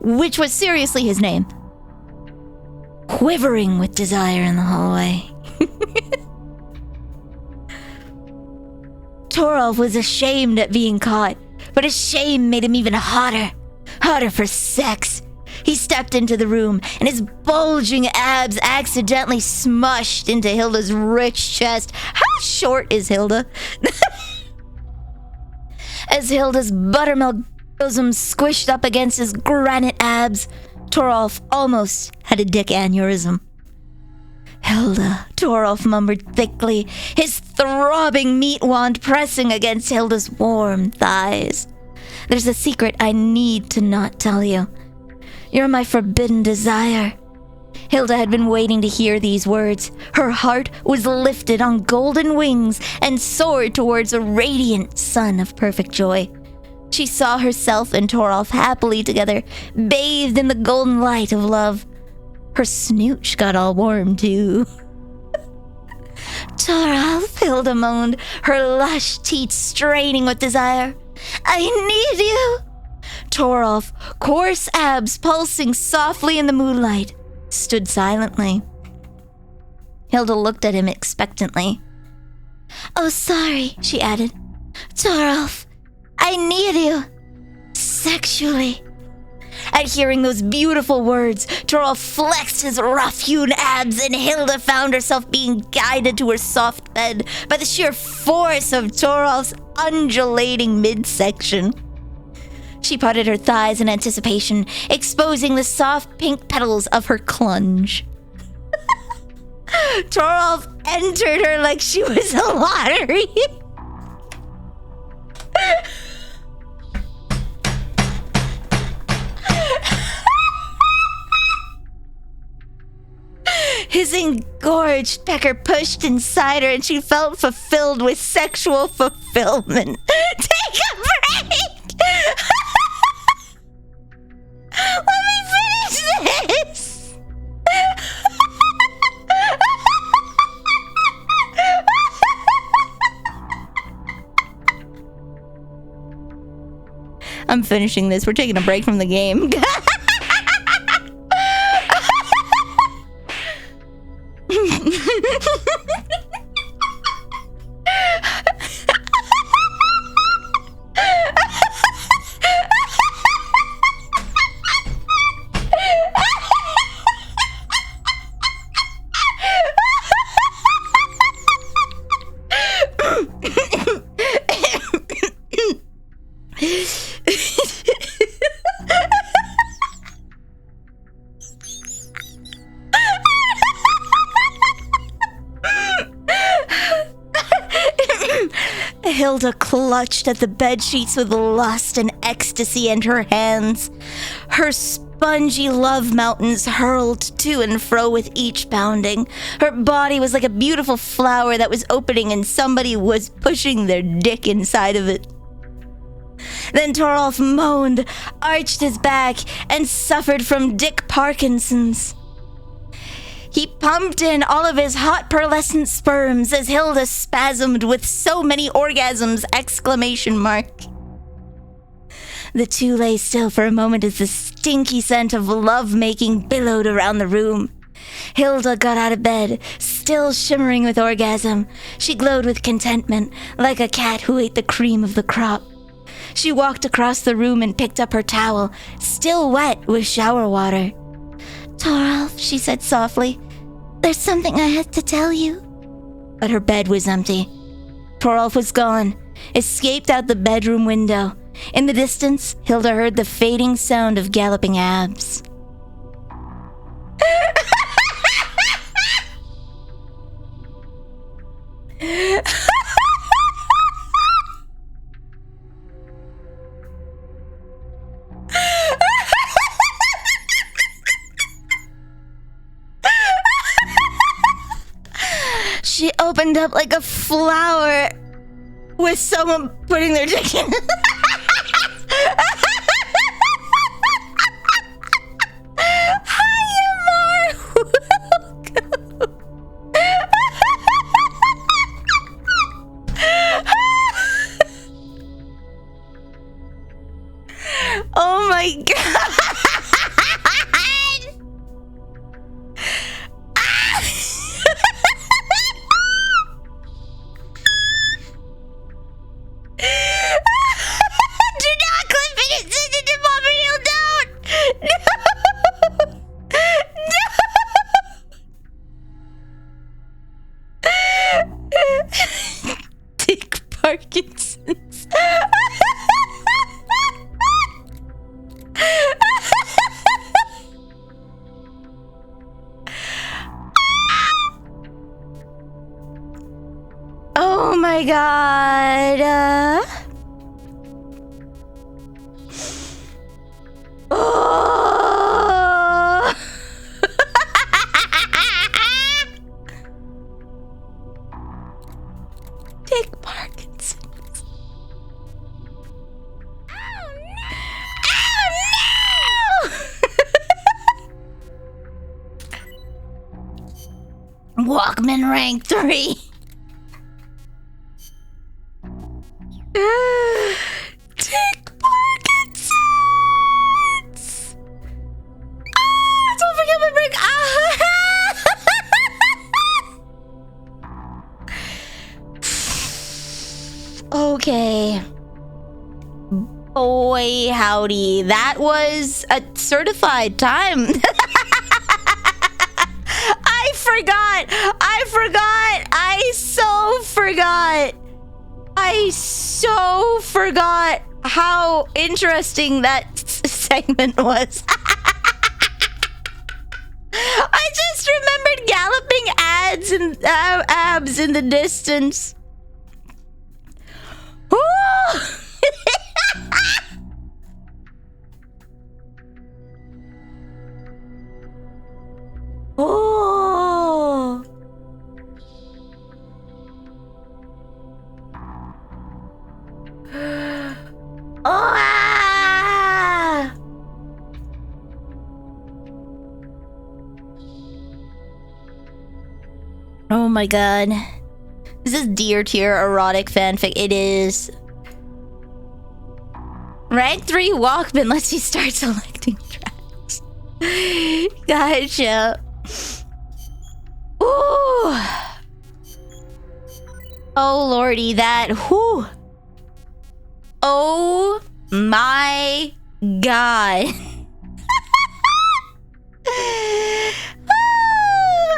which was seriously his name, quivering with desire in the hallway. Toralf was ashamed at being caught, but his shame made him even hotter for sex. He stepped into the room, and his bulging abs accidentally smushed into Hilda's rich chest. How short is Hilda? As Hilda's buttermilk bosom squished up against his granite abs, Toralf almost had a dick aneurysm. Hilda, Toralf murmured thickly, his throbbing meat wand pressing against Hilda's warm thighs. There's a secret I need to not tell you. You're my forbidden desire. Hilda had been waiting to hear these words. Her heart was lifted on golden wings and soared towards a radiant sun of perfect joy. She saw herself and Torolf happily together, bathed in the golden light of love. Her snooch got all warm, too. Torolf, Hilda moaned, her lush teeth straining with desire. I need you. Torolf, coarse abs pulsing softly in the moonlight, stood silently. Hilda looked at him expectantly. Oh, sorry, she added. Torolf, I need you. Sexually. At hearing those beautiful words, Torolf flexed his rough-hewn abs and Hilda found herself being guided to her soft bed by the sheer force of Torolf's undulating midsection. She patted her thighs in anticipation, exposing the soft pink petals of her clunge. Torolf entered her like she was a lottery. His engorged pecker pushed inside her and she felt fulfilled with sexual fulfillment. Take a break! Let me finish this! I'm finishing this. We're taking a break from the game. Hilda clutched at the bedsheets with lust and ecstasy in her hands. Her spongy love mountains hurled to and fro with each pounding. Her body was like a beautiful flower that was opening and somebody was pushing their dick inside of it. Then Torolf moaned, arched his back, and suffered from Dick Parkinson's. He pumped in all of his hot pearlescent sperms as Hilda spasmed with so many orgasms! The two lay still for a moment as the stinky scent of love-making billowed around the room. Hilda got out of bed, still shimmering with orgasm. She glowed with contentment, like a cat who ate the cream of the crop. She walked across the room and picked up her towel, still wet with shower water. Torolf, she said softly, there's something I had to tell you. But her bed was empty. Torolf was gone, escaped out the bedroom window. In the distance, Hilda heard the fading sound of galloping abs. She opened up like a flower with someone putting their dick in. Hi, welcome. Oh my god. Parkinson's. Oh my god. Oh. Take Parkinson's. Oh no! Walkman rank 3. Take Parkinson's. Don't forget my break. Okay. Boy, howdy. That was a certified time. I forgot. I so forgot how interesting that segment was. I just remembered galloping ads and abs in the distance. Oh. Ah. Oh my god. Is this deer tier erotic fanfic? It is. Rank 3 Walkman lets you start selecting tracks. Gotcha. Ooh. Oh lordy, that. Whew. Oh my god.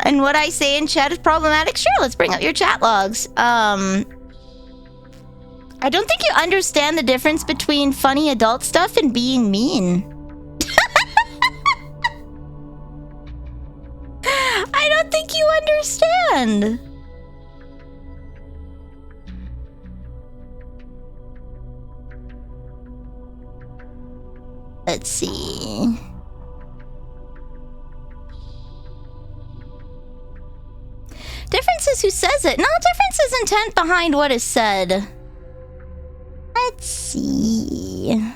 And what I say in chat is problematic? Sure, let's bring up your chat logs. I don't think you understand the difference between funny adult stuff and being mean. I don't think you understand. Let's see. Difference is who says it. No, difference is intent behind what is said. Let's see.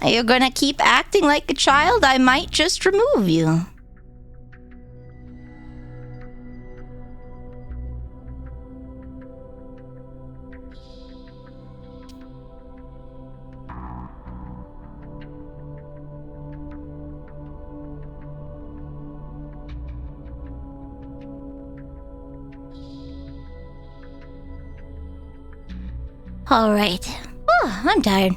Are you gonna keep acting like a child? I might just remove you. Alright. Oh, I'm tired.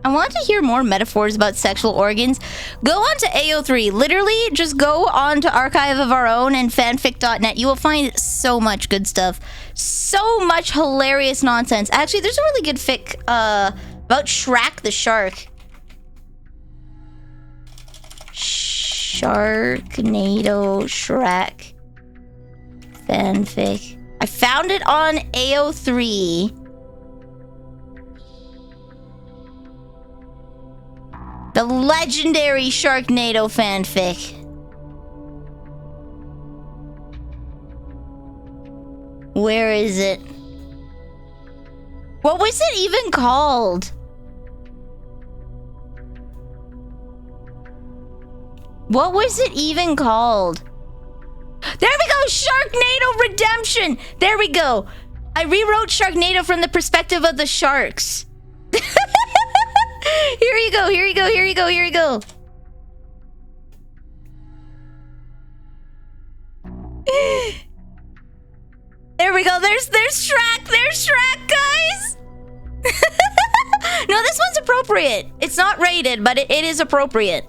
I want to hear more metaphors about sexual organs. Go on to AO3. Literally, just go on to Archive of Our Own and fanfic.net. You will find so much good stuff. So much hilarious nonsense. Actually, there's a really good fic about Shrek the shark. Sharknado Shrek fanfic. I found it on AO3. The legendary Sharknado fanfic. Where is it? What was it even called? What was it even called? There we go! Sharknado Redemption! There we go! I rewrote Sharknado from the perspective of the sharks. Here you go, here you go, here you go, here you go. There we go, there's Shrek, guys! No, this one's appropriate. It's not rated, but it is appropriate.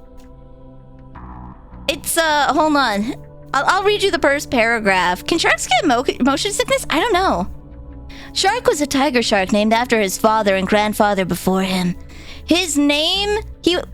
It's, hold on. I'll read you the first paragraph. Can sharks get motion sickness? I don't know. Shark was a tiger shark named after his father and grandfather before him. His name, it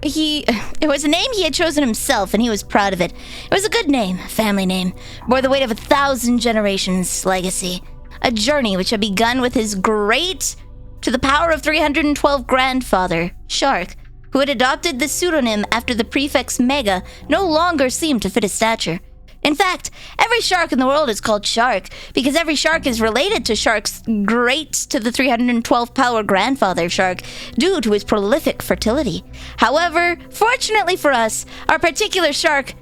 was a name he had chosen himself, and he was proud of it. It was a good name, family name, bore the weight of 1,000 generations' legacy. A journey which had begun with his great, to the power of 312 grandfather, Shark, who had adopted the pseudonym after the prefix Mega no longer seemed to fit his stature. In fact, every shark in the world is called shark because every shark is related to sharks great to the 312 power grandfather shark due to his prolific fertility. However, fortunately for us, our particular shark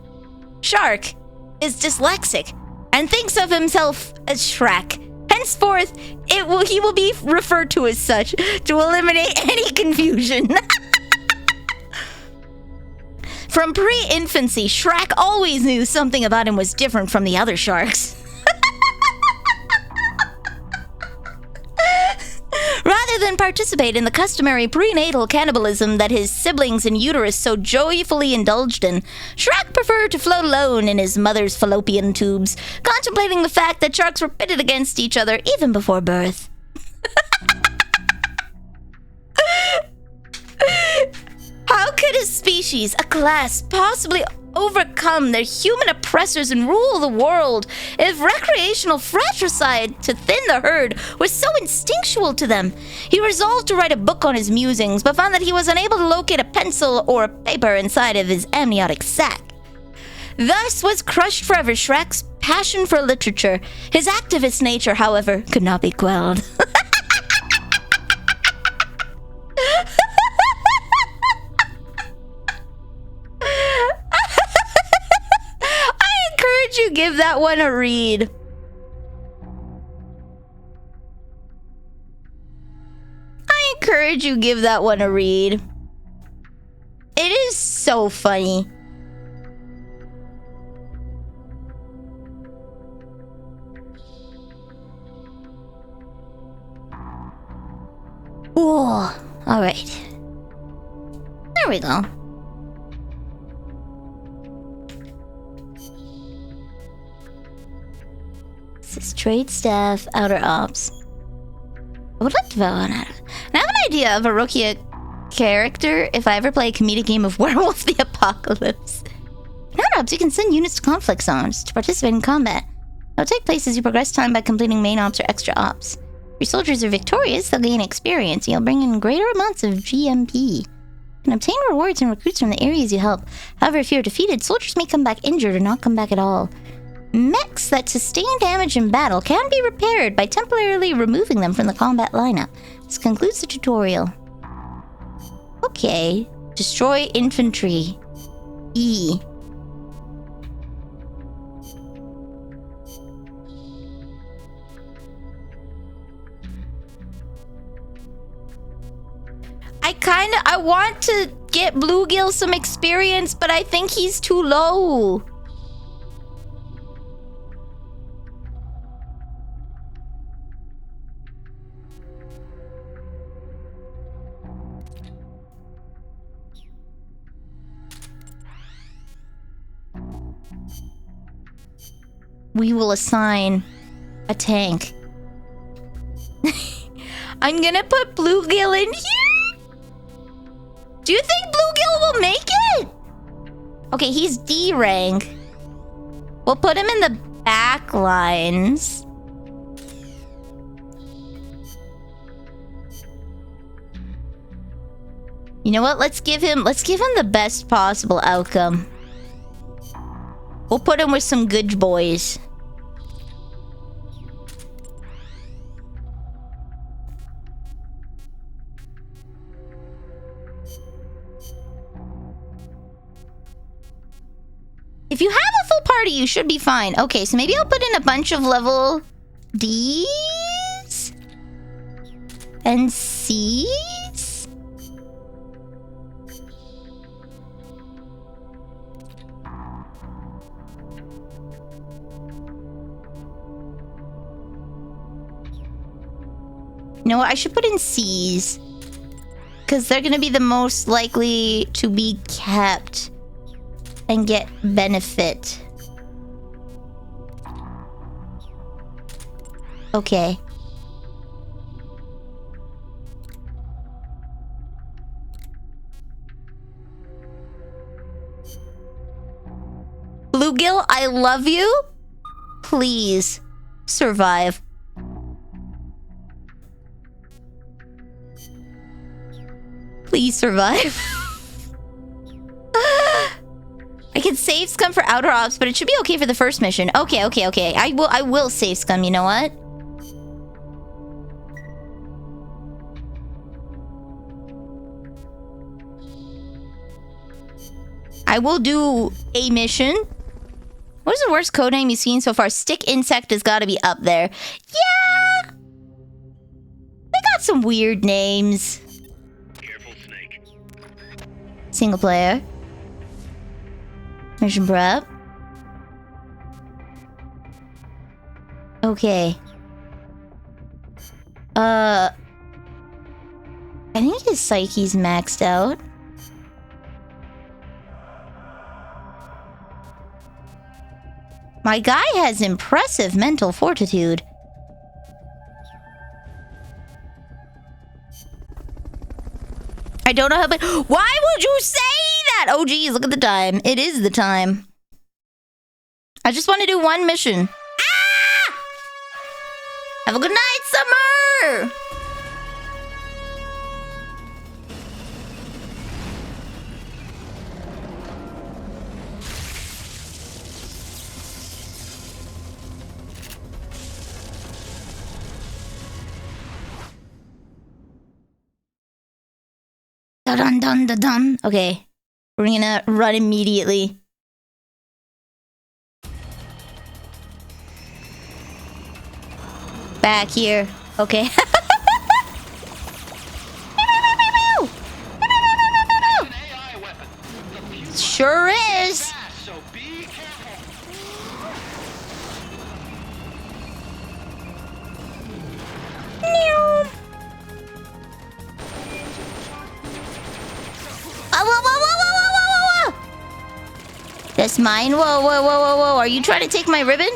is dyslexic and thinks of himself as Shrek. Henceforth, he will be referred to as such to eliminate any confusion. From pre-infancy, Shrek always knew something about him was different from the other sharks. Rather than participate in the customary prenatal cannibalism that his siblings in uterus so joyfully indulged in, Shrek preferred to float alone in his mother's fallopian tubes, contemplating the fact that sharks were pitted against each other even before birth. How could a species, a class, possibly overcome their human oppressors and rule the world if recreational fratricide to thin the herd was so instinctual to them? He resolved to write a book on his musings, but found that he was unable to locate a pencil or a paper inside of his amniotic sac. Thus was crushed forever Shrek's passion for literature. His activist nature, however, could not be quelled. You give that one a read. I encourage you give that one a read. It is so funny. Whoa. All right. There we go. This is trade staff, outer ops. I would like to vote on it. And I have an idea of a Rokia character if I ever play a comedic game of Werewolf the Apocalypse. In outer ops, you can send units to conflict zones to participate in combat. It'll take place as you progress time by completing main ops or extra ops. If your soldiers are victorious, they'll gain experience. You'll bring in greater amounts of GMP. You can obtain rewards and recruits from the areas you help. However, if you're defeated, soldiers may come back injured or not come back at all. Mechs that sustain damage in battle can be repaired by temporarily removing them from the combat lineup. This concludes the tutorial. Okay. Destroy infantry. E. I want to get Bluegill some experience, but I think he's too low. We will assign a tank. I'm gonna put Bluegill in here. Do you think Bluegill will make it? Okay, he's D rank. We'll put him in the back lines. You know what? Let's give him the best possible outcome. We'll put him with some good boys. If you have a full party, you should be fine. Okay, so maybe I'll put in a bunch of level D's and C's. You know what? I should put in C's because they're going to be the most likely to be kept and get benefit. Okay. Bluegill, I love you. Please survive. Please survive. I can save scum for outer ops, but it should be okay for the first mission. Okay. I will save scum, you know what? I will do a mission. What is the worst codename you've seen so far? Stick Insect has got to be up there. Yeah! They got some weird names. Careful, Snake. Single player. Mission prep. Okay. I think his psyche's maxed out. My guy has impressive mental fortitude. I don't know how, but why would you say that? Oh, geez, look at the time. It is the time. I just want to do one mission. Ah! Have a good night, Summer! Dun dun dun dun. Okay. We're gonna run immediately. Back here. Okay. Sure is. Whoa. That's mine? Whoa. Are you trying to take my ribbon?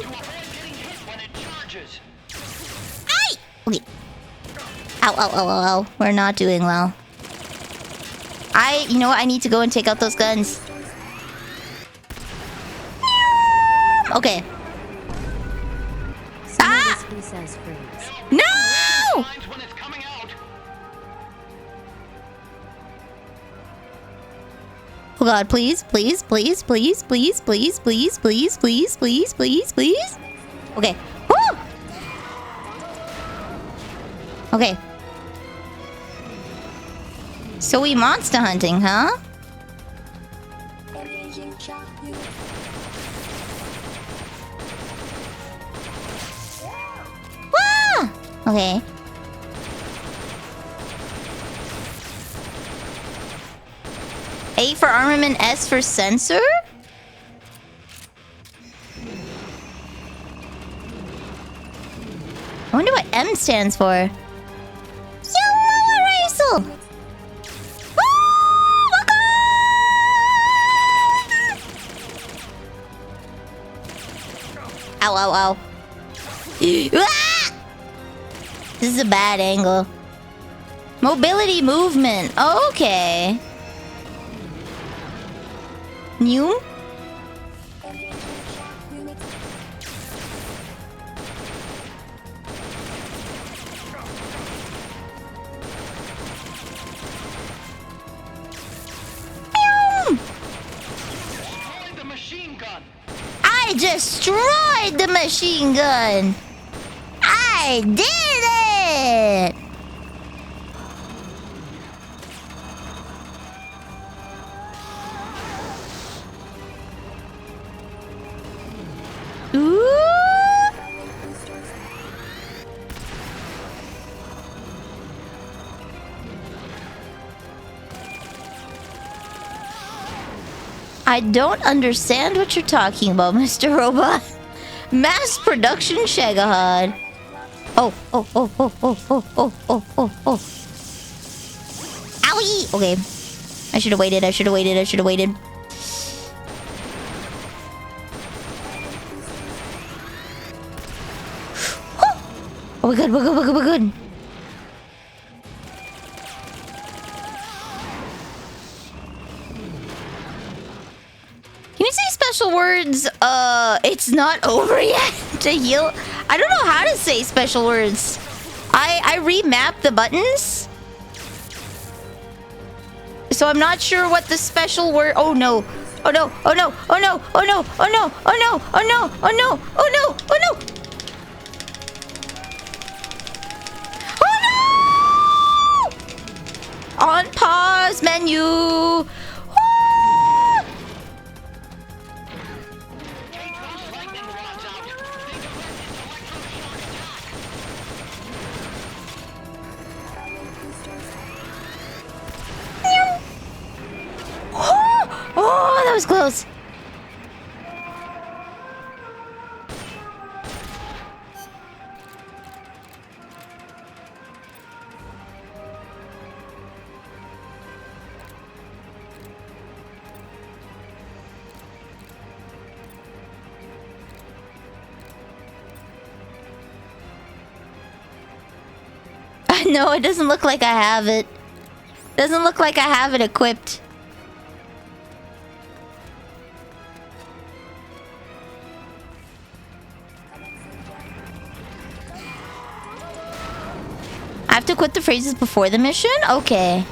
Aye! Okay. Ow. We're not doing well. You know what? I need to go and take out those guns. Okay. Ah! No! Oh god, please. Okay. Woo! Okay. So we monster hunting, huh? Wah! Okay. A for armament, S for sensor? I wonder what M stands for. Yellow eraser! Ow. Ah! This is a bad angle. Mobility movement. Okay. New? I destroyed the machine gun! I did it! Ooh! I don't understand what you're talking about, Mr. Robot. Mass production Shagahad. Oh. Owie! Okay. I should have waited. Oh, we're good. Can you say special words? It's not over yet to heal. I don't know how to say special words. I remapped the buttons. So I'm not sure what the special word... Oh, no. Oh no! Oh no! Oh no! Oh no! Oh no! Oh no! Oh no! Oh no! Oh no! Oh no! Oh no! On pause menu. Woo! Oh, that was close. No, it doesn't look like I have it. Doesn't look like I have it equipped. I have to quit the phrases before the mission? Okay.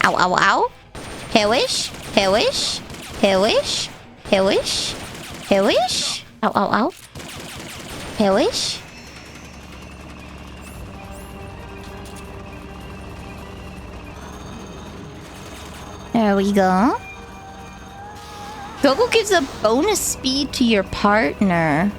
Ow, ow, ow. Hellish. Hellish. Hellish. Hellish. Hellish. Ow, ow, ow. Hellish. There we go. Gogo gives a bonus speed to your partner.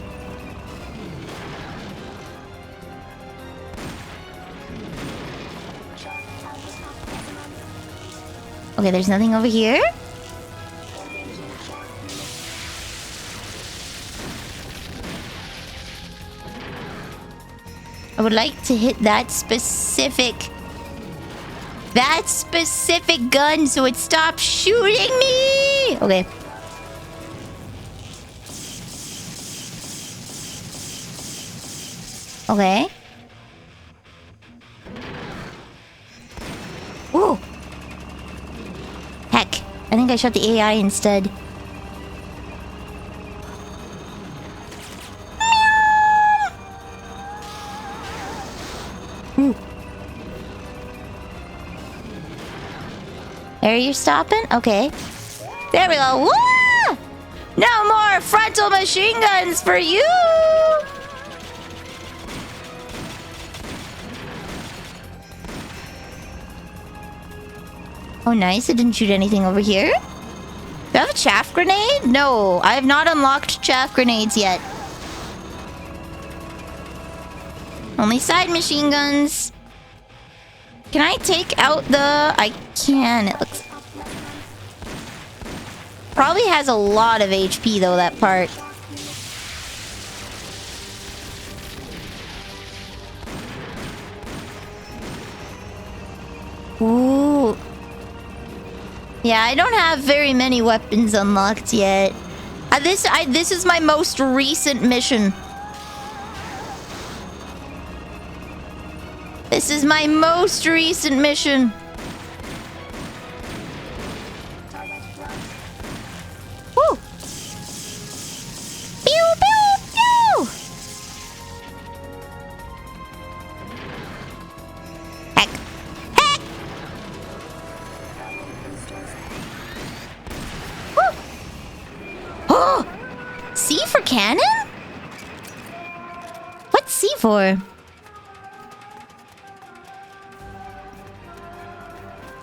Okay, there's nothing over here. I would like to hit that specific gun so it stops shooting me. Okay. Okay. Ooh. Heck. I think I shot the AI instead. Ooh. There you're stopping? Okay. There we go. Woo! No more frontal machine guns for you! Oh, nice. It didn't shoot anything over here. Do I have a chaff grenade? No, I have not unlocked chaff grenades yet. Only side machine guns. Can I take out the... I can. It looks... Probably has a lot of HP, though, that part. Ooh. Yeah, I don't have very many weapons unlocked yet. This is my most recent mission. This is my most recent mission. Woo! Pew, pew, pew! Heck. Heck! Woo! Oh! C for cannon? What's C for?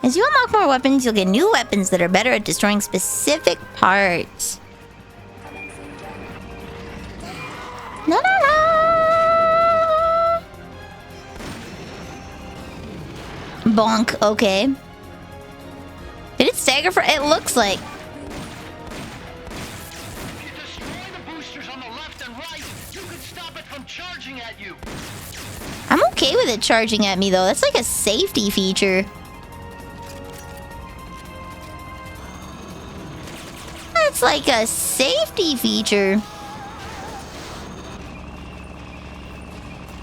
As you unlock more weapons, you'll get new weapons that are better at destroying specific parts. La la la! Bonk, okay. Did it stagger for... It looks like... If you destroy the boosters on the left and right, you can stop it from charging at you. I'm okay with it charging at me, though. That's like a safety feature. That's like a safety feature.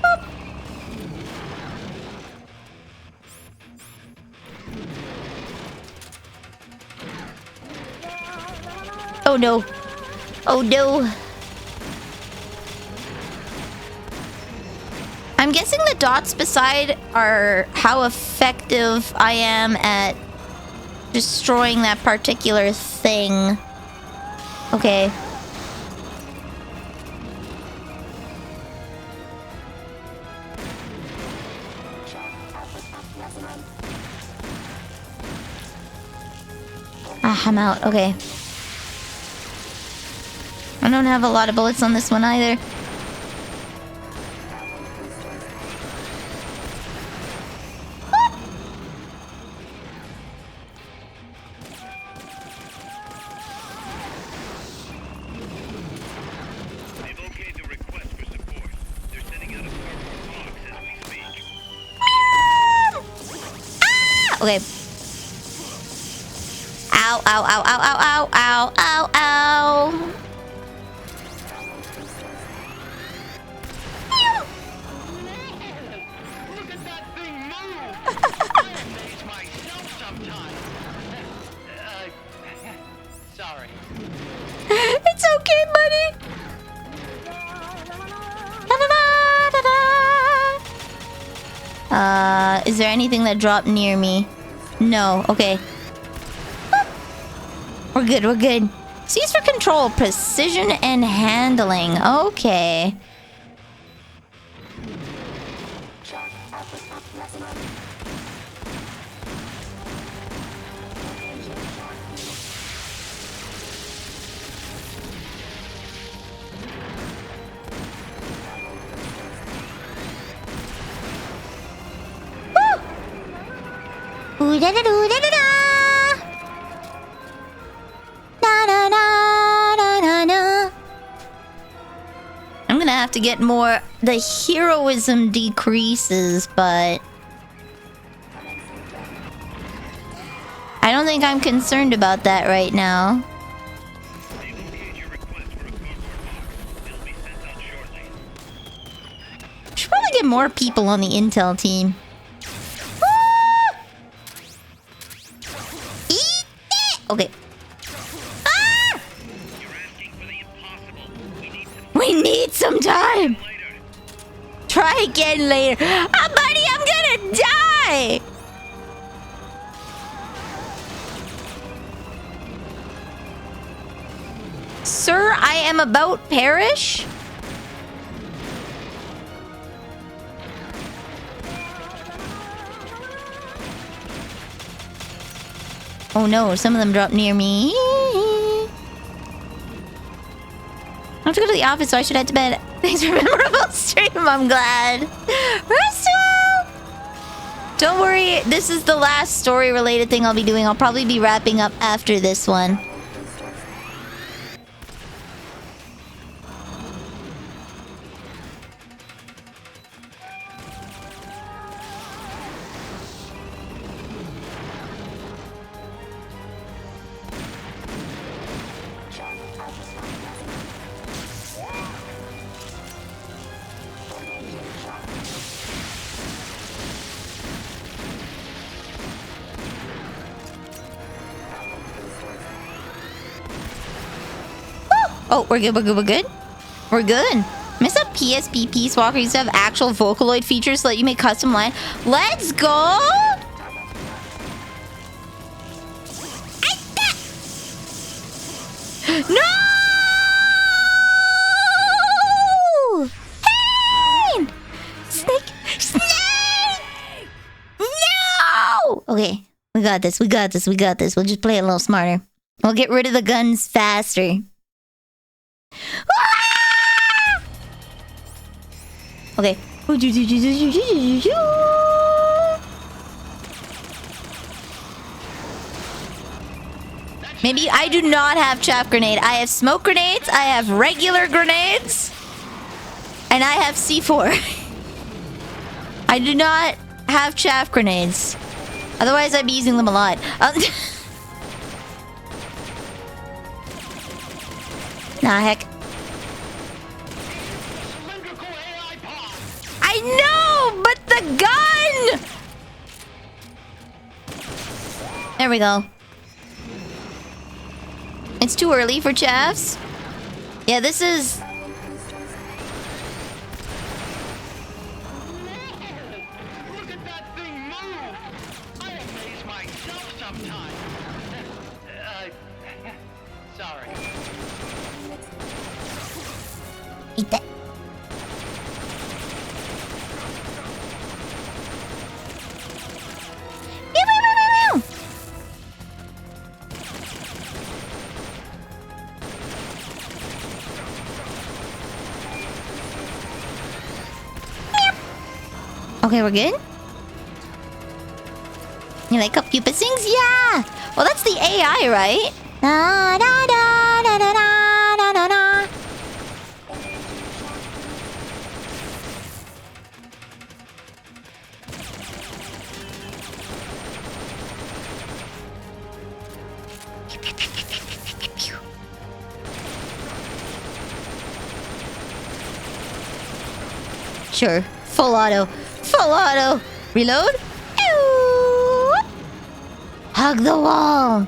Boop. Oh no. Oh no. I'm guessing the dots beside are how effective I am at destroying that particular thing. Okay. Ah, I'm out. Okay. I don't have a lot of bullets on this one either. They've okayed the request for support. They're sending out a purple box as we speak. Ah! Okay. Ow, ow, ow, ow, ow, ow, ow, ow, ow. Look at that thing move! I amaze myself sometimes. Sorry. It's okay, buddy. Is there anything that dropped near me? No. Okay. We're good, we're good. C's for control, precision, and handling. Okay. Woo! Ooh, da da doo, da da da. Na na na na na na. I'm gonna have to get more. The heroism decreases, but I don't think I'm concerned about that right now. They've okayed your request for a cardboard box. It'll be sent out shortly. Should probably get more people on the intel team. Eat it! Okay. Ah! We need some time. Try again later. Ah, buddy, I'm gonna die. Sir, I am about perish. Oh no, some of them dropped near me. I have to go to the office, so I should head to bed. Thanks for a memorable stream, I'm glad. Russell! Don't worry, this is the last story-related thing I'll be doing. I'll probably be wrapping up after this one. Oh, we're good, we're good, we're good. We're good. Miss a PSP Peace Walker used to have actual Vocaloid features so that you make custom line. Let's go! No! Hey! Snake! Snake! No! Okay, we got this, we got this, we got this. We'll just play it a little smarter. We'll get rid of the guns faster. Okay. Maybe I do not have chaff grenade. I have smoke grenades, I have regular grenades, and I have C4. I do not have chaff grenades. Otherwise, I'd be using them a lot. Nah, heck. I know, but the gun! There we go. It's too early for chaffs. Yeah, this is... Okay, we're good? You like how Pupa sings? Yeah! Well, that's the AI, right? Da, da, da, da, da, da, da, da. Sure. Full auto. Full auto. Reload. Ew. Hug the wall.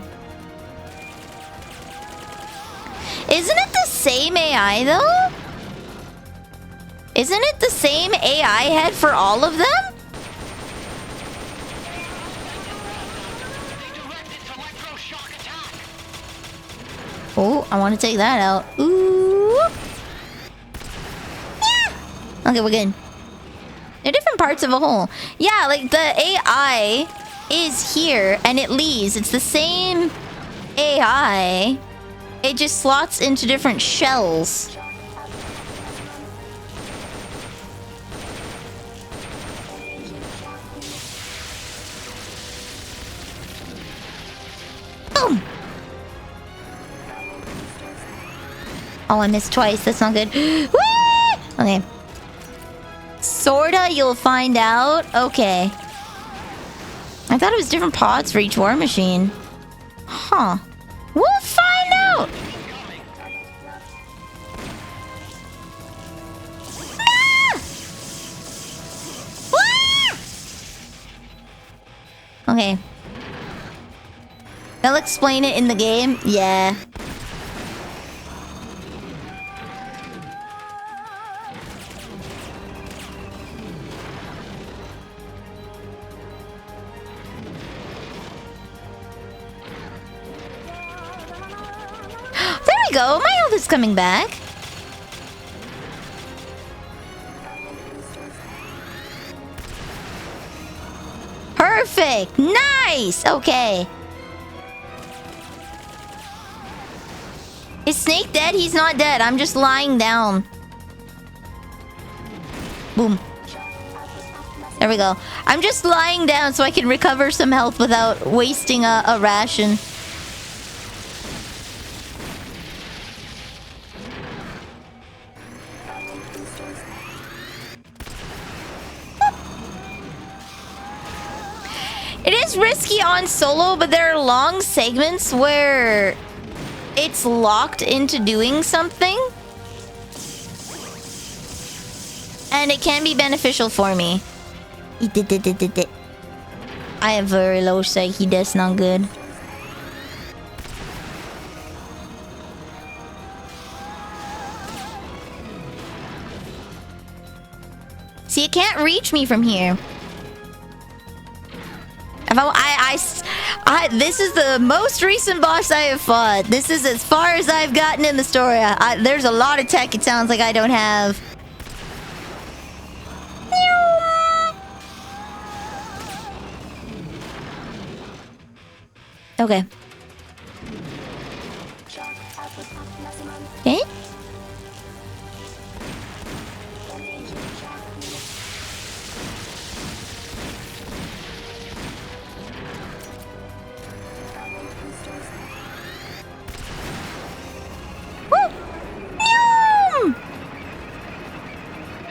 Isn't it the same AI though? Isn't it the same AI head for all of them? Oh, I want to take that out. Ooh. Yeah. Okay, we're good. They're different parts of a whole. Yeah, like the AI is here and it leaves. It's the same AI. It just slots into different shells. Boom! Oh, I missed twice. That's not good. Whee! Okay. Sorta, you'll find out. Okay. I thought it was different pods for each war machine. Huh. We'll find out! Ah! Ah! Okay. They'll explain it in the game? Yeah. There we go. My health is coming back. Perfect. Nice. Okay. Is Snake dead? He's not dead. I'm just lying down. Boom. There we go. I'm just lying down so I can recover some health without wasting a ration. It is risky on solo, but there are long segments where it's locked into doing something. And it can be beneficial for me. I have very low psyche, that's not good. See, it can't reach me from here. This is the most recent boss I have fought. This is as far as I've gotten in the story. There's a lot of tech it sounds like I don't have. Okay. Okay.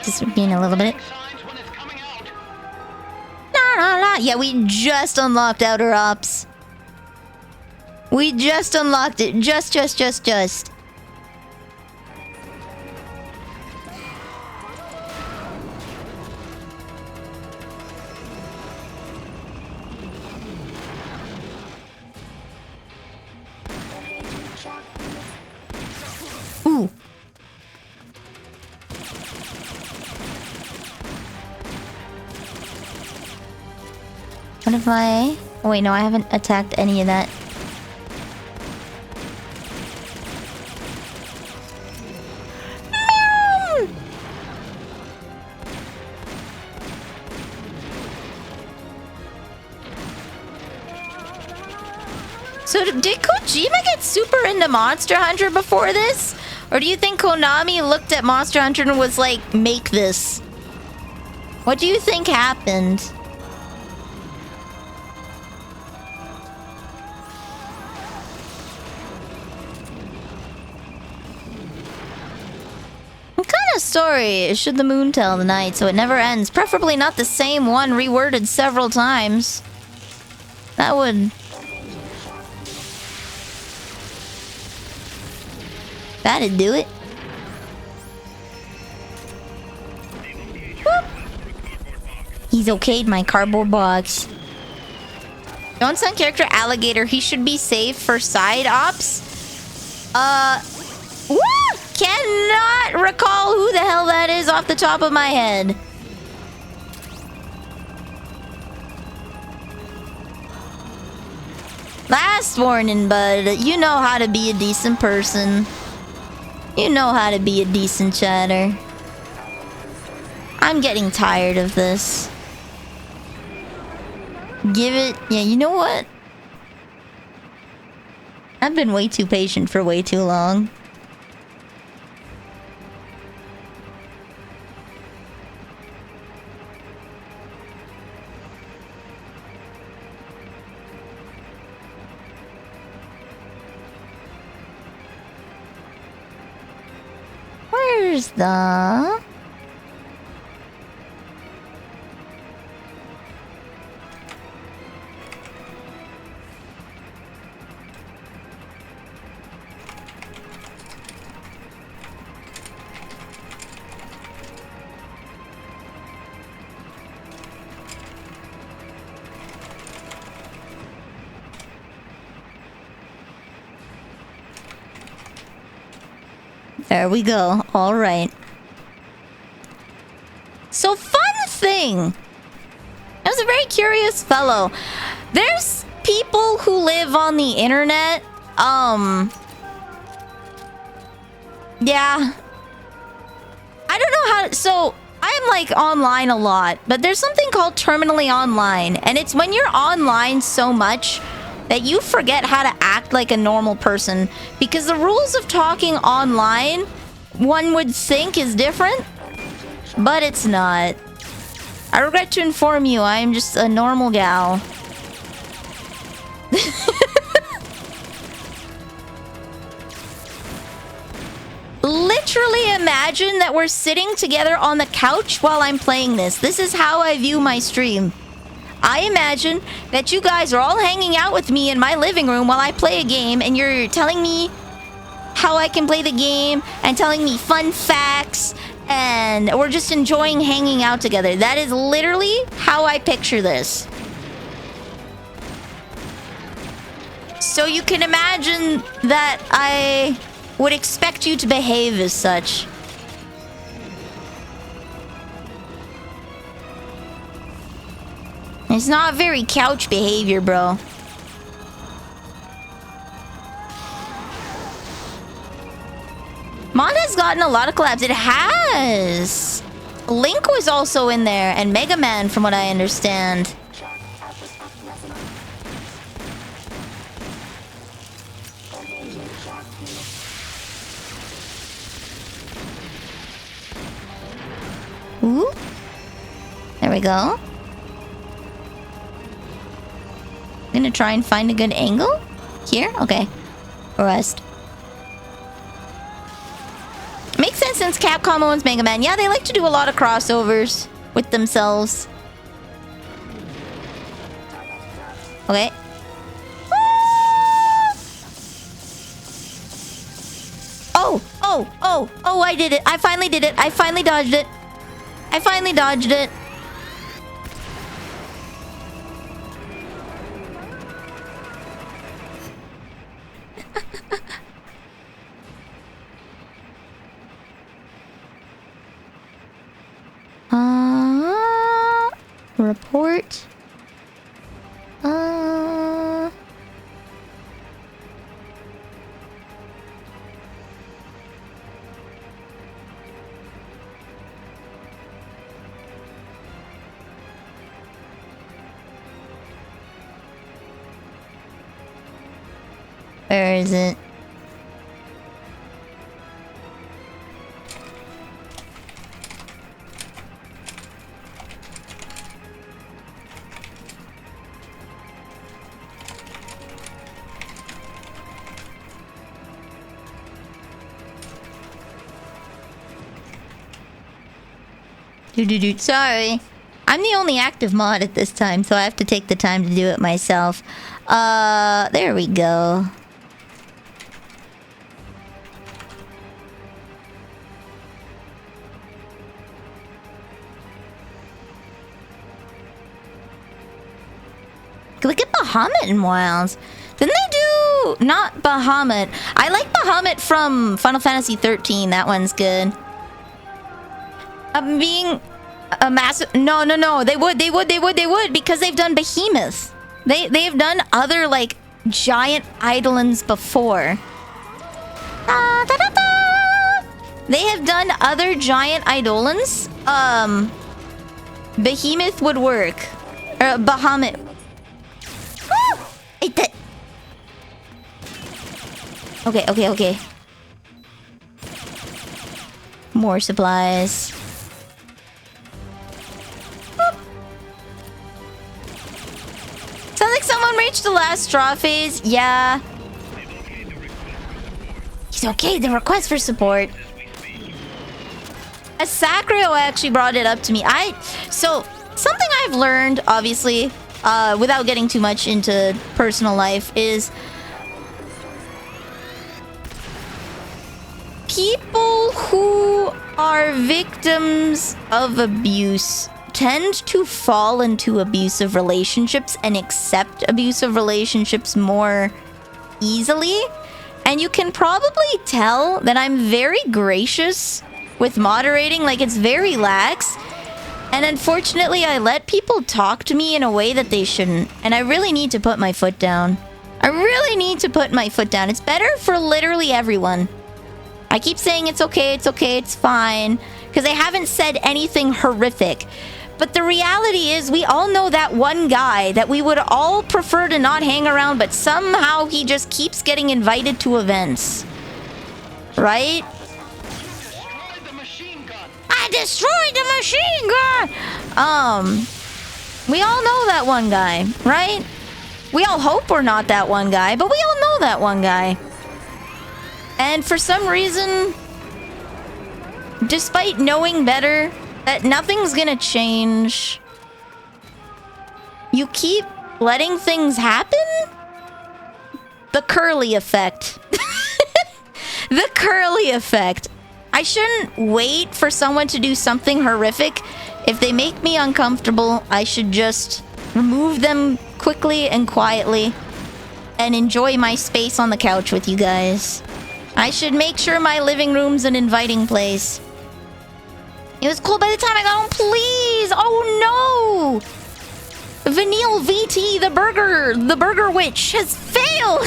Just being a little bit. Nah. Yeah, we just unlocked Outer Ops. We just unlocked it. Just. Ooh. What if I... Oh wait, no, I haven't attacked any of that. So did Kojima get super into Monster Hunter before this? Or do you think Konami looked at Monster Hunter and was like, make this? What do you think happened? What kind of story should the moon tell the night so it never ends? Preferably not the same one reworded several times. That would... That'd do it. Whoop. He's okayed my cardboard box. Johnson character Alligator, he should be saved for side ops. Woo! Cannot recall who the hell that is off the top of my head. Last warning, bud. You know how to be a decent person. You know how to be a decent chatter. I'm getting tired of this. Give it... Yeah, you know what? I've been way too patient for way too long. Where's the... There we go. All right. So, fun thing. I was a very curious fellow. There's people who live on the internet. Yeah. I don't know how... So, I'm like online a lot. But there's something called terminally online. And it's when you're online so much that you forget how to act like a normal person. Because the rules of talking online, one would think is different. But it's not. I regret to inform you, I am just a normal gal. Literally imagine that we're sitting together on the couch while I'm playing this. This is how I view my stream. I imagine that you guys are all hanging out with me in my living room while I play a game, and you're telling me how I can play the game and telling me fun facts, and we're just enjoying hanging out together. That is literally how I picture this. So you can imagine that I would expect you to behave as such. It's not very couch behavior, bro. Mod has gotten a lot of collabs. It has. Link was also in there, and Mega Man, from what I understand. Ooh. There we go. I'm gonna try and find a good angle. Here? Okay. Rest. Makes sense since Capcom owns Mega Man. Yeah, they like to do a lot of crossovers with themselves. Okay. Oh, I did it. I finally did it. I finally dodged it. I finally dodged it. Report. Where is it? Sorry. I'm the only active mod at this time, so I have to take the time to do it myself. There we go. Look at Bahamut in Wilds. Didn't they do... Not Bahamut. I like Bahamut from Final Fantasy 13. That one's good. Being a massive... No. They would. Because they've done Behemoth. They've done other, like, giant eidolons before. They have done other giant eidolons. Behemoth would work. Or Bahamut. Eat that. Okay. More supplies. Boop. Sounds like someone reached the last straw phase. Yeah. He's okay. The request for support. Sacrio actually brought it up to me. So, something I've learned, obviously, without getting too much into personal life, is people who are victims of abuse tend to fall into abusive relationships and accept abusive relationships more easily. And you can probably tell that I'm very gracious with moderating, like it's very lax. And unfortunately, I let people talk to me in a way that they shouldn't. And I really need to put my foot down. It's better for literally everyone. I keep saying it's okay, it's fine. Because I haven't said anything horrific. But the reality is, we all know that one guy that we would all prefer to not hang around, but somehow he just keeps getting invited to events. Right? I destroyed the machine gun! We all know that one guy, right? We all hope we're not that one guy, but we all know that one guy. And for some reason, despite knowing better that nothing's gonna change, you keep letting things happen? The curly effect. The curly effect. I shouldn't wait for someone to do something horrific. If they make me uncomfortable, I should just remove them quickly and quietly and enjoy my space on the couch with you guys. I should make sure my living room's an inviting place. It was cold by the time I got home, please! Oh no! Vanille VT, the burger witch, has failed!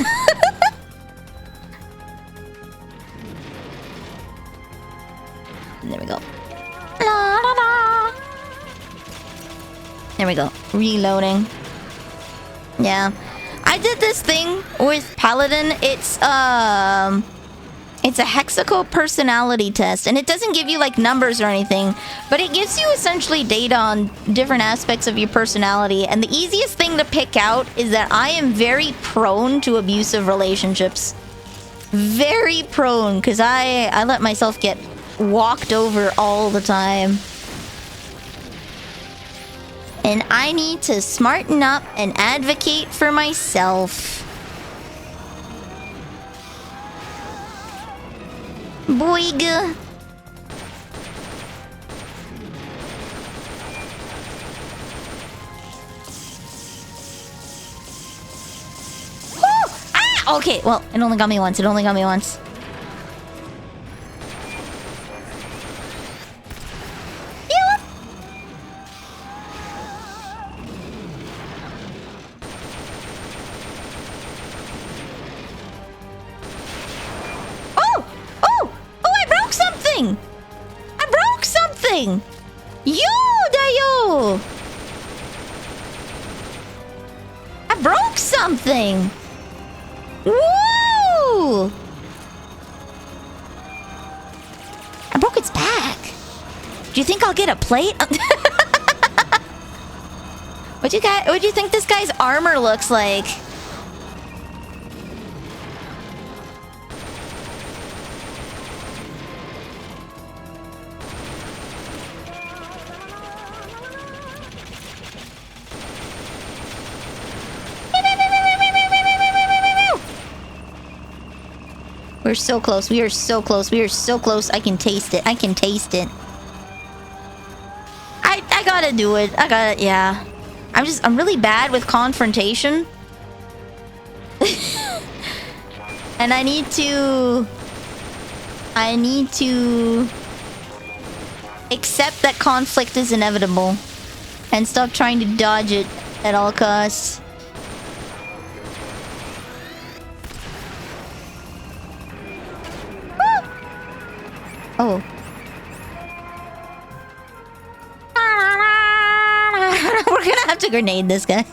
There we go. La, la, la. There we go. Reloading. Yeah. I did this thing with Paladin. It's a Hexaco personality test, and it doesn't give you like numbers or anything, but it gives you essentially data on different aspects of your personality, and the easiest thing to pick out is that I am very prone to abusive relationships. Very prone, because I let myself get walked over all the time. And I need to smarten up and advocate for myself. Boiga. Ah! Okay, well, it only got me once. I broke something. Woo! I broke its back. Do you think I'll get a plate? What do you think this guy's armor looks like? We're so close. We are so close. We are so close. I can taste it. I can taste it. I gotta do it. I gotta, yeah. I'm really bad with confrontation. And I need to accept that conflict is inevitable and stop trying to dodge it at all costs. Woo! Oh. We're gonna have to grenade this guy.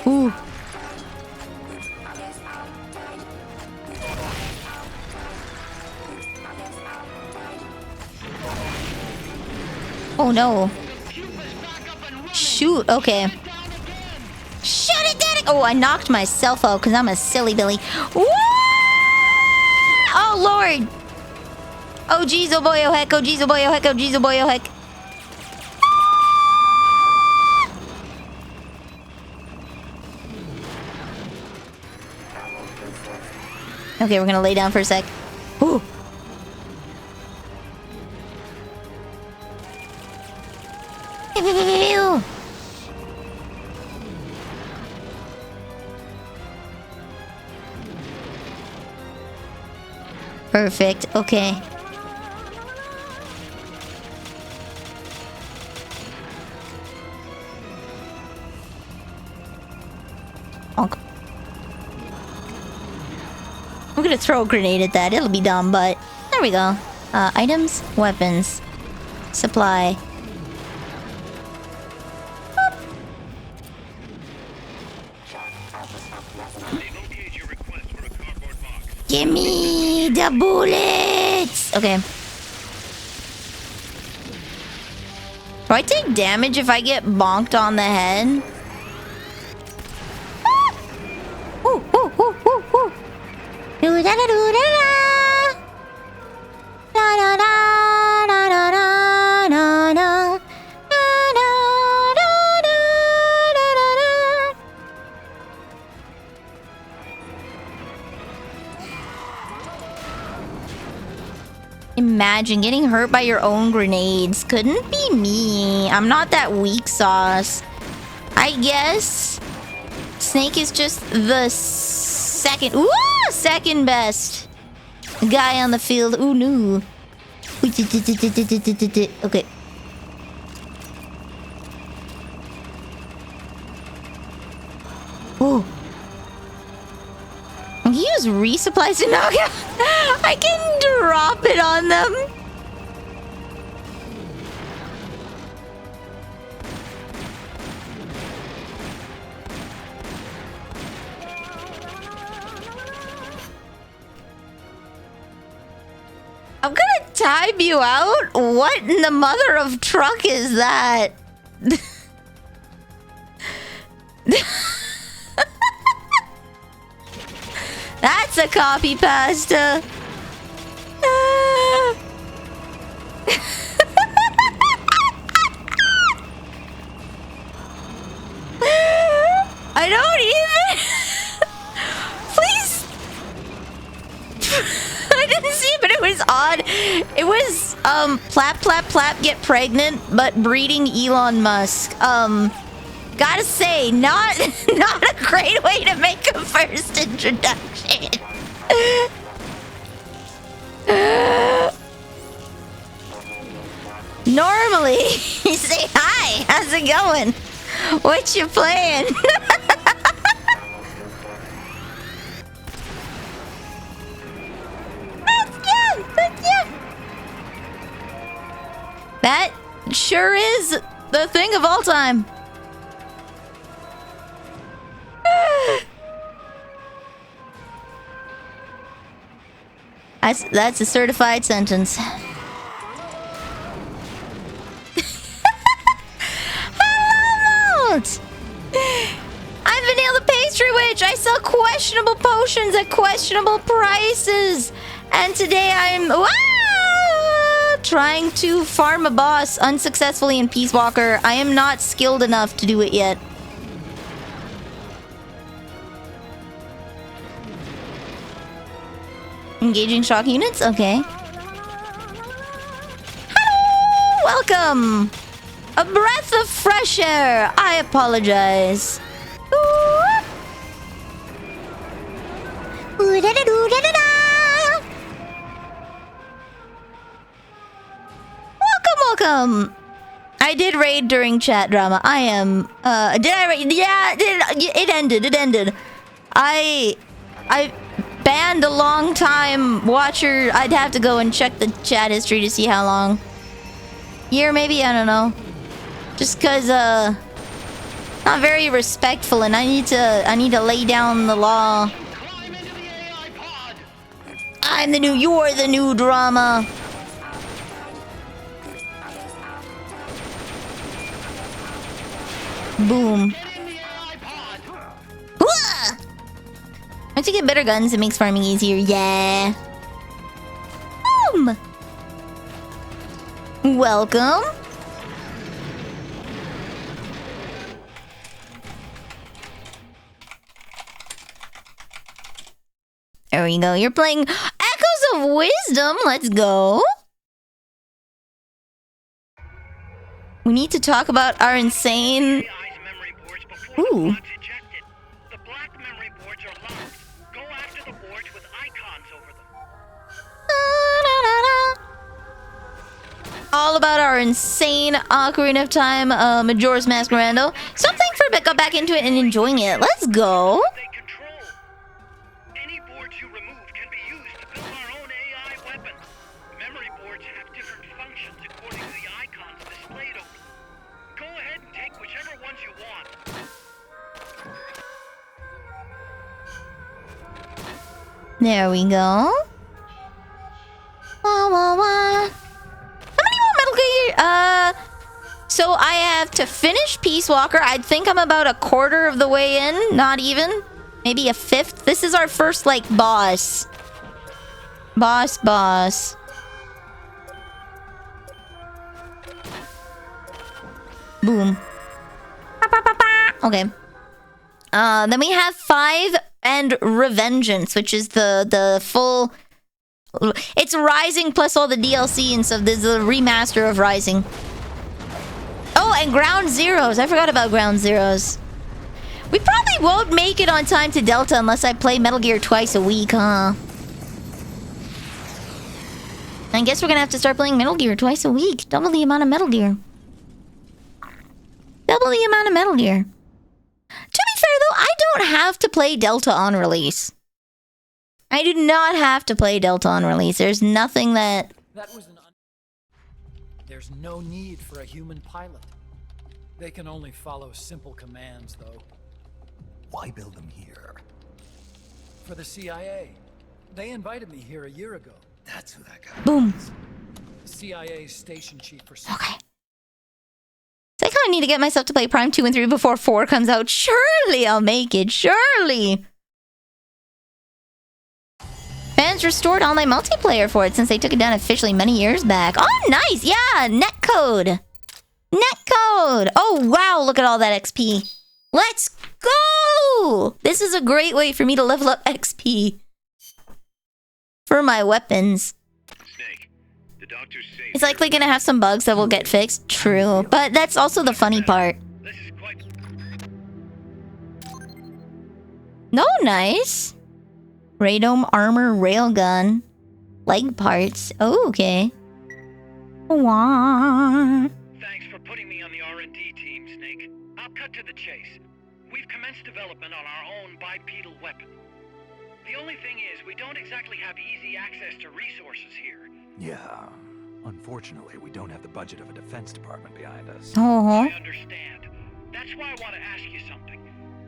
Ooh. Oh no. Shoot, okay. Shoot it, Daddy! Oh, I knocked myself out because I'm a silly Billy. Woo! Oh lord! Oh jeez, oh boy, oh heck, oh jeez, oh boy, oh heck, oh jeez, oh boy, oh heck. Okay, we're gonna lay down for a sec. Ooh. Perfect. Okay. Bonk. I'm gonna throw a grenade at that. It'll be dumb, but there we go. Items, weapons, supply. Give me the bullets! Okay. Do I take damage if I get bonked on the head? Ah! Ooh, ooh, ooh, ooh, ooh. Do-da-da-do-da-da. Da-da-da-da-da-da-da-da. Imagine getting hurt by your own grenades. Couldn't be me. I'm not that weak sauce. I guess Snake is just the second best guy on the field. Ooh, no. Okay. Ooh. I can use resupplies to knock out. I can drop it on them. I'm gonna time you out? What in the mother of truck is that? That's a copy pasta. I don't even. Please. I didn't see it, but it was odd. It was plap plap plap get pregnant, but breeding Elon Musk. Gotta say, not a great way to make a first introduction. Normally, you say, hi, how's it going? What you playing? That sure is the thing of all time. That's a certified sentence. Hello! I'm Vanille the Pastry Witch. I sell questionable potions at questionable prices. And today I'm trying to farm a boss unsuccessfully in Peace Walker. I am not skilled enough to do it yet. Engaging shock units? Okay. Hello! Welcome! A breath of fresh air. I apologize. Welcome! I did raid during chat drama. I am... did I raid? Yeah, it ended. I banned a long time watcher. I'd have to go and check the chat history to see how long. Year maybe? I don't know. Just cause, not very respectful, and I need to lay down the law. You're the new drama. Boom. Once you get better guns, it makes farming easier. Yeah. Boom. Welcome. There we go. You're playing Echoes of Wisdom. Let's go. We need to talk about our insane... Ooh. All about our insane Ocarina of Time Majora's Mask rando. Something for a bit, got back into it and enjoying it. Let's go. There we go. Wah, wah, wah. How many more Metal Gear? So I have to finish Peace Walker. I think I'm about a quarter of the way in. Not even. Maybe a fifth. This is our first, like, boss. Boss. Boom. Okay. Then we have 5 and Revengeance, which is the full... It's Rising plus all the DLC and stuff. There's a remaster of Rising. Oh, and Ground Zeroes. I forgot about Ground Zeroes. We probably won't make it on time to Delta unless I play Metal Gear twice a week, huh? I guess we're gonna have to start playing Metal Gear twice a week. Double the amount of Metal Gear. Double the amount of Metal Gear. To be fair, though, I don't have to play Delta on release. I do not have to play Delta on release. There's nothing that... There's no need for a human pilot. They can only follow simple commands, though. Why build them here? For the CIA. They invited me here a year ago. That's who that guy Boom. is. The CIA's station chief for... Okay. So I kind of need to get myself to play Prime 2 and 3 before 4 comes out. Surely I'll make it. Surely. Fans restored all my multiplayer for it since they took it down officially many years back. Oh, nice. Yeah, netcode. Netcode. Oh, wow. Look at all that XP. Let's go. This is a great way for me to level up XP. For my weapons. Snake, the doctors say it's likely gonna have some bugs that will get fixed. True. But that's also the funny part. this is quite... No, nice. Radome armor railgun. Leg parts. Oh, okay. Wah. Thanks for putting me on the R&D team, Snake. I'll cut to the chase. We've commenced development on our own bipedal weapon. The only thing is, we don't exactly have easy access to resources here. Yeah. Unfortunately, we don't have the budget of a defense department behind us. I understand. That's why I want to ask you something.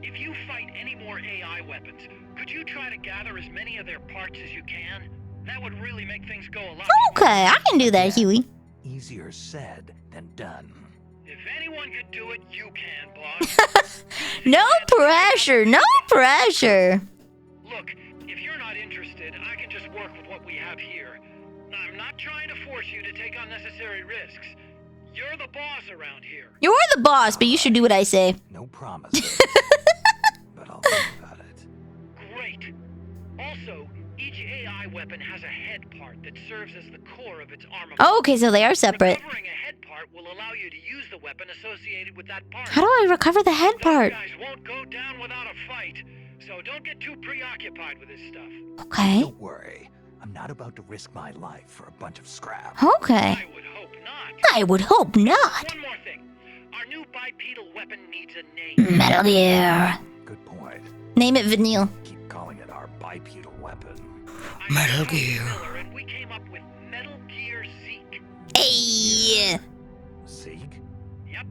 If you fight any more AI weapons, could you try to gather as many of their parts as you can? That would really make things go a lot. Okay, I can do that, Huey. Easier said than done. If anyone could do it, you can, boss. No pressure, no pressure. Look, if you're not interested, I can just work with what we have here. I'm not trying to force you to take unnecessary risks. You're the boss around here. You're the boss, but you should do what I say. No promises. But I'll think about it. Great. Also, each AI weapon has a head part that serves as the core of its armament. Oh, okay, so they are separate. Recovering a head part will allow you to use the weapon associated with that part. How do I recover the head part? Those guys won't go down without a fight, so don't get too preoccupied with this stuff. Okay. Don't worry. I'm not about to risk my life for a bunch of scrap. Okay. I would hope not. I would hope not. One more thing. Our new bipedal weapon needs a name. Metal Gear. Good point. Name it Vanille. Keep calling it our bipedal weapon. Metal Gear. And we came up with Metal Gear Zeke. Hey. Zeke? Yep.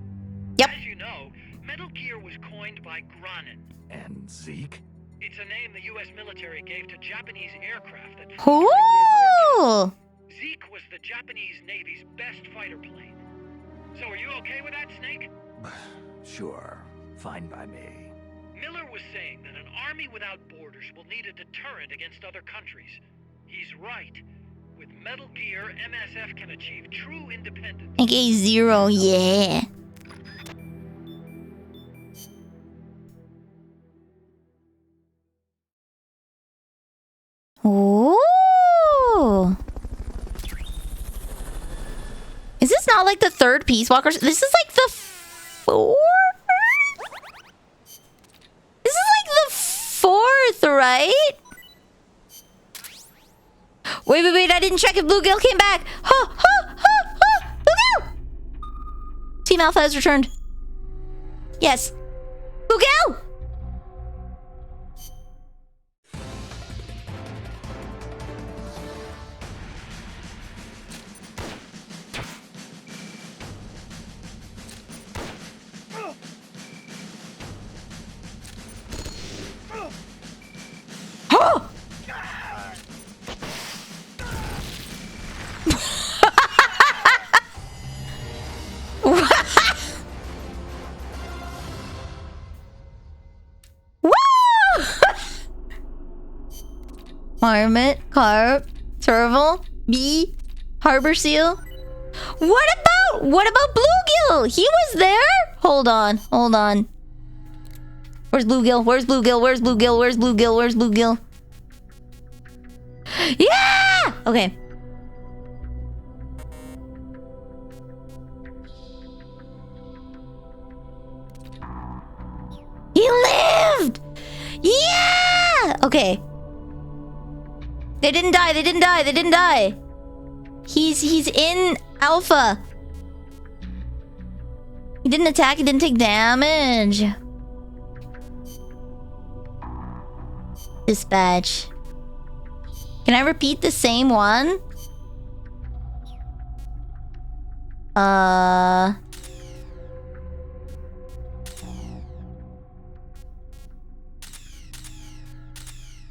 Yep. As you know, Metal Gear was coined by Granin. And Zeke? It's a name the U.S. military gave to Japanese aircraft that Ooh. Zeke was the Japanese Navy's best fighter plane. So are you okay with that, Snake? Sure. Fine by me. Miller was saying that an army without borders will need a deterrent against other countries. He's right. With Metal Gear, MSF can achieve true independence. AK-0, yeah. Ooh. Is this not like the third Peace Walker? This is like the fourth? This is like the fourth, right? Wait, I didn't check if Bluegill came back. Bluegill! Team Alpha has returned. Yes. Bluegill! Marmot, Carp, Turtle, Bee, Harbor Seal. What about Bluegill? He was there? Hold on. Where's Bluegill? Yeah! Okay. He lived! Yeah! Okay. They didn't die. He's in Alpha. He didn't attack, he didn't take damage. Dispatch. Can I repeat the same one?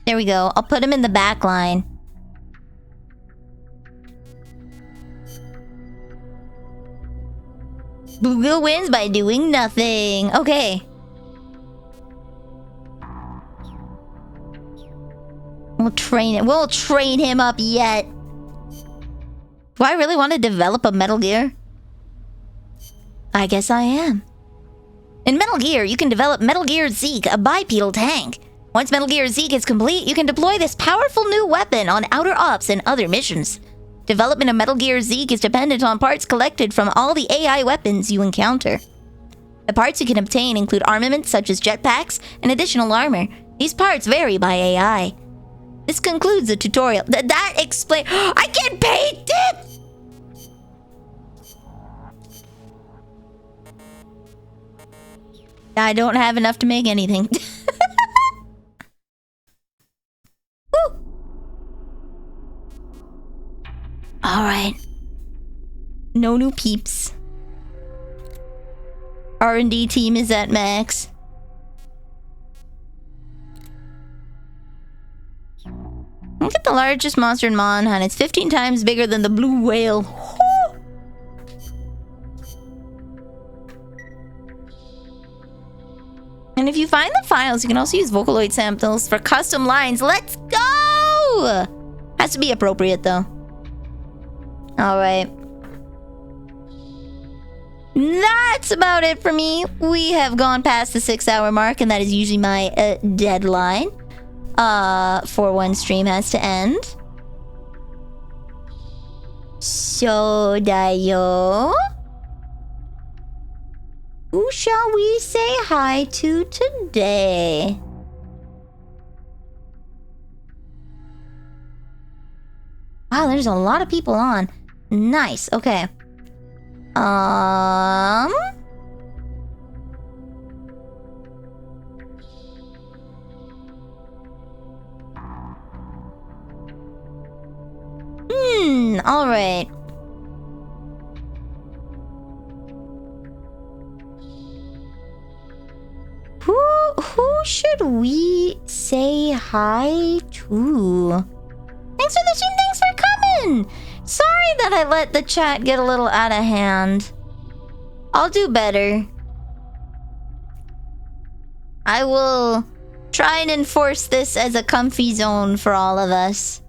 There we go. I'll put him in the back line. Bluegill wins by doing nothing. Okay. We'll train him up yet. Do I really want to develop a Metal Gear? I guess I am. In Metal Gear, you can develop Metal Gear Zeke, a bipedal tank. Once Metal Gear Zeke is complete, you can deploy this powerful new weapon on outer ops and other missions. Development of Metal Gear Zeke is dependent on parts collected from all the AI weapons you encounter. The parts you can obtain include armaments such as jetpacks and additional armor. These parts vary by AI. This concludes the tutorial. That explains... I can paint it! I don't have enough to make anything. Alright. No new peeps. R&D team is at max. Look at the largest monster in Monhan. It's 15 times bigger than the blue whale. Woo! And if you find the files, you can also use Vocaloid samples for custom lines. Let's go! Has to be appropriate, though. Alright. That's about it for me. We have gone past the 6-hour mark, and that is usually my deadline for when stream has to end. So, Dayo, who shall we say hi to today? Wow, there's a lot of people on. Nice, okay. Alright. Who should we say hi to? Thanks for the stream, thanks for coming! Sorry that I let the chat get a little out of hand. I'll do better. I will try and enforce this as a comfy zone for all of us.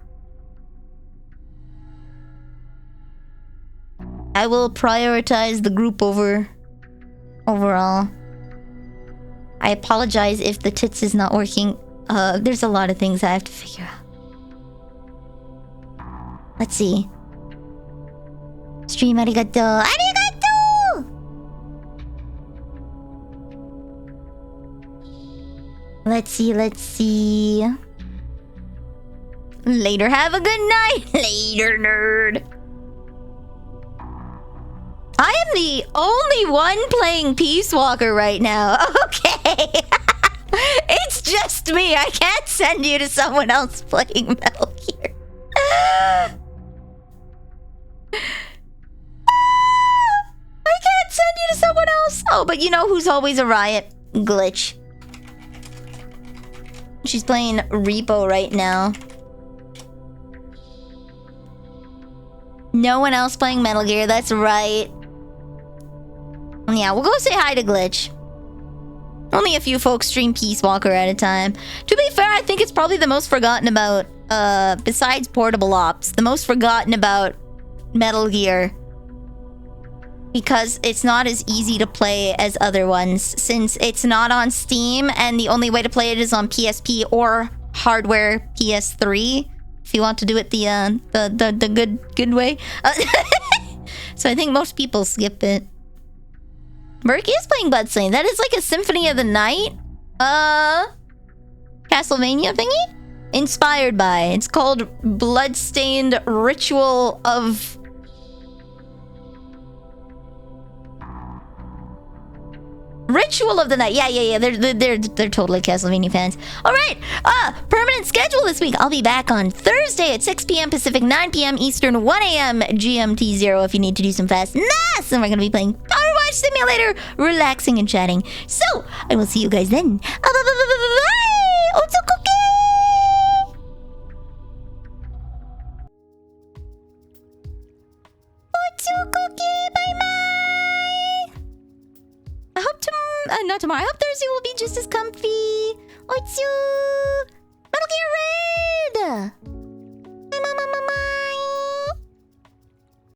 I will prioritize the group overall. I apologize if the tits is not working. There's a lot of things I have to figure out. Let's see. Stream arigato. Arigato! Let's see. Later, have a good night. Later, nerd. I am the only one playing Peace Walker right now. Okay. It's just me. I can't send you to someone else playing Metal Gear. I can't send you to someone else. Oh, but you know who's always a riot? Glitch. She's playing Repo right now. No one else playing Metal Gear, that's right. Yeah, we'll go say hi to Glitch. Only a few folks stream Peace Walker at a time. To be fair, I think it's probably the most forgotten about, besides Portable Ops, the most forgotten about Metal Gear. Because it's not as easy to play as other ones, since it's not on Steam, and the only way to play it is on PSP or hardware PS3. If you want to do it the good way. So I think most people skip it. Merc is playing Bloodstained. That is like a Symphony of the Night Castlevania thingy? Inspired by. It's called Bloodstained Ritual of... Ritual of the Night. Yeah. They're totally Castlevania fans. Alright. Permanent schedule this week. I'll be back on Thursday at 6 p.m. Pacific, 9 p.m. Eastern, 1 a.m. GMT 0 if you need to do some fast NAS. And we're gonna be playing Power Simulator, relaxing and chatting. So, I will see you guys then. Bye! Otsukoke! Otsukoke! Bye-bye! I hope not tomorrow. I hope Thursday will be just as comfy. Otsu! Metal Gear Red!